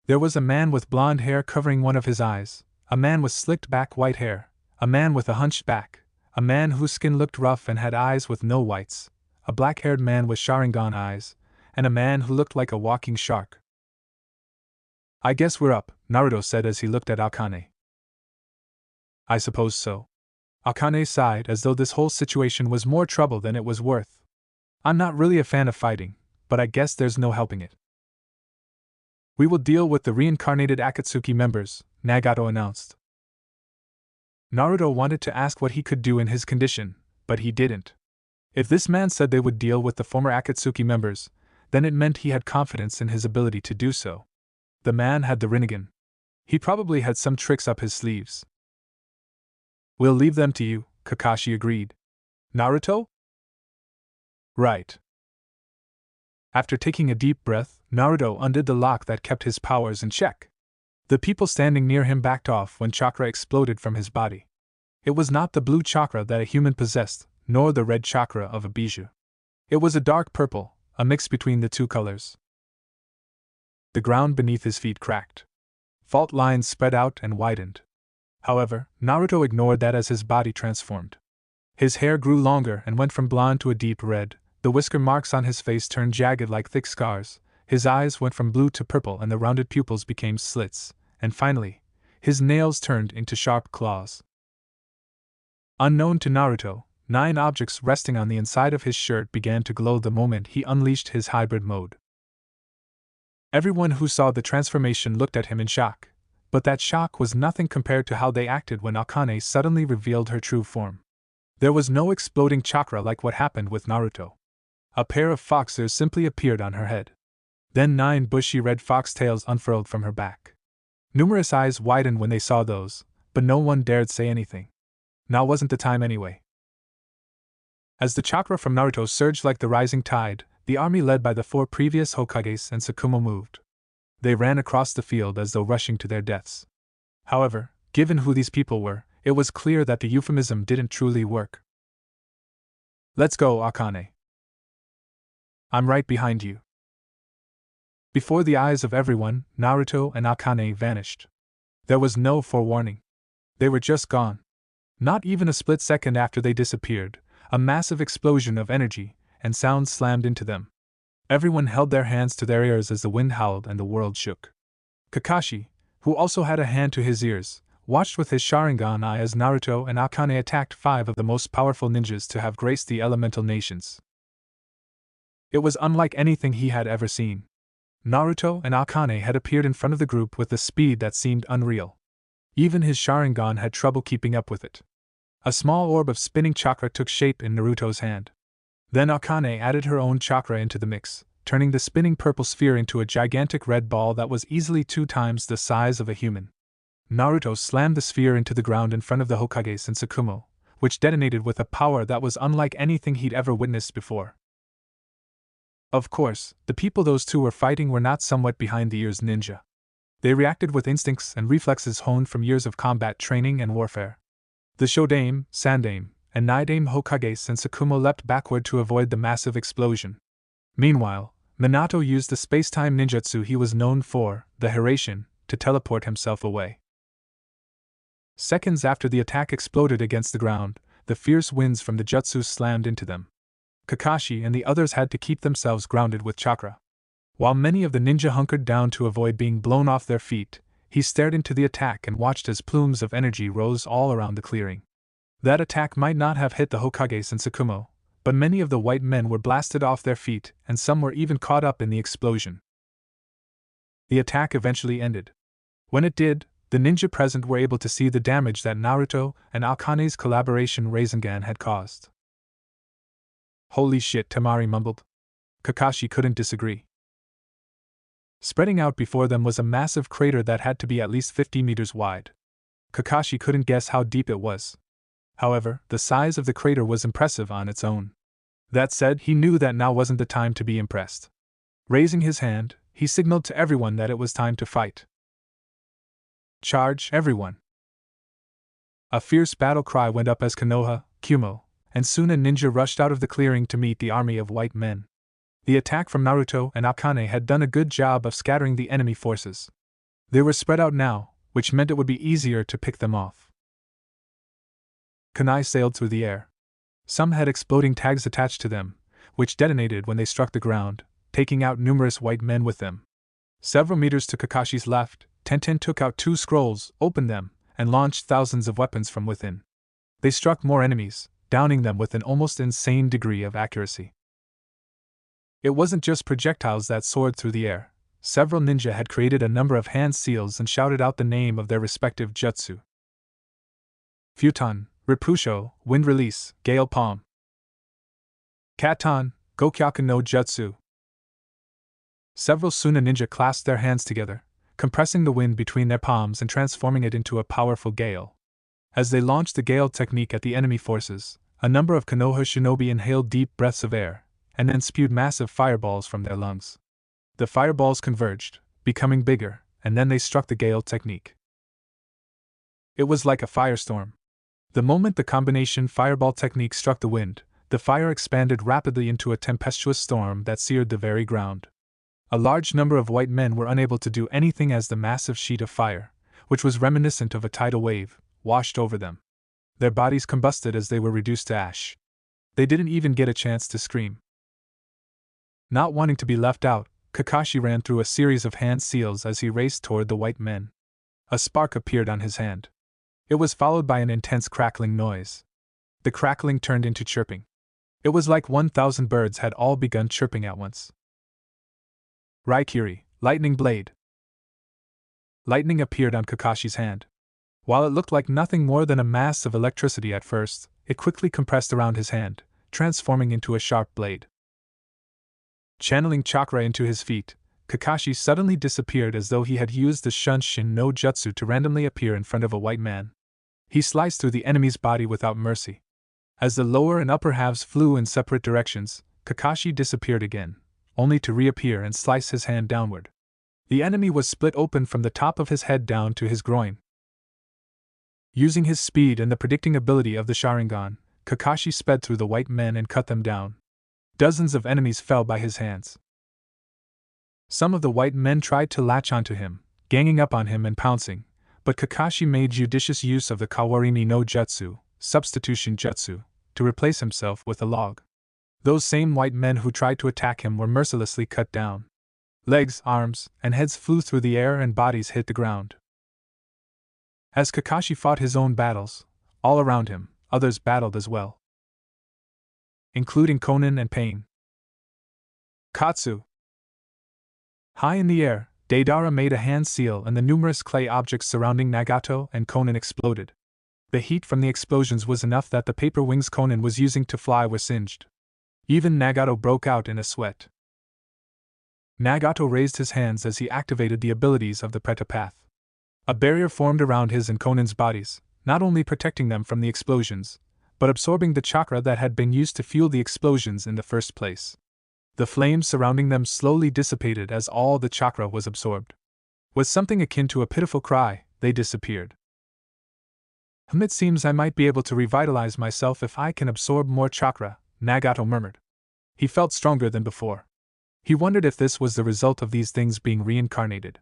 There was a man with blonde hair covering one of his eyes, a man with slicked back white hair, a man with a hunched back, a man whose skin looked rough and had eyes with no whites, a black-haired man with Sharingan eyes, and a man who looked like a walking shark. "I guess we're up," Naruto said as he looked at Akane. "I suppose so." Akane sighed as though this whole situation was more trouble than it was worth. "I'm not really a fan of fighting, but I guess there's no helping it." "We will deal with the reincarnated Akatsuki members," Nagato announced. Naruto wanted to ask what he could do in his condition, but he didn't. If this man said they would deal with the former Akatsuki members, then it meant he had confidence in his ability to do so. The man had the Rinnegan. He probably had some tricks up his sleeves. "We'll leave them to you," Kakashi agreed. "Naruto?" "Right." After taking a deep breath, Naruto undid the lock that kept his powers in check. The people standing near him backed off when chakra exploded from his body. It was not the blue chakra that a human possessed, nor the red chakra of a bijou. It was a dark purple, a mix between the two colors. The ground beneath his feet cracked. Fault lines spread out and widened. However, Naruto ignored that as his body transformed. His hair grew longer and went from blonde to a deep red, the whisker marks on his face turned jagged like thick scars, his eyes went from blue to purple and the rounded pupils became slits, and finally, his nails turned into sharp claws. Unknown to Naruto, 9 objects resting on the inside of his shirt began to glow the moment he unleashed his hybrid mode. Everyone who saw the transformation looked at him in shock, but that shock was nothing compared to how they acted when Akane suddenly revealed her true form. There was no exploding chakra like what happened with Naruto. A pair of fox ears simply appeared on her head. Then 9 bushy red fox tails unfurled from her back. Numerous eyes widened when they saw those, but no one dared say anything. Now wasn't the time anyway. As the chakra from Naruto surged like the rising tide, the army led by the 4 previous Hokages and Tsukumo moved. They ran across the field as though rushing to their deaths. However, given who these people were, it was clear that the euphemism didn't truly work. "Let's go, Akane. I'm right behind you." Before the eyes of everyone, Naruto and Akane vanished. There was no forewarning. They were just gone. Not even a split second after they disappeared, a massive explosion of energy and sound slammed into them. Everyone held their hands to their ears as the wind howled and the world shook. Kakashi, who also had a hand to his ears, watched with his Sharingan eye as Naruto and Akane attacked 5 of the most powerful ninjas to have graced the elemental nations. It was unlike anything he had ever seen. Naruto and Akane had appeared in front of the group with a speed that seemed unreal. Even his Sharingan had trouble keeping up with it. A small orb of spinning chakra took shape in Naruto's hand. Then Akane added her own chakra into the mix, turning the spinning purple sphere into a gigantic red ball that was easily 2 times the size of a human. Naruto slammed the sphere into the ground in front of the Hokages and Tsukumo, which detonated with a power that was unlike anything he'd ever witnessed before. Of course, the people those two were fighting were not somewhat behind the ears ninja. They reacted with instincts and reflexes honed from years of combat training and warfare. The Shodame, Sandame, and Nidame Hokages and Tsukumo leapt backward to avoid the massive explosion. Meanwhile, Minato used the space-time ninjutsu he was known for, the Hiraishin, to teleport himself away. Seconds after the attack exploded against the ground, the fierce winds from the jutsu slammed into them. Kakashi and the others had to keep themselves grounded with chakra. While many of the ninja hunkered down to avoid being blown off their feet, he stared into the attack and watched as plumes of energy rose all around the clearing. That attack might not have hit the Hokages and Tsukumo, but many of the white men were blasted off their feet and some were even caught up in the explosion. The attack eventually ended. When it did, the ninja present were able to see the damage that Naruto and Akane's collaboration Rasengan had caused. Holy shit, Temari mumbled. Kakashi couldn't disagree. Spreading out before them was a massive crater that had to be at least 50 meters wide. Kakashi couldn't guess how deep it was. However, the size of the crater was impressive on its own. That said, he knew that now wasn't the time to be impressed. Raising his hand, he signaled to everyone that it was time to fight. Charge, everyone! A fierce battle cry went up as Konoha, Kumo, and soon a ninja rushed out of the clearing to meet the army of white men. The attack from Naruto and Akane had done a good job of scattering the enemy forces. They were spread out now, which meant it would be easier to pick them off. Kunai sailed through the air. Some had exploding tags attached to them, which detonated when they struck the ground, taking out numerous white men with them. Several meters to Kakashi's left, Tenten took out 2 scrolls, opened them, and launched thousands of weapons from within. They struck more enemies, downing them with an almost insane degree of accuracy. It wasn't just projectiles that soared through the air. Several ninja had created a number of hand seals and shouted out the name of their respective jutsu. Futon, Ripusho, Wind Release, Gale Palm. Katon, Gokyaku no Jutsu. Several Suna ninja clasped their hands together, compressing the wind between their palms and transforming it into a powerful gale. As they launched the gale technique at the enemy forces, a number of Konoha shinobi inhaled deep breaths of air, and then spewed massive fireballs from their lungs. The fireballs converged, becoming bigger, and then they struck the gale technique. It was like a firestorm. The moment the combination fireball technique struck the wind, the fire expanded rapidly into a tempestuous storm that seared the very ground. A large number of white men were unable to do anything as the massive sheet of fire, which was reminiscent of a tidal wave, washed over them. Their bodies combusted as they were reduced to ash. They didn't even get a chance to scream. Not wanting to be left out, Kakashi ran through a series of hand seals as he raced toward the white men. A spark appeared on his hand. It was followed by an intense crackling noise. The crackling turned into chirping. It was like 1,000 birds had all begun chirping at once. Raikiri, Lightning Blade. Lightning appeared on Kakashi's hand. While it looked like nothing more than a mass of electricity at first, it quickly compressed around his hand, transforming into a sharp blade. Channeling chakra into his feet, Kakashi suddenly disappeared as though he had used the Shunshin no Jutsu to randomly appear in front of a white man. He sliced through the enemy's body without mercy. As the lower and upper halves flew in separate directions, Kakashi disappeared again, only to reappear and slice his hand downward. The enemy was split open from the top of his head down to his groin. Using his speed and the predicting ability of the Sharingan, Kakashi sped through the white men and cut them down. Dozens of enemies fell by his hands. Some of the white men tried to latch onto him, ganging up on him and pouncing, but Kakashi made judicious use of the Kawarimi no Jutsu, substitution jutsu, to replace himself with a log. Those same white men who tried to attack him were mercilessly cut down. Legs, arms, and heads flew through the air and bodies hit the ground. As Kakashi fought his own battles, all around him, others battled as well, including Konan and Pain. Katsu. High in the air, Deidara made a hand seal and the numerous clay objects surrounding Nagato and Konan exploded. The heat from the explosions was enough that the paper wings Konan was using to fly were singed. Even Nagato broke out in a sweat. Nagato raised his hands as he activated the abilities of the Pretapath. A barrier formed around his and Konan's bodies, not only protecting them from the explosions, but absorbing the chakra that had been used to fuel the explosions in the first place. The flames surrounding them slowly dissipated as all the chakra was absorbed. With something akin to a pitiful cry, they disappeared. It seems I might be able to revitalize myself if I can absorb more chakra, Nagato murmured. He felt stronger than before. He wondered if this was the result of these things being reincarnated.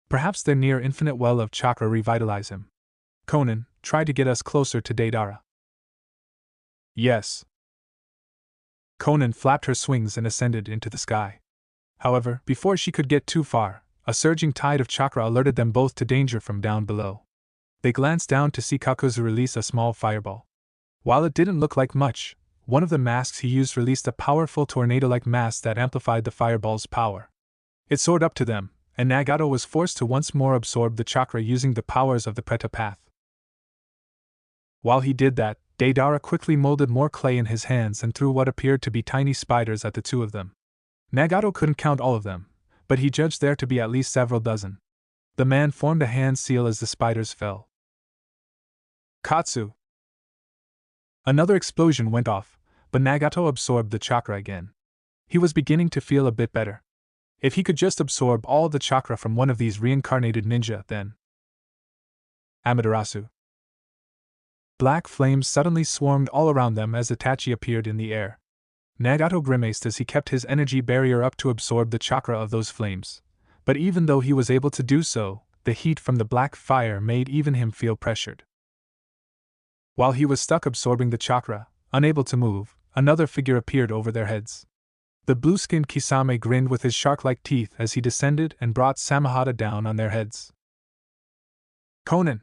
Perhaps their near-infinite well of chakra revitalize him. Conan, try to get us closer to Deidara. Yes. Conan flapped her wings and ascended into the sky. However, before she could get too far, a surging tide of chakra alerted them both to danger from down below. They glanced down to see Kakuzu release a small fireball. While it didn't look like much, one of the masks he used released a powerful tornado-like mass that amplified the fireball's power. It soared up to them, and Nagato was forced to once more absorb the chakra using the powers of the Preta Path. While he did that, Deidara quickly molded more clay in his hands and threw what appeared to be tiny spiders at the two of them. Nagato couldn't count all of them, but he judged there to be at least several dozen. The man formed a hand seal as the spiders fell. Katsu! Another explosion went off, but Nagato absorbed the chakra again. He was beginning to feel a bit better. If he could just absorb all the chakra from one of these reincarnated ninja, then… Amaterasu. Black flames suddenly swarmed all around them as Itachi appeared in the air. Nagato grimaced as he kept his energy barrier up to absorb the chakra of those flames, but even though he was able to do so, the heat from the black fire made even him feel pressured. While he was stuck absorbing the chakra, unable to move, another figure appeared over their heads. The blue-skinned Kisame grinned with his shark-like teeth as he descended and brought Samahata down on their heads. Conan!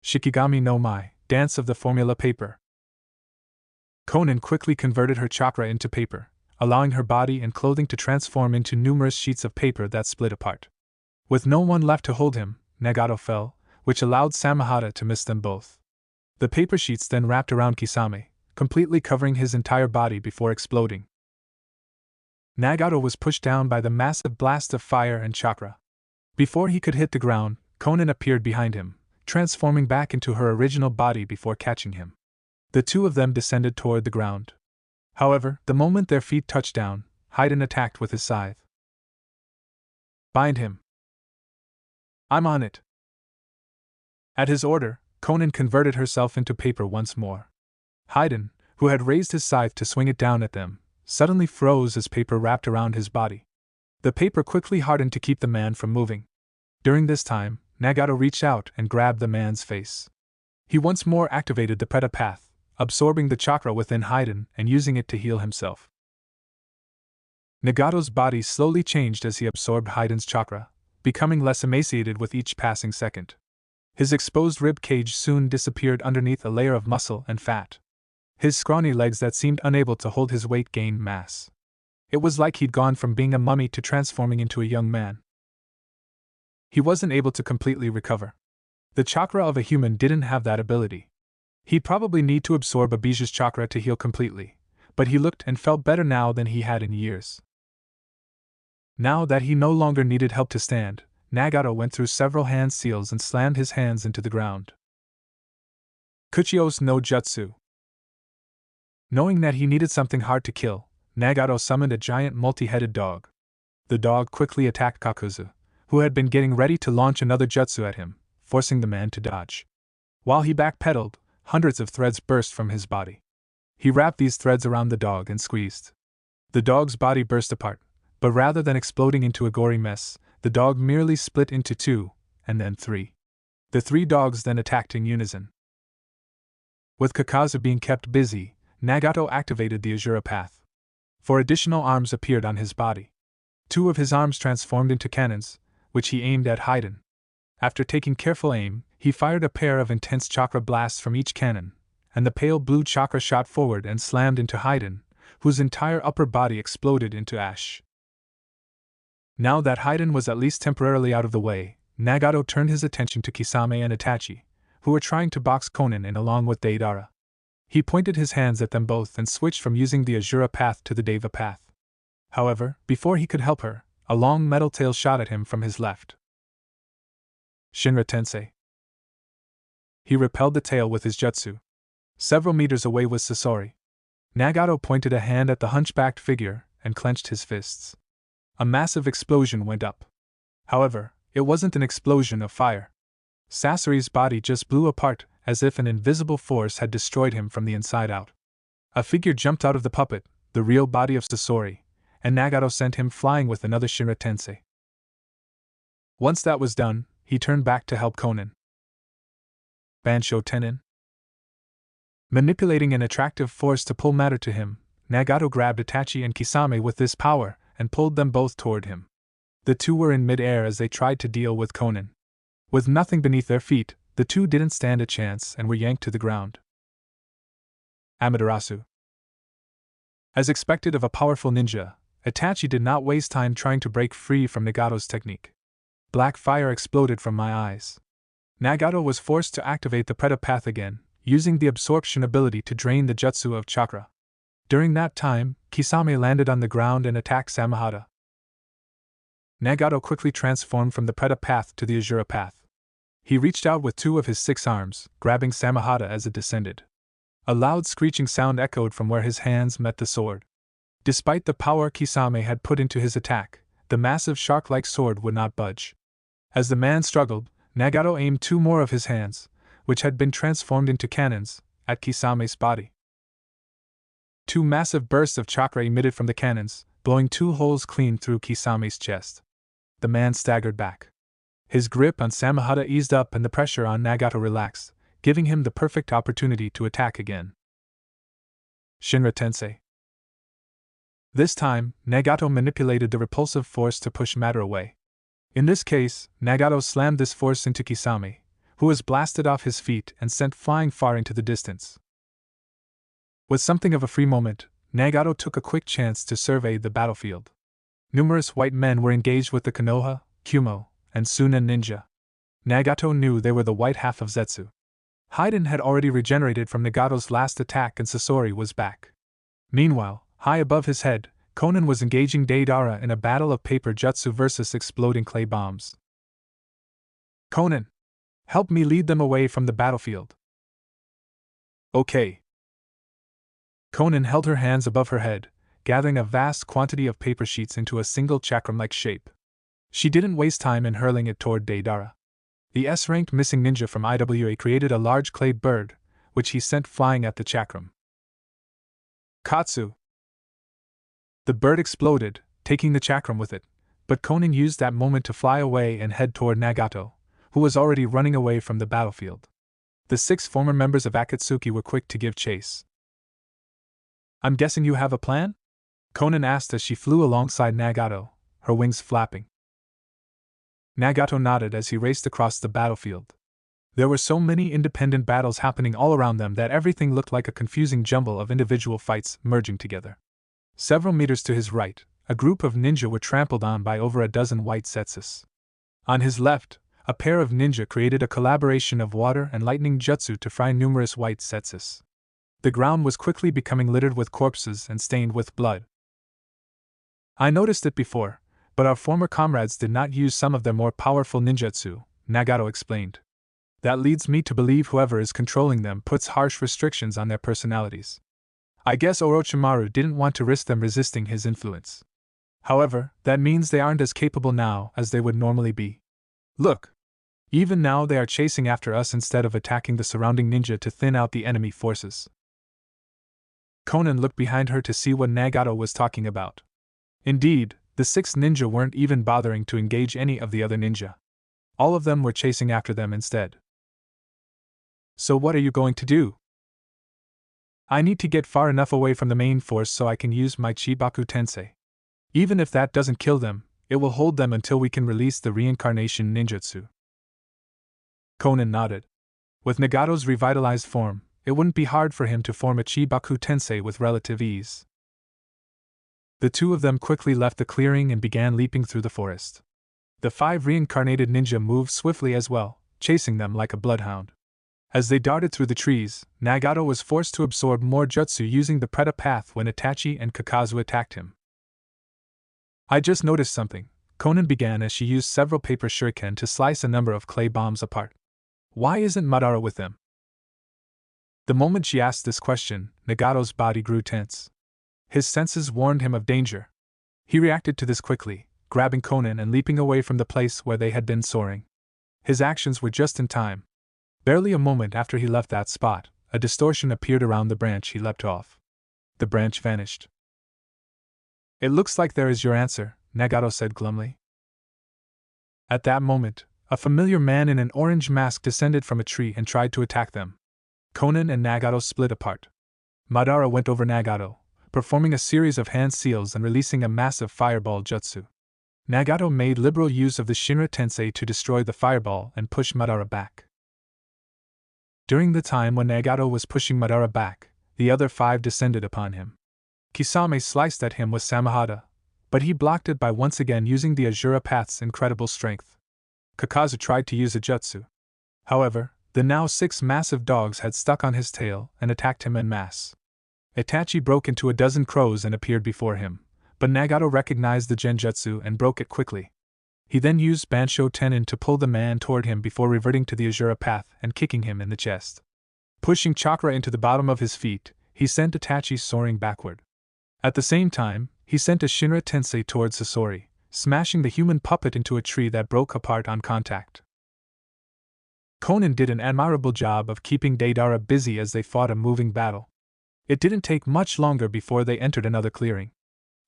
Shikigami no Mai, Dance of the Formula Paper. Conan quickly converted her chakra into paper, allowing her body and clothing to transform into numerous sheets of paper that split apart. With no one left to hold him, Nagato fell, which allowed Samahata to miss them both. The paper sheets then wrapped around Kisame, completely covering his entire body before exploding. Nagato was pushed down by the massive blast of fire and chakra. Before he could hit the ground, Conan appeared behind him, transforming back into her original body before catching him. The two of them descended toward the ground. However, the moment their feet touched down, Haiden attacked with his scythe. Bind him. I'm on it. At his order, Conan converted herself into paper once more. Haiden, who had raised his scythe to swing it down at them, suddenly froze as paper wrapped around his body. The paper quickly hardened to keep the man from moving. During this time, Nagato reached out and grabbed the man's face. He once more activated the Preta Path, absorbing the chakra within Haiden and using it to heal himself. Nagato's body slowly changed as he absorbed Haiden's chakra, becoming less emaciated with each passing second. His exposed rib cage soon disappeared underneath a layer of muscle and fat. His scrawny legs that seemed unable to hold his weight gained mass. It was like he'd gone from being a mummy to transforming into a young man. He wasn't able to completely recover. The chakra of a human didn't have that ability. He'd probably need to absorb a Biju's chakra to heal completely, but he looked and felt better now than he had in years. Now that he no longer needed help to stand, Nagato went through several hand seals and slammed his hands into the ground. Kuchios no Jutsu. Knowing that he needed something hard to kill, Nagato summoned a giant multi-headed dog. The dog quickly attacked Kakuzu, who had been getting ready to launch another jutsu at him, forcing the man to dodge. While he backpedaled, hundreds of threads burst from his body. He wrapped these threads around the dog and squeezed. The dog's body burst apart, but rather than exploding into a gory mess, the dog merely split into two, and then three. The three dogs then attacked in unison. With Kakazu being kept busy, Nagato activated the Azura Path. 4 additional arms appeared on his body. 2 of his arms transformed into cannons, which he aimed at Haiden. After taking careful aim, he fired a pair of intense chakra blasts from each cannon, and the pale blue chakra shot forward and slammed into Haiden, whose entire upper body exploded into ash. Now that Haiden was at least temporarily out of the way, Nagato turned his attention to Kisame and Itachi, who were trying to box Conan in along with Deidara. He pointed his hands at them both and switched from using the Azura Path to the Deva Path. However, before he could help her, a long metal tail shot at him from his left. Shinra Tensei. He repelled the tail with his jutsu. Several meters away was Sasori. Nagato pointed a hand at the hunchbacked figure and clenched his fists. A massive explosion went up. However, it wasn't an explosion of fire. Sasori's body just blew apart as if an invisible force had destroyed him from the inside out. A figure jumped out of the puppet, the real body of Sasori, and Nagato sent him flying with another Shinra Tensei. Once that was done, he turned back to help Konan. Bansho Tenin. Manipulating an attractive force to pull matter to him, Nagato grabbed Itachi and Kisame with this power and pulled them both toward him. The two were in mid-air as they tried to deal with Konan. With nothing beneath their feet, the two didn't stand a chance and were yanked to the ground. Amaterasu. As expected of a powerful ninja, Itachi did not waste time trying to break free from Nagato's technique. Black fire exploded from my eyes. Nagato was forced to activate the Preta path again, using the absorption ability to drain the jutsu of chakra. During that time, Kisame landed on the ground and attacked Samahata. Nagato quickly transformed from the Preta path to the Azura path. He reached out with two of his 6 arms, grabbing Samahata as it descended. A loud screeching sound echoed from where his hands met the sword. Despite the power Kisame had put into his attack, the massive shark-like sword would not budge. As the man struggled, Nagato aimed 2 more of his hands, which had been transformed into cannons, at Kisame's body. 2 massive bursts of chakra emitted from the cannons, blowing 2 holes clean through Kisame's chest. The man staggered back. His grip on Samahata eased up and the pressure on Nagato relaxed, giving him the perfect opportunity to attack again. Shinra Tensei. This time, Nagato manipulated the repulsive force to push matter away. In this case, Nagato slammed this force into Kisame, who was blasted off his feet and sent flying far into the distance. With something of a free moment, Nagato took a quick chance to survey the battlefield. Numerous white men were engaged with the Konoha, Kumo, and Sunen ninja. Nagato knew they were the white half of Zetsu. Haiden had already regenerated from Nagato's last attack and Sasori was back. Meanwhile, high above his head, Konan was engaging Deidara in a battle of paper jutsu versus exploding clay bombs. Konan! Help me lead them away from the battlefield. Okay. Konan held her hands above her head, gathering a vast quantity of paper sheets into a single chakram-like shape. She didn't waste time in hurling it toward Deidara. The S-ranked missing ninja from IWA created a large clay bird, which he sent flying at the chakram. Katsu! The bird exploded, taking the chakram with it, but Konan used that moment to fly away and head toward Nagato, who was already running away from the battlefield. The 6 former members of Akatsuki were quick to give chase. I'm guessing you have a plan? Konan asked as she flew alongside Nagato, her wings flapping. Nagato nodded as he raced across the battlefield. There were so many independent battles happening all around them that everything looked like a confusing jumble of individual fights merging together. Several meters to his right, a group of ninja were trampled on by over a dozen white setsus. On his left, a pair of ninja created a collaboration of water and lightning jutsu to fry numerous white setsus. The ground was quickly becoming littered with corpses and stained with blood. I noticed it before, but our former comrades did not use some of their more powerful ninjutsu, Nagato explained. That leads me to believe whoever is controlling them puts harsh restrictions on their personalities. I guess Orochimaru didn't want to risk them resisting his influence. However, that means they aren't as capable now as they would normally be. Look! Even now they are chasing after us instead of attacking the surrounding ninja to thin out the enemy forces. Konan looked behind her to see what Nagato was talking about. Indeed, the 6 ninja weren't even bothering to engage any of the other ninja. All of them were chasing after them instead. So what are you going to do? I need to get far enough away from the main force so I can use my Chibaku Tensei. Even if that doesn't kill them, it will hold them until we can release the reincarnation ninjutsu. Konan nodded. With Nagato's revitalized form, it wouldn't be hard for him to form a Chibaku Tensei with relative ease. The 2 of them quickly left the clearing and began leaping through the forest. The 5 reincarnated ninja moved swiftly as well, chasing them like a bloodhound. As they darted through the trees, Nagato was forced to absorb more jutsu using the Preta path when Itachi and Kakazu attacked him. I just noticed something, Konan began as she used several paper shuriken to slice a number of clay bombs apart. Why isn't Madara with them? The moment she asked this question, Nagato's body grew tense. His senses warned him of danger. He reacted to this quickly, grabbing Conan and leaping away from the place where they had been soaring. His actions were just in time. Barely a moment after he left that spot, a distortion appeared around the branch he leapt off. The branch vanished. "It looks like there is your answer," Nagato said glumly. At that moment, a familiar man in an orange mask descended from a tree and tried to attack them. Conan and Nagato split apart. Madara went over Nagato, performing a series of hand seals and releasing a massive fireball jutsu. Nagato made liberal use of the Shinra Tensei to destroy the fireball and push Madara back. During the time when Nagato was pushing Madara back, the other 5 descended upon him. Kisame sliced at him with Samahata, but he blocked it by once again using the Azura Path's incredible strength. Kakazu tried to use a jutsu. However, the now 6 massive dogs had stuck on his tail and attacked him en masse. Itachi broke into a dozen crows and appeared before him, but Nagato recognized the genjutsu and broke it quickly. He then used Bansho Tenin to pull the man toward him before reverting to the Azura Path and kicking him in the chest. Pushing chakra into the bottom of his feet, he sent Itachi soaring backward. At the same time, he sent a Shinra Tensei towards Sasori, smashing the human puppet into a tree that broke apart on contact. Conan did an admirable job of keeping Deidara busy as they fought a moving battle. It didn't take much longer before they entered another clearing.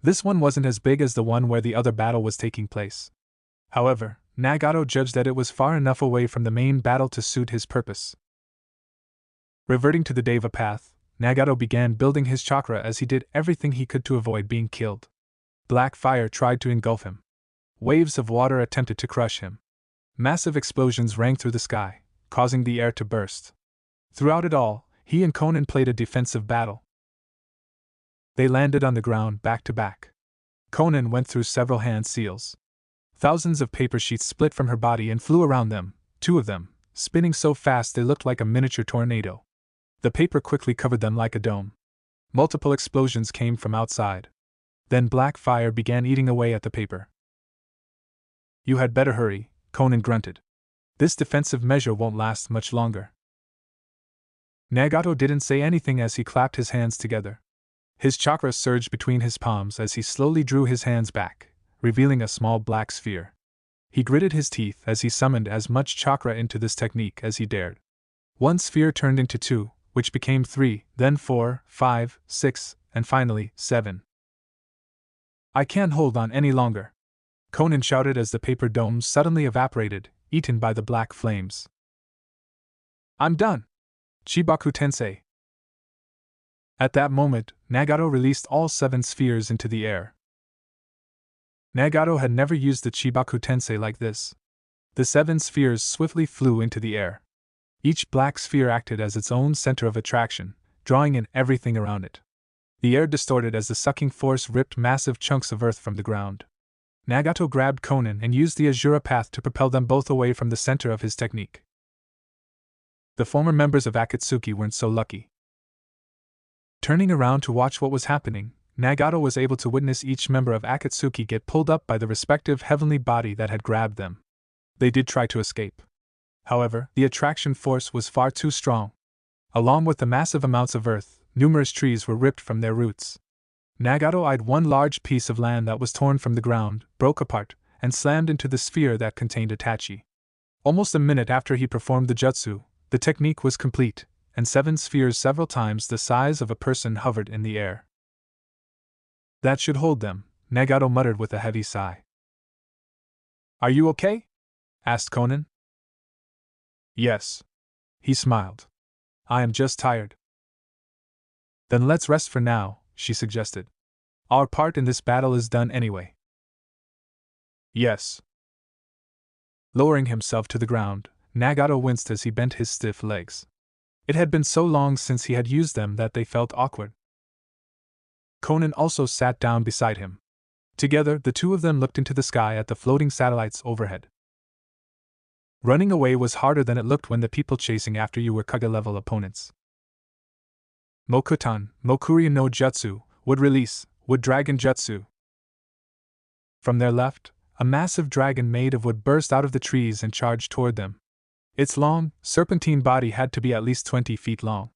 This one wasn't as big as the one where the other battle was taking place. However, Nagato judged that it was far enough away from the main battle to suit his purpose. Reverting to the Deva path, Nagato began building his chakra as he did everything he could to avoid being killed. Black fire tried to engulf him. Waves of water attempted to crush him. Massive explosions rang through the sky, causing the air to burst. Throughout it all, he and Conan played a defensive battle. They landed on the ground back to back. Conan went through several hand seals. Thousands of paper sheets split from her body and flew around them, 2 of them, spinning so fast they looked like a miniature tornado. The paper quickly covered them like a dome. Multiple explosions came from outside. Then black fire began eating away at the paper. "You had better hurry," Conan grunted. "This defensive measure won't last much longer." Nagato didn't say anything as he clapped his hands together. His chakra surged between his palms as he slowly drew his hands back, revealing a small black sphere. He gritted his teeth as he summoned as much chakra into this technique as he dared. 1 sphere turned into 2, which became 3, then 4, 5, 6, and finally 7. "I can't hold on any longer," Conan shouted as the paper domes suddenly evaporated, eaten by the black flames. "I'm done! Chibaku Tensei!" At that moment, Nagato released all 7 spheres into the air. Nagato had never used the Chibaku Tensei like this. The 7 spheres swiftly flew into the air. Each black sphere acted as its own center of attraction, drawing in everything around it. The air distorted as the sucking force ripped massive chunks of earth from the ground. Nagato grabbed Conan and used the Azura Path to propel them both away from the center of his technique. The former members of Akatsuki weren't so lucky. Turning around to watch what was happening, Nagato was able to witness each member of Akatsuki get pulled up by the respective heavenly body that had grabbed them. They did try to escape. However, the attraction force was far too strong. Along with the massive amounts of earth, numerous trees were ripped from their roots. Nagato eyed one large piece of land that was torn from the ground, broke apart, and slammed into the sphere that contained Itachi. Almost a minute after he performed the jutsu, the technique was complete, and 7 spheres several times the size of a person hovered in the air. "That should hold them," Nagato muttered with a heavy sigh. "Are you okay?" asked Conan. "Yes." He smiled. "I am just tired." "Then let's rest for now," she suggested. "Our part in this battle is done anyway." "Yes." Lowering himself to the ground, Nagato winced as he bent his stiff legs. It had been so long since he had used them that they felt awkward. Conan also sat down beside him. Together, the 2 of them looked into the sky at the floating satellites overhead. Running away was harder than it looked when the people chasing after you were Kage-level opponents. Mokutan, Mokuryu no Jutsu, Wood Release, Wood Dragon Jutsu. From their left, a massive dragon made of wood burst out of the trees and charged toward them. Its long, serpentine body had to be at least 20 feet long.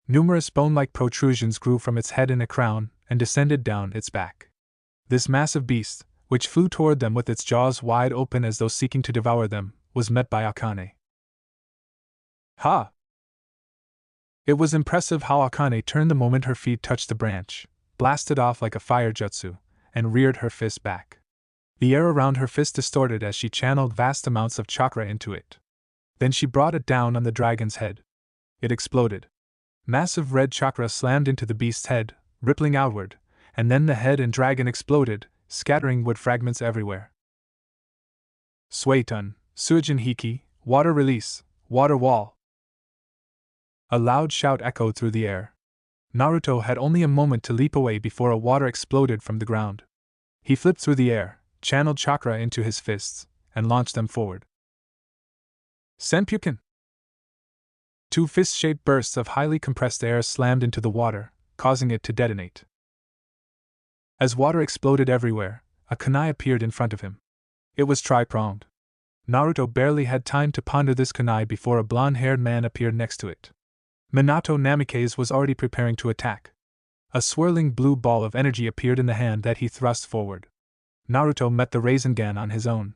Numerous bone-like protrusions grew from its head in a crown and descended down its back. This massive beast, which flew toward them with its jaws wide open as though seeking to devour them, was met by Akane. Ha! It was impressive how Akane turned the moment her feet touched the branch, blasted off like a fire jutsu, and reared her fist back. The air around her fist distorted as she channeled vast amounts of chakra into it. Then she brought it down on the dragon's head. It exploded. Massive red chakra slammed into the beast's head, rippling outward, and then the head and dragon exploded, scattering wood fragments everywhere. Suetun, Suijin Hiki, water release, water wall. A loud shout echoed through the air. Naruto had only a moment to leap away before a water exploded from the ground. He flipped through the air, channeled chakra into his fists, and launched them forward. Senpuken! Two fist-shaped bursts of highly compressed air slammed into the water, causing it to detonate. As water exploded everywhere, a kunai appeared in front of him. It was tri-pronged. Naruto barely had time to ponder this kunai before a blonde-haired man appeared next to it. Minato Namikaze was already preparing to attack. A swirling blue ball of energy appeared in the hand that he thrust forward. Naruto met the Rasengan on his own.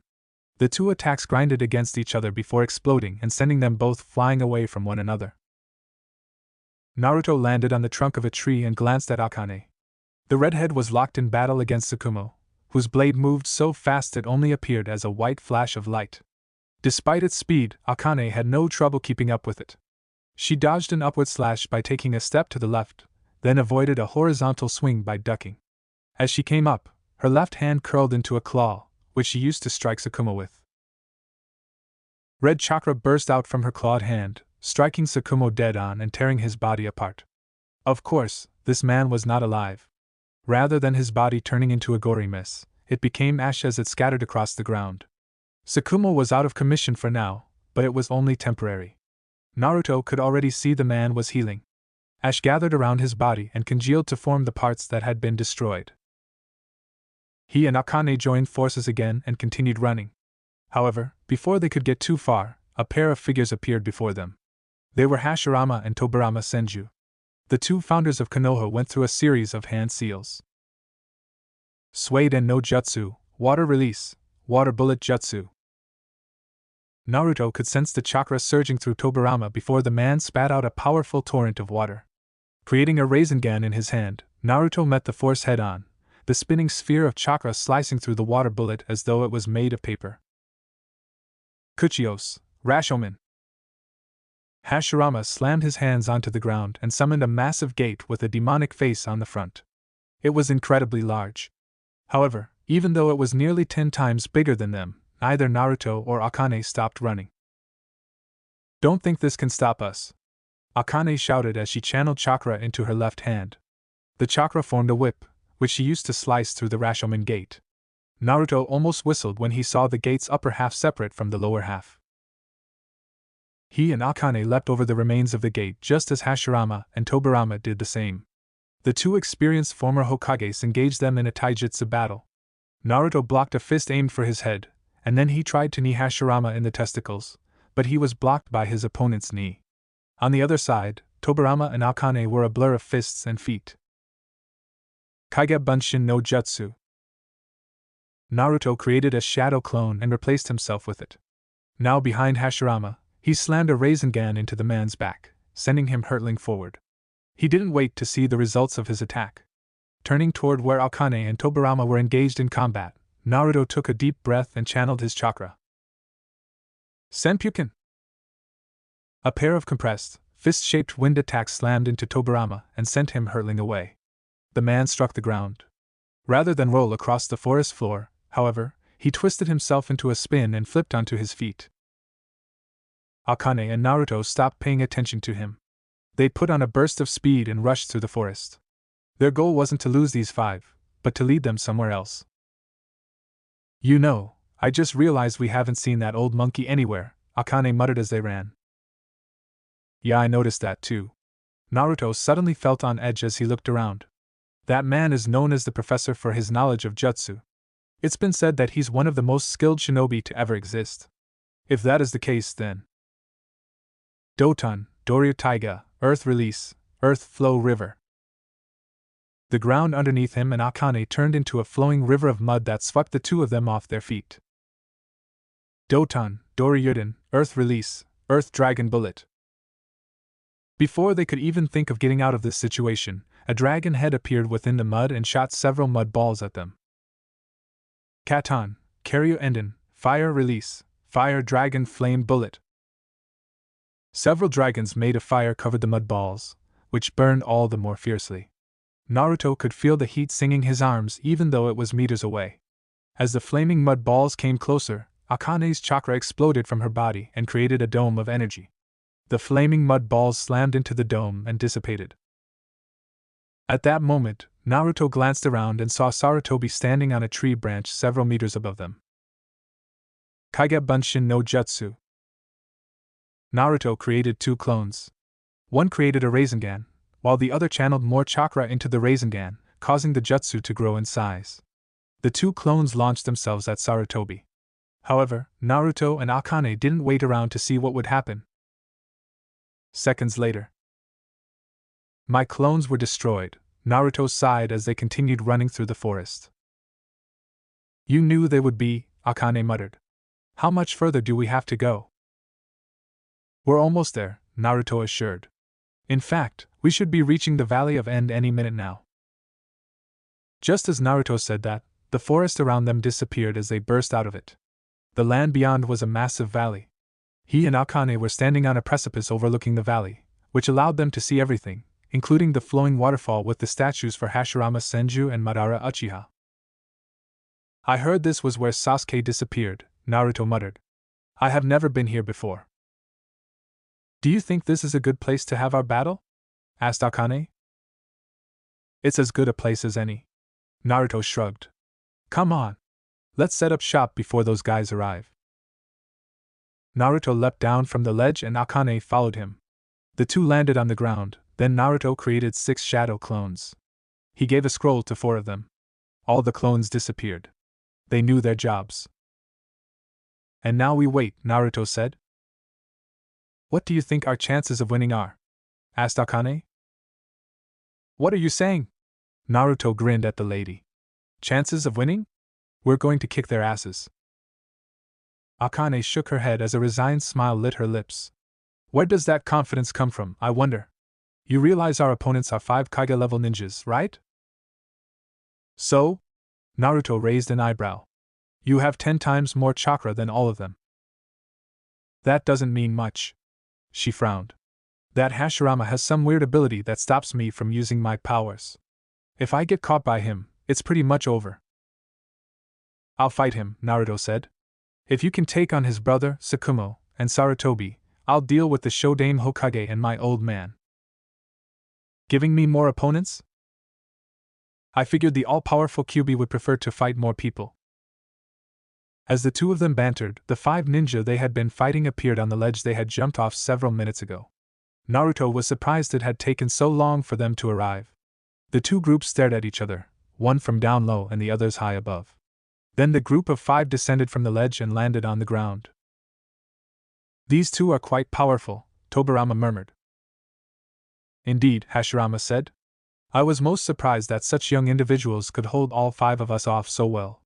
The two attacks grinded against each other before exploding and sending them both flying away from one another. Naruto landed on the trunk of a tree and glanced at Akane. The redhead was locked in battle against Tsukumo, whose blade moved so fast it only appeared as a white flash of light. Despite its speed, Akane had no trouble keeping up with it. She dodged an upward slash by taking a step to the left, then avoided a horizontal swing by ducking. As she came up, her left hand curled into a claw, which she used to strike Tsukumo with. Red chakra burst out from her clawed hand, striking Tsukumo dead on and tearing his body apart. Of course, this man was not alive. Rather than his body turning into a gory mess, it became ash as it scattered across the ground. Tsukumo was out of commission for now, but it was only temporary. Naruto could already see the man was healing. Ash gathered around his body and congealed to form the parts that had been destroyed. He and Akane joined forces again and continued running. However, before they could get too far, a pair of figures appeared before them. They were Hashirama and Tobirama Senju. The two founders of Konoha went through a series of hand seals. Suiden no Jutsu, water release, water bullet jutsu. Naruto could sense the chakra surging through Tobirama before the man spat out a powerful torrent of water. Creating a Rasengan in his hand, Naruto met the force head-on, the spinning sphere of chakra slicing through the water bullet as though it was made of paper. Kuchios, Rashomon. Hashirama slammed his hands onto the ground and summoned a massive gate with a demonic face on the front. It was incredibly large. However, even though it was nearly 10 times bigger than them, neither Naruto or Akane stopped running. Don't think this can stop us, Akane shouted as she channeled chakra into her left hand. The chakra formed a whip, which she used to slice through the Rashomon gate. Naruto almost whistled when he saw the gate's upper half separate from the lower half. He and Akane leapt over the remains of the gate just as Hashirama and Tobirama did the same. The two experienced former Hokages engaged them in a taijutsu battle. Naruto blocked a fist aimed for his head, and then he tried to knee Hashirama in the testicles, but he was blocked by his opponent's knee. On the other side, Tobirama and Akane were a blur of fists and feet. Kaige Bunshin no Jutsu. Naruto created a shadow clone and replaced himself with it. Now behind Hashirama, he slammed a Rasengan into the man's back, sending him hurtling forward. He didn't wait to see the results of his attack. Turning toward where Akane and Tobirama were engaged in combat, Naruto took a deep breath and channeled his chakra. Senpuken! A pair of compressed, fist-shaped wind attacks slammed into Tobirama and sent him hurtling away. The man struck the ground. Rather than roll across the forest floor, however, he twisted himself into a spin and flipped onto his feet. Akane and Naruto stopped paying attention to him. They put on a burst of speed and rushed through the forest. Their goal wasn't to lose these 5, but to lead them somewhere else. You know, I just realized we haven't seen that old monkey anywhere, Akane muttered as they ran. Yeah, I noticed that too. Naruto suddenly felt on edge as he looked around. That man is known as the professor for his knowledge of jutsu. It's been said that he's one of the most skilled shinobi to ever exist. If that is the case, then... Doton, Doryu Taiga, Earth Release, earth flow river. The ground underneath him and Akane turned into a flowing river of mud that swept the two of them off their feet. Doton, Doryuden, earth release, earth dragon bullet. Before they could even think of getting out of this situation, a dragon head appeared within the mud and shot several mud balls at them. Katon, Karyu Enden, fire release, fire dragon flame bullet. Several dragons made of fire covered the mud balls, which burned all the more fiercely. Naruto could feel the heat stinging his arms even though it was meters away. As the flaming mud balls came closer, Akane's chakra exploded from her body and created a dome of energy. The flaming mud balls slammed into the dome and dissipated. At that moment, Naruto glanced around and saw Sarutobi standing on a tree branch several meters above them. Kage Bunshin no Jutsu. Naruto created two clones. One created a Rasengan, while the other channeled more chakra into the Rasengan, causing the jutsu to grow in size. The two clones launched themselves at Sarutobi. However, Naruto and Akane didn't wait around to see what would happen. Seconds later. My clones were destroyed, Naruto sighed as they continued running through the forest. You knew they would be, Akane muttered. How much further do we have to go? We're almost there, Naruto assured. In fact, we should be reaching the Valley of End any minute now. Just as Naruto said that, the forest around them disappeared as they burst out of it. The land beyond was a massive valley. He and Akane were standing on a precipice overlooking the valley, which allowed them to see everything, including the flowing waterfall with the statues for Hashirama Senju and Madara Uchiha. I heard this was where Sasuke disappeared, Naruto muttered. I have never been here before. Do you think this is a good place to have our battle? Asked Akane. It's as good a place as any. Naruto shrugged. Come on. Let's set up shop before those guys arrive. Naruto leapt down from the ledge and Akane followed him. The two landed on the ground, then Naruto created 6 shadow clones. He gave a scroll to 4 of them. All the clones disappeared. They knew their jobs. And now we wait, Naruto said. What do you think our chances of winning are? Asked Akane. What are you saying? Naruto grinned at the lady. Chances of winning? We're going to kick their asses. Akane shook her head as a resigned smile lit her lips. Where does that confidence come from, I wonder? You realize our opponents are 5 Kage-level ninjas, right? So? Naruto raised an eyebrow. You have 10 times more chakra than all of them. That doesn't mean much. She frowned. That Hashirama has some weird ability that stops me from using my powers. If I get caught by him, it's pretty much over. I'll fight him, Naruto said. If you can take on his brother, Sakumo, and Sarutobi, I'll deal with the Shodan Hokage and my old man. Giving me more opponents? I figured the all-powerful Kyuubi would prefer to fight more people. As the two of them bantered, the 5 ninja they had been fighting appeared on the ledge they had jumped off several minutes ago. Naruto was surprised it had taken so long for them to arrive. The two groups stared at each other, one from down low and the others high above. Then the group of 5 descended from the ledge and landed on the ground. These two are quite powerful, Tobirama murmured. Indeed, Hashirama said. I was most surprised that such young individuals could hold all 5 of us off so well.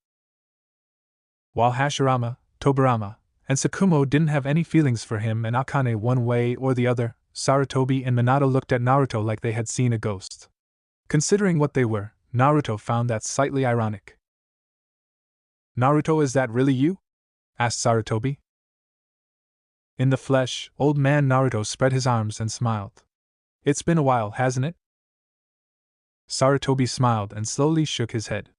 While Hashirama, Tobirama, and Sakumo didn't have any feelings for him and Akane one way or the other, Sarutobi and Minato looked at Naruto like they had seen a ghost. Considering what they were, Naruto found that slightly ironic. Naruto, is that really you? Asked Sarutobi. In the flesh, old man Naruto spread his arms and smiled. It's been a while, hasn't it? Sarutobi smiled and slowly shook his head.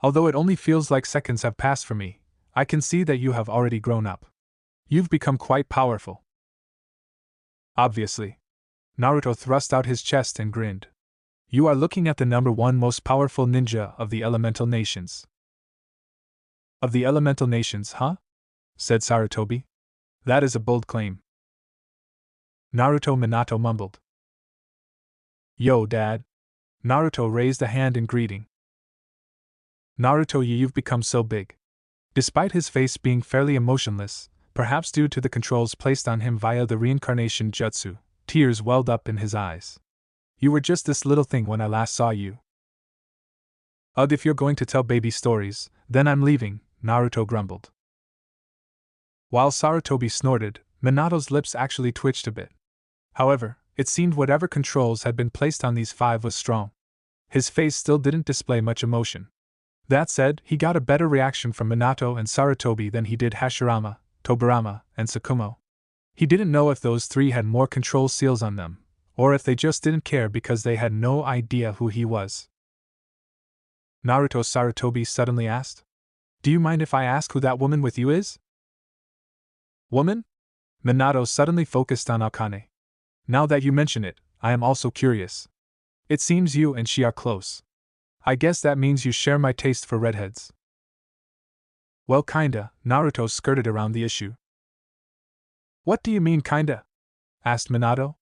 Although it only feels like seconds have passed for me, I can see that you have already grown up. You've become quite powerful. Obviously. Naruto thrust out his chest and grinned. You are looking at the number 1 most powerful ninja of the elemental nations. Of the elemental nations, huh? Said Sarutobi. That is a bold claim. Minato mumbled. Yo, Dad. Naruto raised a hand in greeting. Naruto, you've become so big. Despite his face being fairly emotionless, perhaps due to the controls placed on him via the reincarnation jutsu, tears welled up in his eyes. You were just this little thing when I last saw you. Ugh, if you're going to tell baby stories, then I'm leaving, Naruto grumbled. While Sarutobi snorted, Minato's lips actually twitched a bit. However, it seemed whatever controls had been placed on these five was strong. His face still didn't display much emotion. That said, he got a better reaction from Minato and Sarutobi than he did Hashirama, Tobirama, and Tsukumo. He didn't know if those three had more control seals on them, or if they just didn't care because they had no idea who he was. Naruto, Sarutobi suddenly asked. Do you mind if I ask who that woman with you is? Woman? Minato suddenly focused on Akane. Now that you mention it, I am also curious. It seems you and she are close. I guess that means you share my taste for redheads. Well, kinda, Naruto skirted around the issue. What do you mean kinda? Asked Minato.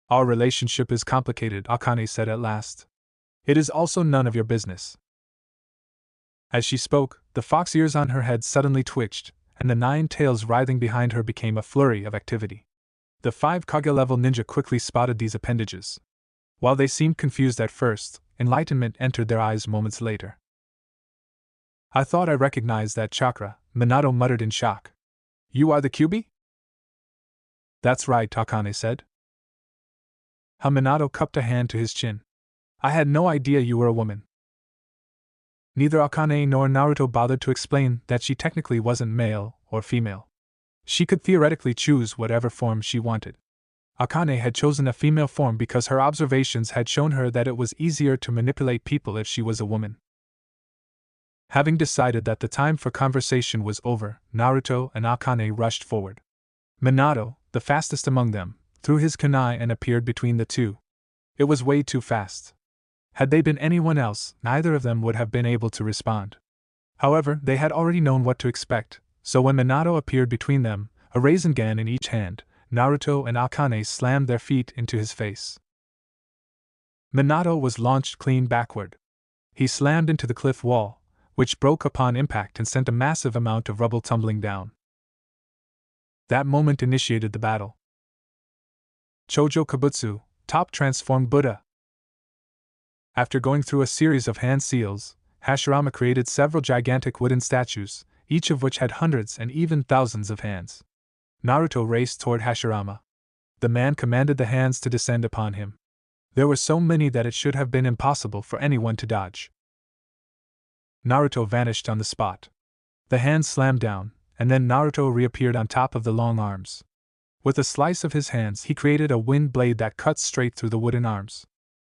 Our relationship is complicated, Akane said at last. It is also none of your business. As she spoke, the fox ears on her head suddenly twitched, and the 9 tails writhing behind her became a flurry of activity. The 5 Kage-level ninja quickly spotted these appendages. While they seemed confused at first, enlightenment entered their eyes moments later. I thought I recognized that chakra, Minato muttered in shock. You are the Kyuubi? That's right, Akane said. Minato cupped a hand to his chin. I had no idea you were a woman. Neither Akane nor Naruto bothered to explain that she technically wasn't male or female. She could theoretically choose whatever form she wanted. Akane had chosen a female form because her observations had shown her that it was easier to manipulate people if she was a woman. Having decided that the time for conversation was over, Naruto and Akane rushed forward. Minato, the fastest among them, threw his kunai and appeared between the two. It was way too fast. Had they been anyone else, neither of them would have been able to respond. However, they had already known what to expect, so when Minato appeared between them, a Rasengan in each hand, Naruto and Akane slammed their feet into his face. Minato was launched clean backward. He slammed into the cliff wall, which broke upon impact and sent a massive amount of rubble tumbling down. That moment initiated the battle. Chojo Kabutsu, top transformed Buddha. After going through a series of hand seals, Hashirama created several gigantic wooden statues, each of which had hundreds and even thousands of hands. Naruto raced toward Hashirama. The man commanded the hands to descend upon him. There were so many that it should have been impossible for anyone to dodge. Naruto vanished on the spot. The hands slammed down, and then Naruto reappeared on top of the long arms. With a slice of his hands, he created a wind blade that cut straight through the wooden arms.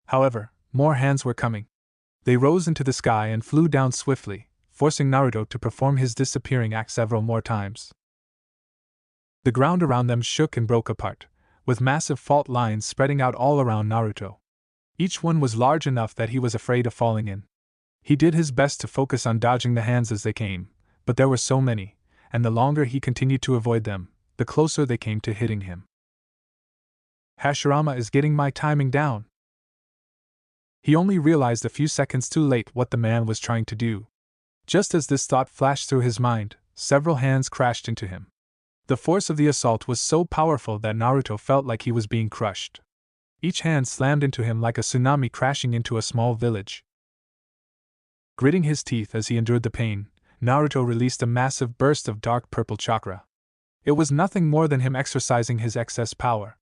However, more hands were coming. They rose into the sky and flew down swiftly, forcing Naruto to perform his disappearing act several more times. The ground around them shook and broke apart, with massive fault lines spreading out all around Naruto. Each one was large enough that he was afraid of falling in. He did his best to focus on dodging the hands as they came, but there were so many, and the longer he continued to avoid them, the closer they came to hitting him. Hashirama is getting my timing down. He only realized a few seconds too late what the man was trying to do. Just as this thought flashed through his mind, several hands crashed into him. The force of the assault was so powerful that Naruto felt like he was being crushed. Each hand slammed into him like a tsunami crashing into a small village. Gritting his teeth as he endured the pain, Naruto released a massive burst of dark purple chakra. It was nothing more than him exercising his excess power.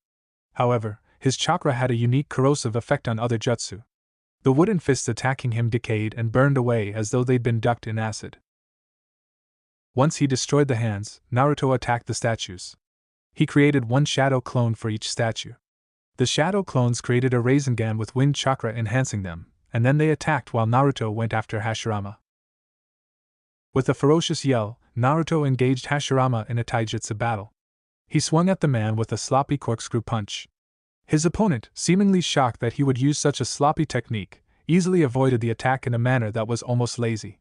However, his chakra had a unique corrosive effect on other jutsu. The wooden fists attacking him decayed and burned away as though they'd been ducked in acid. Once he destroyed the hands, Naruto attacked the statues. He created one shadow clone for each statue. The shadow clones created a Rasengan with wind chakra enhancing them, and then they attacked while Naruto went after Hashirama. With a ferocious yell, Naruto engaged Hashirama in a taijutsu battle. He swung at the man with a sloppy corkscrew punch. His opponent, seemingly shocked that he would use such a sloppy technique, easily avoided the attack in a manner that was almost lazy.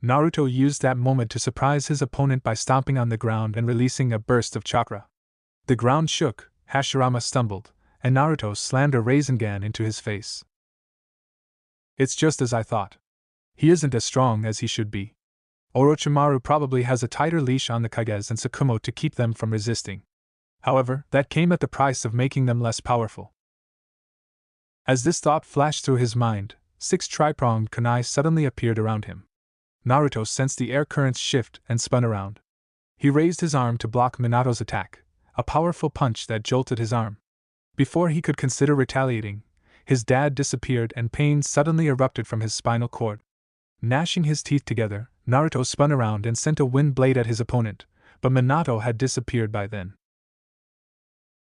Naruto used that moment to surprise his opponent by stomping on the ground and releasing a burst of chakra. The ground shook, Hashirama stumbled, and Naruto slammed a Rasengan into his face. It's just as I thought. He isn't as strong as he should be. Orochimaru probably has a tighter leash on the Kages and Tsukumo to keep them from resisting. However, that came at the price of making them less powerful. As this thought flashed through his mind, 6 tri-pronged kunai suddenly appeared around him. Naruto sensed the air currents shift and spun around. He raised his arm to block Minato's attack, a powerful punch that jolted his arm. Before he could consider retaliating, his dad disappeared and pain suddenly erupted from his spinal cord. Gnashing his teeth together, Naruto spun around and sent a wind blade at his opponent, but Minato had disappeared by then.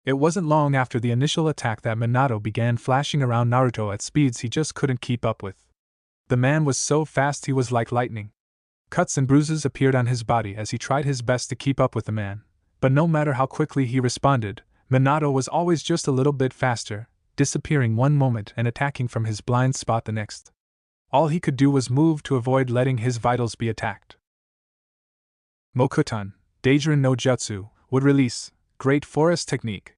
It wasn't long after the initial attack that Minato began flashing around Naruto at speeds he just couldn't keep up with. The man was so fast he was like lightning. Cuts and bruises appeared on his body as he tried his best to keep up with the man, but no matter how quickly he responded, Minato was always just a little bit faster, disappearing one moment and attacking from his blind spot the next. All he could do was move to avoid letting his vitals be attacked. Mokutan, Daijirin no Jutsu, would release, Great Forest Technique.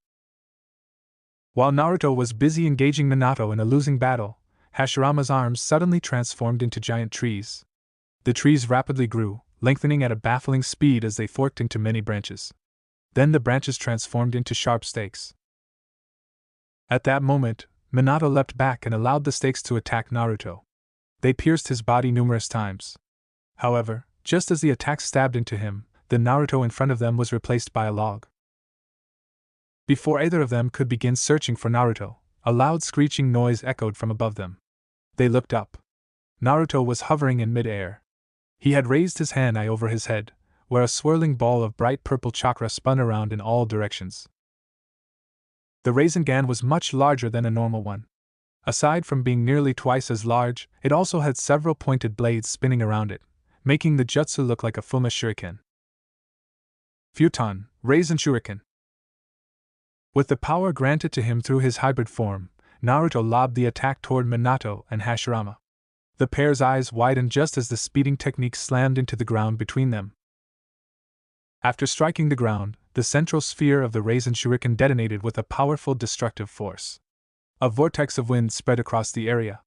While Naruto was busy engaging Minato in a losing battle, Hashirama's arms suddenly transformed into giant trees. The trees rapidly grew, lengthening at a baffling speed as they forked into many branches. Then the branches transformed into sharp stakes. At that moment, Minato leapt back and allowed the stakes to attack Naruto. They pierced his body numerous times. However, just as the attacks stabbed into him, the Naruto in front of them was replaced by a log. Before either of them could begin searching for Naruto, a loud screeching noise echoed from above them. They looked up. Naruto was hovering in mid-air. He had raised his hand eye over his head, where a swirling ball of bright purple chakra spun around in all directions. The Rasengan was much larger than a normal one. Aside from being nearly twice as large, it also had several pointed blades spinning around it, making the jutsu look like a Fuma shuriken. Futon, Rasen Shuriken. With the power granted to him through his hybrid form, Naruto lobbed the attack toward Minato and Hashirama. The pair's eyes widened just as the speeding technique slammed into the ground between them. After striking the ground, the central sphere of the Rasen Shuriken detonated with a powerful destructive force. A vortex of wind spread across the area.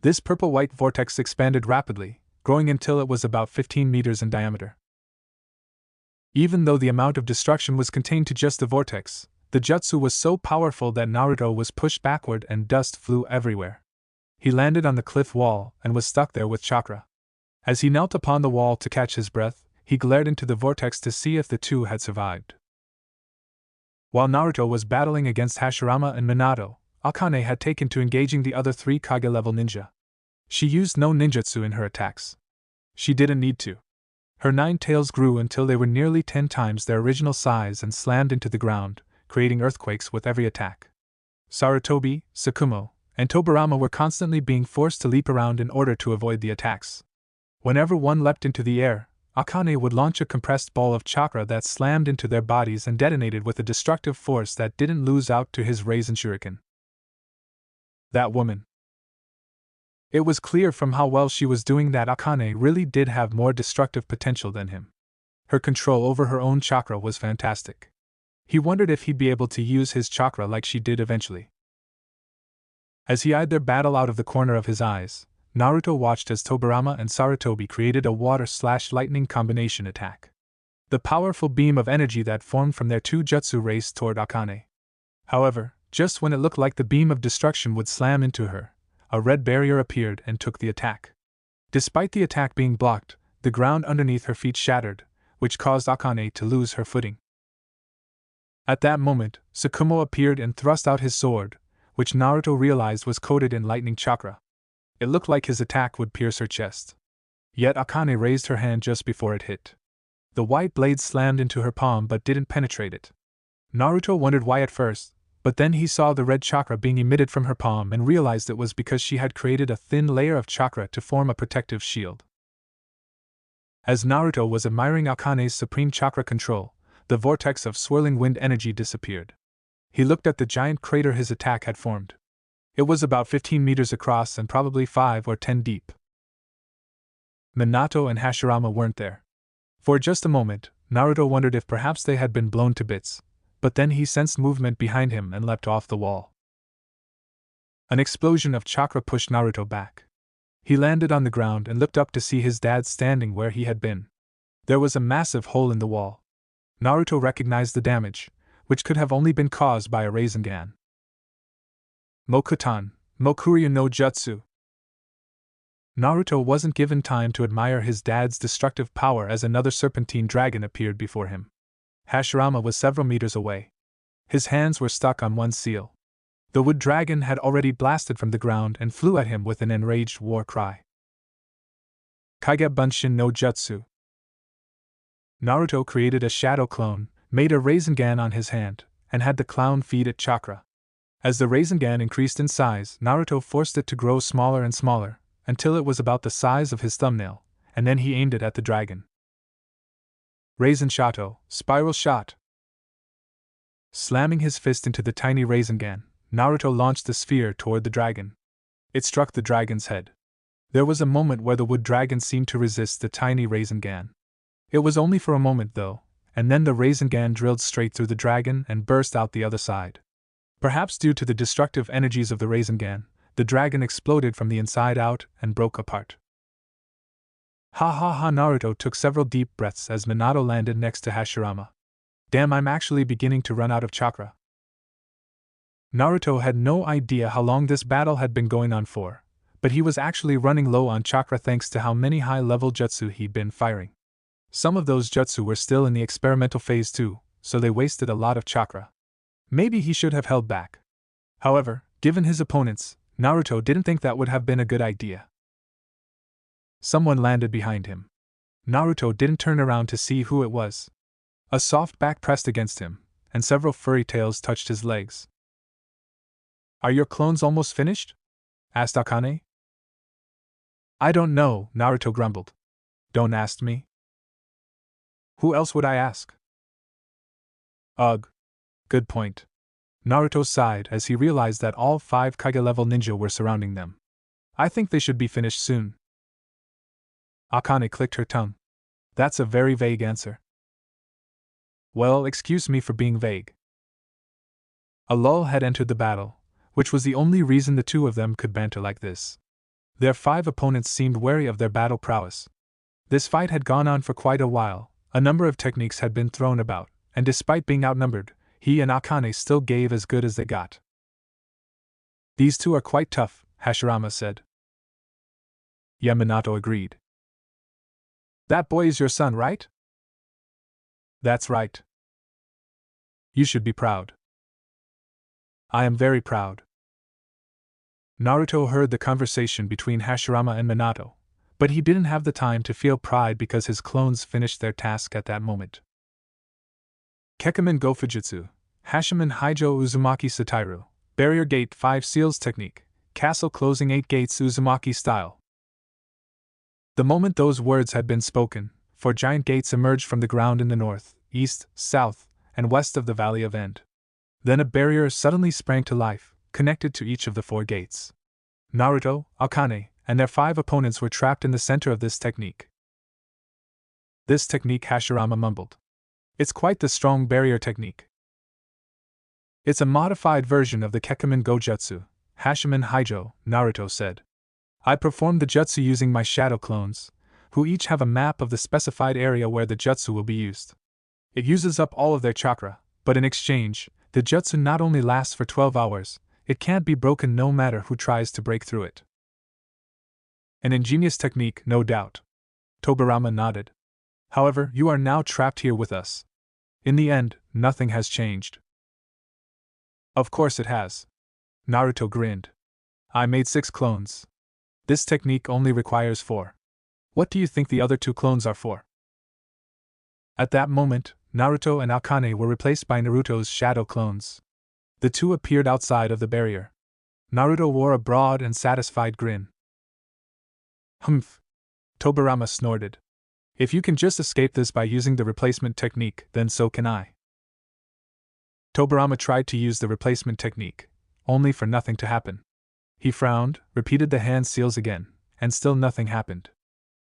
This purple-white vortex expanded rapidly, growing until it was about 15 meters in diameter. Even though the amount of destruction was contained to just the vortex, the jutsu was so powerful that Naruto was pushed backward and dust flew everywhere. He landed on the cliff wall and was stuck there with chakra. As he knelt upon the wall to catch his breath, he glared into the vortex to see if the two had survived. While Naruto was battling against Hashirama and Minato, Akane had taken to engaging the other 3 Kage-level ninja. She used no ninjutsu in her attacks. She didn't need to. Her 9 tails grew until they were nearly 10 times their original size and slammed into the ground, creating earthquakes with every attack. Sarutobi, Sakumo, and Tobirama were constantly being forced to leap around in order to avoid the attacks. Whenever one leapt into the air, Akane would launch a compressed ball of chakra that slammed into their bodies and detonated with a destructive force that didn't lose out to his Rasen Shuriken. That woman. It was clear from how well she was doing that Akane really did have more destructive potential than him. Her control over her own chakra was fantastic. He wondered if he'd be able to use his chakra like she did eventually. As he eyed their battle out of the corner of his eyes, Naruto watched as Tobirama and Sarutobi created a water/lightning combination attack. The powerful beam of energy that formed from their 2 jutsu raced toward Akane. However, just when it looked like the beam of destruction would slam into her, a red barrier appeared and took the attack. Despite the attack being blocked, the ground underneath her feet shattered, which caused Akane to lose her footing. At that moment, Sakumo appeared and thrust out his sword, which Naruto realized was coated in lightning chakra. It looked like his attack would pierce her chest. Yet Akane raised her hand just before it hit. The white blade slammed into her palm but didn't penetrate it. Naruto wondered why at first, but then he saw the red chakra being emitted from her palm and realized it was because she had created a thin layer of chakra to form a protective shield. As Naruto was admiring Akane's supreme chakra control, the vortex of swirling wind energy disappeared. He looked at the giant crater his attack had formed. It was about 15 meters across and probably 5 or 10 deep. Minato and Hashirama weren't there. For just a moment, Naruto wondered if perhaps they had been blown to bits, but then he sensed movement behind him and leapt off the wall. An explosion of chakra pushed Naruto back. He landed on the ground and looked up to see his dad standing where he had been. There was a massive hole in the wall. Naruto recognized the damage, which could have only been caused by a Rasengan. Mokutan, Mokuryu no Jutsu. Naruto wasn't given time to admire his dad's destructive power as another serpentine dragon appeared before him. Hashirama was several meters away. His hands were stuck on one seal. The wood dragon had already blasted from the ground and flew at him with an enraged war cry. Kage Bunshin no Jutsu. Naruto created a shadow clone, made a Rasengan on his hand, and had the clown feed it chakra. As the Rasengan increased in size, Naruto forced it to grow smaller and smaller, until it was about the size of his thumbnail, and then he aimed it at the dragon. Rasen Shato, Spiral Shot. Slamming his fist into the tiny Rasengan, Naruto launched the sphere toward the dragon. It struck the dragon's head. There was a moment where the wood dragon seemed to resist the tiny Rasengan. It was only for a moment, though, and then the Rasengan drilled straight through the dragon and burst out the other side. Perhaps due to the destructive energies of the Rasengan, the dragon exploded from the inside out and broke apart. Ha ha ha! Naruto took several deep breaths as Minato landed next to Hashirama. Damn, I'm actually beginning to run out of chakra. Naruto had no idea how long this battle had been going on for, but he was actually running low on chakra thanks to how many high-level jutsu he'd been firing. Some of those jutsu were still in the experimental phase too, so they wasted a lot of chakra. Maybe he should have held back. However, given his opponents, Naruto didn't think that would have been a good idea. Someone landed behind him. Naruto didn't turn around to see who it was. A soft back pressed against him, and several furry tails touched his legs. Are your clones almost finished? Asked Akane. I don't know, Naruto grumbled. Don't ask me. Who else would I ask? Ugh. Good point. Naruto sighed as he realized that all 5 Kage-level ninja were surrounding them. I think they should be finished soon. Akane clicked her tongue. That's a very vague answer. Well, excuse me for being vague. A lull had entered the battle, which was the only reason the two of them could banter like this. Their 5 opponents seemed wary of their battle prowess. This fight had gone on for quite a while, a number of techniques had been thrown about, and despite being outnumbered, he and Akane still gave as good as they got. These two are quite tough, Hashirama said. Yeah, Minato agreed. That boy is your son, right? That's right. You should be proud. I am very proud. Naruto heard the conversation between Hashirama and Minato, but he didn't have the time to feel pride because his clones finished their task at that moment. Kekimen Go Fujitsu, Hashimen Haijo Uzumaki Satairu, Barrier Gate 5 Seals Technique, Castle Closing 8 Gates Uzumaki Style. The moment those words had been spoken, 4 giant gates emerged from the ground in the north, east, south, and west of the Valley of End. Then a barrier suddenly sprang to life, connected to each of the 4 gates. Naruto, Akane, and their 5 opponents were trapped in the center of this technique. This technique, Hashirama mumbled. It's quite the strong barrier technique. It's a modified version of the Kekimen Go Jutsu, Hashimen Haijo, Naruto said. I performed the jutsu using my shadow clones, who each have a map of the specified area where the jutsu will be used. It uses up all of their chakra, but in exchange, the jutsu not only lasts for 12 hours, it can't be broken no matter who tries to break through it. An ingenious technique, no doubt. Tobirama nodded. However, you are now trapped here with us. In the end, nothing has changed. Of course it has. Naruto grinned. I made 6 clones. This technique only requires 4. What do you think the other 2 clones are for? At that moment, Naruto and Akane were replaced by Naruto's shadow clones. The two appeared outside of the barrier. Naruto wore a broad and satisfied grin. Humph! Tobirama snorted. If you can just escape this by using the replacement technique, then so can I. Tobirama tried to use the replacement technique, only for nothing to happen. He frowned, repeated the hand seals again, and still nothing happened.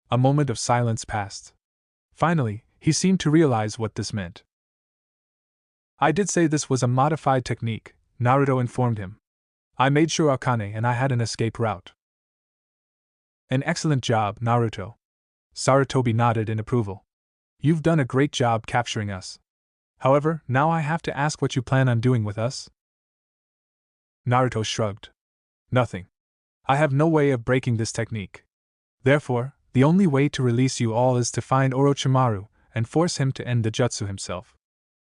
A moment of silence passed. Finally, he seemed to realize what this meant. I did say this was a modified technique, Naruto informed him. I made sure Akane and I had an escape route. An excellent job, Naruto. Sarutobi nodded in approval. You've done a great job capturing us. However, now I have to ask what you plan on doing with us? Naruto shrugged. Nothing. I have no way of breaking this technique. Therefore, the only way to release you all is to find Orochimaru and force him to end the jutsu himself.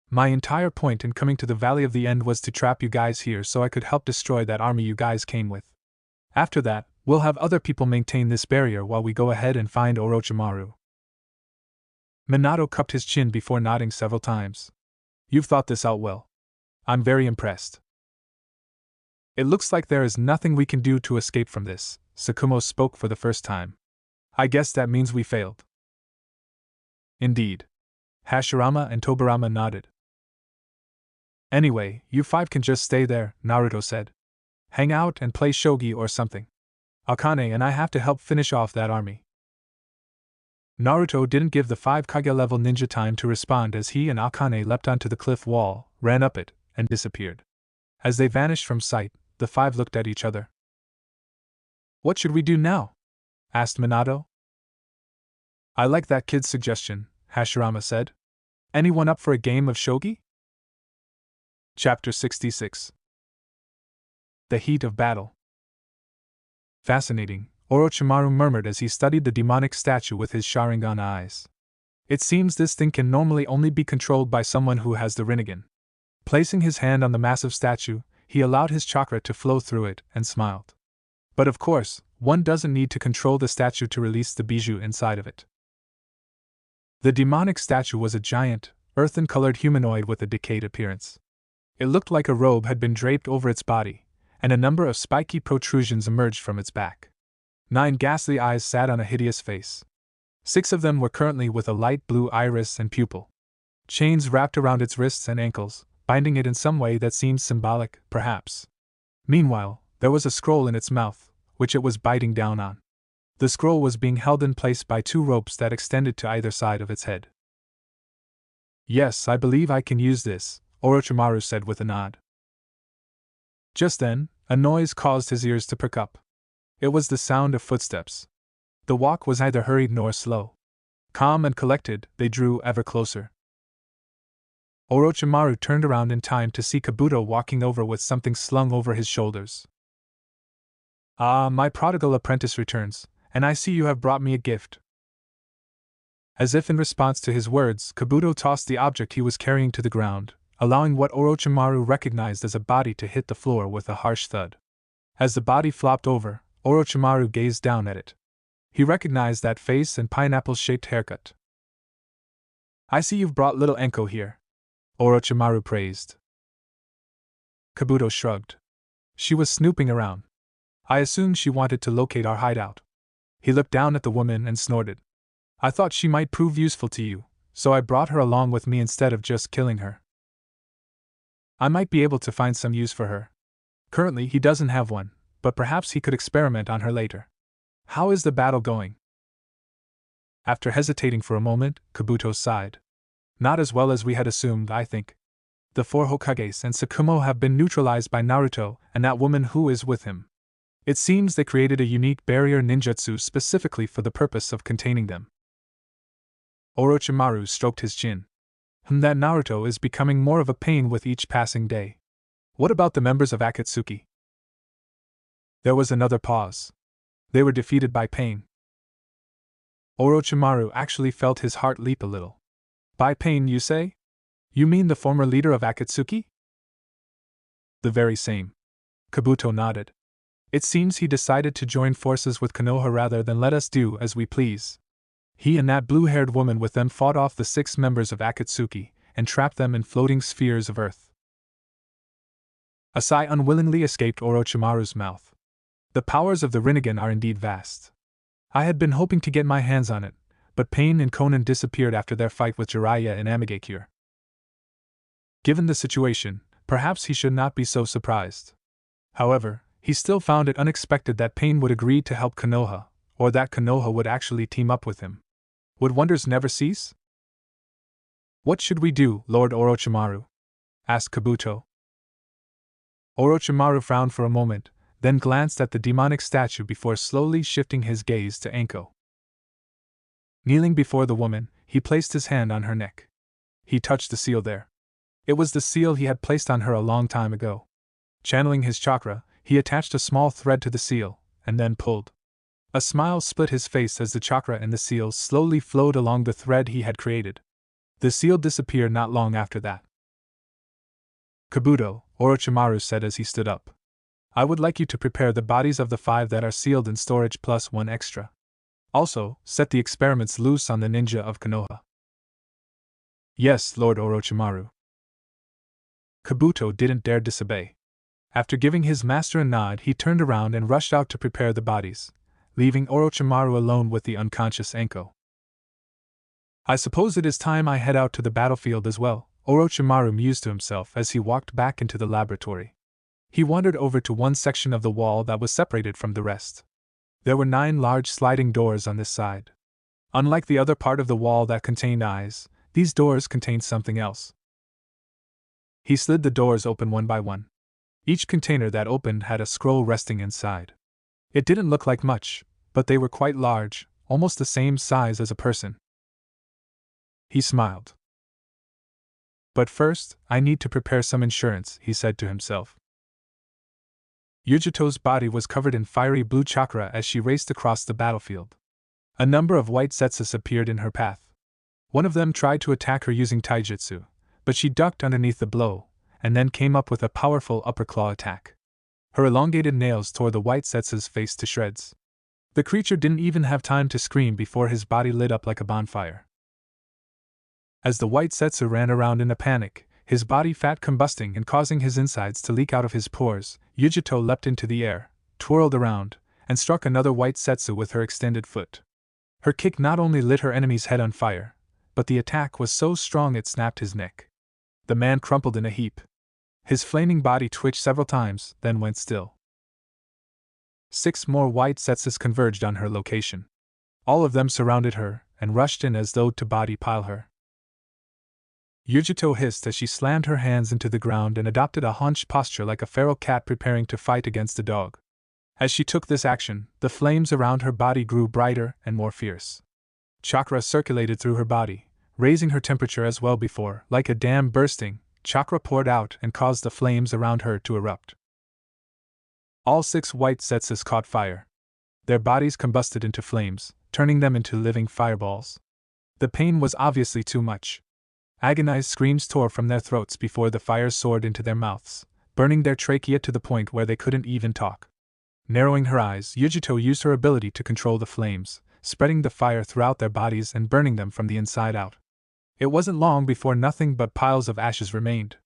My entire point in coming to the Valley of the End was to trap you guys here so I could help destroy that army you guys came with. After that, we'll have other people maintain this barrier while we go ahead and find Orochimaru. Minato cupped his chin before nodding several times. You've thought this out well. I'm very impressed. It looks like there is nothing we can do to escape from this. Tsukumo spoke for the first time. I guess that means we failed. Indeed. Hashirama and Tobirama nodded. Anyway, you five can just stay there, Naruto said. Hang out and play shogi or something. Akane and I have to help finish off that army. Naruto didn't give the 5 Kage-level ninja time to respond as he and Akane leapt onto the cliff wall, ran up it, and disappeared. As they vanished from sight, the 5 looked at each other. What should we do now? Asked Minato. I like that kid's suggestion, Hashirama said. Anyone up for a game of shogi? Chapter 66. The Heat of Battle. Fascinating, Orochimaru murmured as he studied the demonic statue with his Sharingan eyes. It seems this thing can normally only be controlled by someone who has the Rinnegan. Placing his hand on the massive statue, he allowed his chakra to flow through it and smiled. But of course, one doesn't need to control the statue to release the bijou inside of it. The demonic statue was a giant, earthen-colored humanoid with a decayed appearance. It looked like a robe had been draped over its body, and a number of spiky protrusions emerged from its back. 9 ghastly eyes sat on a hideous face. 6 of them were currently with a light blue iris and pupil. Chains wrapped around its wrists and ankles, binding it in some way that seemed symbolic, perhaps. Meanwhile, there was a scroll in its mouth, which it was biting down on. The scroll was being held in place by 2 ropes that extended to either side of its head. Yes, I believe I can use this, Orochimaru said with a nod. Just then, a noise caused his ears to perk up. It was the sound of footsteps. The walk was neither hurried nor slow. Calm and collected, they drew ever closer. Orochimaru turned around in time to see Kabuto walking over with something slung over his shoulders. Ah, my prodigal apprentice returns, and I see you have brought me a gift. As if in response to his words, Kabuto tossed the object he was carrying to the ground, allowing what Orochimaru recognized as a body to hit the floor with a harsh thud. As the body flopped over, Orochimaru gazed down at it. He recognized that face and pineapple-shaped haircut. I see you've brought little Enko here, Orochimaru praised. Kabuto shrugged. She was snooping around. I assumed she wanted to locate our hideout. He looked down at the woman and snorted. I thought she might prove useful to you, so I brought her along with me instead of just killing her. I might be able to find some use for her. Currently he doesn't have one, but perhaps he could experiment on her later. How is the battle going? After hesitating for a moment, Kabuto sighed. Not as well as we had assumed, I think. The 4 Hokages and Tsukumo have been neutralized by Naruto and that woman who is with him. It seems they created a unique barrier ninjutsu specifically for the purpose of containing them. Orochimaru stroked his chin. That Naruto is becoming more of a pain with each passing day. What about the members of Akatsuki? There was another pause. They were defeated by pain. Orochimaru actually felt his heart leap a little. By pain, you say? You mean the former leader of Akatsuki? The very same. Kabuto nodded. It seems he decided to join forces with Konoha rather than let us do as we please. He and that blue-haired woman with them fought off the 6 members of Akatsuki and trapped them in floating spheres of earth. A sigh unwillingly escaped Orochimaru's mouth. The powers of the Rinnegan are indeed vast. I had been hoping to get my hands on it, but Pain and Konan disappeared after their fight with Jiraiya and Amigakure. Given the situation, perhaps he should not be so surprised. However, he still found it unexpected that Pain would agree to help Konoha, or that Konoha would actually team up with him. Would wonders never cease? What should we do, Lord Orochimaru? Asked Kabuto. Orochimaru frowned for a moment, then glanced at the demonic statue before slowly shifting his gaze to Anko. Kneeling before the woman, he placed his hand on her neck. He touched the seal there. It was the seal he had placed on her a long time ago. Channeling his chakra, He attached a small thread to the seal, and then pulled. A smile split his face as the chakra and the seal slowly flowed along the thread he had created. The seal disappeared not long after that. Kabuto, Orochimaru said as he stood up. I would like you to prepare the bodies of the 5 that are sealed in storage plus 1 extra. Also, set the experiments loose on the ninja of Konoha. Yes, Lord Orochimaru. Kabuto didn't dare disobey. After giving his master a nod, he turned around and rushed out to prepare the bodies, leaving Orochimaru alone with the unconscious Enko. I suppose it is time I head out to the battlefield as well, Orochimaru mused to himself as he walked back into the laboratory. He wandered over to one section of the wall that was separated from the rest. There were 9 large sliding doors on this side. Unlike the other part of the wall that contained eyes, these doors contained something else. He slid the doors open one by one. Each container that opened had a scroll resting inside. It didn't look like much, but they were quite large, almost the same size as a person. He smiled. But first, I need to prepare some insurance, he said to himself. Yujito's body was covered in fiery blue chakra as she raced across the battlefield. A number of white Zetsus appeared in her path. One of them tried to attack her using taijutsu, but she ducked underneath the blow, and then came up with a powerful upper claw attack. Her elongated nails tore the white Zetsu's face to shreds. The creature didn't even have time to scream before his body lit up like a bonfire. As the white Zetsu ran around in a panic, his body fat combusting and causing his insides to leak out of his pores, Yujito leapt into the air, twirled around, and struck another white Zetsu with her extended foot. Her kick not only lit her enemy's head on fire, but the attack was so strong it snapped his neck. The man crumpled in a heap. His flaming body twitched several times, then went still. 6 more white Zetsus converged on her location. All of them surrounded her, and rushed in as though to body pile her. Yujito hissed as she slammed her hands into the ground and adopted a hunched posture like a feral cat preparing to fight against a dog. As she took this action, the flames around her body grew brighter and more fierce. Chakra circulated through her body, raising her temperature as well before, like a dam bursting, chakra poured out and caused the flames around her to erupt. All 6 white Zetsus caught fire. Their bodies combusted into flames, turning them into living fireballs. The pain was obviously too much. Agonized screams tore from their throats before the fire soared into their mouths, burning their trachea to the point where they couldn't even talk. Narrowing her eyes, Yujito used her ability to control the flames, spreading the fire throughout their bodies and burning them from the inside out. It wasn't long before nothing but piles of ashes remained.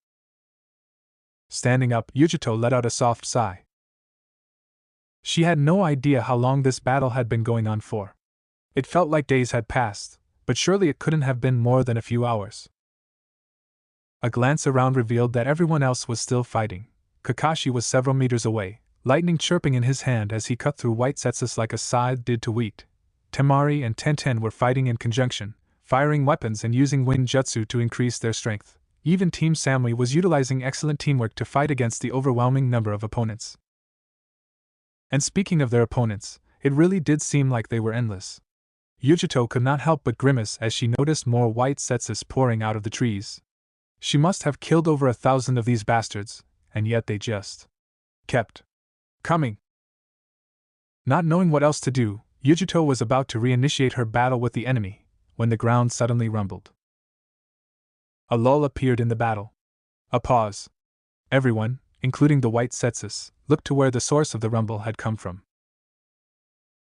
Standing up, Yujito let out a soft sigh. She had no idea how long this battle had been going on for. It felt like days had passed, but surely it couldn't have been more than a few hours. A glance around revealed that everyone else was still fighting. Kakashi was several meters away, lightning chirping in his hand as he cut through white Zetsus like a scythe did to wheat. Temari and Tenten were fighting in conjunction, firing weapons and using wind jutsu to increase their strength. Even Team Samui was utilizing excellent teamwork to fight against the overwhelming number of opponents. And speaking of their opponents, it really did seem like they were endless. Yujito could not help but grimace as she noticed more white Zetsus pouring out of the trees. She must have killed over 1,000 of these bastards, and yet they just kept coming. Not knowing what else to do, Yujito was about to reinitiate her battle with the enemy, when the ground suddenly rumbled. A lull appeared in the battle. A pause. Everyone, including the white Zetsus, looked to where the source of the rumble had come from.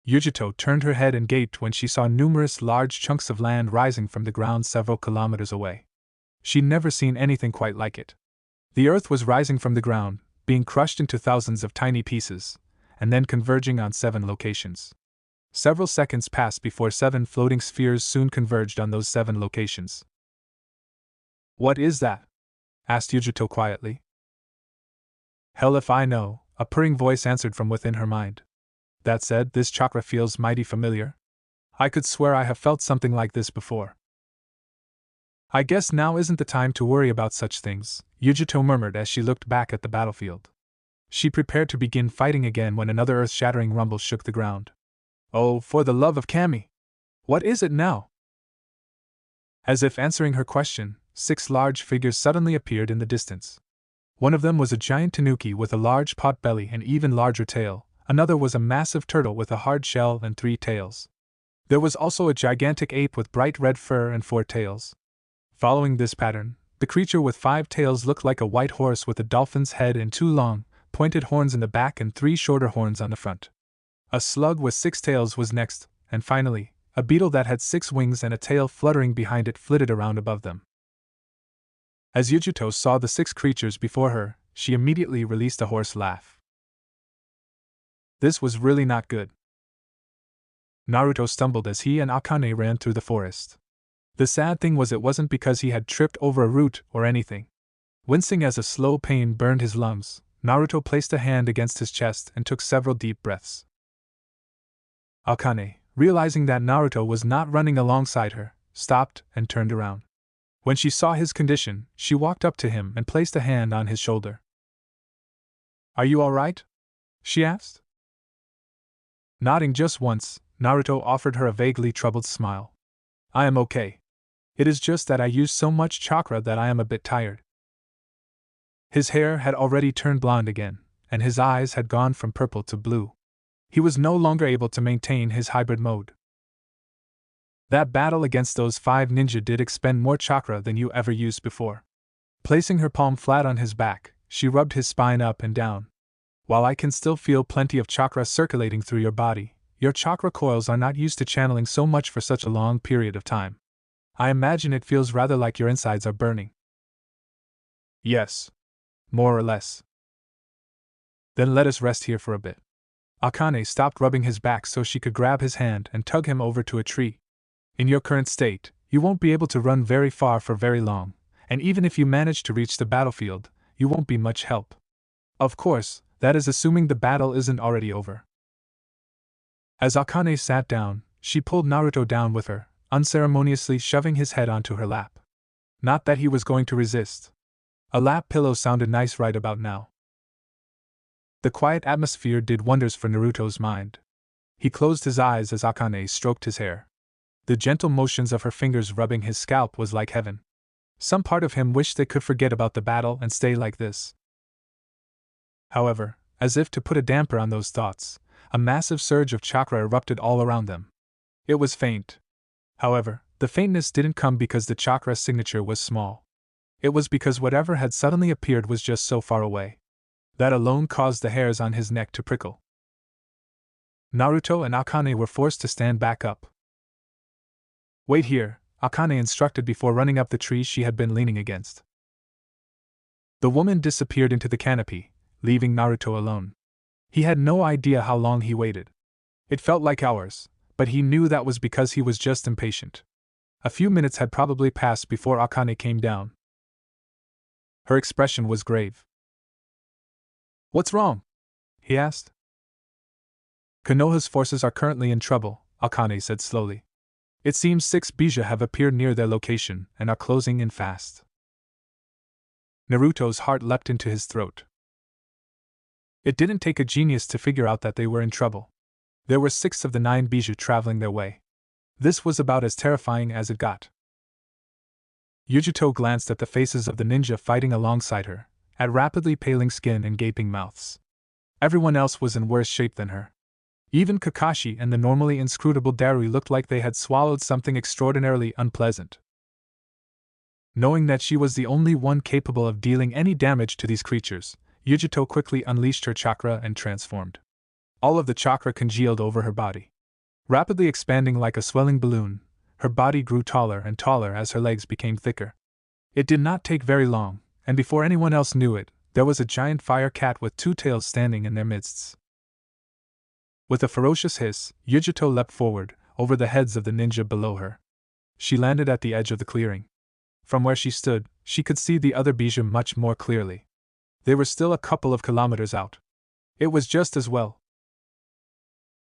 Yujito turned her head and gaped when she saw numerous large chunks of land rising from the ground several kilometers away. She'd never seen anything quite like it. The earth was rising from the ground, being crushed into thousands of tiny pieces, and then converging on 7 locations. Several seconds passed before 7 floating spheres soon converged on those 7 locations. What is that? Asked Yujito quietly. Hell if I know, a purring voice answered from within her mind. That said, this chakra feels mighty familiar. I could swear I have felt something like this before. I guess now isn't the time to worry about such things, Yujito murmured as she looked back at the battlefield. She prepared to begin fighting again when another earth-shattering rumble shook the ground. Oh, for the love of Kami! What is it now? As if answering her question, 6 large figures suddenly appeared in the distance. One of them was a giant tanuki with a large pot belly and even larger tail, another was a massive turtle with a hard shell and 3 tails. There was also a gigantic ape with bright red fur and 4 tails. Following this pattern, the creature with 5 tails looked like a white horse with a dolphin's head and 2 long, pointed horns in the back and 3 shorter horns on the front. A slug with 6 tails was next, and finally, a beetle that had 6 wings and a tail fluttering behind it flitted around above them. As Yujuto saw the 6 creatures before her, she immediately released a hoarse laugh. This was really not good. Naruto stumbled as he and Akane ran through the forest. The sad thing was it wasn't because he had tripped over a root or anything. Wincing as a slow pain burned his lungs, Naruto placed a hand against his chest and took several deep breaths. Akane, realizing that Naruto was not running alongside her, stopped and turned around. When she saw his condition, she walked up to him and placed a hand on his shoulder. "Are you all right?" she asked. Nodding just once, Naruto offered her a vaguely troubled smile. "I am okay. It is just that I used so much chakra that I am a bit tired." His hair had already turned blonde again, and his eyes had gone from purple to blue. He was no longer able to maintain his hybrid mode. "That battle against those 5 ninja did expend more chakra than you ever used before." Placing her palm flat on his back, she rubbed his spine up and down. "While I can still feel plenty of chakra circulating through your body, your chakra coils are not used to channeling so much for such a long period of time. I imagine it feels rather like your insides are burning." "Yes. More or less." "Then let us rest here for a bit." Akane stopped rubbing his back so she could grab his hand and tug him over to a tree. "In your current state, you won't be able to run very far for very long, and even if you manage to reach the battlefield, you won't be much help. Of course, that is assuming the battle isn't already over." As Akane sat down, she pulled Naruto down with her, unceremoniously shoving his head onto her lap. Not that he was going to resist. A lap pillow sounded nice right about now. The quiet atmosphere did wonders for Naruto's mind. He closed his eyes as Akane stroked his hair. The gentle motions of her fingers rubbing his scalp was like heaven. Some part of him wished they could forget about the battle and stay like this. However, as if to put a damper on those thoughts, a massive surge of chakra erupted all around them. It was faint. However, the faintness didn't come because the chakra signature was small. It was because whatever had suddenly appeared was just so far away. That alone caused the hairs on his neck to prickle. Naruto and Akane were forced to stand back up. "Wait here," Akane instructed before running up the tree she had been leaning against. The woman disappeared into the canopy, leaving Naruto alone. He had no idea how long he waited. It felt like hours, but he knew that was because he was just impatient. A few minutes had probably passed before Akane came down. Her expression was grave. "What's wrong?" he asked. "Konoha's forces are currently in trouble," Akane said slowly. "It seems 6 Bija have appeared near their location and are closing in fast." Naruto's heart leapt into his throat. It didn't take a genius to figure out that they were in trouble. There were 6 of the 9 Bijou traveling their way. This was about as terrifying as it got. Yujuto glanced at the faces of the ninja fighting alongside her, at rapidly paling skin and gaping mouths. Everyone else was in worse shape than her. Even Kakashi and the normally inscrutable Darui looked like they had swallowed something extraordinarily unpleasant. Knowing that she was the only one capable of dealing any damage to these creatures, Yujuto quickly unleashed her chakra and transformed. All of the chakra congealed over her body. Rapidly expanding like a swelling balloon, her body grew taller and taller as her legs became thicker. It did not take very long, and before anyone else knew it, there was a giant fire cat with 2 tails standing in their midst. With a ferocious hiss, Yujuto leapt forward, over the heads of the ninja below her. She landed at the edge of the clearing. From where she stood, she could see the other Bijou much more clearly. They were still a couple of kilometers out. It was just as well.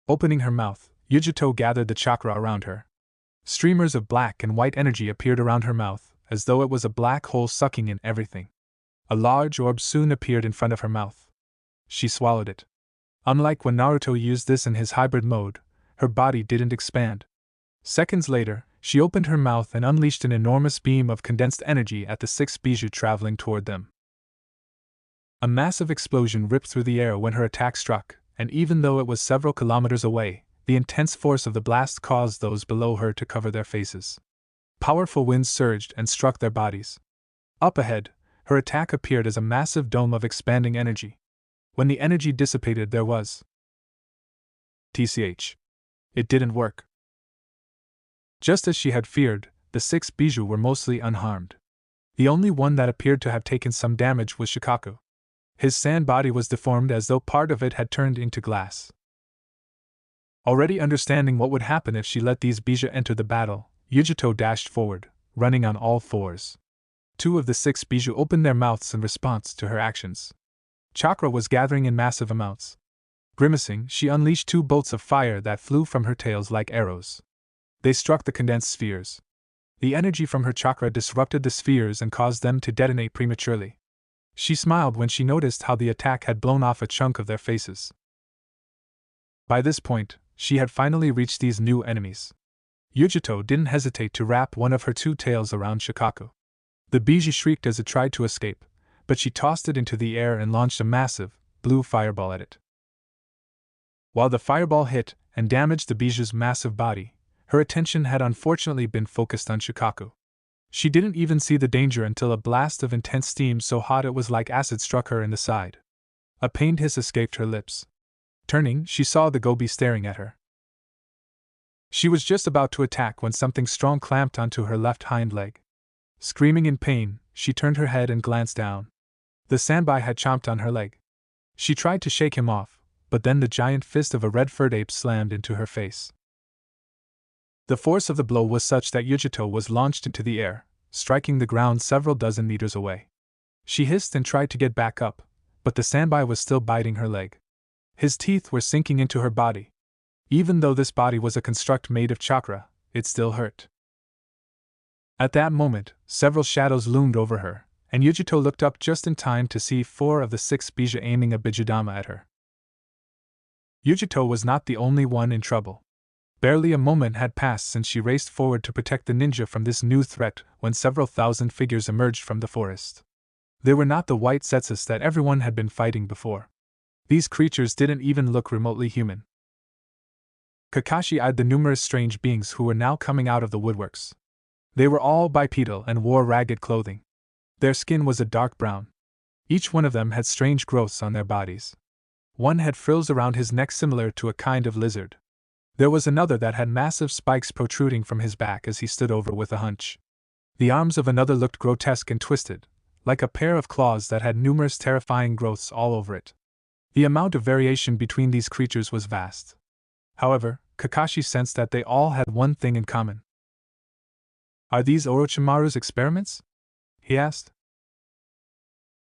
Opening her mouth, Yujuto gathered the chakra around her. Streamers of black and white energy appeared around her mouth, as though it was a black hole sucking in everything. A large orb soon appeared in front of her mouth. She swallowed it. Unlike when Naruto used this in his hybrid mode, her body didn't expand. Seconds later, she opened her mouth and unleashed an enormous beam of condensed energy at the 6 Bijou traveling toward them. A massive explosion ripped through the air when her attack struck, and even though it was several kilometers away, the intense force of the blast caused those below her to cover their faces. Powerful winds surged and struck their bodies. Up ahead, her attack appeared as a massive dome of expanding energy. When the energy dissipated, there was TCH. It didn't work. Just as she had feared, the 6 bijou were mostly unharmed. The only one that appeared to have taken some damage was Shikaku. His sand body was deformed as though part of it had turned into glass. Already understanding what would happen if she let these bijou enter the battle, Yujito dashed forward, running on all fours. 2 of the 6 bijou opened their mouths in response to her actions. Chakra was gathering in massive amounts. Grimacing, she unleashed 2 bolts of fire that flew from her tails like arrows. They struck the condensed spheres. The energy from her chakra disrupted the spheres and caused them to detonate prematurely. She smiled when she noticed how the attack had blown off a chunk of their faces. By this point, she had finally reached these new enemies. Yujito didn't hesitate to wrap one of her 2 tails around Shikaku. The bijou shrieked as it tried to escape, but she tossed it into the air and launched a massive, blue fireball at it. While the fireball hit and damaged the bijou's massive body, her attention had unfortunately been focused on Shikaku. She didn't even see the danger until a blast of intense steam so hot it was like acid struck her in the side. A pained hiss escaped her lips. Turning, she saw the gobi staring at her. She was just about to attack when something strong clamped onto her left hind leg. Screaming in pain, she turned her head and glanced down. The sandbai had chomped on her leg. She tried to shake him off, but then the giant fist of a red-furred ape slammed into her face. The force of the blow was such that Yujito was launched into the air, striking the ground several dozen meters away. She hissed and tried to get back up, but the sandbai was still biting her leg. His teeth were sinking into her body. Even though this body was a construct made of chakra, it still hurt. At that moment, several shadows loomed over her, and Yujito looked up just in time to see 4 of the 6 bijou aiming a bijudama at her. Yujito was not the only one in trouble. Barely a moment had passed since she raced forward to protect the ninja from this new threat when several thousand figures emerged from the forest. They were not the white setsus that everyone had been fighting before. These creatures didn't even look remotely human. Kakashi eyed the numerous strange beings who were now coming out of the woodworks. They were all bipedal and wore ragged clothing. Their skin was a dark brown. Each one of them had strange growths on their bodies. One had frills around his neck similar to a kind of lizard. There was another that had massive spikes protruding from his back as he stood over with a hunch. The arms of another looked grotesque and twisted, like a pair of claws that had numerous terrifying growths all over it. The amount of variation between these creatures was vast. However, Kakashi sensed that they all had one thing in common. "Are these Orochimaru's experiments?" he asked.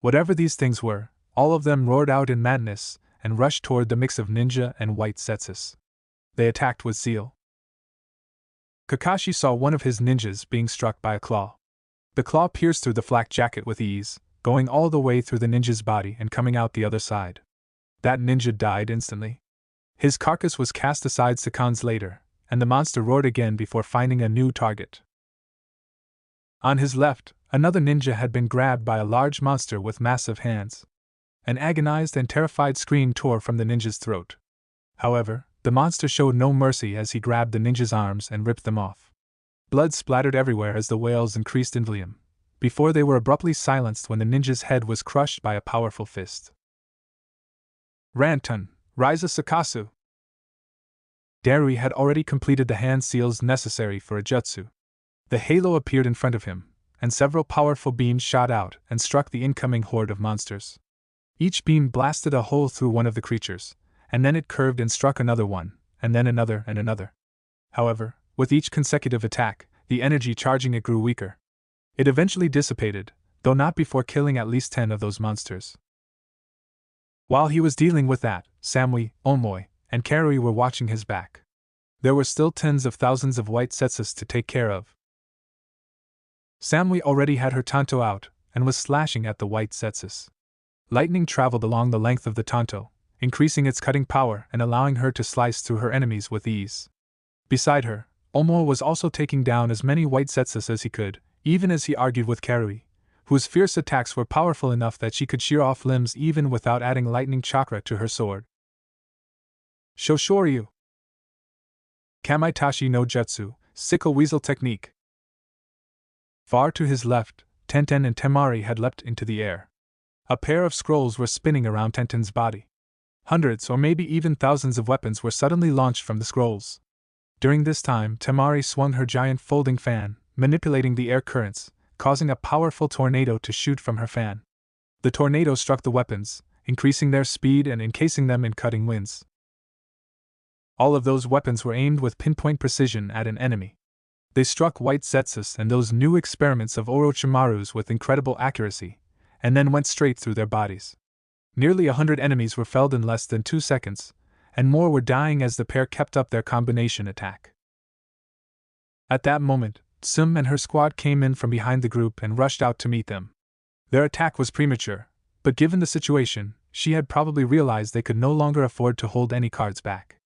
Whatever these things were, all of them roared out in madness and rushed toward the mix of ninja and white setsus. They attacked with zeal. Kakashi saw one of his ninjas being struck by a claw. The claw pierced through the flak jacket with ease, going all the way through the ninja's body and coming out the other side. That ninja died instantly. His carcass was cast aside seconds later, and the monster roared again before finding a new target. On his left, another ninja had been grabbed by a large monster with massive hands. An agonized and terrified scream tore from the ninja's throat. However, the monster showed no mercy as he grabbed the ninja's arms and ripped them off. Blood splattered everywhere as the wails increased in volume, before they were abruptly silenced when the ninja's head was crushed by a powerful fist. Rantun, Raiza Sakasu! Darui had already completed the hand seals necessary for a jutsu. The halo appeared in front of him, and several powerful beams shot out and struck the incoming horde of monsters. Each beam blasted a hole through one of the creatures, and then it curved and struck another one, and then another and another. However, with each consecutive attack, the energy charging it grew weaker. It eventually dissipated, though not before killing at least 10 of those monsters. While he was dealing with that, Samui, Omoi, and Karui were watching his back. There were still tens of thousands of white setsus to take care of. Samui already had her tanto out, and was slashing at the white setsus. Lightning traveled along the length of the tanto, increasing its cutting power and allowing her to slice through her enemies with ease. Beside her, Omo was also taking down as many white setsus as he could, even as he argued with Karui, whose fierce attacks were powerful enough that she could shear off limbs even without adding lightning chakra to her sword. Shoshoryu. Kamaitachi no Jutsu, Sickle Weasel Technique. Far to his left, Tenten and Temari had leapt into the air. A pair of scrolls were spinning around Tenten's body. Hundreds or maybe even thousands of weapons were suddenly launched from the scrolls. During this time, Temari swung her giant folding fan, manipulating the air currents, causing a powerful tornado to shoot from her fan. The tornado struck the weapons, increasing their speed and encasing them in cutting winds. All of those weapons were aimed with pinpoint precision at an enemy. They struck White Zetsus and those new experiments of Orochimaru's with incredible accuracy, and then went straight through their bodies. Nearly 100 enemies were felled in less than 2 seconds, and more were dying as the pair kept up their combination attack. At that moment, Tsum and her squad came in from behind the group and rushed out to meet them. Their attack was premature, but given the situation, she had probably realized they could no longer afford to hold any cards back.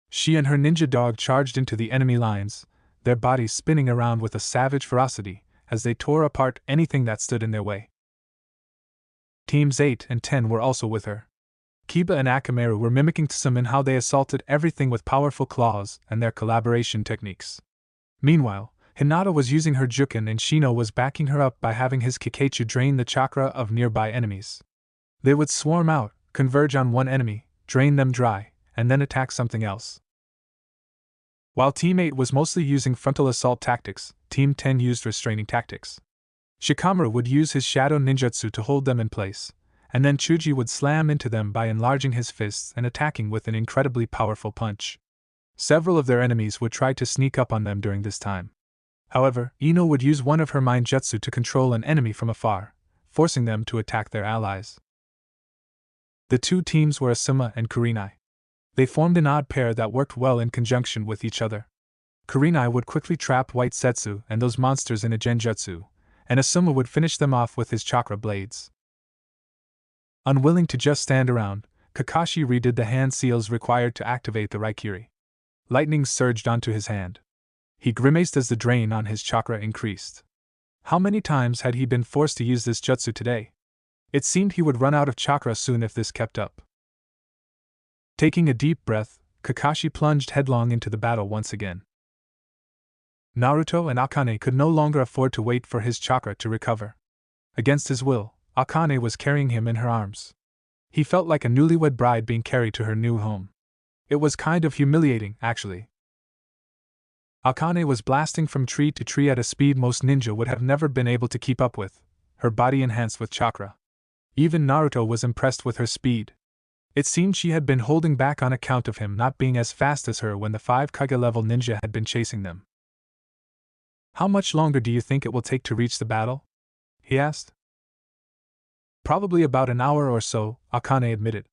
She and her ninja dog charged into the enemy lines, their bodies spinning around with a savage ferocity as they tore apart anything that stood in their way. Teams 8 and 10 were also with her. Kiba and Akamaru were mimicking Tsum in how they assaulted everything with powerful claws and their collaboration techniques. Meanwhile, Hinata was using her Juken and Shino was backing her up by having his Kikaichu drain the chakra of nearby enemies. They would swarm out, converge on one enemy, drain them dry, and then attack something else. While Team 8 was mostly using frontal assault tactics, Team 10 used restraining tactics. Shikamaru would use his shadow ninjutsu to hold them in place, and then Chuji would slam into them by enlarging his fists and attacking with an incredibly powerful punch. Several of their enemies would try to sneak up on them during this time. However, Ino would use one of her mind jutsu to control an enemy from afar, forcing them to attack their allies. The two teams were Asuma and Kurenai. They formed an odd pair that worked well in conjunction with each other. Kurenai would quickly trap White Setsu and those monsters in a genjutsu, and Asuma would finish them off with his chakra blades. Unwilling to just stand around, Kakashi redid the hand seals required to activate the Raikiri. Lightning surged onto his hand. He grimaced as the drain on his chakra increased. How many times had he been forced to use this jutsu today? It seemed he would run out of chakra soon if this kept up. Taking a deep breath, Kakashi plunged headlong into the battle once again. Naruto and Akane could no longer afford to wait for his chakra to recover. Against his will, Akane was carrying him in her arms. He felt like a newlywed bride being carried to her new home. It was kind of humiliating, actually. Akane was blasting from tree to tree at a speed most ninja would have never been able to keep up with, her body enhanced with chakra. Even Naruto was impressed with her speed. It seemed she had been holding back on account of him not being as fast as her when the 5 Kage-level ninja had been chasing them. "How much longer do you think it will take to reach the battle?" he asked. "Probably about an hour or so," Akane admitted.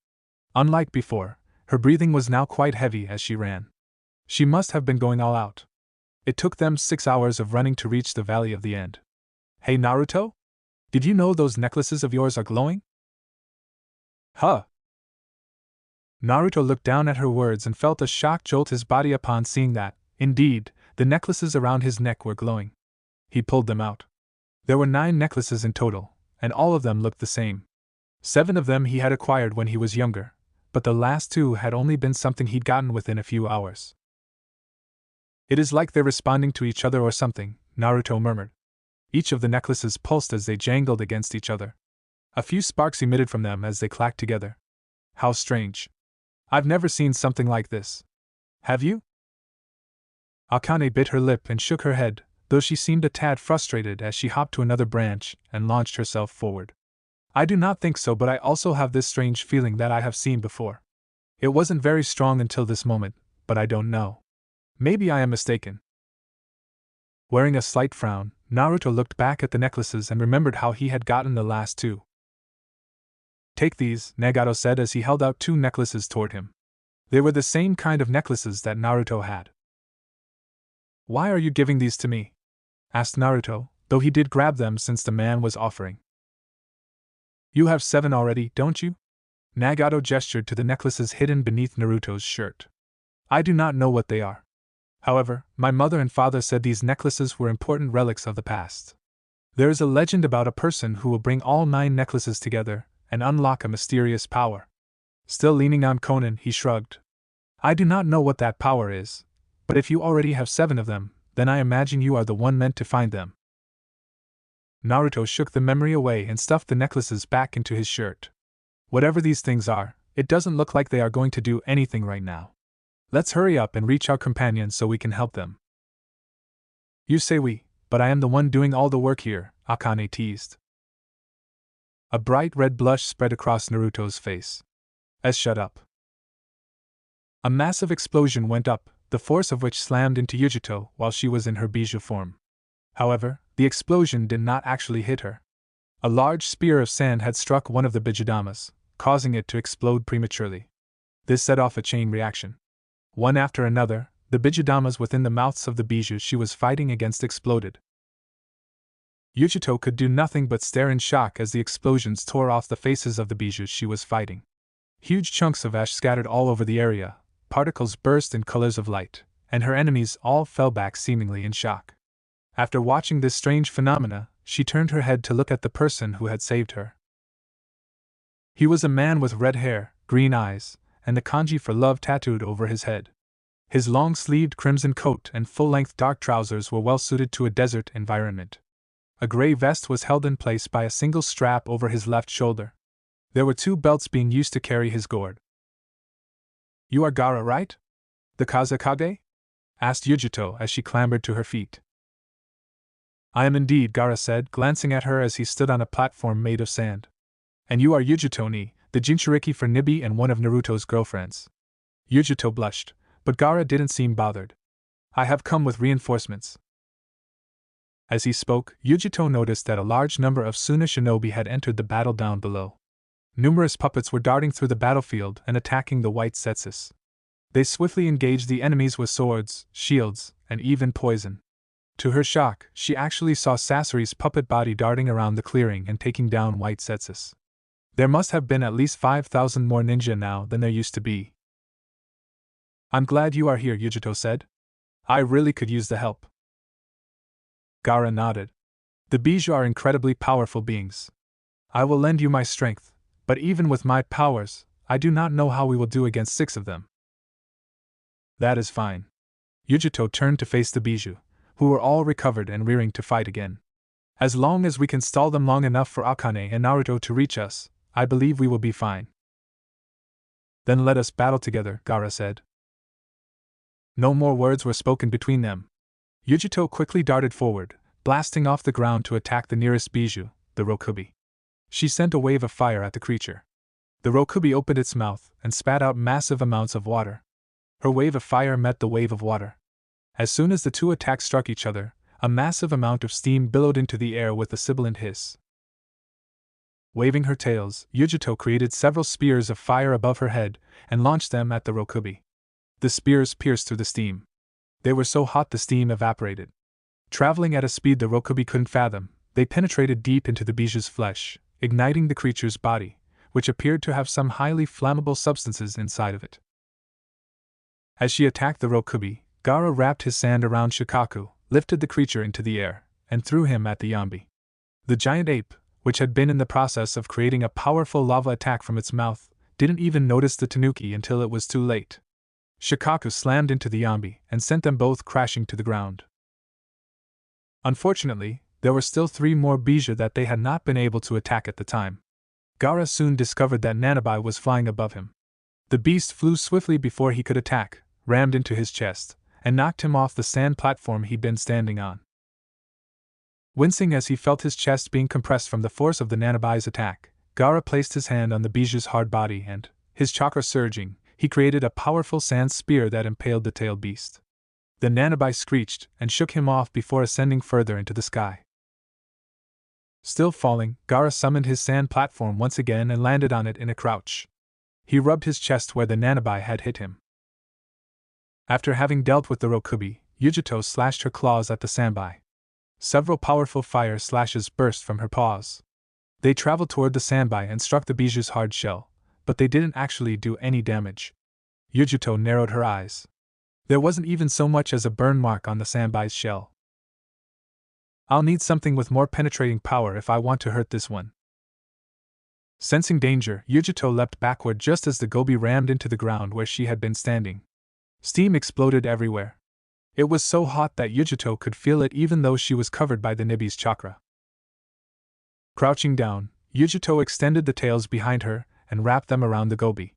Unlike before, her breathing was now quite heavy as she ran. She must have been going all out. It took them 6 hours of running to reach the Valley of the End. "Hey Naruto? Did you know those necklaces of yours are glowing?" "Huh?" Naruto looked down at her words and felt a shock jolt his body upon seeing that, indeed, the necklaces around his neck were glowing. He pulled them out. There were 9 necklaces in total, and all of them looked the same. 7 of them he had acquired when he was younger, but the last 2 had only been something he'd gotten within a few hours. "It is like they're responding to each other or something," Naruto murmured. Each of the necklaces pulsed as they jangled against each other. A few sparks emitted from them as they clacked together. "How strange. I've never seen something like this. Have you?" Akane bit her lip and shook her head, though she seemed a tad frustrated as she hopped to another branch and launched herself forward. "I do not think so, but I also have this strange feeling that I have seen before. It wasn't very strong until this moment, but I don't know. Maybe I am mistaken." Wearing a slight frown, Naruto looked back at the necklaces and remembered how he had gotten the last 2. "Take these," Nagato said as he held out 2 necklaces toward him. They were the same kind of necklaces that Naruto had. "Why are you giving these to me?" asked Naruto, though he did grab them since the man was offering. "You have 7 already, don't you?" Nagato gestured to the necklaces hidden beneath Naruto's shirt. "I do not know what they are. However, my mother and father said these necklaces were important relics of the past. There is a legend about a person who will bring all 9 necklaces together and unlock a mysterious power. Still leaning on Conan, he shrugged. I do not know what that power is, but if you already have 7 of them, then I imagine you are the one meant to find them. Naruto shook the memory away and stuffed the necklaces back into his shirt. Whatever these things are, it doesn't look like they are going to do anything right now. Let's hurry up and reach our companions so we can help them. You say we, but I am the one doing all the work here, Akane teased. A bright red blush spread across Naruto's face. Shut up. A massive explosion went up, the force of which slammed into Yujito while she was in her bijou form. However, the explosion did not actually hit her. A large spear of sand had struck one of the bijudamas, causing it to explode prematurely. This set off a chain reaction. One after another, the bijudamas within the mouths of the bijou she was fighting against exploded. Yujito could do nothing but stare in shock as the explosions tore off the faces of the bijou she was fighting. Huge chunks of ash scattered all over the area, particles burst in colors of light, and her enemies all fell back seemingly in shock. After watching this strange phenomena, she turned her head to look at the person who had saved her. He was a man with red hair, green eyes, and the kanji for love tattooed over his head. His long-sleeved crimson coat and full-length dark trousers were well suited to a desert environment. A gray vest was held in place by a single strap over his left shoulder. There were 2 belts being used to carry his gourd. You are Gaara, right? The Kazekage? Asked Yujito as she clambered to her feet. I am indeed, Gaara said, glancing at her as he stood on a platform made of sand. And you are Yujito-ni, the Jinchuriki for Nibi and one of Naruto's girlfriends. Yujito blushed, but Gaara didn't seem bothered. I have come with reinforcements. As he spoke, Yujito noticed that a large number of Suna shinobi had entered the battle down below. Numerous puppets were darting through the battlefield and attacking the white setsus. They swiftly engaged the enemies with swords, shields, and even poison. To her shock, she actually saw Sasori's puppet body darting around the clearing and taking down white setsus. There must have been at least 5,000 more ninja now than there used to be. I'm glad you are here, Yujito said. I really could use the help. Gaara nodded. The bijou are incredibly powerful beings. I will lend you my strength, but even with my powers, I do not know how we will do against 6 of them. That is fine. Yujito turned to face the bijou, who were all recovered and rearing to fight again. As long as we can stall them long enough for Akane and Naruto to reach us, I believe we will be fine. Then let us battle together, Gaara said. No more words were spoken between them. Yujito quickly darted forward, blasting off the ground to attack the nearest bijou, the Rokubi. She sent a wave of fire at the creature. The Rokubi opened its mouth and spat out massive amounts of water. Her wave of fire met the wave of water. As soon as the 2 attacks struck each other, a massive amount of steam billowed into the air with a sibilant hiss. Waving her tails, Yujito created several spears of fire above her head and launched them at the Rokubi. The spears pierced through the steam. They were so hot the steam evaporated. Traveling at a speed the Rokubi couldn't fathom, they penetrated deep into the bijou's flesh, igniting the creature's body, which appeared to have some highly flammable substances inside of it. As she attacked the Rokubi, Gaara wrapped his sand around Shikaku, lifted the creature into the air, and threw him at the Yambi. The giant ape, which had been in the process of creating a powerful lava attack from its mouth, didn't even notice the tanuki until it was too late. Shikaku slammed into the Yambi and sent them both crashing to the ground. Unfortunately, there were still 3 more bijou that they had not been able to attack at the time. Gaara soon discovered that Nanabi was flying above him. The beast flew swiftly before he could attack, rammed into his chest, and knocked him off the sand platform he'd been standing on. Wincing as he felt his chest being compressed from the force of the Nanabi's attack, Gaara placed his hand on the bijou's hard body and, his chakra surging, he created a powerful sand spear that impaled the tailed beast. The Nanabi screeched and shook him off before ascending further into the sky. Still falling, Gaara summoned his sand platform once again and landed on it in a crouch. He rubbed his chest where the Nanabi had hit him. After having dealt with the Rokubi, Yujito slashed her claws at the Sanbai. Several powerful fire slashes burst from her paws. They traveled toward the Sanbai and struck the bijou's hard shell, but they didn't actually do any damage. Yujito narrowed her eyes. There wasn't even so much as a burn mark on the Sanbai's shell. I'll need something with more penetrating power if I want to hurt this one. Sensing danger, Yujito leapt backward just as the gobi rammed into the ground where she had been standing. Steam exploded everywhere. It was so hot that Yujito could feel it even though she was covered by the Nibi's chakra. Crouching down, Yujito extended the tails behind her and wrapped them around the gobi.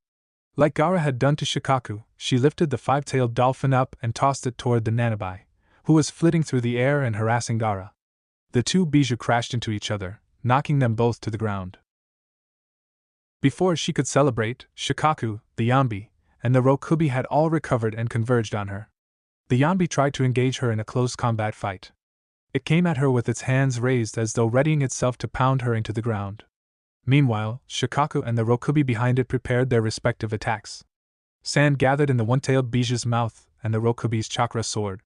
Like Gaara had done to Shikaku, she lifted the five-tailed dolphin up and tossed it toward the Nanabi, who was flitting through the air and harassing Gaara. The two bijou crashed into each other, knocking them both to the ground. Before she could celebrate, Shikaku, the Yambi, and the Rokubi had all recovered and converged on her. The Yambi tried to engage her in a close combat fight. It came at her with its hands raised as though readying itself to pound her into the ground. Meanwhile, Shikaku and the Rokubi behind it prepared their respective attacks. Sand gathered in the one-tailed bijou's mouth, and the Rokubi's chakra soared.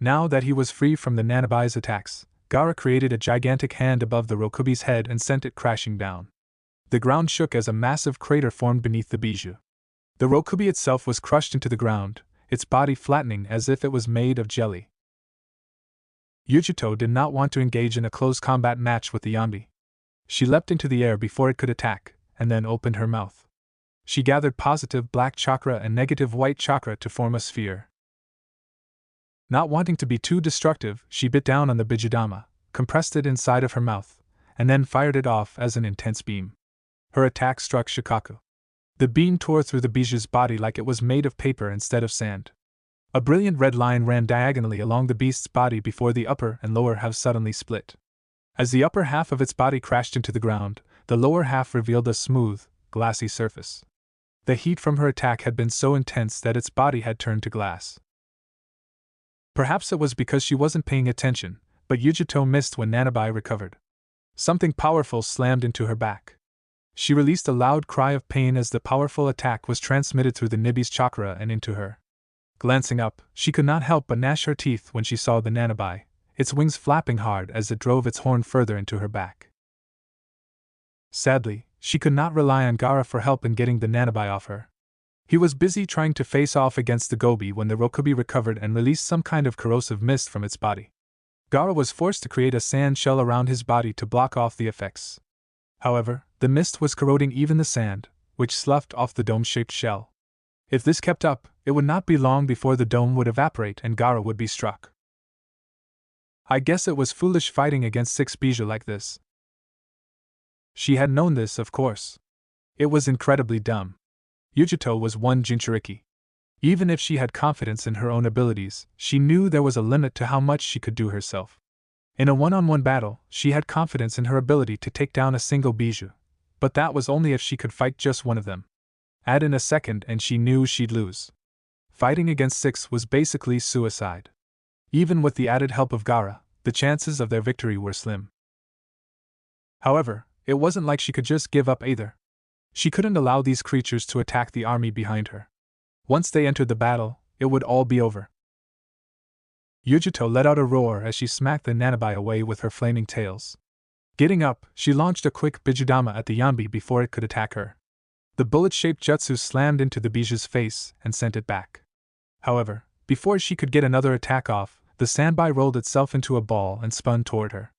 Now that he was free from the Nanabi's attacks, Gaara created a gigantic hand above the Rokubi's head and sent it crashing down. The ground shook as a massive crater formed beneath the bijou. The Rokubi itself was crushed into the ground, its body flattening as if it was made of jelly. Yujito did not want to engage in a close combat match with the Yambi. She leapt into the air before it could attack, and then opened her mouth. She gathered positive black chakra and negative white chakra to form a sphere. Not wanting to be too destructive, she bit down on the Bijudama, compressed it inside of her mouth, and then fired it off as an intense beam. Her attack struck Shikaku. The beam tore through the bijou's body like it was made of paper instead of sand. A brilliant red line ran diagonally along the beast's body before the upper and lower halves suddenly split. As the upper half of its body crashed into the ground, the lower half revealed a smooth, glassy surface. The heat from her attack had been so intense that its body had turned to glass. Perhaps it was because she wasn't paying attention, but Yujito missed when Nanabi recovered. Something powerful slammed into her back. She released a loud cry of pain as the powerful attack was transmitted through the Nibi's chakra and into her. Glancing up, she could not help but gnash her teeth when she saw the Nanabi, its wings flapping hard as it drove its horn further into her back. Sadly, she could not rely on Gaara for help in getting the Nanabi off her. He was busy trying to face off against the gobi when the Rokubi recovered and released some kind of corrosive mist from its body. Gaara was forced to create a sand shell around his body to block off the effects. However, the mist was corroding even the sand, which sloughed off the dome-shaped shell. If this kept up, it would not be long before the dome would evaporate and Gaara would be struck. I guess it was foolish fighting against 6 bijou like this. She had known this, of course. It was incredibly dumb. Yujito was one Jinchuriki. Even if she had confidence in her own abilities, she knew there was a limit to how much she could do herself. In a one-on-one battle, she had confidence in her ability to take down a single bijou, but that was only if she could fight just one of them. Add in a second and she knew she'd lose. Fighting against 6 was basically suicide. Even with the added help of Gaara, the chances of their victory were slim. However, it wasn't like she could just give up either. She couldn't allow these creatures to attack the army behind her. Once they entered the battle, it would all be over. Yujito let out a roar as she smacked the Nanabi away with her flaming tails. Getting up, she launched a quick Bijudama at the Yambi before it could attack her. The bullet-shaped jutsu slammed into the bijou's face and sent it back. However, before she could get another attack off, the sandbai rolled itself into a ball and spun toward her.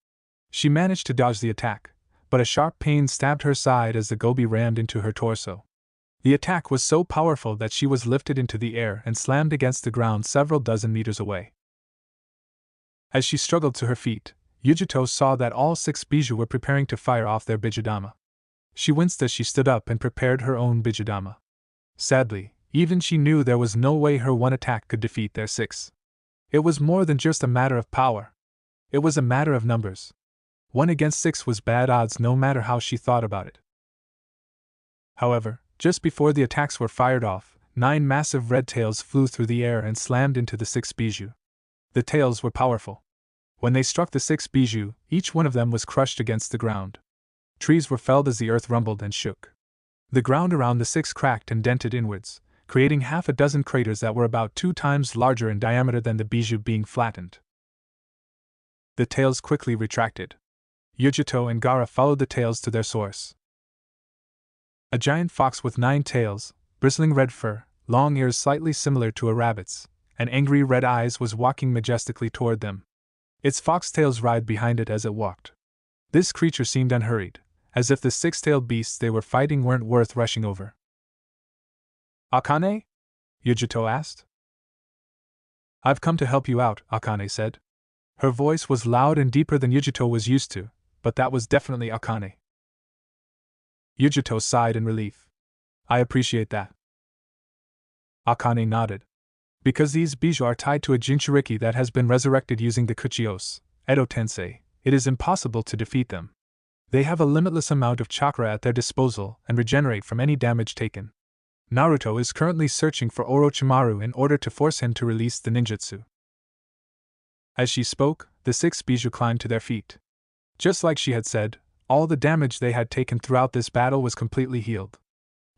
She managed to dodge the attack, but a sharp pain stabbed her side as the gobi rammed into her torso. The attack was so powerful that she was lifted into the air and slammed against the ground several dozen meters away. As she struggled to her feet, Yujito saw that all 6 bijou were preparing to fire off their Bijudama. She winced as she stood up and prepared her own Bijudama. Sadly, even she knew there was no way her one attack could defeat their 6. It was more than just a matter of power. It was a matter of numbers. 1 against 6 was bad odds no matter how she thought about it. However, just before the attacks were fired off, 9 massive red tails flew through the air and slammed into the 6 bijou. The tails were powerful. When they struck the 6 bijou, each one of them was crushed against the ground. Trees were felled as the earth rumbled and shook. The ground around the 6 cracked and dented inwards, creating half a dozen craters that were about 2 times larger in diameter than the bijou being flattened. The tails quickly retracted. Yujito and Gaara followed the tails to their source. A giant fox with 9 tails, bristling red fur, long ears slightly similar to a rabbit's, and angry red eyes was walking majestically toward them. Its foxtails writhed behind it as it walked. This creature seemed unhurried, as if the six-tailed beasts they were fighting weren't worth rushing over. "Akane?" Yujito asked. "I've come to help you out," Akane said. Her voice was loud and deeper than Yujito was used to, but that was definitely Akane. Yujito sighed in relief. "I appreciate that." Akane nodded. "Because these bijou are tied to a Jinchuriki that has been resurrected using the Kuchios, Edo Tensei, it is impossible to defeat them. They have a limitless amount of chakra at their disposal and regenerate from any damage taken. Naruto is currently searching for Orochimaru in order to force him to release the ninjutsu." As she spoke, the six bijou climbed to their feet. Just like she had said, all the damage they had taken throughout this battle was completely healed.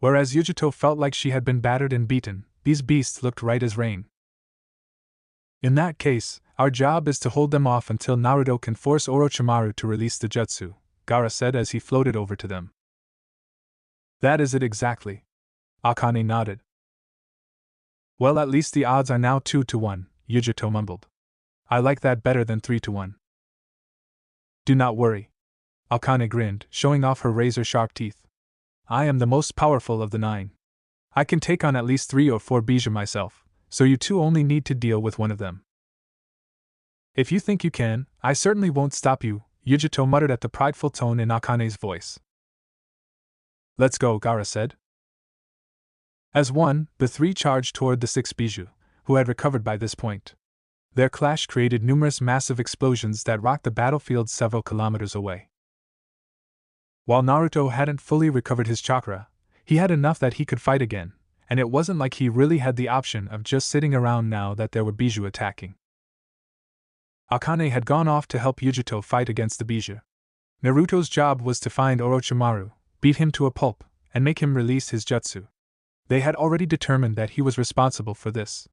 Whereas Yujito felt like she had been battered and beaten, these beasts looked right as rain. "In that case, our job is to hold them off until Naruto can force Orochimaru to release the jutsu," Gaara said as he floated over to them. "That is it exactly." Akane nodded. "Well, at least the odds are now 2-1, Yujito mumbled. "I like that better than 3-1. "Do not worry." Akane grinned, showing off her razor-sharp teeth. "I am the most powerful of the 9. I can take on at least 3 or 4 bijou myself, so you two only need to deal with one of them." "If you think you can, I certainly won't stop you," Yujito muttered at the prideful tone in Akane's voice. "Let's go," Gaara said. As one, the three charged toward the 6 bijou, who had recovered by this point. Their clash created numerous massive explosions that rocked the battlefield several kilometers away. While Naruto hadn't fully recovered his chakra, he had enough that he could fight again, and it wasn't like he really had the option of just sitting around now that there were bijou attacking. Akane had gone off to help Yujito fight against the bijou. Naruto's job was to find Orochimaru, beat him to a pulp, and make him release his jutsu. They had already determined that he was responsible for this.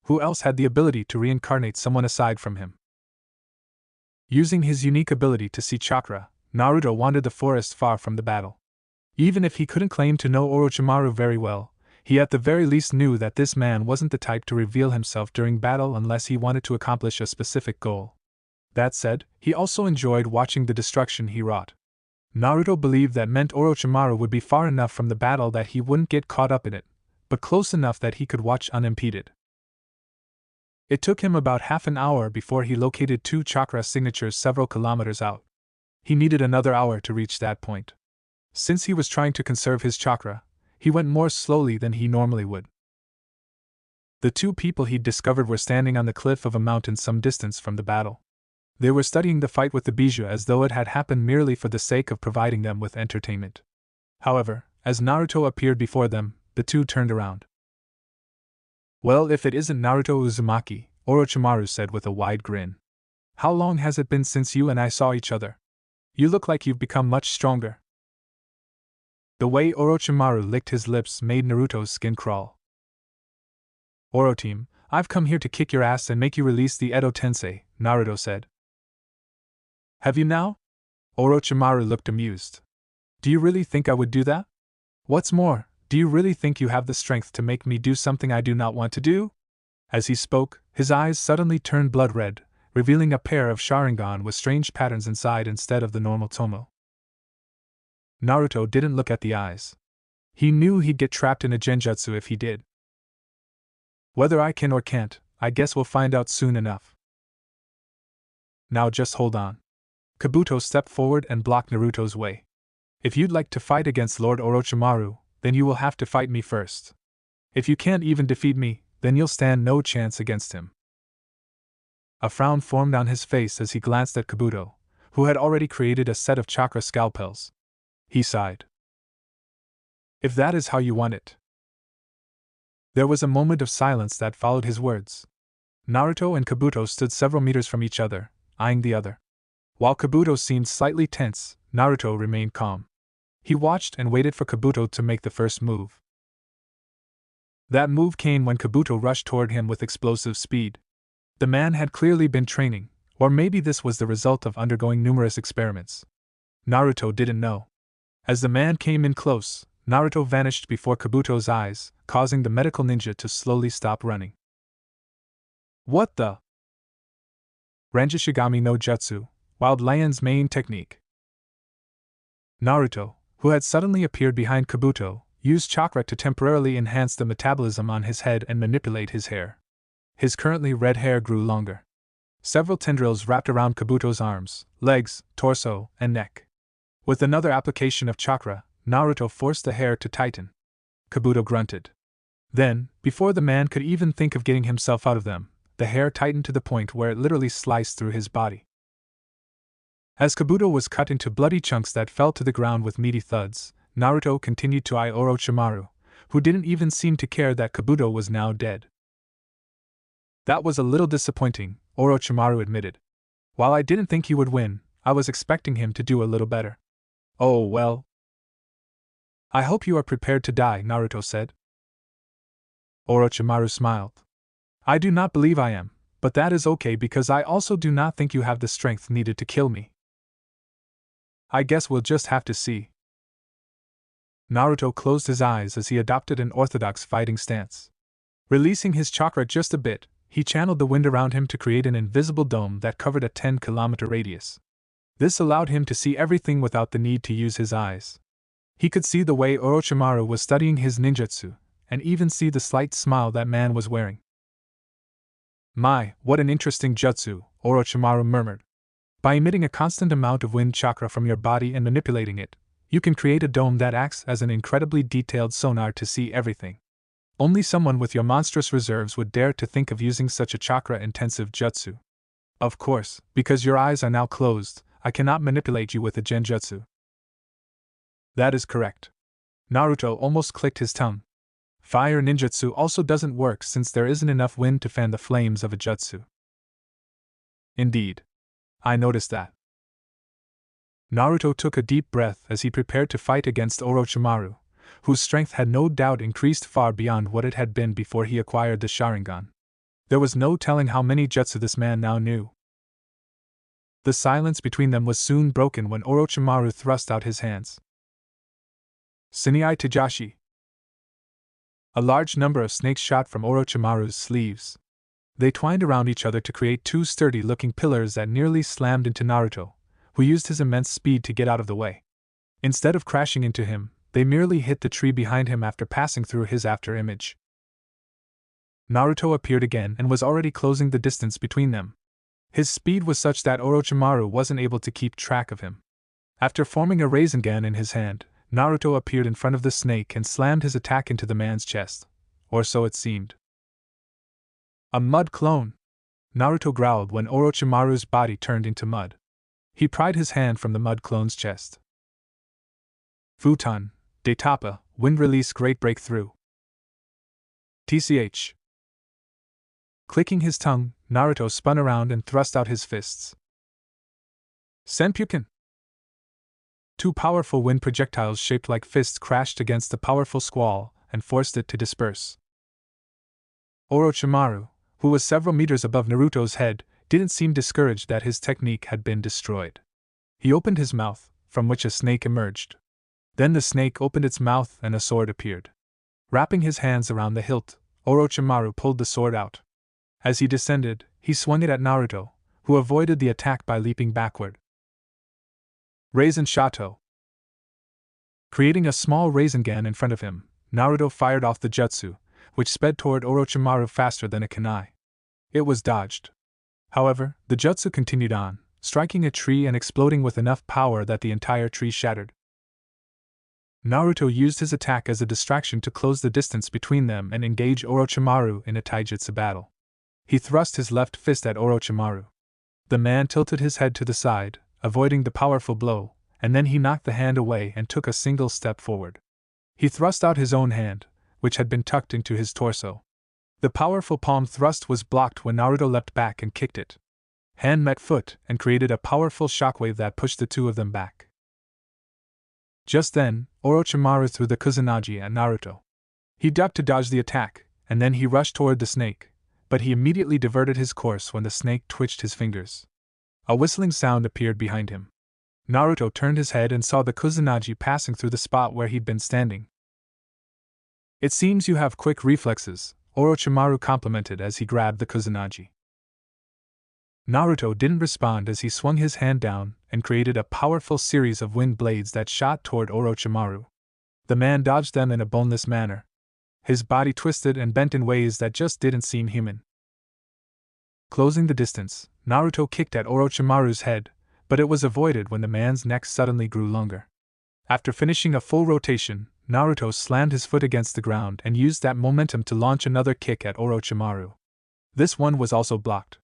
Who else had the ability to reincarnate someone aside from him? Using his unique ability to see chakra, Naruto wandered the forest far from the battle. Even if he couldn't claim to know Orochimaru very well, he at the very least knew that this man wasn't the type to reveal himself during battle unless he wanted to accomplish a specific goal. That said, he also enjoyed watching the destruction he wrought. Naruto believed that meant Orochimaru would be far enough from the battle that he wouldn't get caught up in it, but close enough that he could watch unimpeded. It took him about half an hour before he located 2 chakra signatures several kilometers out. He needed another hour to reach that point. Since he was trying to conserve his chakra, he went more slowly than he normally would. The 2 people he'd discovered were standing on the cliff of a mountain some distance from the battle. They were studying the fight with the bijou as though it had happened merely for the sake of providing them with entertainment. However, as Naruto appeared before them, the 2 turned around. "Well, if it isn't Naruto Uzumaki," Orochimaru said with a wide grin. "How long has it been since you and I saw each other? You look like you've become much stronger." The way Orochimaru licked his lips made Naruto's skin crawl. "Oroteam, I've come here to kick your ass and make you release the Edo Tensei," Naruto said. "Have you now?" Orochimaru looked amused. "Do you really think I would do that? What's more, do you really think you have the strength to make me do something I do not want to do?" As he spoke, his eyes suddenly turned blood red, revealing a pair of Sharingan with strange patterns inside instead of the normal Tomo. Naruto didn't look at the eyes. He knew he'd get trapped in a genjutsu if he did. "Whether I can or can't, I guess we'll find out soon enough. Now just hold on." Kabuto stepped forward and blocked Naruto's way. "If you'd like to fight against Lord Orochimaru, then you will have to fight me first. If you can't even defeat me, then you'll stand no chance against him." A frown formed on his face as he glanced at Kabuto, who had already created a set of chakra scalpels. He sighed. "If that is how you want it." There was a moment of silence that followed his words. Naruto and Kabuto stood several meters from each other, eyeing the other. While Kabuto seemed slightly tense, Naruto remained calm. He watched and waited for Kabuto to make the first move. That move came when Kabuto rushed toward him with explosive speed. The man had clearly been training, or maybe this was the result of undergoing numerous experiments. Naruto didn't know. As the man came in close, Naruto vanished before Kabuto's eyes, causing the medical ninja to slowly stop running. "What the?" Ranjishigami no Jutsu, Wild Lion's main technique. Naruto, who had suddenly appeared behind Kabuto, used chakra to temporarily enhance the metabolism on his head and manipulate his hair. His currently red hair grew longer. Several tendrils wrapped around Kabuto's arms, legs, torso, and neck. With another application of chakra, Naruto forced the hair to tighten. Kabuto grunted. Then, before the man could even think of getting himself out of them, the hair tightened to the point where it literally sliced through his body. As Kabuto was cut into bloody chunks that fell to the ground with meaty thuds, Naruto continued to eye Orochimaru, who didn't even seem to care that Kabuto was now dead. That was a little disappointing, Orochimaru admitted. While I didn't think he would win, I was expecting him to do a little better. Oh well. I hope you are prepared to die, Naruto said. Orochimaru smiled. I do not believe I am, but that is okay because I also do not think you have the strength needed to kill me. I guess we'll just have to see. Naruto closed his eyes as he adopted an orthodox fighting stance. Releasing his chakra just a bit, he channeled the wind around him to create an invisible dome that covered a 10-kilometer radius. This allowed him to see everything without the need to use his eyes. He could see the way Orochimaru was studying his ninjutsu, and even see the slight smile that man was wearing. My, what an interesting jutsu, Orochimaru murmured. By emitting a constant amount of wind chakra from your body and manipulating it, you can create a dome that acts as an incredibly detailed sonar to see everything. Only someone with your monstrous reserves would dare to think of using such a chakra-intensive jutsu. Of course, because your eyes are now closed, I cannot manipulate you with a genjutsu. That is correct. Naruto almost clicked his tongue. Fire ninjutsu also doesn't work since there isn't enough wind to fan the flames of a jutsu. Indeed. I noticed that. Naruto took a deep breath as he prepared to fight against Orochimaru, whose strength had no doubt increased far beyond what it had been before he acquired the Sharingan. There was no telling how many jutsu this man now knew. The silence between them was soon broken when Orochimaru thrust out his hands. Shinai Tajashi. A large number of snakes shot from Orochimaru's sleeves. They twined around each other to create two sturdy-looking pillars that nearly slammed into Naruto, who used his immense speed to get out of the way. Instead of crashing into him, they merely hit the tree behind him after passing through his after-image. Naruto appeared again and was already closing the distance between them. His speed was such that Orochimaru wasn't able to keep track of him. After forming a Rasengan in his hand, Naruto appeared in front of the snake and slammed his attack into the man's chest. Or so it seemed. A mud clone! Naruto growled when Orochimaru's body turned into mud. He pried his hand from the mud clone's chest. Futon, Detapa, Wind Release Great Breakthrough. TCH. Clicking his tongue, Naruto spun around and thrust out his fists. Senpuken! Two powerful wind projectiles shaped like fists crashed against the powerful squall and forced it to disperse. Orochimaru, who was several meters above Naruto's head, didn't seem discouraged that his technique had been destroyed. He opened his mouth, from which a snake emerged. Then the snake opened its mouth and a sword appeared. Wrapping his hands around the hilt, Orochimaru pulled the sword out. As he descended, he swung it at Naruto, who avoided the attack by leaping backward. Rasen Shato. Creating a small Rasengan in front of him, Naruto fired off the jutsu, which sped toward Orochimaru faster than a kunai. It was dodged. However, the jutsu continued on, striking a tree and exploding with enough power that the entire tree shattered. Naruto used his attack as a distraction to close the distance between them and engage Orochimaru in a taijutsu battle. He thrust his left fist at Orochimaru. The man tilted his head to the side, avoiding the powerful blow, and then he knocked the hand away and took a single step forward. He thrust out his own hand, which had been tucked into his torso. The powerful palm thrust was blocked when Naruto leapt back and kicked it. Hand met foot and created a powerful shockwave that pushed the two of them back. Just then, Orochimaru threw the Kusanagi at Naruto. He ducked to dodge the attack, and then he rushed toward the snake, but he immediately diverted his course when the snake twitched his fingers. A whistling sound appeared behind him. Naruto turned his head and saw the Kusanagi passing through the spot where he'd been standing. It seems you have quick reflexes, Orochimaru complimented as he grabbed the Kusanagi. Naruto didn't respond as he swung his hand down and created a powerful series of wind blades that shot toward Orochimaru. The man dodged them in a boneless manner. His body twisted and bent in ways that just didn't seem human. Closing the distance, Naruto kicked at Orochimaru's head, but it was avoided when the man's neck suddenly grew longer. After finishing a full rotation, Naruto slammed his foot against the ground and used that momentum to launch another kick at Orochimaru. This one was also blocked.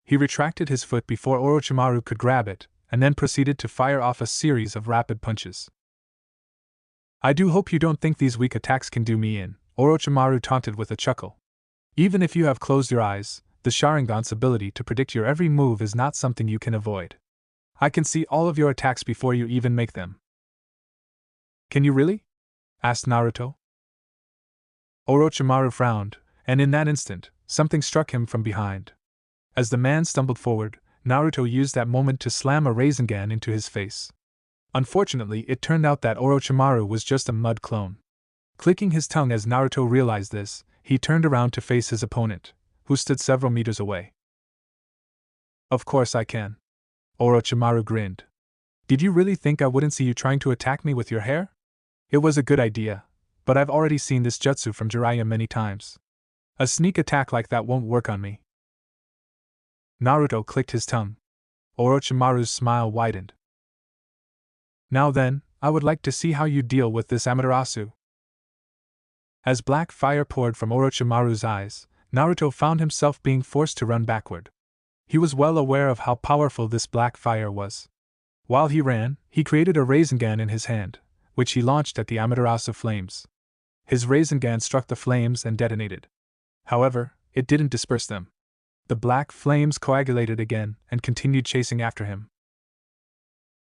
He retracted his foot before Orochimaru could grab it, and then proceeded to fire off a series of rapid punches. I do hope you don't think these weak attacks can do me in, Orochimaru taunted with a chuckle. Even if you have closed your eyes, the Sharingan's ability to predict your every move is not something you can avoid. I can see all of your attacks before you even make them. Can you really? Asked Naruto. Orochimaru frowned, and in that instant, something struck him from behind. As the man stumbled forward, Naruto used that moment to slam a Rasengan into his face. Unfortunately, it turned out that Orochimaru was just a mud clone. Clicking his tongue as Naruto realized this, he turned around to face his opponent, who stood several meters away. Of course I can. Orochimaru grinned. Did you really think I wouldn't see you trying to attack me with your hair? It was a good idea, but I've already seen this jutsu from Jiraiya many times. A sneak attack like that won't work on me. Naruto clicked his tongue. Orochimaru's smile widened. Now then, I would like to see how you deal with this Amaterasu. As black fire poured from Orochimaru's eyes, Naruto found himself being forced to run backward. He was well aware of how powerful this black fire was. While he ran, he created a Rasengan in his hand, which he launched at the Amaterasu flames. His Rasengan struck the flames and detonated. However, it didn't disperse them. The black flames coagulated again and continued chasing after him.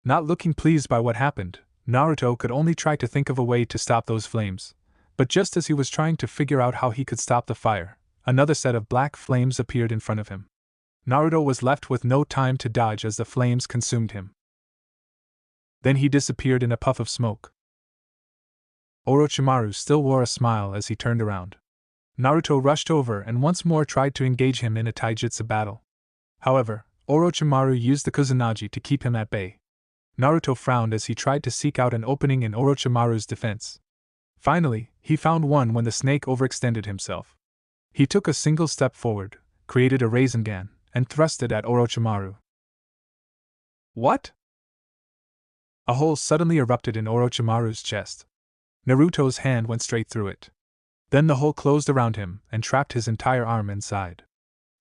Not looking pleased by what happened, Naruto could only try to think of a way to stop those flames, but just as he was trying to figure out how he could stop the fire, another set of black flames appeared in front of him. Naruto was left with no time to dodge as the flames consumed him. Then he disappeared in a puff of smoke. Orochimaru still wore a smile as he turned around. Naruto rushed over and once more tried to engage him in a taijutsu battle. However, Orochimaru used the Kusanagi to keep him at bay. Naruto frowned as he tried to seek out an opening in Orochimaru's defense. Finally, he found one when the snake overextended himself. He took a single step forward, created a Rasengan, and thrust it at Orochimaru. What? A hole suddenly erupted in Orochimaru's chest. Naruto's hand went straight through it. Then the hole closed around him and trapped his entire arm inside.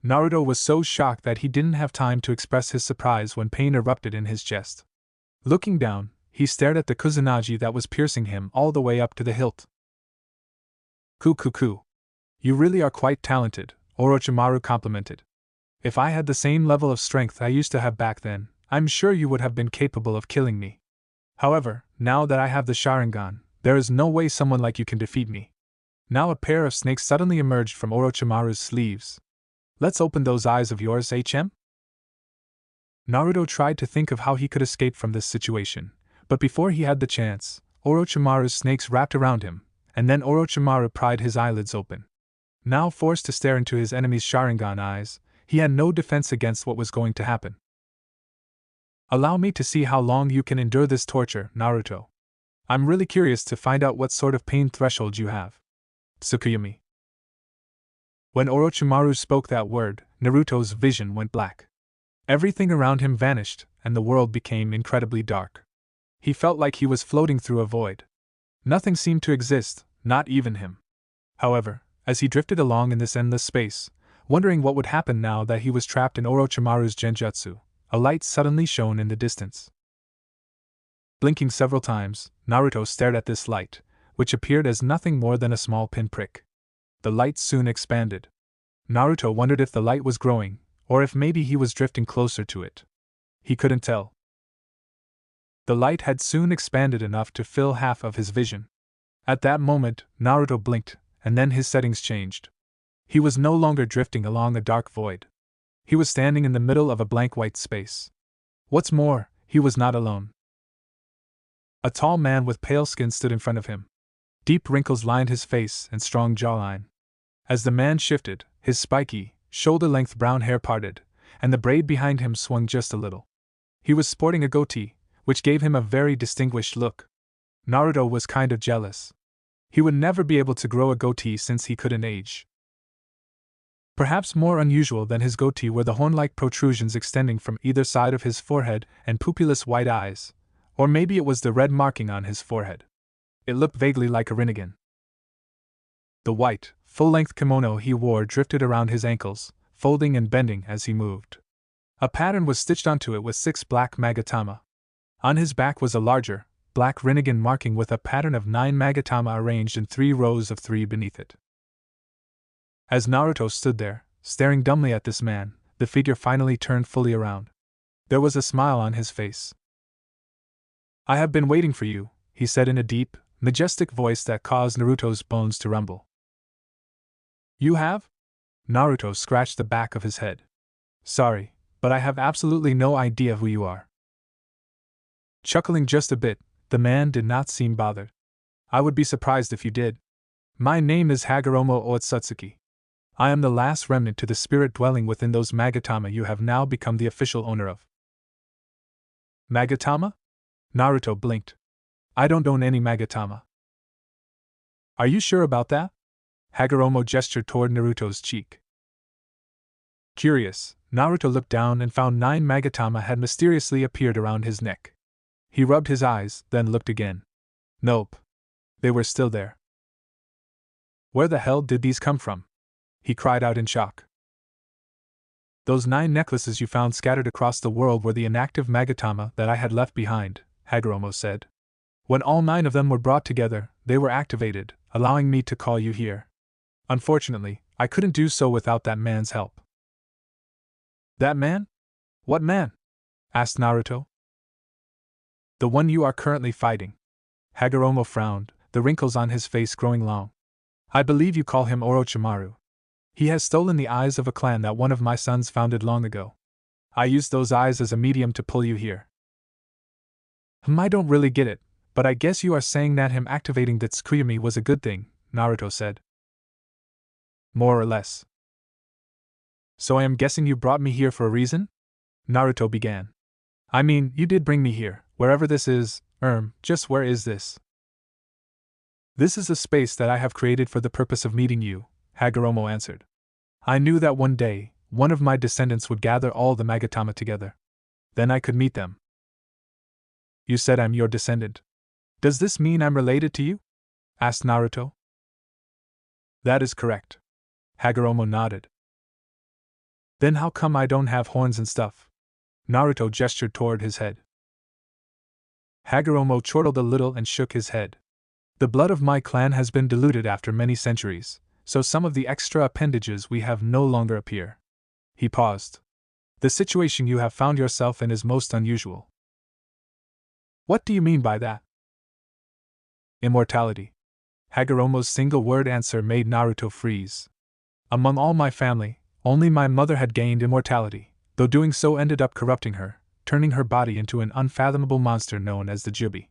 Naruto was so shocked that he didn't have time to express his surprise when pain erupted in his chest. Looking down, he stared at the Kusanagi that was piercing him all the way up to the hilt. Ku. You really are quite talented, Orochimaru complimented. If I had the same level of strength I used to have back then, I'm sure you would have been capable of killing me. However, now that I have the Sharingan, there is no way someone like you can defeat me. Now a pair of snakes suddenly emerged from Orochimaru's sleeves. Let's open those eyes of yours, HM? Naruto tried to think of how he could escape from this situation, but before he had the chance, Orochimaru's snakes wrapped around him, and then Orochimaru pried his eyelids open. Now forced to stare into his enemy's Sharingan eyes, he had no defense against what was going to happen. Allow me to see how long you can endure this torture, Naruto. I'm really curious to find out what sort of pain threshold you have. Tsukuyomi. When Orochimaru spoke that word, Naruto's vision went black. Everything around him vanished, and the world became incredibly dark. He felt like he was floating through a void. Nothing seemed to exist, not even him. However, as he drifted along in this endless space, wondering what would happen now that he was trapped in Orochimaru's genjutsu, a light suddenly shone in the distance. Blinking several times, Naruto stared at this light, which appeared as nothing more than a small pinprick. The light soon expanded. Naruto wondered if the light was growing, or if maybe he was drifting closer to it. He couldn't tell. The light had soon expanded enough to fill half of his vision. At that moment, Naruto blinked, and then his settings changed. He was no longer drifting along a dark void. He was standing in the middle of a blank white space. What's more, he was not alone. A tall man with pale skin stood in front of him. Deep wrinkles lined his face and strong jawline. As the man shifted, his spiky, shoulder-length brown hair parted, and the braid behind him swung just a little. He was sporting a goatee, which gave him a very distinguished look. Naruto was kind of jealous. He would never be able to grow a goatee since he couldn't age. Perhaps more unusual than his goatee were the horn-like protrusions extending from either side of his forehead and pupilless white eyes, or maybe it was the red marking on his forehead. It looked vaguely like a Rinnegan. The white, full-length kimono he wore drifted around his ankles, folding and bending as he moved. A pattern was stitched onto it with 6 black magatama. On his back was a larger, black Rinnegan marking with a pattern of 9 magatama arranged in 3 rows of 3 beneath it. As Naruto stood there, staring dumbly at this man, the figure finally turned fully around. There was a smile on his face. "I have been waiting for you," he said in a deep, majestic voice that caused Naruto's bones to rumble. "You have?" Naruto scratched the back of his head. "Sorry, but I have absolutely no idea who you are." Chuckling just a bit, the man did not seem bothered. "I would be surprised if you did. My name is Hagoromo Otsutsuki. I am the last remnant to the spirit dwelling within those magatama you have now become the official owner of." "Magatama?" Naruto blinked. "I don't own any magatama." "Are you sure about that?" Hagoromo gestured toward Naruto's cheek. Curious, Naruto looked down and found 9 magatama had mysteriously appeared around his neck. He rubbed his eyes, then looked again. Nope. They were still there. "Where the hell did these come from?" he cried out in shock. "Those 9 necklaces you found scattered across the world were the inactive magatama that I had left behind," Hagoromo said. "When all 9 of them were brought together, they were activated, allowing me to call you here. Unfortunately, I couldn't do so without that man's help." "That man? What man?" asked Naruto. "The one you are currently fighting." Hagoromo frowned, the wrinkles on his face growing long. "I believe you call him Orochimaru. He has stolen the eyes of a clan that one of my sons founded long ago. I used those eyes as a medium to pull you here." I don't really get it, but I guess you are saying that him activating the Tsukuyami was a good thing," Naruto said. "More or less." "So I am guessing you brought me here for a reason?" Naruto began. "I mean, you did bring me here, wherever this is, just where is this?" "This is a space that I have created for the purpose of meeting you," Hagoromo answered. "I knew that one day, one of my descendants would gather all the magatama together. Then I could meet them." "You said I'm your descendant. Does this mean I'm related to you?" asked Naruto. "That is correct." Hagoromo nodded. "Then how come I don't have horns and stuff?" Naruto gestured toward his head. Hagoromo chortled a little and shook his head. "The blood of my clan has been diluted after many centuries, so some of the extra appendages we have no longer appear." He paused. "The situation you have found yourself in is most unusual." "What do you mean by that?" "Immortality." Hagoromo's single-word answer made Naruto freeze. "Among all my family, only my mother had gained immortality, though doing so ended up corrupting her, turning her body into an unfathomable monster known as the Jubi.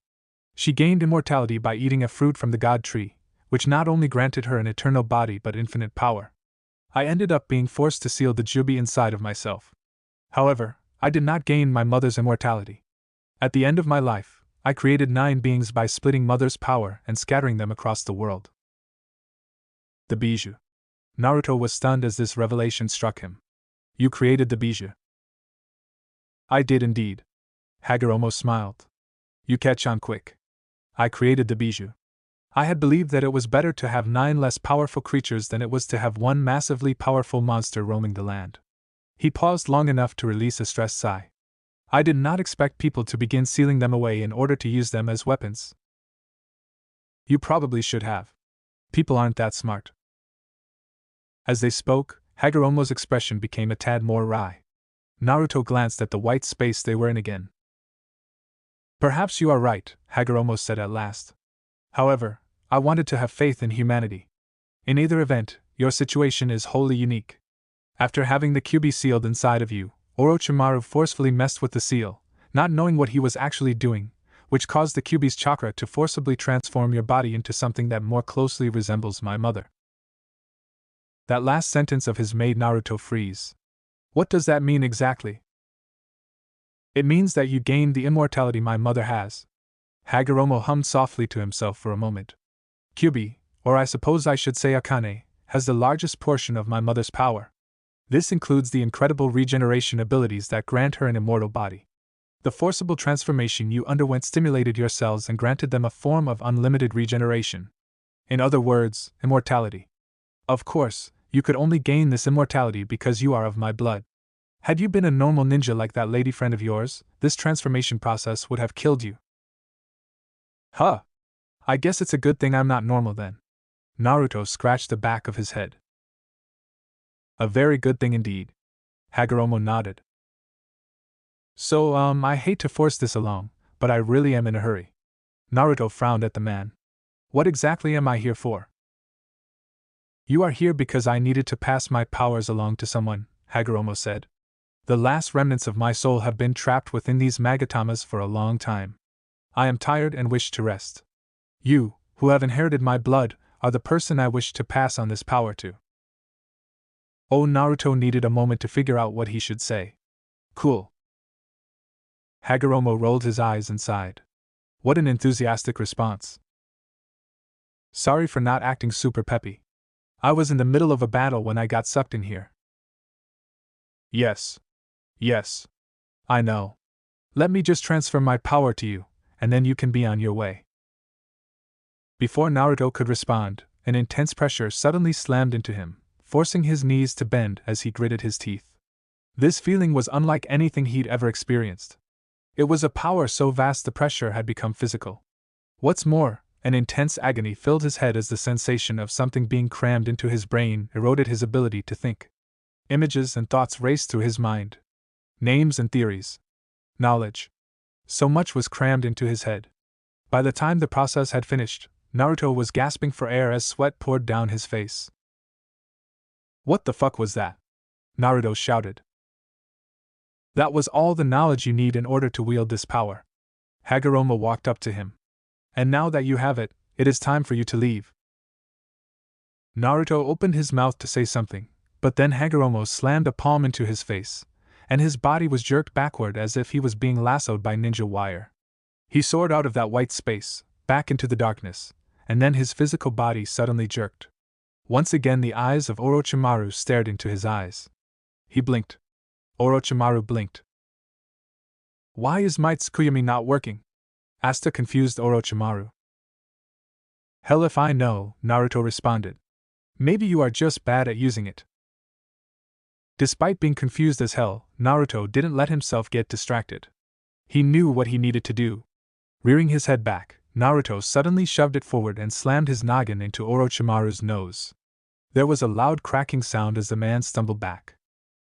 She gained immortality by eating a fruit from the god tree, which not only granted her an eternal body but infinite power. I ended up being forced to seal the Jubi inside of myself. However, I did not gain my mother's immortality. At the end of my life, I created 9 beings by splitting mother's power and scattering them across the world." The bijou. Naruto was stunned as this revelation struck him. "You created the bijou?" "I did indeed." Hagoromo smiled. "You catch on quick. I created the bijou. I had believed that it was better to have 9 less powerful creatures than it was to have one massively powerful monster roaming the land." He paused long enough to release a stressed sigh. "I did not expect people to begin sealing them away in order to use them as weapons." "You probably should have. People aren't that smart." As they spoke, Hagoromo's expression became a tad more wry. Naruto glanced at the white space they were in again. "Perhaps you are right," Hagoromo said at last. "However, I wanted to have faith in humanity. In either event, your situation is wholly unique. After having the Kyuubi sealed inside of you, Orochimaru forcefully messed with the seal, not knowing what he was actually doing, which caused the Kyuubi's chakra to forcibly transform your body into something that more closely resembles my mother." That last sentence of his made Naruto freeze. What does that mean exactly? It means that you gained the immortality my mother has. Hagoromo hummed softly to himself for a moment. Kyubi, or I suppose I should say Akane, has the largest portion of my mother's power. This includes the incredible regeneration abilities that grant her an immortal body. The forcible transformation you underwent stimulated your cells and granted them a form of unlimited regeneration. In other words, immortality. Of course, you could only gain this immortality because you are of my blood. Had you been a normal ninja like that lady friend of yours, this transformation process would have killed you. Huh. I guess it's a good thing I'm not normal then. Naruto scratched the back of his head. A very good thing indeed. Hagoromo nodded. So, I hate to force this along, but I really am in a hurry. Naruto frowned at the man. What exactly am I here for? You are here because I needed to pass my powers along to someone, Hagoromo said. The last remnants of my soul have been trapped within these magatamas for a long time. I am tired and wish to rest. You, who have inherited my blood, are the person I wish to pass on this power to. Oh, Naruto needed a moment to figure out what he should say. Cool. Hagoromo rolled his eyes and sighed. What an enthusiastic response. Sorry for not acting super peppy. I was in the middle of a battle when I got sucked in here. Yes. I know. Let me just transfer my power to you, and then you can be on your way. Before Naruto could respond, an intense pressure suddenly slammed into him, forcing his knees to bend as he gritted his teeth. This feeling was unlike anything he'd ever experienced. It was a power so vast the pressure had become physical. What's more, an intense agony filled his head as the sensation of something being crammed into his brain eroded his ability to think. Images and thoughts raced through his mind. Names and theories. Knowledge. So much was crammed into his head. By the time the process had finished, Naruto was gasping for air as sweat poured down his face. What the fuck was that? Naruto shouted. That was all the knowledge you need in order to wield this power. Hagoromo walked up to him. And now that you have it, it is time for you to leave. Naruto opened his mouth to say something, but then Hagoromo slammed a palm into his face, and his body was jerked backward as if he was being lassoed by ninja wire. He soared out of that white space, back into the darkness, and then his physical body suddenly jerked. Once again the eyes of Orochimaru stared into his eyes. He blinked. Orochimaru blinked. Why is my Tsukuyami not working? Asked a confused Orochimaru. Hell if I know, Naruto responded. Maybe you are just bad at using it. Despite being confused as hell, Naruto didn't let himself get distracted. He knew what he needed to do. Rearing his head back, Naruto suddenly shoved it forward and slammed his noggin into Orochimaru's nose. There was a loud cracking sound as the man stumbled back.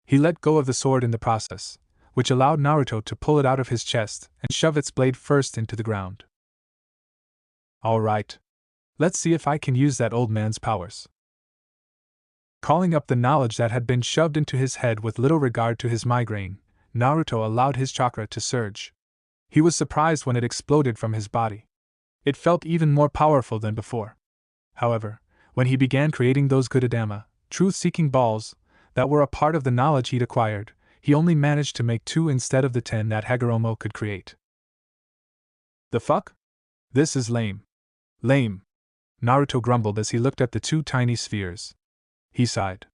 He let go of the sword in the process, which allowed Naruto to pull it out of his chest and shove its blade first into the ground. All right. Let's see if I can use that old man's powers. Calling up the knowledge that had been shoved into his head with little regard to his migraine, Naruto allowed his chakra to surge. He was surprised when it exploded from his body. It felt even more powerful than before. However, when he began creating those Gudadama, truth-seeking balls, that were a part of the knowledge he'd acquired, he only managed to make 2 instead of the 10 that Hagoromo could create. The fuck? This is lame. Lame. Naruto grumbled as he looked at the 2 tiny spheres. He sighed.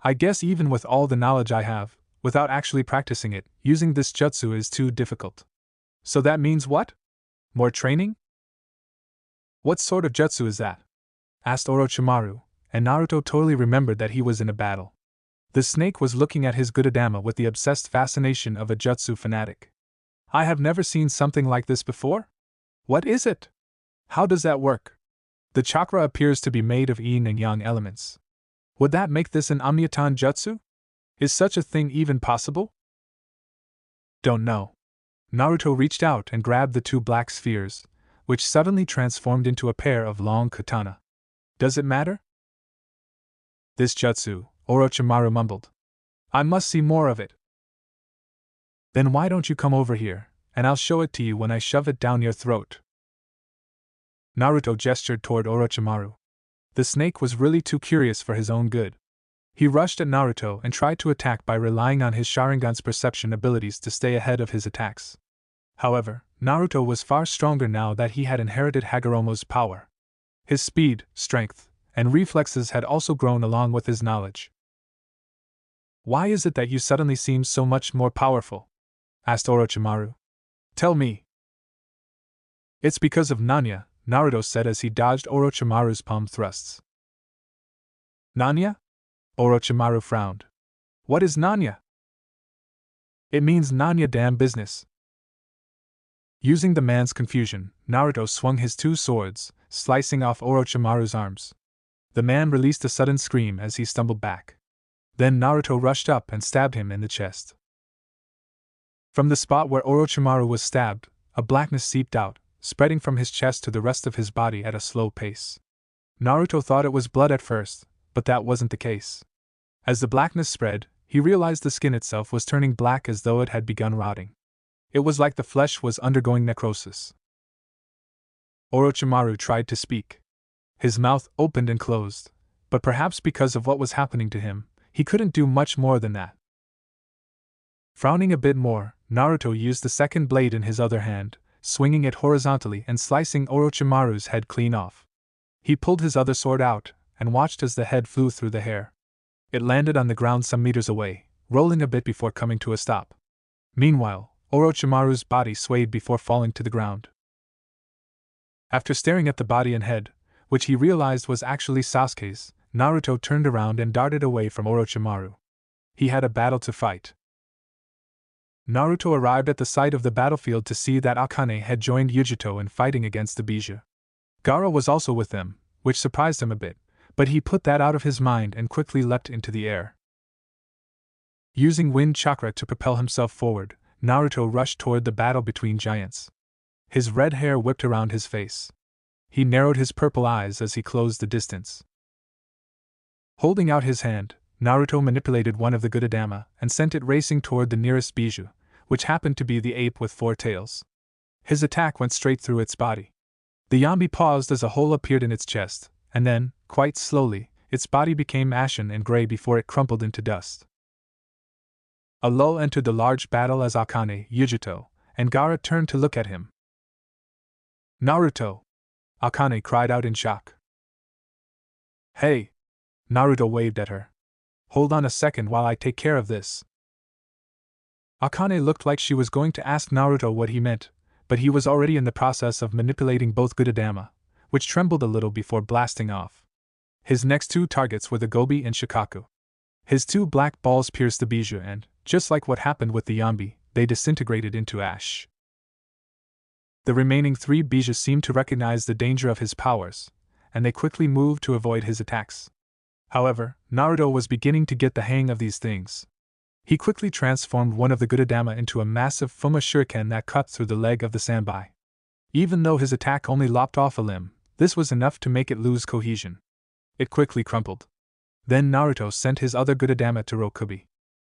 I guess even with all the knowledge I have, without actually practicing it, using this jutsu is too difficult. So that means what? More training? What sort of jutsu is that? Asked Orochimaru, and Naruto totally remembered that he was in a battle. The snake was looking at his Gudadama with the obsessed fascination of a jutsu fanatic. I have never seen something like this before? What is it? How does that work? The chakra appears to be made of yin and yang elements. Would that make this an Omniatan jutsu? Is such a thing even possible? Don't know. Naruto reached out and grabbed the 2 black spheres, which suddenly transformed into a pair of long katana. Does it matter? This jutsu, Orochimaru mumbled. I must see more of it. Then why don't you come over here, and I'll show it to you when I shove it down your throat. Naruto gestured toward Orochimaru. The snake was really too curious for his own good. He rushed at Naruto and tried to attack by relying on his Sharingan's perception abilities to stay ahead of his attacks. However, Naruto was far stronger now that he had inherited Hagoromo's power. His speed, strength, and reflexes had also grown along with his knowledge. "Why is it that you suddenly seem so much more powerful?" asked Orochimaru. "Tell me." "It's because of Nanya," Naruto said as he dodged Orochimaru's palm thrusts. "Nanya?" Orochimaru frowned. "What is Nanya?" "It means Nanya damn business." Using the man's confusion, Naruto swung his two swords, slicing off Orochimaru's arms. The man released a sudden scream as he stumbled back. Then Naruto rushed up and stabbed him in the chest. From the spot where Orochimaru was stabbed, a blackness seeped out, spreading from his chest to the rest of his body at a slow pace. Naruto thought it was blood at first, but that wasn't the case. As the blackness spread, he realized the skin itself was turning black as though it had begun rotting. It was like the flesh was undergoing necrosis. Orochimaru tried to speak. His mouth opened and closed, but perhaps because of what was happening to him, he couldn't do much more than that. Frowning a bit more, Naruto used the second blade in his other hand, swinging it horizontally and slicing Orochimaru's head clean off. He pulled his other sword out and watched as the head flew through the hair. It landed on the ground some meters away, rolling a bit before coming to a stop. Meanwhile, Orochimaru's body swayed before falling to the ground. After staring at the body and head, which he realized was actually Sasuke's, Naruto turned around and darted away from Orochimaru. He had a battle to fight. Naruto arrived at the site of the battlefield to see that Akane had joined Yujito in fighting against the Bijou. Gaara was also with them, which surprised him a bit, but he put that out of his mind and quickly leapt into the air. Using wind chakra to propel himself forward, Naruto rushed toward the battle between giants. His red hair whipped around his face. He narrowed his purple eyes as he closed the distance. Holding out his hand, Naruto manipulated one of the Gudadama and sent it racing toward the nearest Bijou, which happened to be the ape with 4 tails. His attack went straight through its body. The Yambi paused as a hole appeared in its chest, and then, quite slowly, its body became ashen and gray before it crumpled into dust. A lull entered the large battle as Akane, Yujito, and Gaara turned to look at him. "Naruto!" Akane cried out in shock. "Hey!" Naruto waved at her. "Hold on a second while I take care of this." Akane looked like she was going to ask Naruto what he meant, but he was already in the process of manipulating both Gudadama, which trembled a little before blasting off. His next 2 targets were the Gobi and Shikaku. His 2 black balls pierced the Bijou and, just like what happened with the Yambi, they disintegrated into ash. The remaining 3 Bijou seemed to recognize the danger of his powers, and they quickly moved to avoid his attacks. However, Naruto was beginning to get the hang of these things. He quickly transformed one of the Gudadama into a massive Fuma shuriken that cut through the leg of the Sanbai. Even though his attack only lopped off a limb, this was enough to make it lose cohesion. It quickly crumpled. Then Naruto sent his other Gudadama to Rokubi.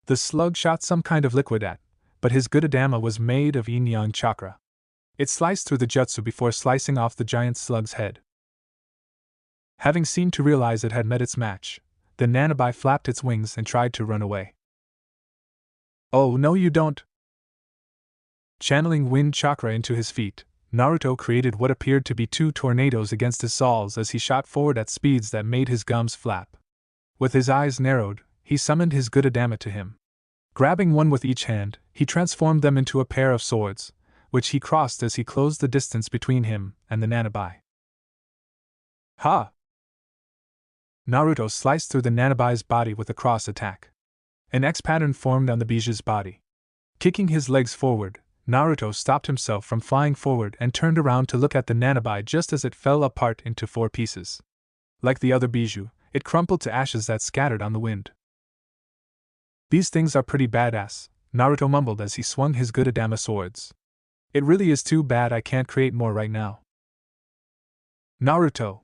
The slug shot some kind of liquid at, but his Gudadama was made of yin-yang chakra. It sliced through the jutsu before slicing off the giant slug's head. Having seemed to realize it had met its match, the Nanabi flapped its wings and tried to run away. "Oh no you don't!" Channeling wind chakra into his feet, Naruto created what appeared to be 2 tornadoes against his soles as he shot forward at speeds that made his gums flap. With his eyes narrowed, he summoned his Gudadama to him. Grabbing one with each hand, he transformed them into a pair of swords, which he crossed as he closed the distance between him and the Nanabi. Ha! Naruto sliced through the Nanabi's body with a cross attack. An X pattern formed on the Bijou's body. Kicking his legs forward, Naruto stopped himself from flying forward and turned around to look at the Nanabi just as it fell apart into 4 pieces. Like the other Bijou, it crumpled to ashes that scattered on the wind. "These things are pretty badass," Naruto mumbled as he swung his Gudadama swords. "It really is too bad I can't create more right now." "Naruto!"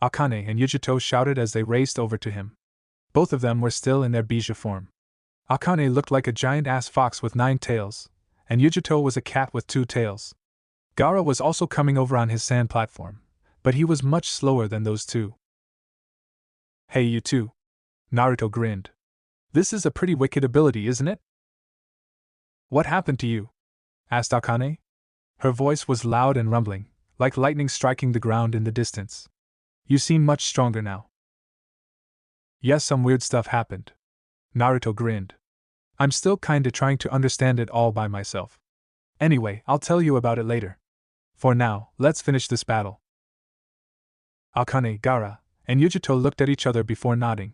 Akane and Yujito shouted as they raced over to him. Both of them were still in their Bijou form. Akane looked like a giant-ass fox with 9 tails, and Yujito was a cat with 2 tails. Gaara was also coming over on his sand platform, but he was much slower than those 2. "Hey you two!" Naruto grinned. This is a pretty wicked ability, isn't it? What happened to you? Asked Akane. Her voice was loud and rumbling, like lightning striking the ground in the distance. You seem much stronger now. Yes, some weird stuff happened. Naruto grinned. I'm still kinda trying to understand it all by myself. Anyway, I'll tell you about it later. For now, let's finish this battle. Akane, Gaara, and Yujito looked at each other before nodding.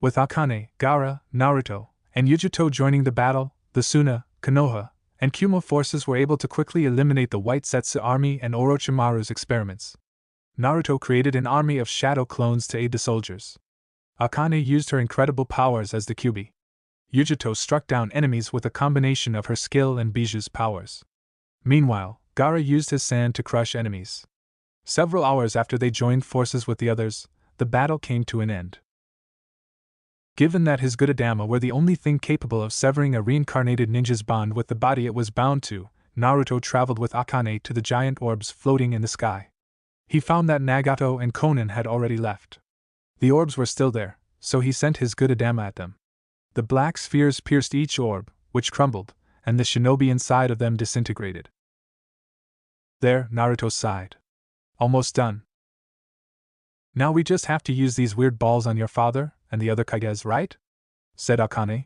With Akane, Gaara, Naruto, and Yujito joining the battle, the Suna, Konoha, and Kumo forces were able to quickly eliminate the White Setsu army and Orochimaru's experiments. Naruto created an army of shadow clones to aid the soldiers. Akane used her incredible powers as the Kyuubi. Yujito struck down enemies with a combination of her skill and Bijuu's powers. Meanwhile, Gaara used his sand to crush enemies. Several hours after they joined forces with the others, the battle came to an end. Given that his Gudadama were the only thing capable of severing a reincarnated ninja's bond with the body it was bound to, Naruto traveled with Akane to the giant orbs floating in the sky. He found that Nagato and Konan had already left. The orbs were still there, so he sent his Gudadama at them. The black spheres pierced each orb, which crumbled, and the shinobi inside of them disintegrated. There, Naruto sighed. Almost done. Now we just have to use these weird balls on your father and the other Kages, right? Said Akane.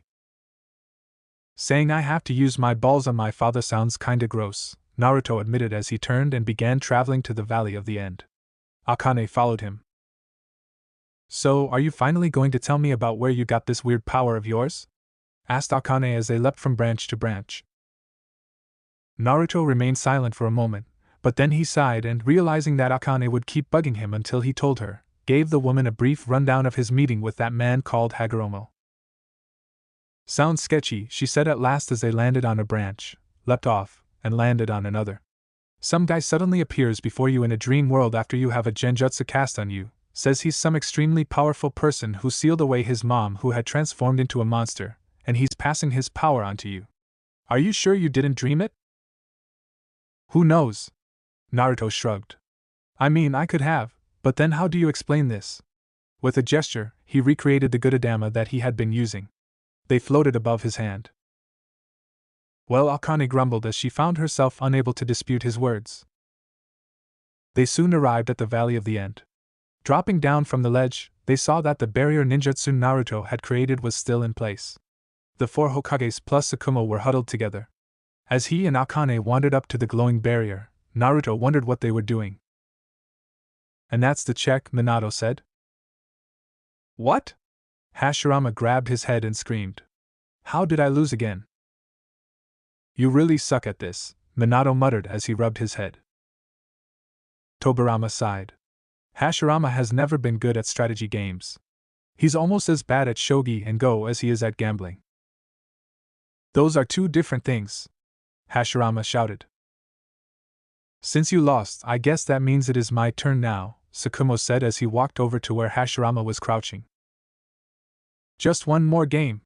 Saying I have to use my balls on my father sounds kinda gross, Naruto admitted as he turned and began traveling to the Valley of the End. Akane followed him. So, are you finally going to tell me about where you got this weird power of yours? Asked Akane as they leapt from branch to branch. Naruto remained silent for a moment, but then he sighed and, realizing that Akane would keep bugging him until he told her, gave the woman a brief rundown of his meeting with that man called Hagoromo. Sounds sketchy, she said at last as they landed on a branch, leapt off, and landed on another. Some guy suddenly appears before you in a dream world after you have a genjutsu cast on you, says he's some extremely powerful person who sealed away his mom who had transformed into a monster, and he's passing his power on to you. Are you sure you didn't dream it? Who knows? Naruto shrugged. I mean, I could have, but then how do you explain this? With a gesture, he recreated the Gudadama that he had been using. They floated above his hand. Well, Akane grumbled as she found herself unable to dispute his words. They soon arrived at the Valley of the End. Dropping down from the ledge, they saw that the barrier ninjutsu Naruto had created was still in place. The four Hokages plus Tsukumo were huddled together. As he and Akane wandered up to the glowing barrier, Naruto wondered what they were doing. And that's the check, Minato said. What? Hashirama grabbed his head and screamed. How did I lose again? You really suck at this, Minato muttered as he rubbed his head. Tobirama sighed. Hashirama has never been good at strategy games. He's almost as bad at shogi and go as he is at gambling. Those are two different things, Hashirama shouted. Since you lost, I guess that means it is my turn now, Tsukumo said as he walked over to where Hashirama was crouching. Just one more game.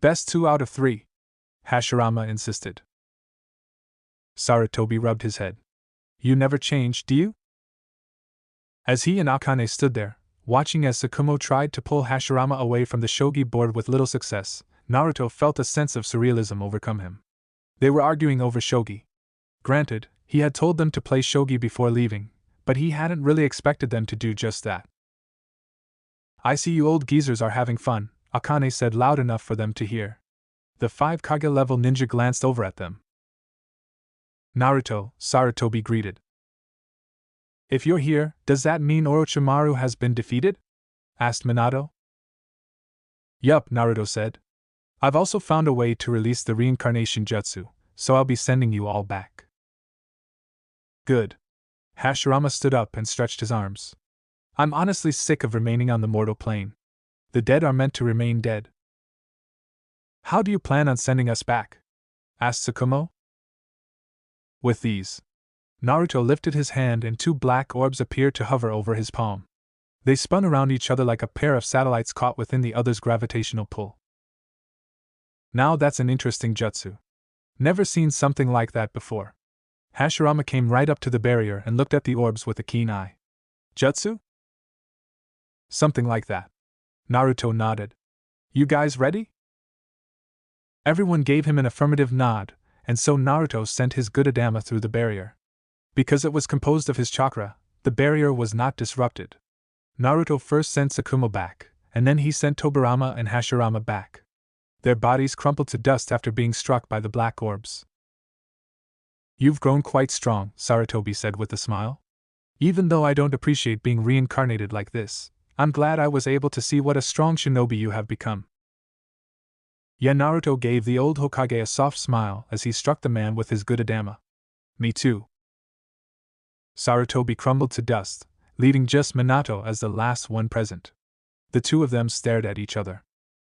Best 2 out of 3, Hashirama insisted. Sarutobi rubbed his head. You never change, do you? As he and Akane stood there, watching as Tsukumo tried to pull Hashirama away from the shogi board with little success, Naruto felt a sense of surrealism overcome him. They were arguing over shogi. Granted, he had told them to play shogi before leaving, but he hadn't really expected them to do just that. I see you old geezers are having fun, Akane said loud enough for them to hear. The 5 Kage-level ninja glanced over at them. Naruto, Sarutobi greeted. If you're here, does that mean Orochimaru has been defeated? Asked Minato. Yup, Naruto said. I've also found a way to release the reincarnation jutsu, so I'll be sending you all back. Good. Hashirama stood up and stretched his arms. I'm honestly sick of remaining on the mortal plane. The dead are meant to remain dead. How do you plan on sending us back? Asked Tsukumo. With these. Naruto lifted his hand and 2 black orbs appeared to hover over his palm. They spun around each other like a pair of satellites caught within the other's gravitational pull. Now that's an interesting jutsu. Never seen something like that before. Hashirama came right up to the barrier and looked at the orbs with a keen eye. Jutsu? Something like that. Naruto nodded. You guys ready? Everyone gave him an affirmative nod, and so Naruto sent his good Adama through the barrier. Because it was composed of his chakra, the barrier was not disrupted. Naruto first sent Sakumo back, and then he sent Tobirama and Hashirama back. Their bodies crumpled to dust after being struck by the black orbs. You've grown quite strong, Sarutobi said with a smile. Even though I don't appreciate being reincarnated like this, I'm glad I was able to see what a strong shinobi you have become. Yeah, Naruto gave the old Hokage a soft smile as he struck the man with his good Adama. Me too. Sarutobi crumbled to dust, leaving just Minato as the last one present. The two of them stared at each other.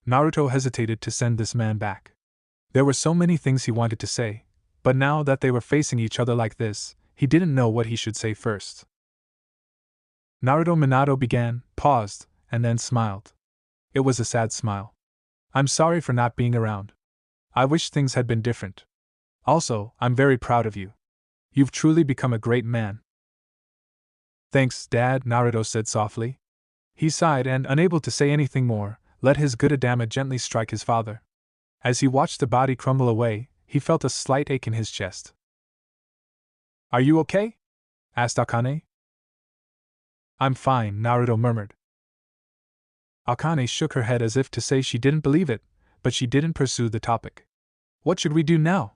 Naruto hesitated to send this man back. There were so many things he wanted to say, but now that they were facing each other like this, he didn't know what he should say first. Naruto Minato began, paused, and then smiled. It was a sad smile. I'm sorry for not being around. I wish things had been different. Also, I'm very proud of you. You've truly become a great man. Thanks, Dad, Naruto said softly. He sighed and, unable to say anything more, let his good Adama gently strike his father. As he watched the body crumble away, he felt a slight ache in his chest. Are you okay? Asked Akane. I'm fine, Naruto murmured. Akane shook her head as if to say she didn't believe it, but she didn't pursue the topic. What should we do now?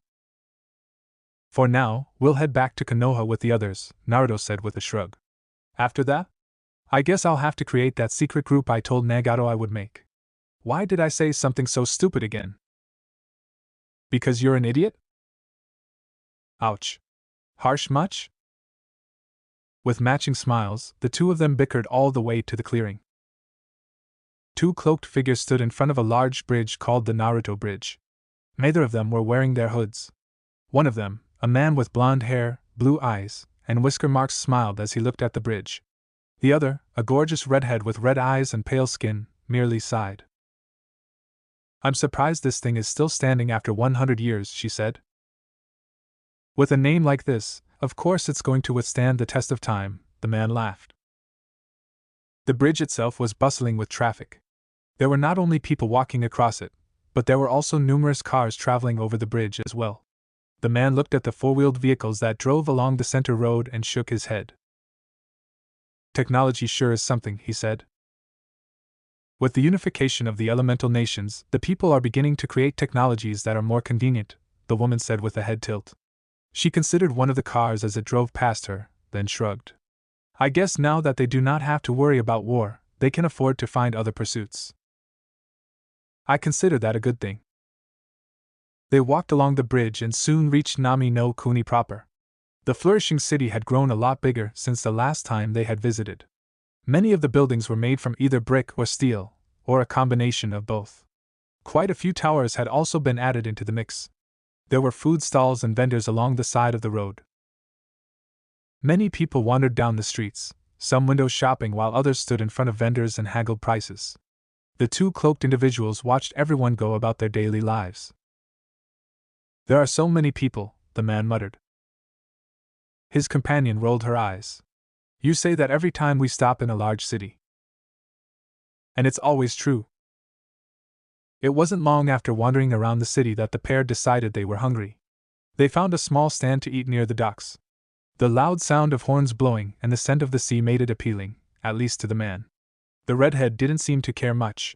For now, we'll head back to Konoha with the others, Naruto said with a shrug. After that? I guess I'll have to create that secret group I told Nagato I would make. Why did I say something so stupid again? Because you're an idiot? Ouch. Harsh much? With matching smiles, the two of them bickered all the way to the clearing. Two cloaked figures stood in front of a large bridge called the Naruto Bridge. Neither of them were wearing their hoods. One of them, a man with blonde hair, blue eyes, and whisker marks, smiled as he looked at the bridge. The other, a gorgeous redhead with red eyes and pale skin, merely sighed. I'm surprised this thing is still standing after 100 years, she said. With a name like this, of course it's going to withstand the test of time, the man laughed. The bridge itself was bustling with traffic. There were not only people walking across it, but there were also numerous cars traveling over the bridge as well. The man looked at the four-wheeled vehicles that drove along the center road and shook his head. Technology sure is something, he said. With the unification of the elemental nations, the people are beginning to create technologies that are more convenient, the woman said with a head tilt. She considered one of the cars as it drove past her, then shrugged. I guess now that they do not have to worry about war, they can afford to find other pursuits. I consider that a good thing. They walked along the bridge and soon reached Nami no Kuni proper. The flourishing city had grown a lot bigger since the last time they had visited. Many of the buildings were made from either brick or steel, or a combination of both. Quite a few towers had also been added into the mix. There were food stalls and vendors along the side of the road. Many people wandered down the streets, some window shopping while others stood in front of vendors and haggled prices. The two cloaked individuals watched everyone go about their daily lives. There are so many people, the man muttered. His companion rolled her eyes. You say that every time we stop in a large city. And it's always true. It wasn't long after wandering around the city that the pair decided they were hungry. They found a small stand to eat near the docks. The loud sound of horns blowing and the scent of the sea made it appealing, at least to the man. The redhead didn't seem to care much.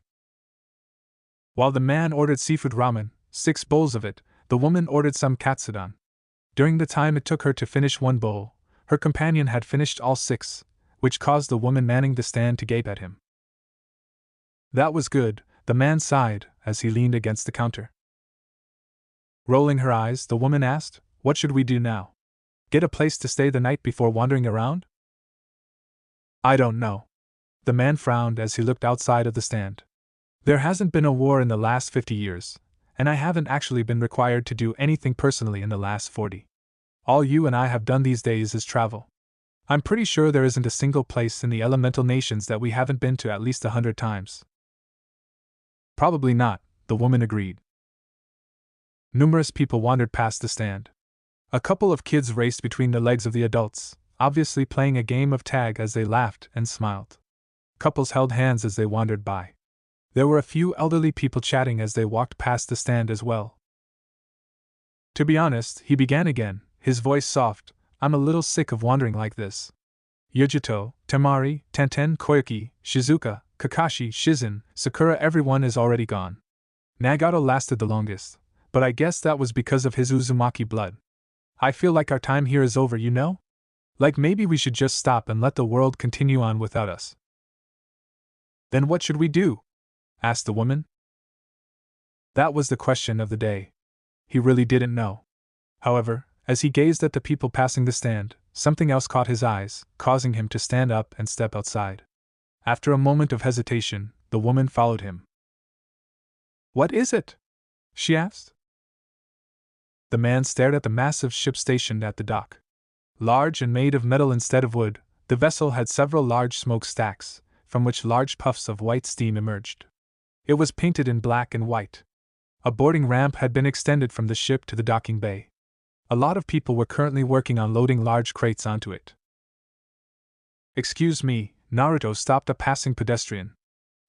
While the man ordered seafood ramen, 6 bowls of it, the woman ordered some katsudon. During the time it took her to finish 1 bowl, her companion had finished all 6, which caused the woman manning the stand to gape at him. That was good, the man sighed as he leaned against the counter. Rolling her eyes, the woman asked, What should we do now? Get a place to stay the night before wandering around? I don't know. The man frowned as he looked outside of the stand. There hasn't been a war in the last 50 years, and I haven't actually been required to do anything personally in the last 40. All you and I have done these days is travel. I'm pretty sure there isn't a single place in the elemental nations that we haven't been to at least 100 times. Probably not, the woman agreed. Numerous people wandered past the stand. A couple of kids raced between the legs of the adults, obviously playing a game of tag as they laughed and smiled. Couples held hands as they wandered by. There were a few elderly people chatting as they walked past the stand as well. To be honest, he began again, his voice soft, I'm a little sick of wandering like this. Yujito, Temari, Tenten, Koyuki, Shizuka, Kakashi, Shizen, Sakura, everyone is already gone. Nagato lasted the longest, but I guess that was because of his Uzumaki blood. I feel like our time here is over, you know? Like maybe we should just stop and let the world continue on without us. Then what should we do? Asked the woman. That was the question of the day. He really didn't know. However, as he gazed at the people passing the stand, something else caught his eyes, causing him to stand up and step outside. After a moment of hesitation, the woman followed him. What is it? She asked. The man stared at the massive ship stationed at the dock. Large and made of metal instead of wood, the vessel had several large smokestacks, from which large puffs of white steam emerged. It was painted in black and white. A boarding ramp had been extended from the ship to the docking bay. A lot of people were currently working on loading large crates onto it. Excuse me, Naruto stopped a passing pedestrian.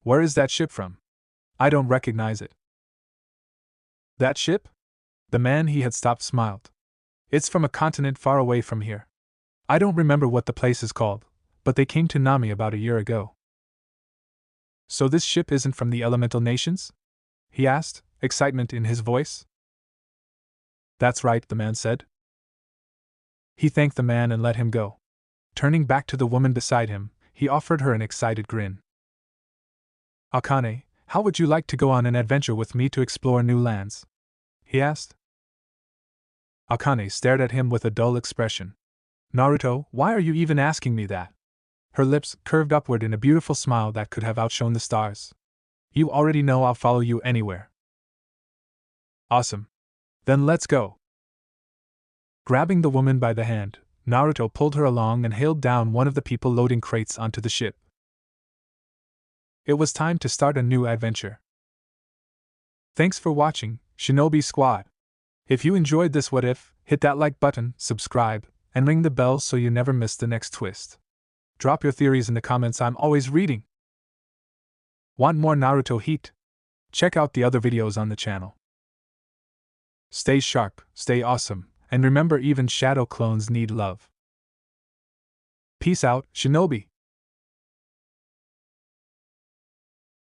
Where is that ship from? I don't recognize it. That ship? The man he had stopped smiled. It's from a continent far away from here. I don't remember what the place is called, but they came to Nami about a year ago. So this ship isn't from the elemental nations? He asked, excitement in his voice. That's right, the man said. He thanked the man and let him go. Turning back to the woman beside him, he offered her an excited grin. Akane, how would you like to go on an adventure with me to explore new lands? He asked. Akane stared at him with a dull expression. Naruto, why are you even asking me that? Her lips curved upward in a beautiful smile that could have outshone the stars. You already know I'll follow you anywhere. Awesome. Then let's go. Grabbing the woman by the hand, Naruto pulled her along and hailed down one of the people loading crates onto the ship. It was time to start a new adventure. Thanks for watching, Shinobi Squad. If you enjoyed this what if, hit that like button, subscribe, and ring the bell so you never miss the next twist. Drop your theories in the comments, I'm always reading. Want more Naruto heat? Check out the other videos on the channel. Stay sharp, stay awesome, and remember even shadow clones need love. Peace out, Shinobi!